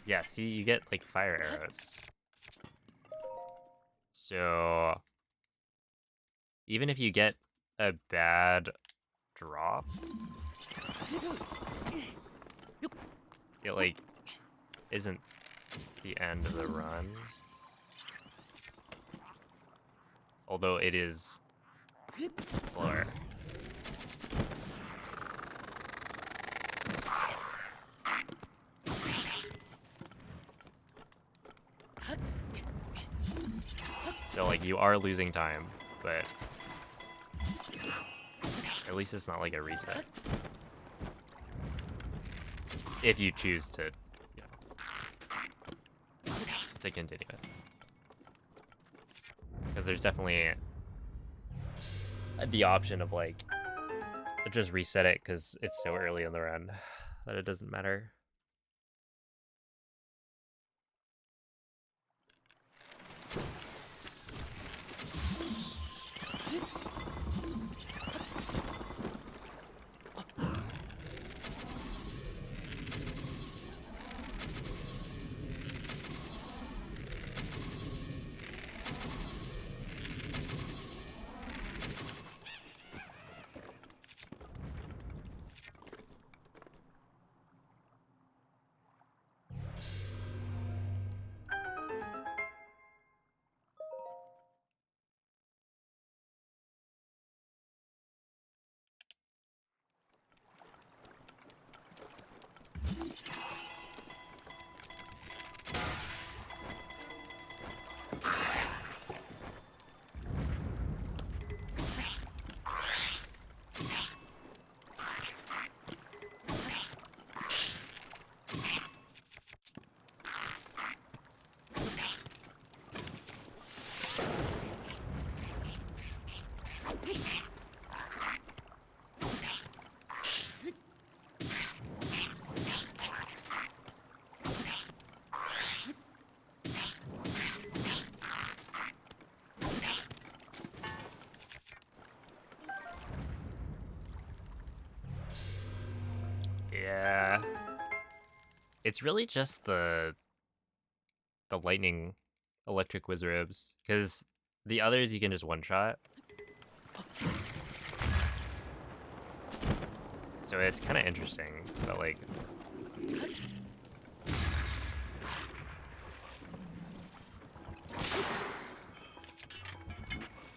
Yeah, see, you get, like, fire arrows. So even if you get a bad drop, it, like, isn't the end of the run. Although it is slower. So, like, you are losing time, but at least it's not like a reset. If you choose to, you know, to continue it. Because there's definitely the option of, like, just reset it because it's so early in the run that it doesn't matter. Yeah. It's really just the lightning electric wizards, because the others you can just one-shot. So it's kind of interesting, but like...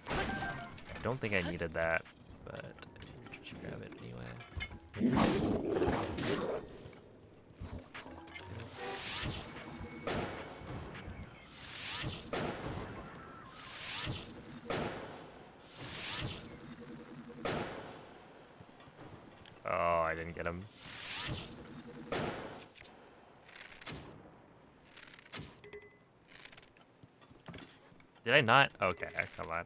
I don't think I needed that, but I should grab it anyway. Oh, I didn't get him. Did I not? Okay, come on.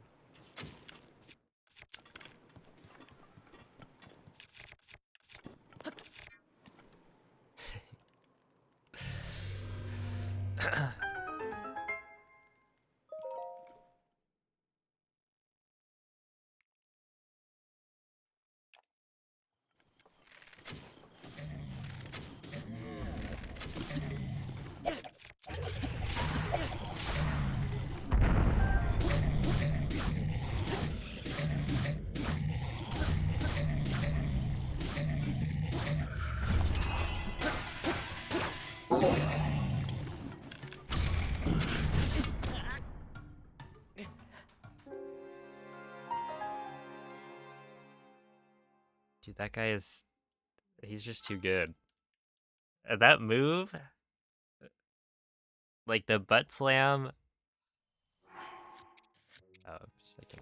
Dude, that guy is... He's just too good. That move... Like the butt slam... Oh, second.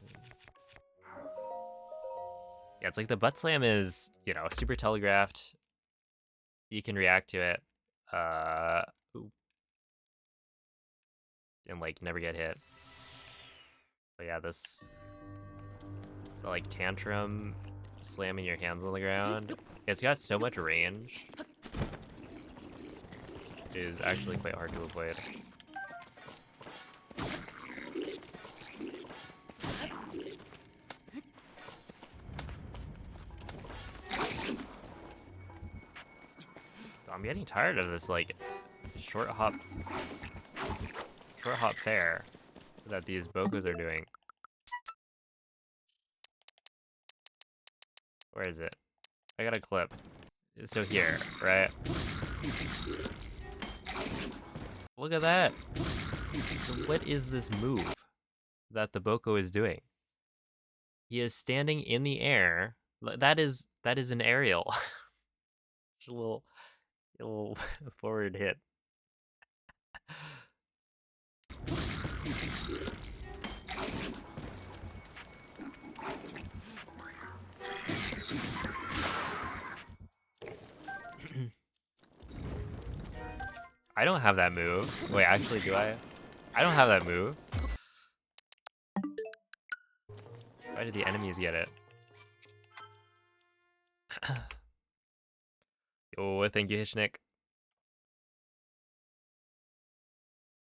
Yeah, it's like the butt slam is, you know, super telegraphed. You can react to it. And like never get hit. But yeah, this... like tantrum slamming your hands on the ground. It's got so much range. It is actually quite hard to avoid. I'm getting tired of this like short hop fair that these Bokos are doing. Where is it? I got a clip. So here, right? Look at that. What is this move that the Boko is doing? He is standing in the air. That is an aerial. Just a little forward hit. I don't have that move. Wait, actually, do I? I don't have that move. Why did the enemies get it? Oh, thank you, Hishnik.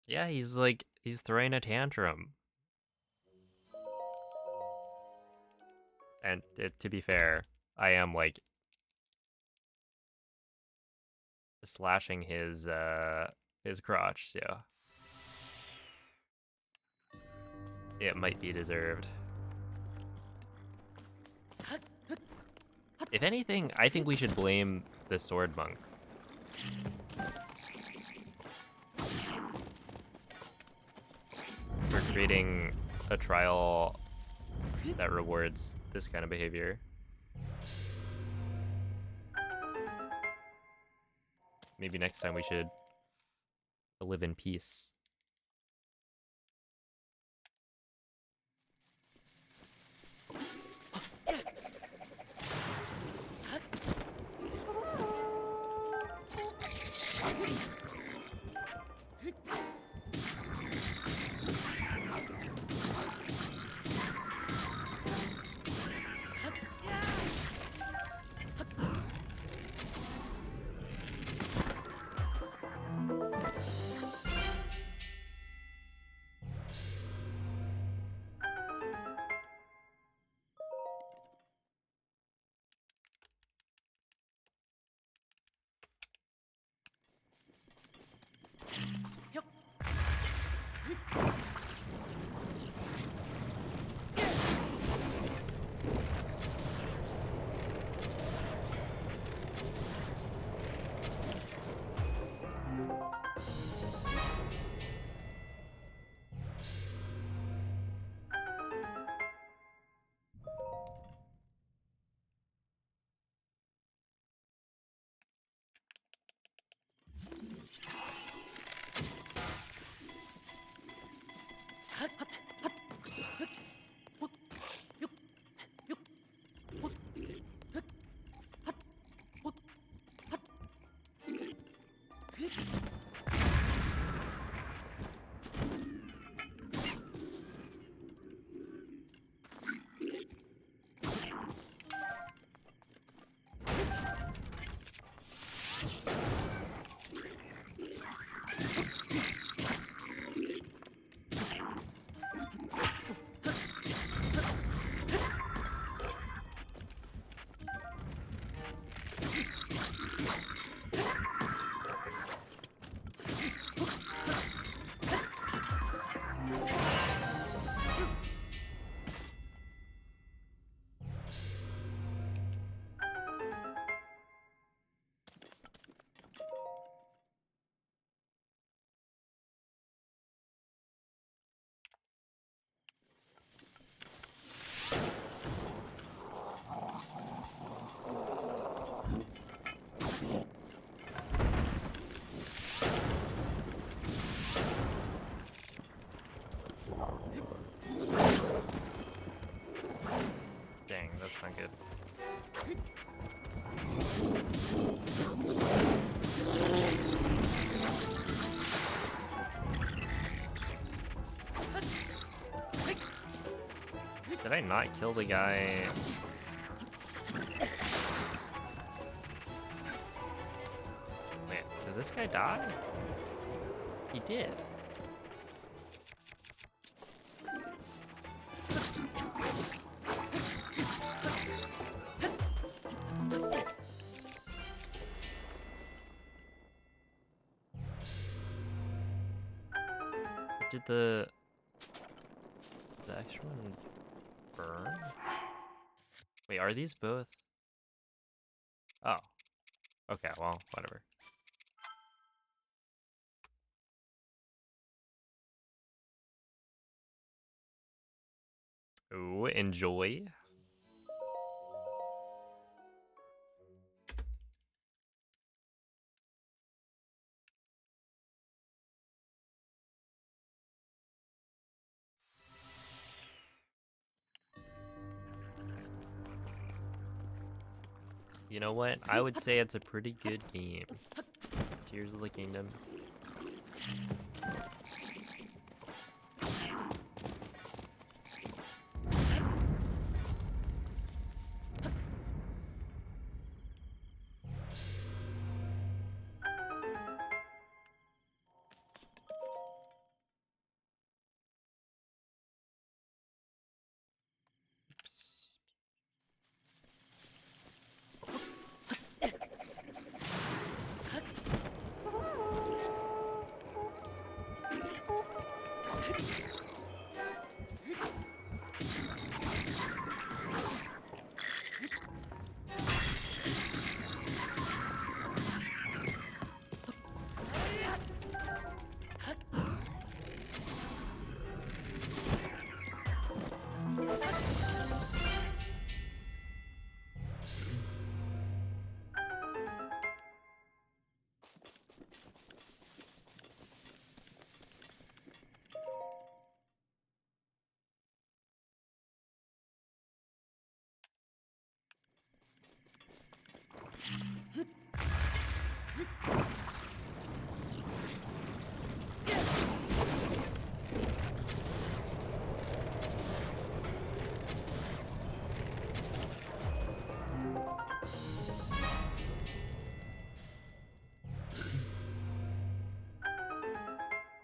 Yeah, he's throwing a tantrum. And to be fair, I am like slashing his crotch, so it might be deserved. If anything, I think we should blame the sword monk. For creating a trial that rewards this kind of behavior. Maybe next time we should live in peace. Dang, that's not good. Did I not kill the guy? Wait, did this guy die? He did. Did the extra one burn? Wait, are these both? Oh. Okay, well, whatever. Ooh, enjoy. You know what? I would say it's a pretty good game. Tears of the Kingdom.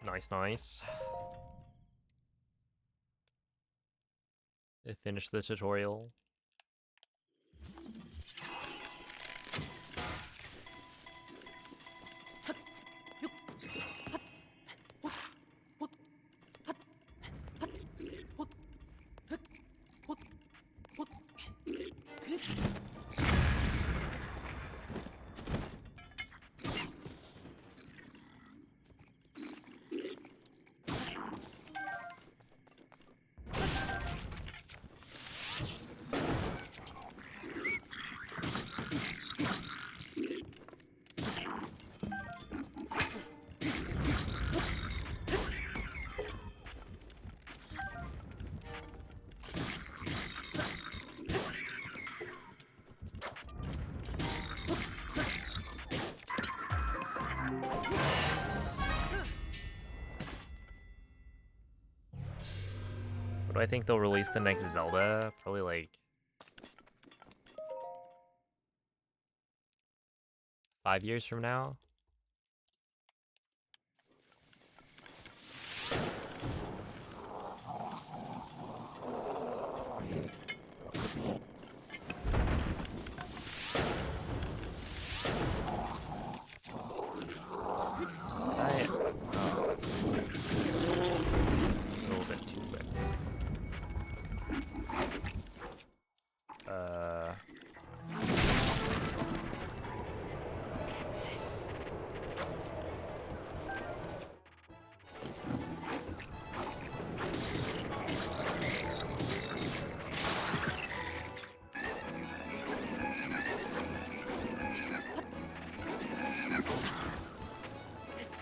Nice, nice. I finished the tutorial. What do I think they'll release the next Zelda? Probably like 5 years from now.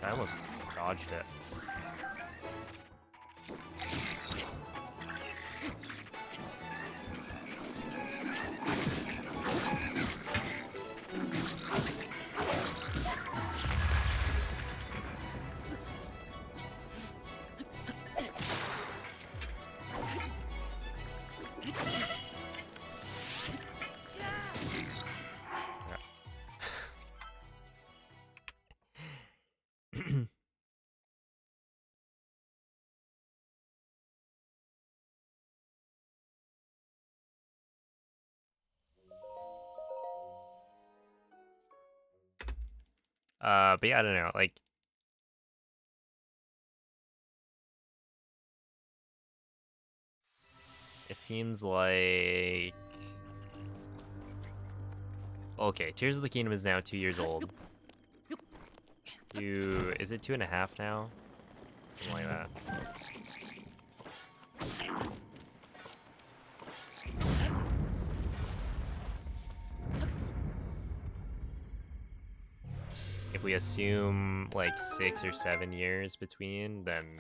I almost dodged it. But yeah, I don't know. Like, it seems like okay. Tears of the Kingdom is now 2 years old. Is it 2.5 now? Something like that. If we assume like 6 or 7 years between, then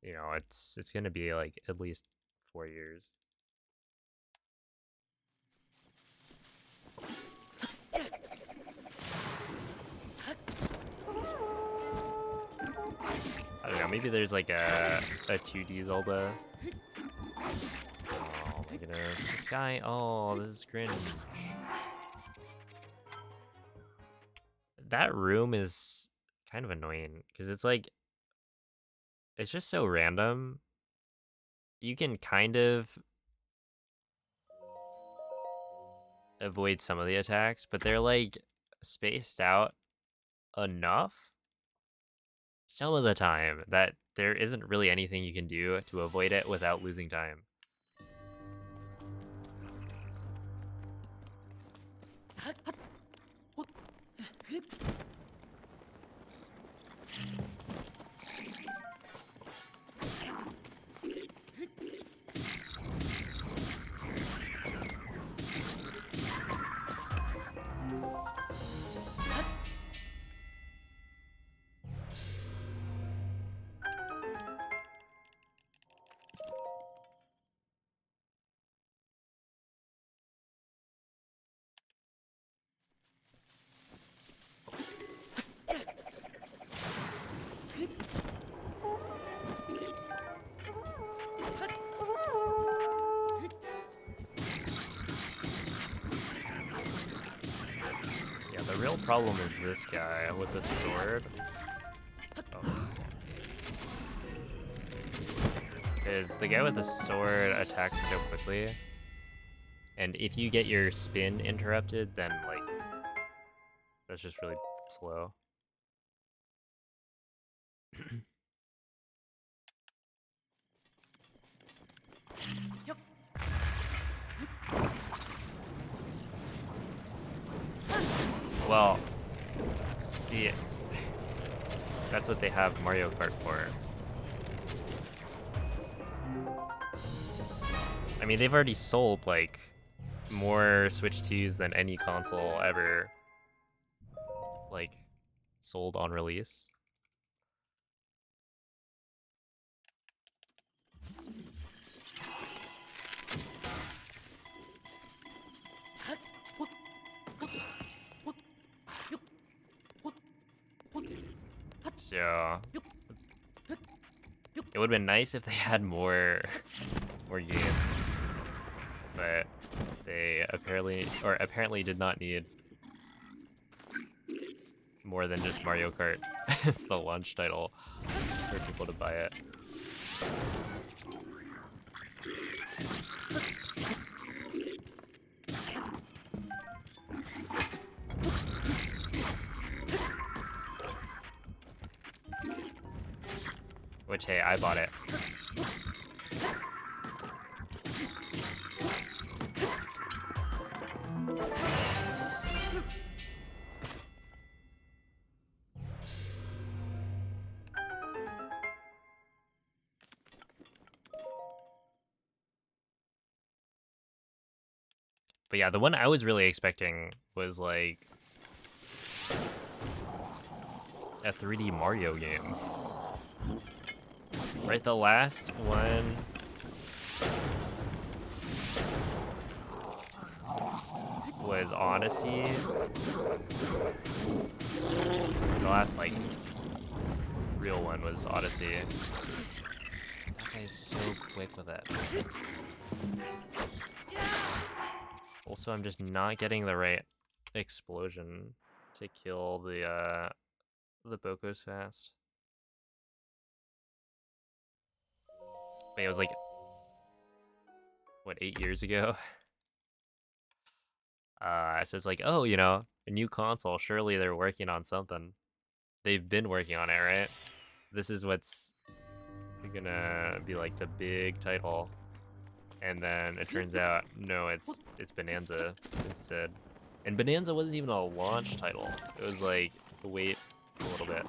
you know it's gonna be like at least 4 years. I don't know. Maybe there's like a 2D Zelda. Oh my goodness, this guy. Oh, this is cringe. That room is kind of annoying because it's like it's just so random. You can kind of avoid some of the attacks, but they're like spaced out enough some of the time that there isn't really anything you can do to avoid it without losing time. Yeah, the real problem is this guy with the sword. Oh, because the guy with the sword attacks so quickly, and if you get your spin interrupted, then like that's just really slow. Well, see, that's what they have Mario Kart for. I mean, they've already sold like more Switch 2s than any console ever like sold on release. So it would have been nice if they had more games, but they apparently did not need more than just Mario Kart as the launch title for people to buy it. Which, hey, I bought it. But yeah, the one I was really expecting was like a 3D Mario game. Right, the last one was Odyssey. The last like real one was Odyssey. That guy's so quick with it. Also, I'm just not getting the right explosion to kill the Bocos fast. But it was like what, 8 years ago? So it's like, oh, you know, a new console. Surely they're working on something. They've been working on it, right? This is what's gonna be like the big title, and then it turns out no, it's Bonanza instead. And Bonanza wasn't even a launch title. It was like wait a little bit.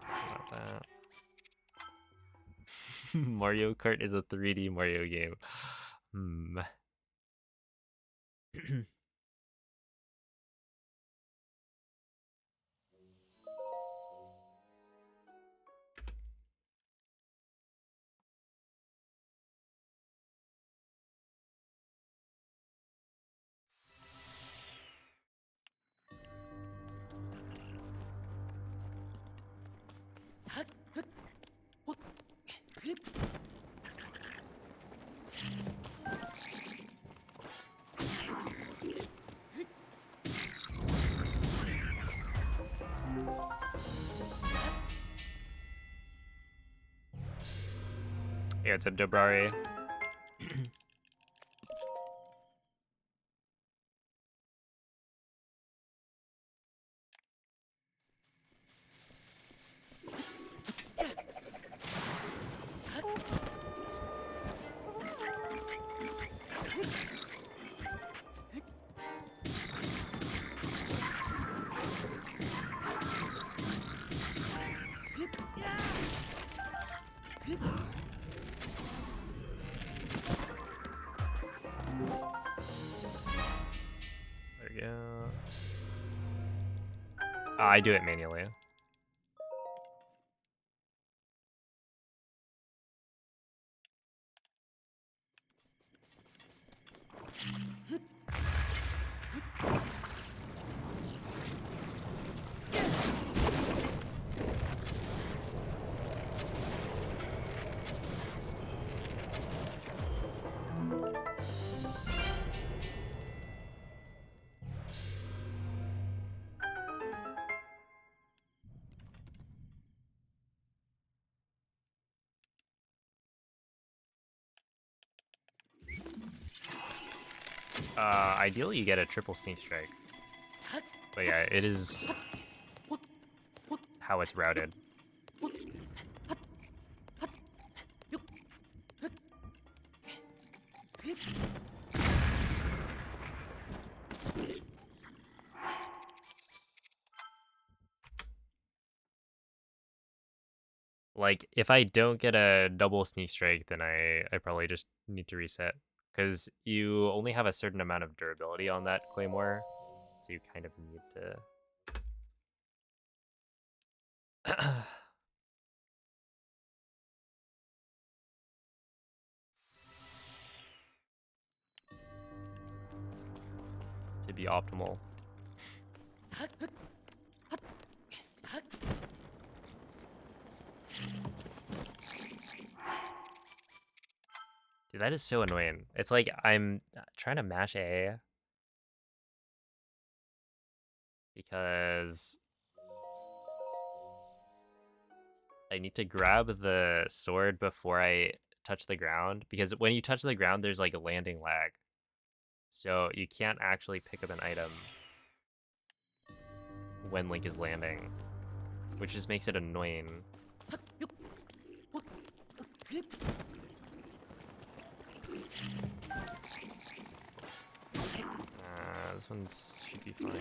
About that. Mario Kart is a 3D Mario game. Hmm. Yeah, it's a Dobrari. There we go. I do it manually. Ideally you get a triple sneak strike. But yeah, it is how it's routed. Like, if I don't get a double sneak strike, then I probably just need to reset. Because you only have a certain amount of durability on that Claymore. So you kind of need to... to be optimal. Dude, that is so annoying. It's like I'm trying to mash A because I need to grab the sword before I touch the ground. Because when you touch the ground, there's like a landing lag. So you can't actually pick up an item when Link is landing, which just makes it annoying. This one's should be fine.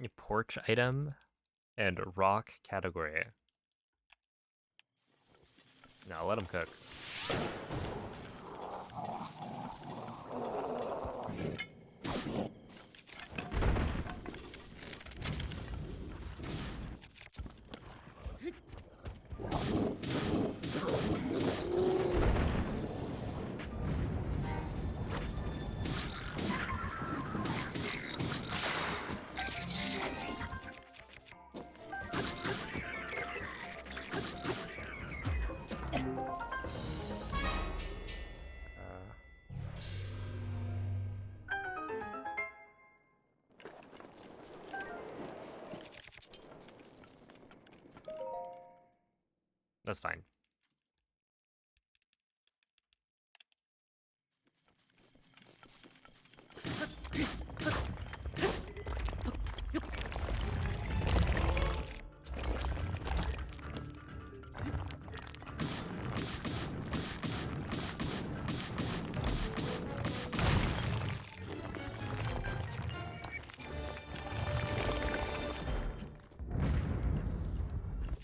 A porch item and rock category. Now let him cook. That's fine.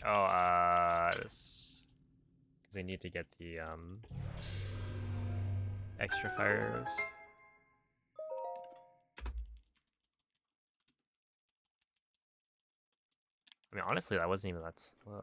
Oh, this, because I need to get the extra fire arrows. I mean, honestly, that wasn't even that slow.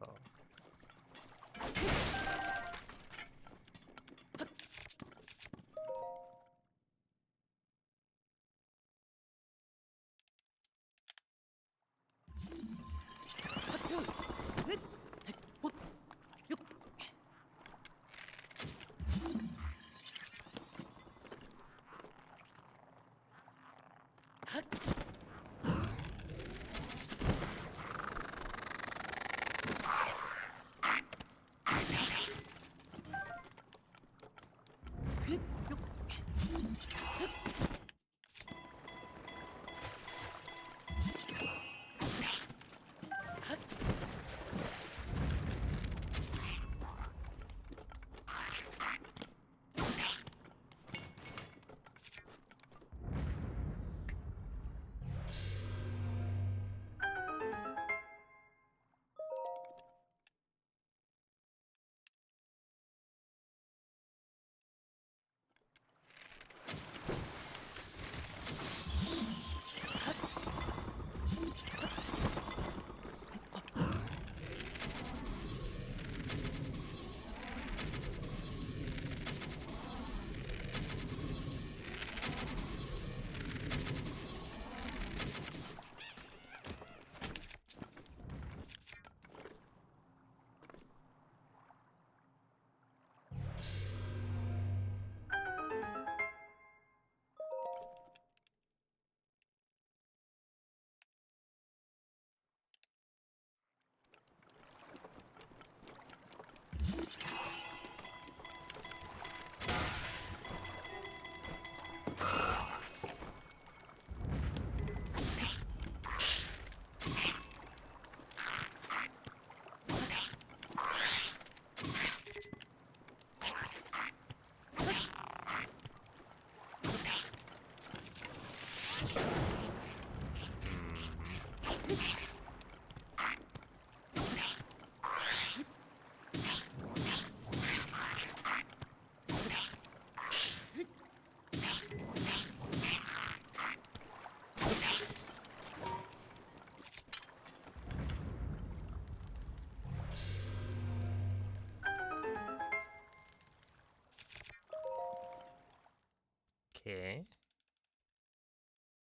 Okay.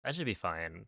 That should be fine.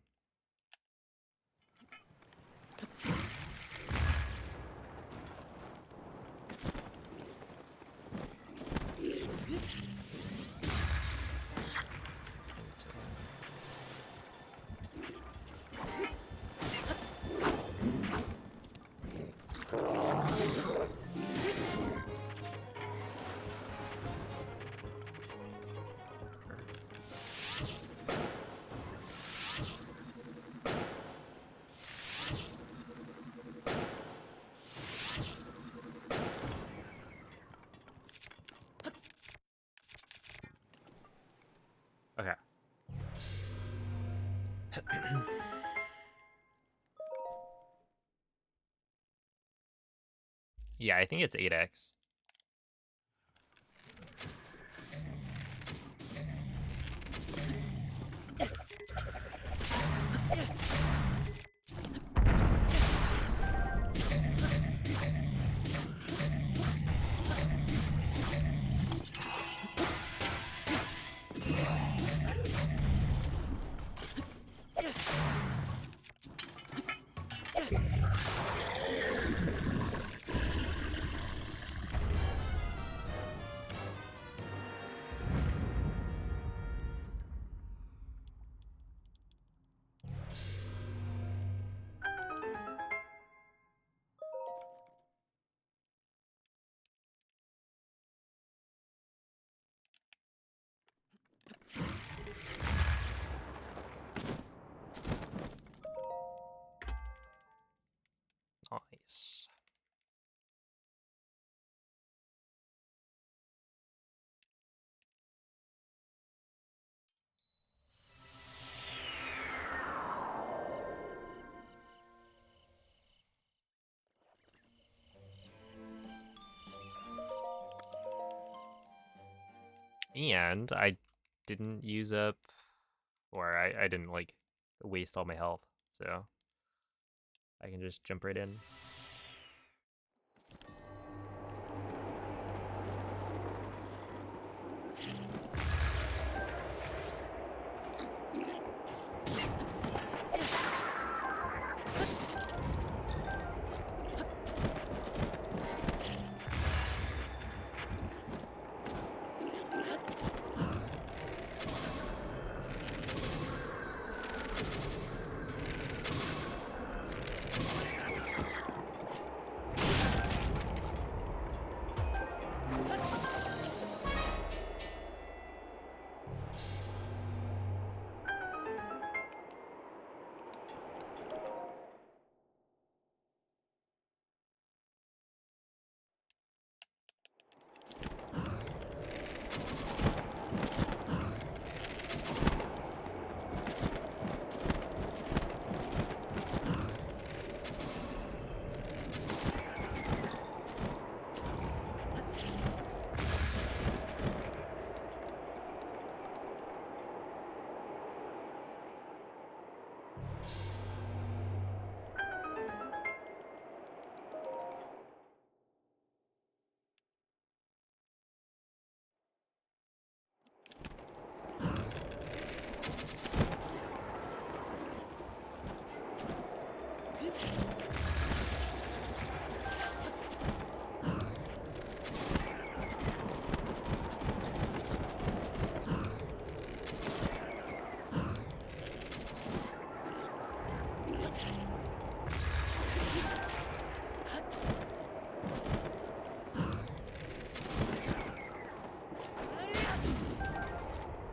Okay. Yeah, I think it's 8x. Nice. And I didn't use up, or I didn't like waste all my health, so I can just jump right in.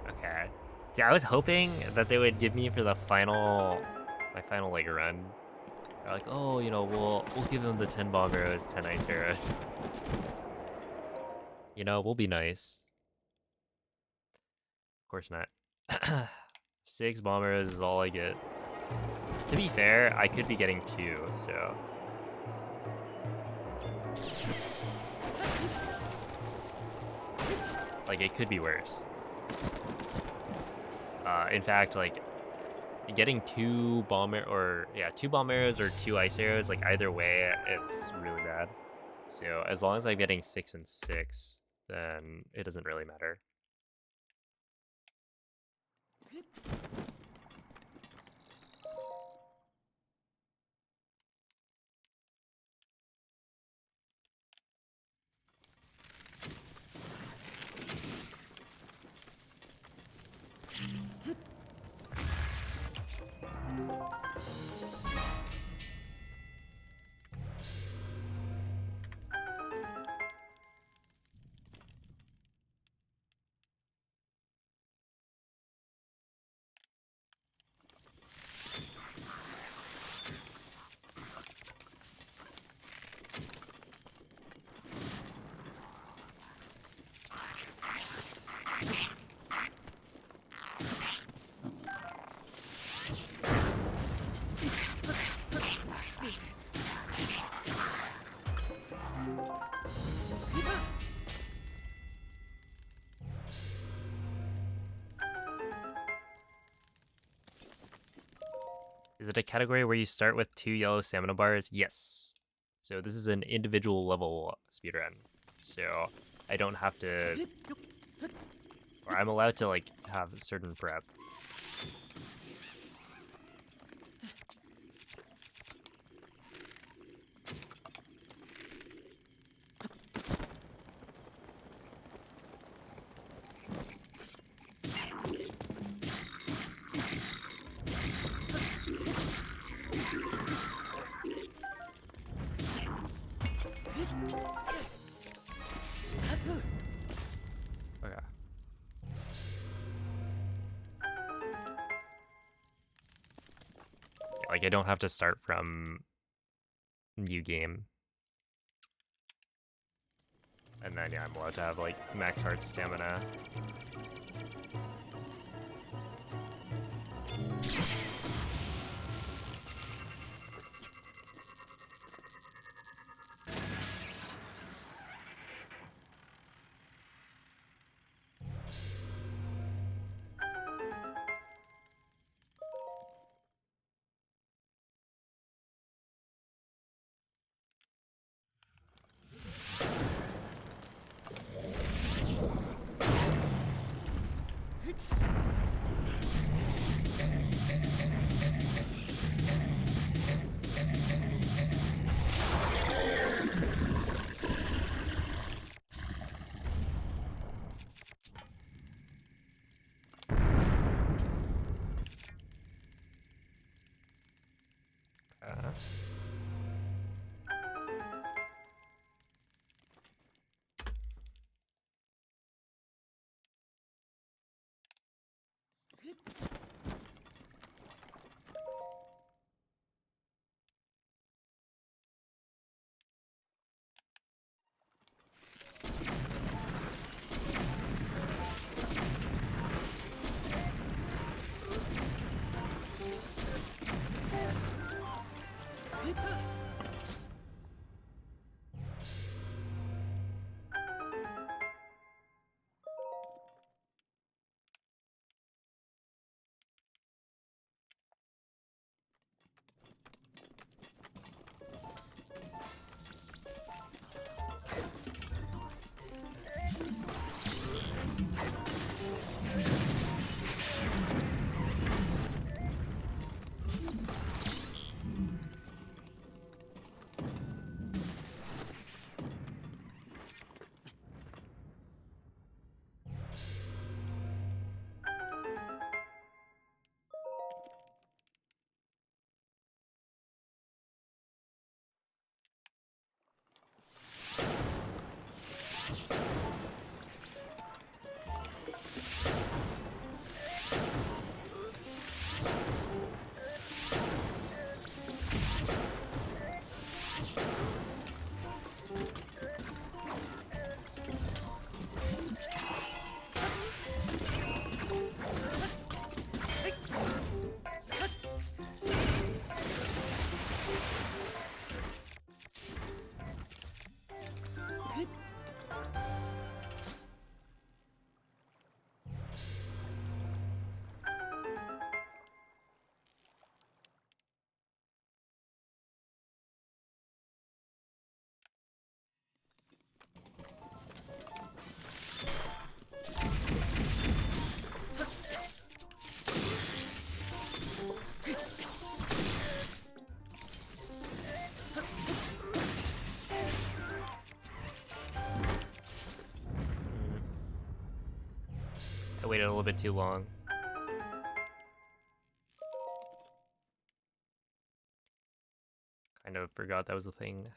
Okay. See, I was hoping that they would give me for the my final like run. They're like, oh, we'll give him the 10 bomb arrows, 10 ice arrows. We'll be nice. Of course not. 6 bomb arrows is all I get. To be fair, I could be getting 2, so. Like, it could be worse. In fact, like, getting 2 bomb arrows or 2 ice arrows, like, either way, it's really bad. So, as long as I'm getting 6 and 6, then it doesn't really matter. Is it a category where you start with 2 yellow stamina bars? Yes. So this is an individual level speedrun. So I don't have to, or I'm allowed to like have certain prep. Okay. Yeah, like I don't have to start from new game. And then yeah, I'm allowed to have like max heart stamina. waited a little bit too long. Kind of forgot that was a thing.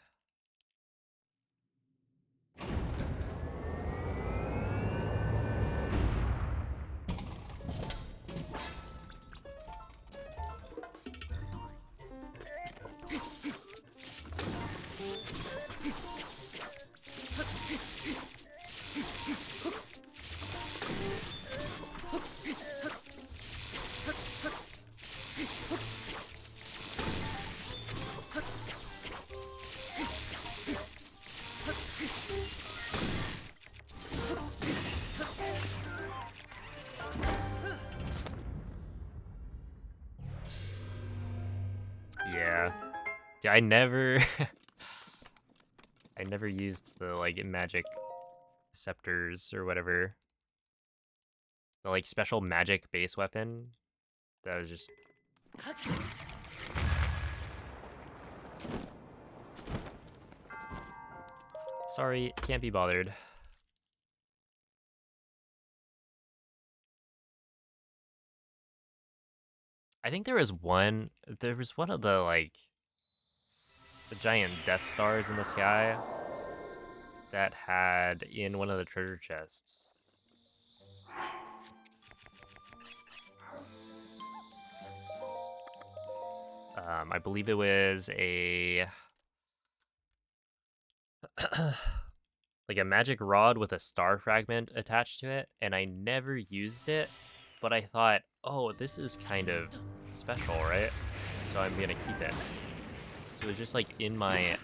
Yeah. I never I never used the like magic scepters or whatever. The like special magic base weapon. That was just sorry, can't be bothered. I think there was one of the like the giant Death Stars in the sky that had in one of the treasure chests. I believe it was a like a magic rod with a star fragment attached to it, and I never used it, but I thought, oh, this is kind of special, right? So I'm gonna keep it. So it was just like in my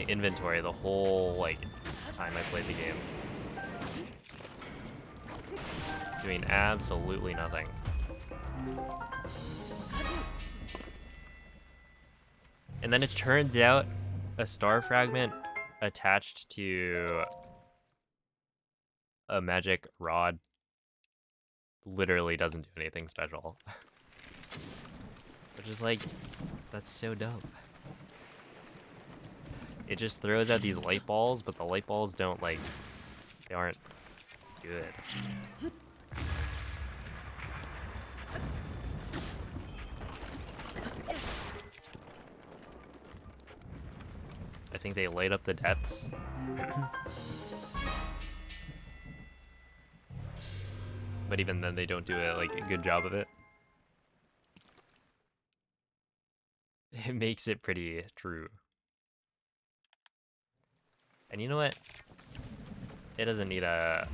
inventory the whole like time I played the game. Doing absolutely nothing. And then it turns out a star fragment attached to a magic rod literally doesn't do anything special. Which is like, that's so dumb. It just throws out these light balls, but the light balls don't like, they aren't good. I think they light up the depths. But even then they don't do like a good job of it. It makes it pretty true. And you know what? It doesn't need a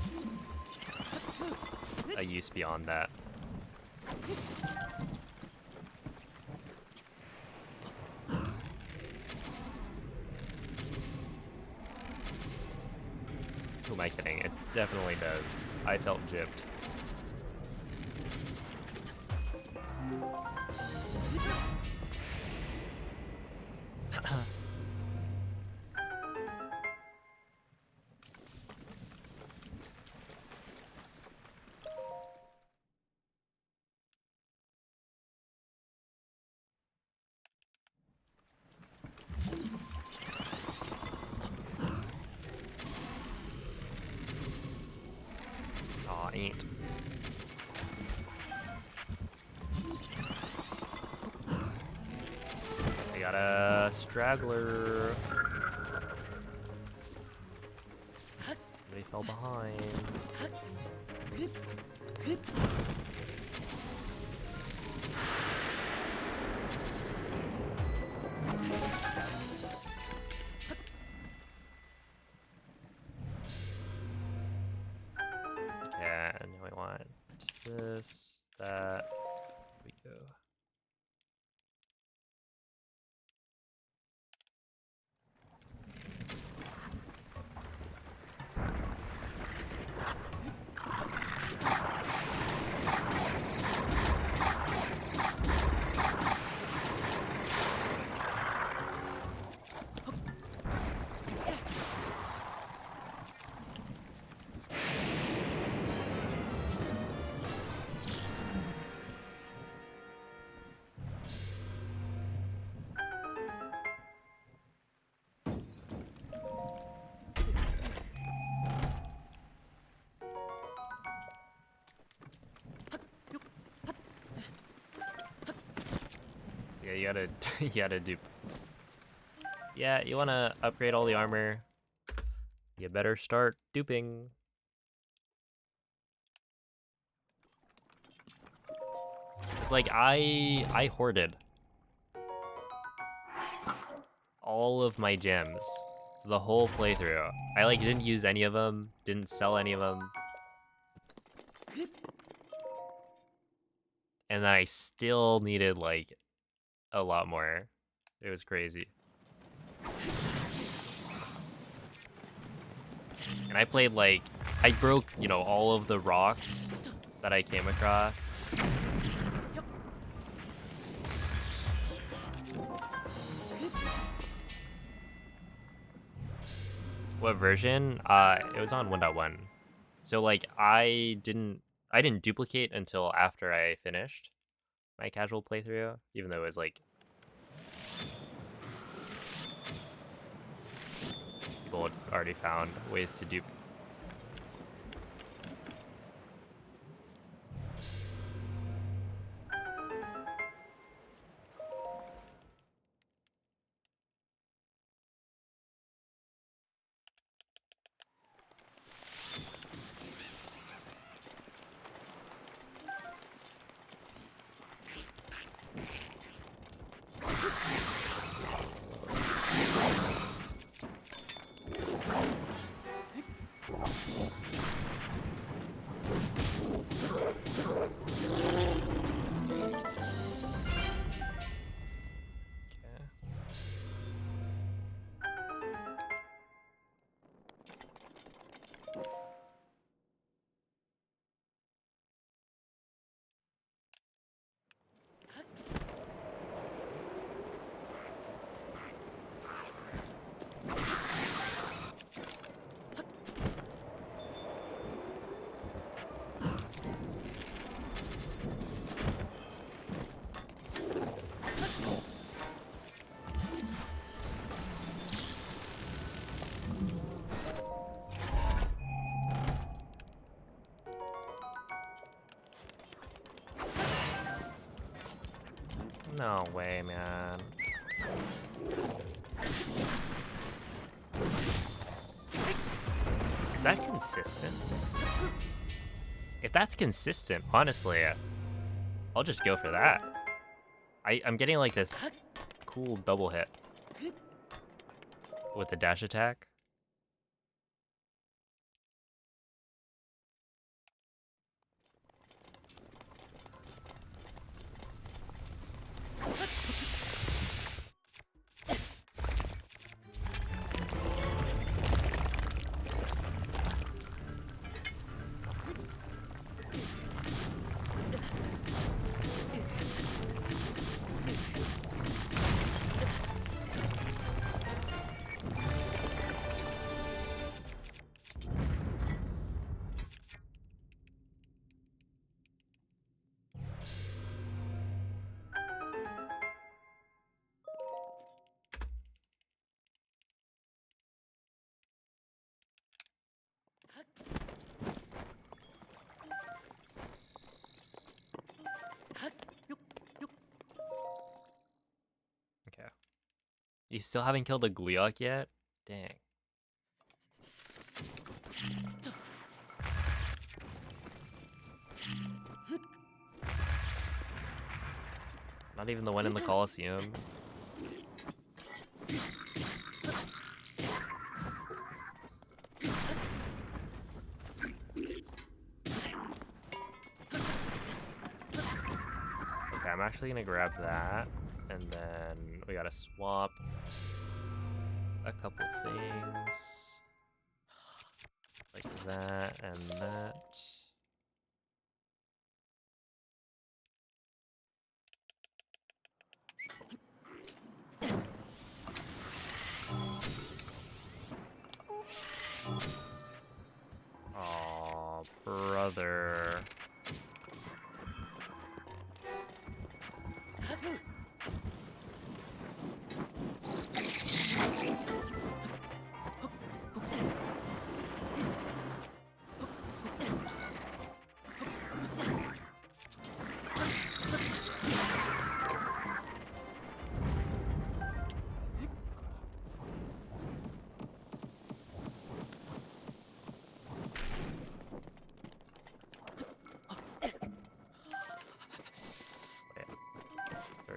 use beyond that. Who am I kidding? It definitely does. I felt gypped. Aw, ain't. I got a straggler. They fell behind. Okay, and now I want this, that. Here we go. Yeah, you gotta you gotta dupe. Yeah, you wanna upgrade all the armor. You better start duping. It's like I hoarded all of my gems the whole playthrough. I like didn't use any of them, didn't sell any of them. And then I still needed like a lot more. It was crazy. And I played like I broke, you know, all of the rocks that I came across. What version? It was on 1.1. So like I didn't duplicate until after I finished my casual playthrough, even though it was like people had already found ways to dupe. No way, man. Is that consistent? If that's consistent, honestly, I'll just go for that. I'm getting like this cool double hit with the dash attack. Okay. You still haven't killed a Gleok yet? Dang. Not even the one in the Coliseum. Okay, I'm actually gonna grab that, and then we gotta swap a couple things. Like that and that. Aw, brother.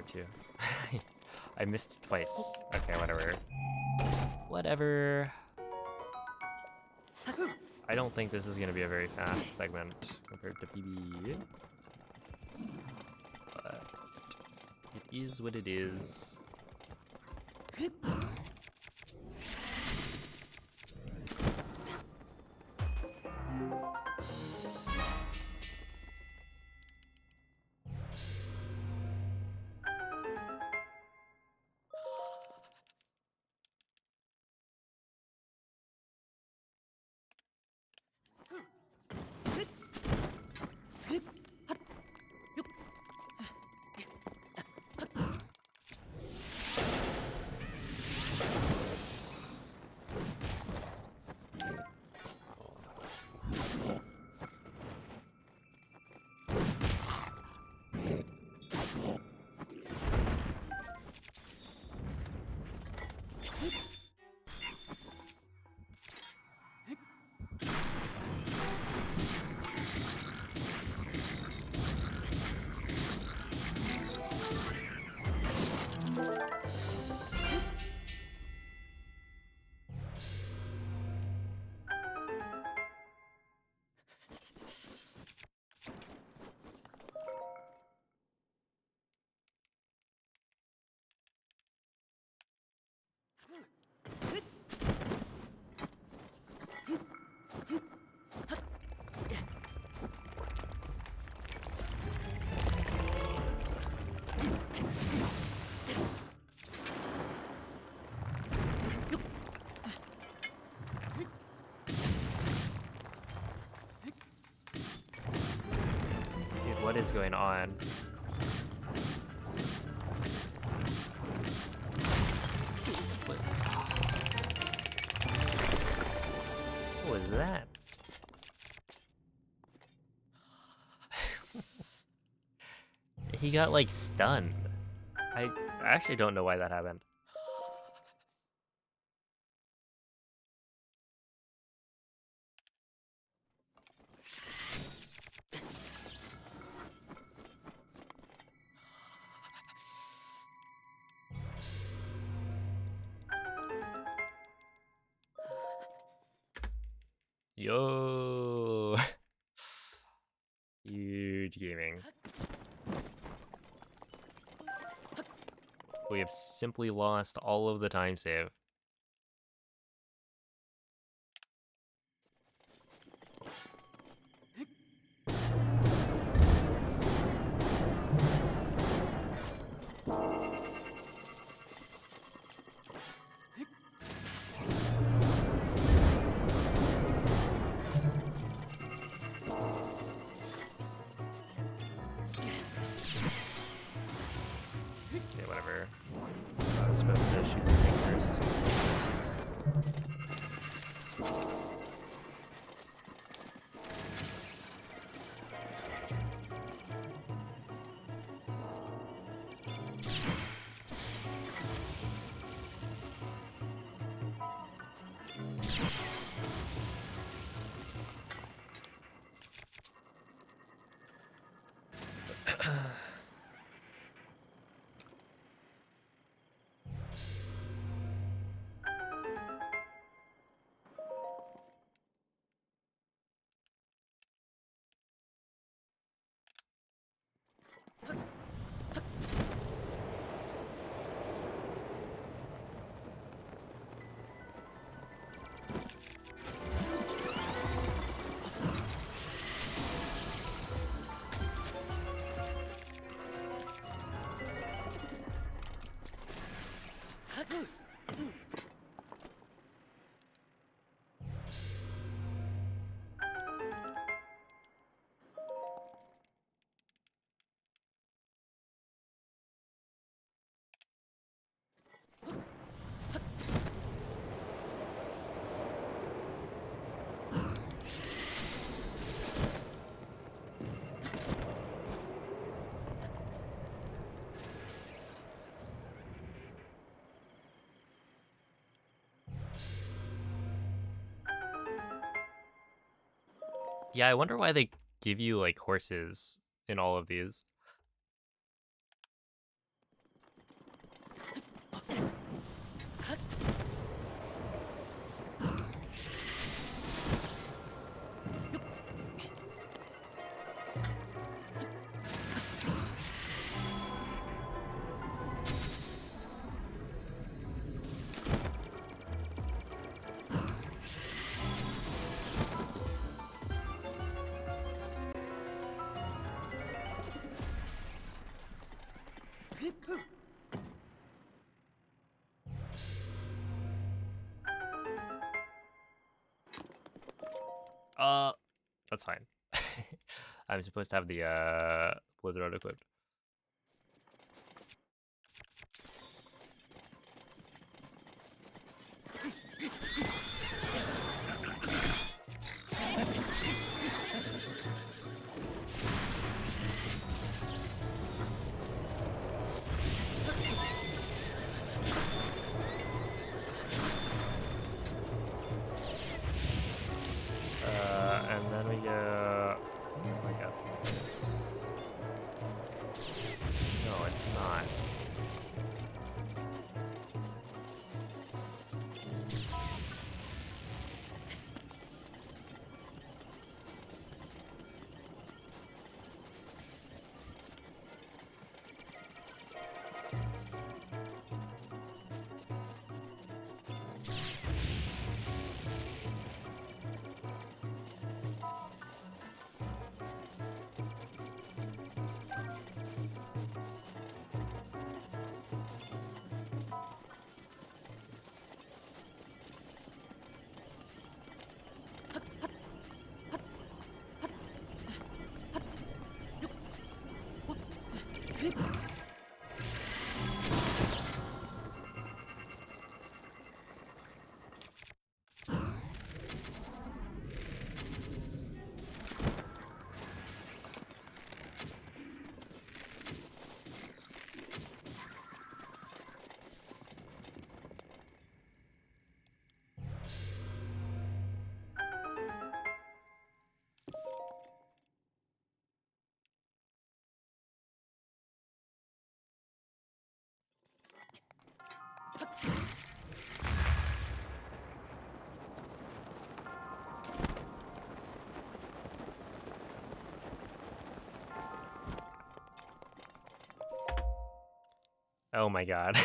part 2. I missed it twice. Okay, whatever. Whatever. I don't think this is going to be a very fast segment compared to PB. But it is what it is. Dude, what is going on? What was that? He got like stunned. I actually don't know why that happened. Yo. Huge gaming. We have simply lost all of the time save. Okay, whatever. I was supposed to shoot the thing first. Yeah, I wonder why they give you like horses in all of these. That's fine. I'm supposed to have the blizzard art equipped. And then we go. Oh my god. No, it's not. Oh my god.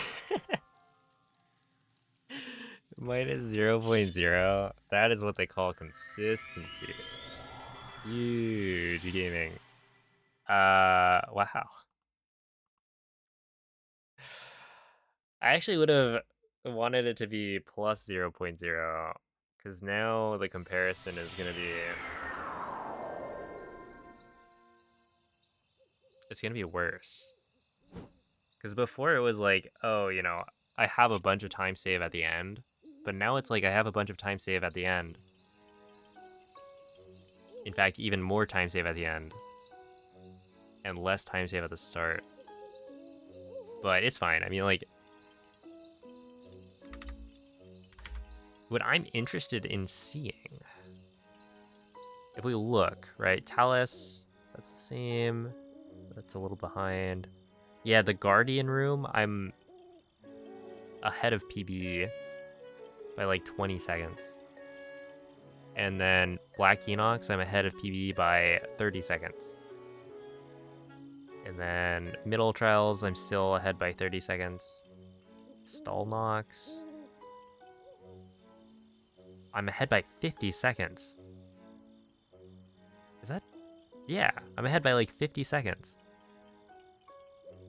Minus 0.0. That is what they call consistency. Huge gaming. Wow. I actually would have wanted it to be plus 0.0, because now the comparison is going to be... It's going to be worse. Because before it was like, oh, you know, I have a bunch of time save at the end, but now it's like I have a bunch of time save at the end. In fact, even more time save at the end. And less time save at the start. But it's fine. I mean, like, what I'm interested in seeing, if we look, right, Talus, that's the same, that's a little behind. Yeah, the Guardian room, I'm ahead of PB by like 20 seconds. And then Black Enox, I'm ahead of PB by 30 seconds. And then Middle Trials, I'm still ahead by 30 seconds. Stallnox, I'm ahead by 50 seconds. Is that? Yeah, I'm ahead by like 50 seconds.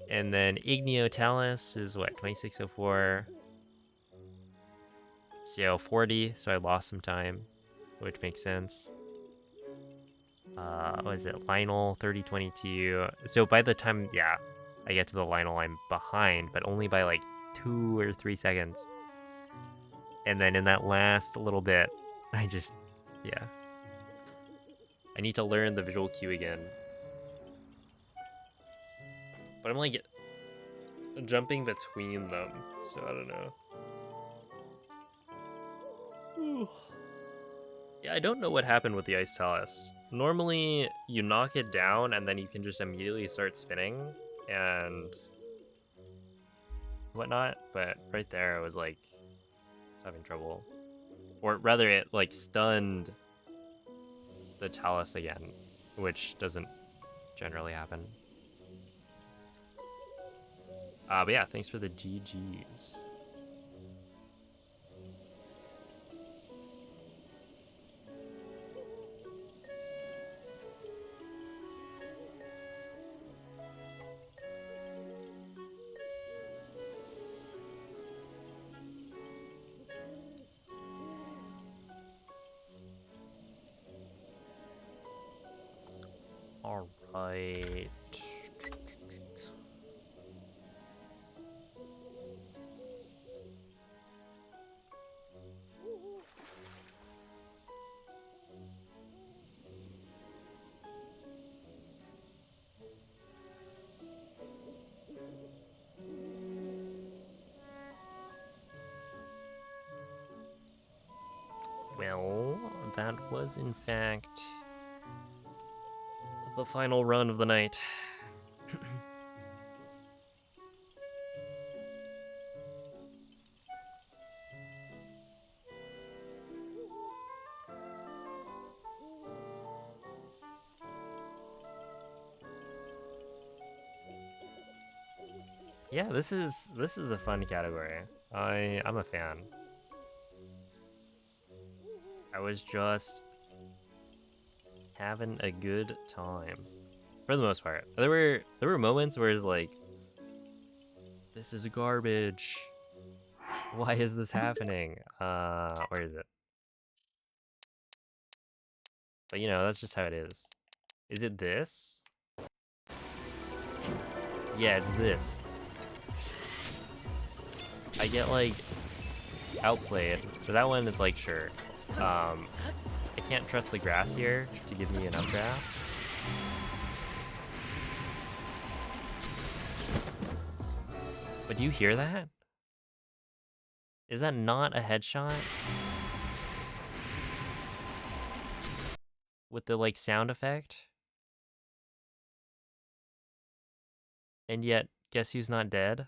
And then Igneo Talus is what, 2604. CO 40, so I lost some time, which makes sense. What is it? Lionel 3022. So by the time, yeah, I get to the Lionel, I'm behind, but only by like 2 or 3 seconds. And then in that last little bit, I just, yeah. I need to learn the visual cue again. But I'm like jumping between them, so I don't know. Yeah, I don't know what happened with the Ice Talus. Normally, you knock it down and then you can just immediately start spinning and whatnot, but right there I was like, it's having trouble. Or rather, it like stunned the Talus again, which doesn't generally happen. But yeah, thanks for the GGs. I... Well, that was in fact the final run of the night. Yeah, this is a fun category. I'm a fan. I was just having a good time for the most part. There were moments where it's like, this is garbage. Why is this happening? Where is it? But you know, that's just how it is. Is it this? Yeah, it's this. I get like outplayed. For that one, it's like, sure. I can't trust the grass here to give me an updraft. But do you hear that? Is that not a headshot? With the like sound effect? And yet, guess who's not dead?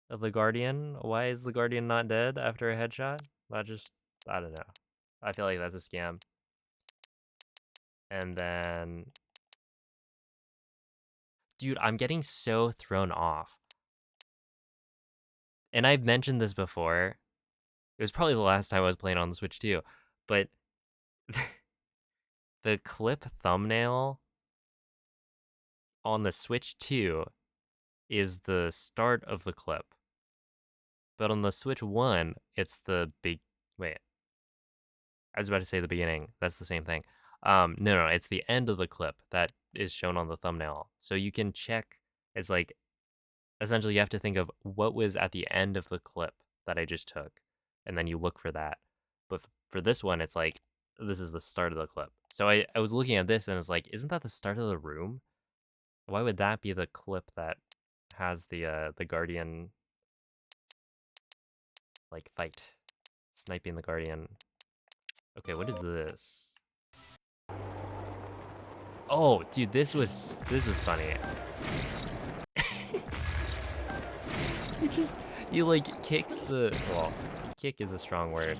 The Guardian? Why is the Guardian not dead after a headshot? I don't know. I feel like that's a scam. And then... Dude, I'm getting so thrown off. And I've mentioned this before. It was probably the last time I was playing on the Switch too. But the clip thumbnail on the Switch 2 is the start of the clip. But on the Switch 1, it's the big... Wait. I was about to say the beginning. That's the same thing. No, it's the end of the clip that is shown on the thumbnail. So you can check, it's like, essentially you have to think of what was at the end of the clip that I just took, and then you look for that. But for this one, it's like, this is the start of the clip. So I was looking at this and it's like, isn't that the start of the room? Why would that be the clip that has the Guardian, like, fight? Sniping the Guardian. Okay, what is this? Oh, dude, this was funny. He like kicks the, well, kick is a strong word.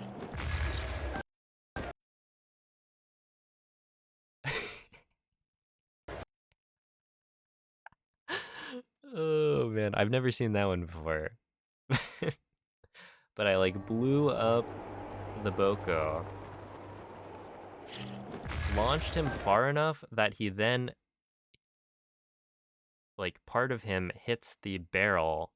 Oh man, I've never seen that one before. But I like blew up the Boko, launched him far enough that he then, like, part of him hits the barrel,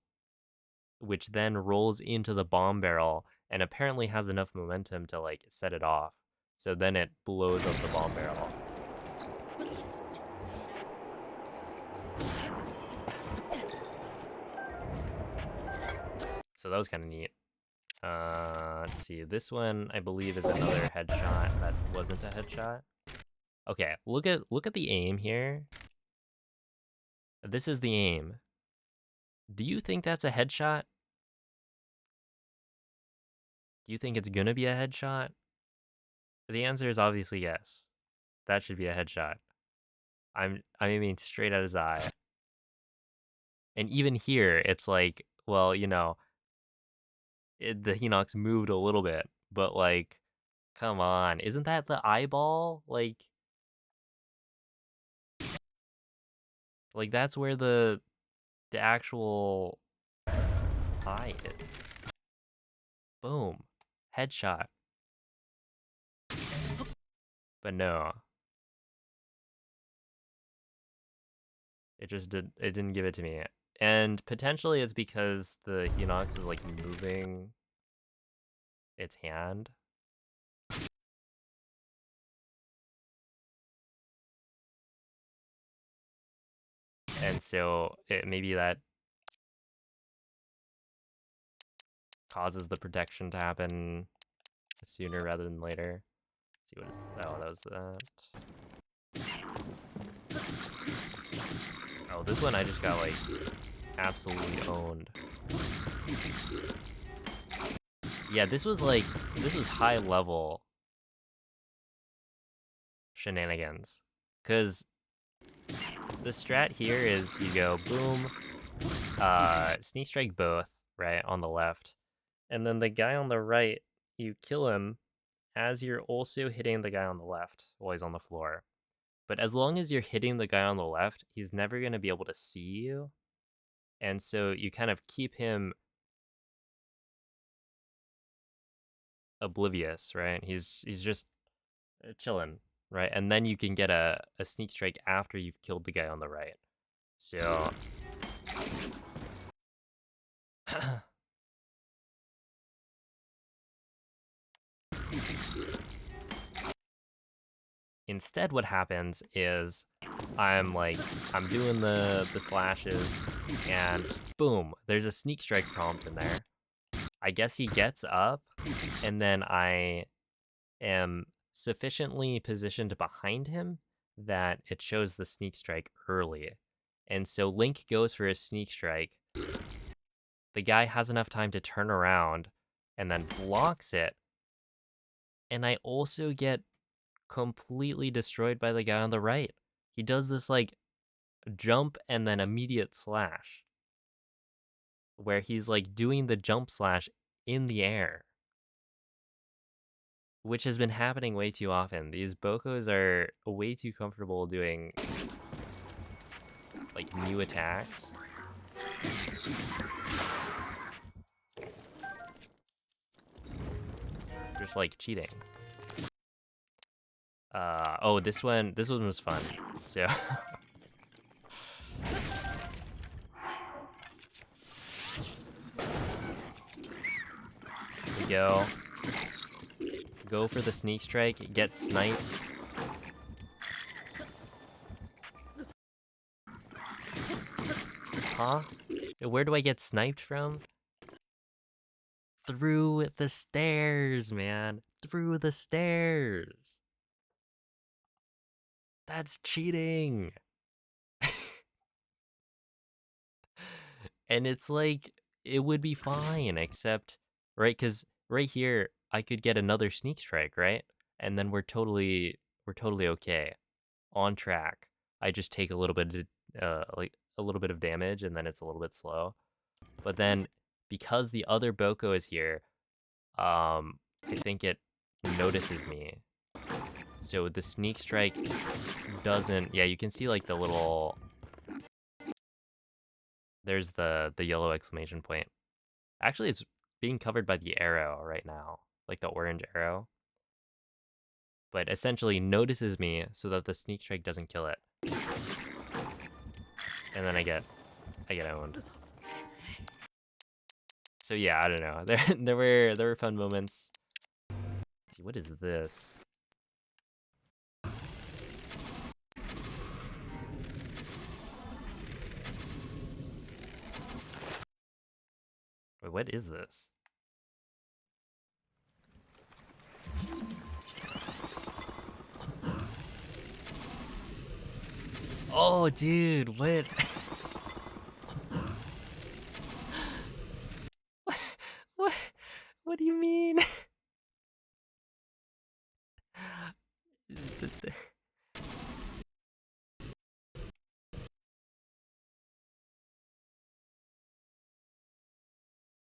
which then rolls into the bomb barrel and apparently has enough momentum to like set it off. So then it blows up the bomb barrel. So that was kind of neat. Let's see. This one I believe is another headshot that wasn't a headshot. Okay, look at the aim here. This is the aim. Do you think that's a headshot? Do you think it's gonna be a headshot? The answer is obviously yes. That should be a headshot. I'm aiming straight at his eye. And even here, it's like, well, you know, the Hinox moved a little bit, but like, come on, isn't that the eyeball? Like that's where the actual eye is. Boom, headshot. But no, it didn't give it to me. And potentially it's because the Hinox is like moving its hand. And so maybe that causes the protection to happen sooner rather than later. Let's see what is, oh, that was that. Oh, this one I just got like absolutely owned. Yeah, this was high level shenanigans. Cause the strat here is you go boom, sneak strike both, right, on the left. And then the guy on the right, you kill him as you're also hitting the guy on the left while he's on the floor. But as long as you're hitting the guy on the left, he's never going to be able to see you. And so you kind of keep him oblivious, right? He's just chilling, right? And then you can get a sneak strike after you've killed the guy on the right. So instead what happens is I'm doing the slashes and boom, there's a sneak strike prompt in there. I guess he gets up and then I am sufficiently positioned behind him that it shows the sneak strike early. And so Link goes for a sneak strike. The guy has enough time to turn around and then blocks it. And I also get completely destroyed by the guy on the right. He does this like jump and then immediate slash where he's like doing the jump slash in the air, which has been happening way too often. These Bokos are way too comfortable doing like new attacks. Just like cheating. Oh, this one was fun. So we go for the sneak strike, get sniped. Huh? Where do I get sniped from? Through the stairs, man. Through the stairs. That's cheating. And it's like, it would be fine, except, right? Because right here, I could get another sneak strike, right? And then we're totally okay. On track. I just take a little bit of damage and then it's a little bit slow. But then because the other Boko is here, I think it notices me. So the sneak strike doesn't, yeah, you can see like the little, there's the yellow exclamation point. Actually, it's being covered by the arrow right now, like the orange arrow. But essentially notices me so that the sneak strike doesn't kill it. And then I get owned. So yeah, I don't know. There were fun moments. Let's see, what is this? Wait, what is this? Oh, dude, what? what? What do you mean?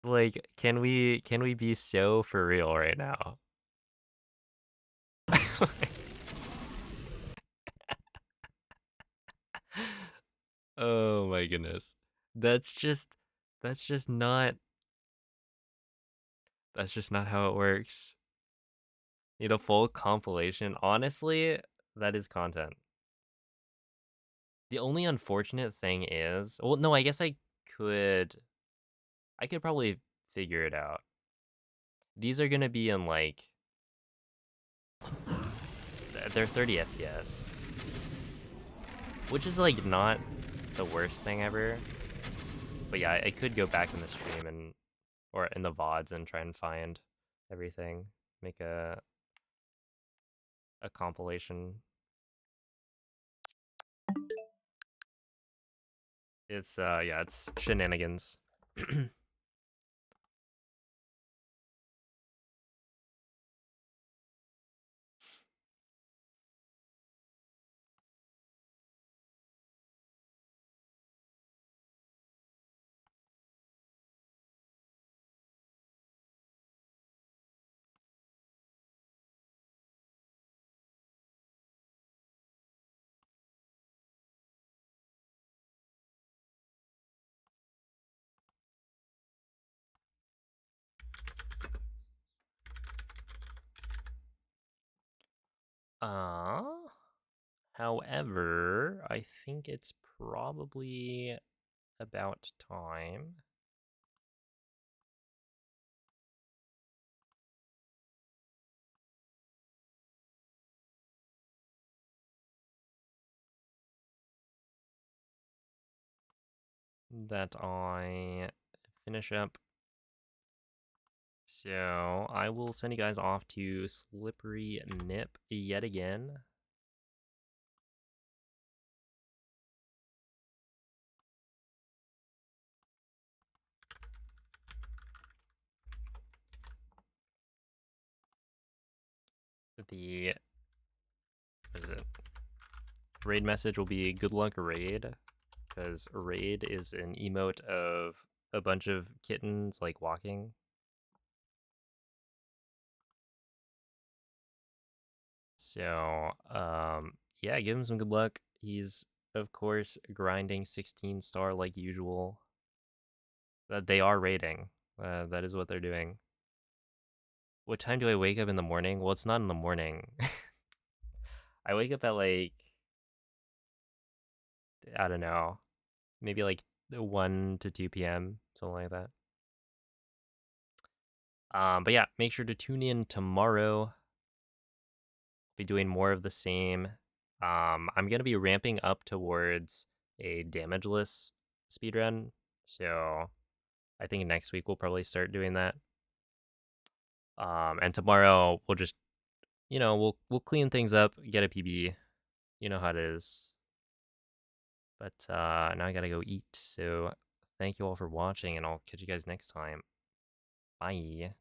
Like, can we be so for real right now? Oh my goodness. That's just not how it works. Need a full compilation. Honestly, that is content. The only unfortunate thing is, well, no, I guess I could probably figure it out. These are gonna be in like, they're 30 FPS, which is like not the worst thing ever. But yeah, I could go back in the stream and or in the VODs and try and find everything. Make a compilation. It's yeah, it's shenanigans. Uh, However, I think it's probably about time. That I finish up. So I will send you guys off to Slippery Nip yet again. The what is it? Raid message will be good luck raid, because raid is an emote of a bunch of kittens like walking. So yeah, give him some good luck. He's of course grinding 16 star like usual. They are raiding. That is what they're doing. What time do I wake up in the morning? Well, it's not in the morning. I wake up at like, I don't know, maybe like 1 to 2 p.m., something like that. But yeah, make sure to tune in tomorrow. Be doing more of the same. I'm gonna be ramping up towards a damageless speedrun, so I think next week we'll probably start doing that. And tomorrow we'll just, we'll clean things up, get a PB. You know how it is. But now I gotta go eat. So thank you all for watching, and I'll catch you guys next time. Bye.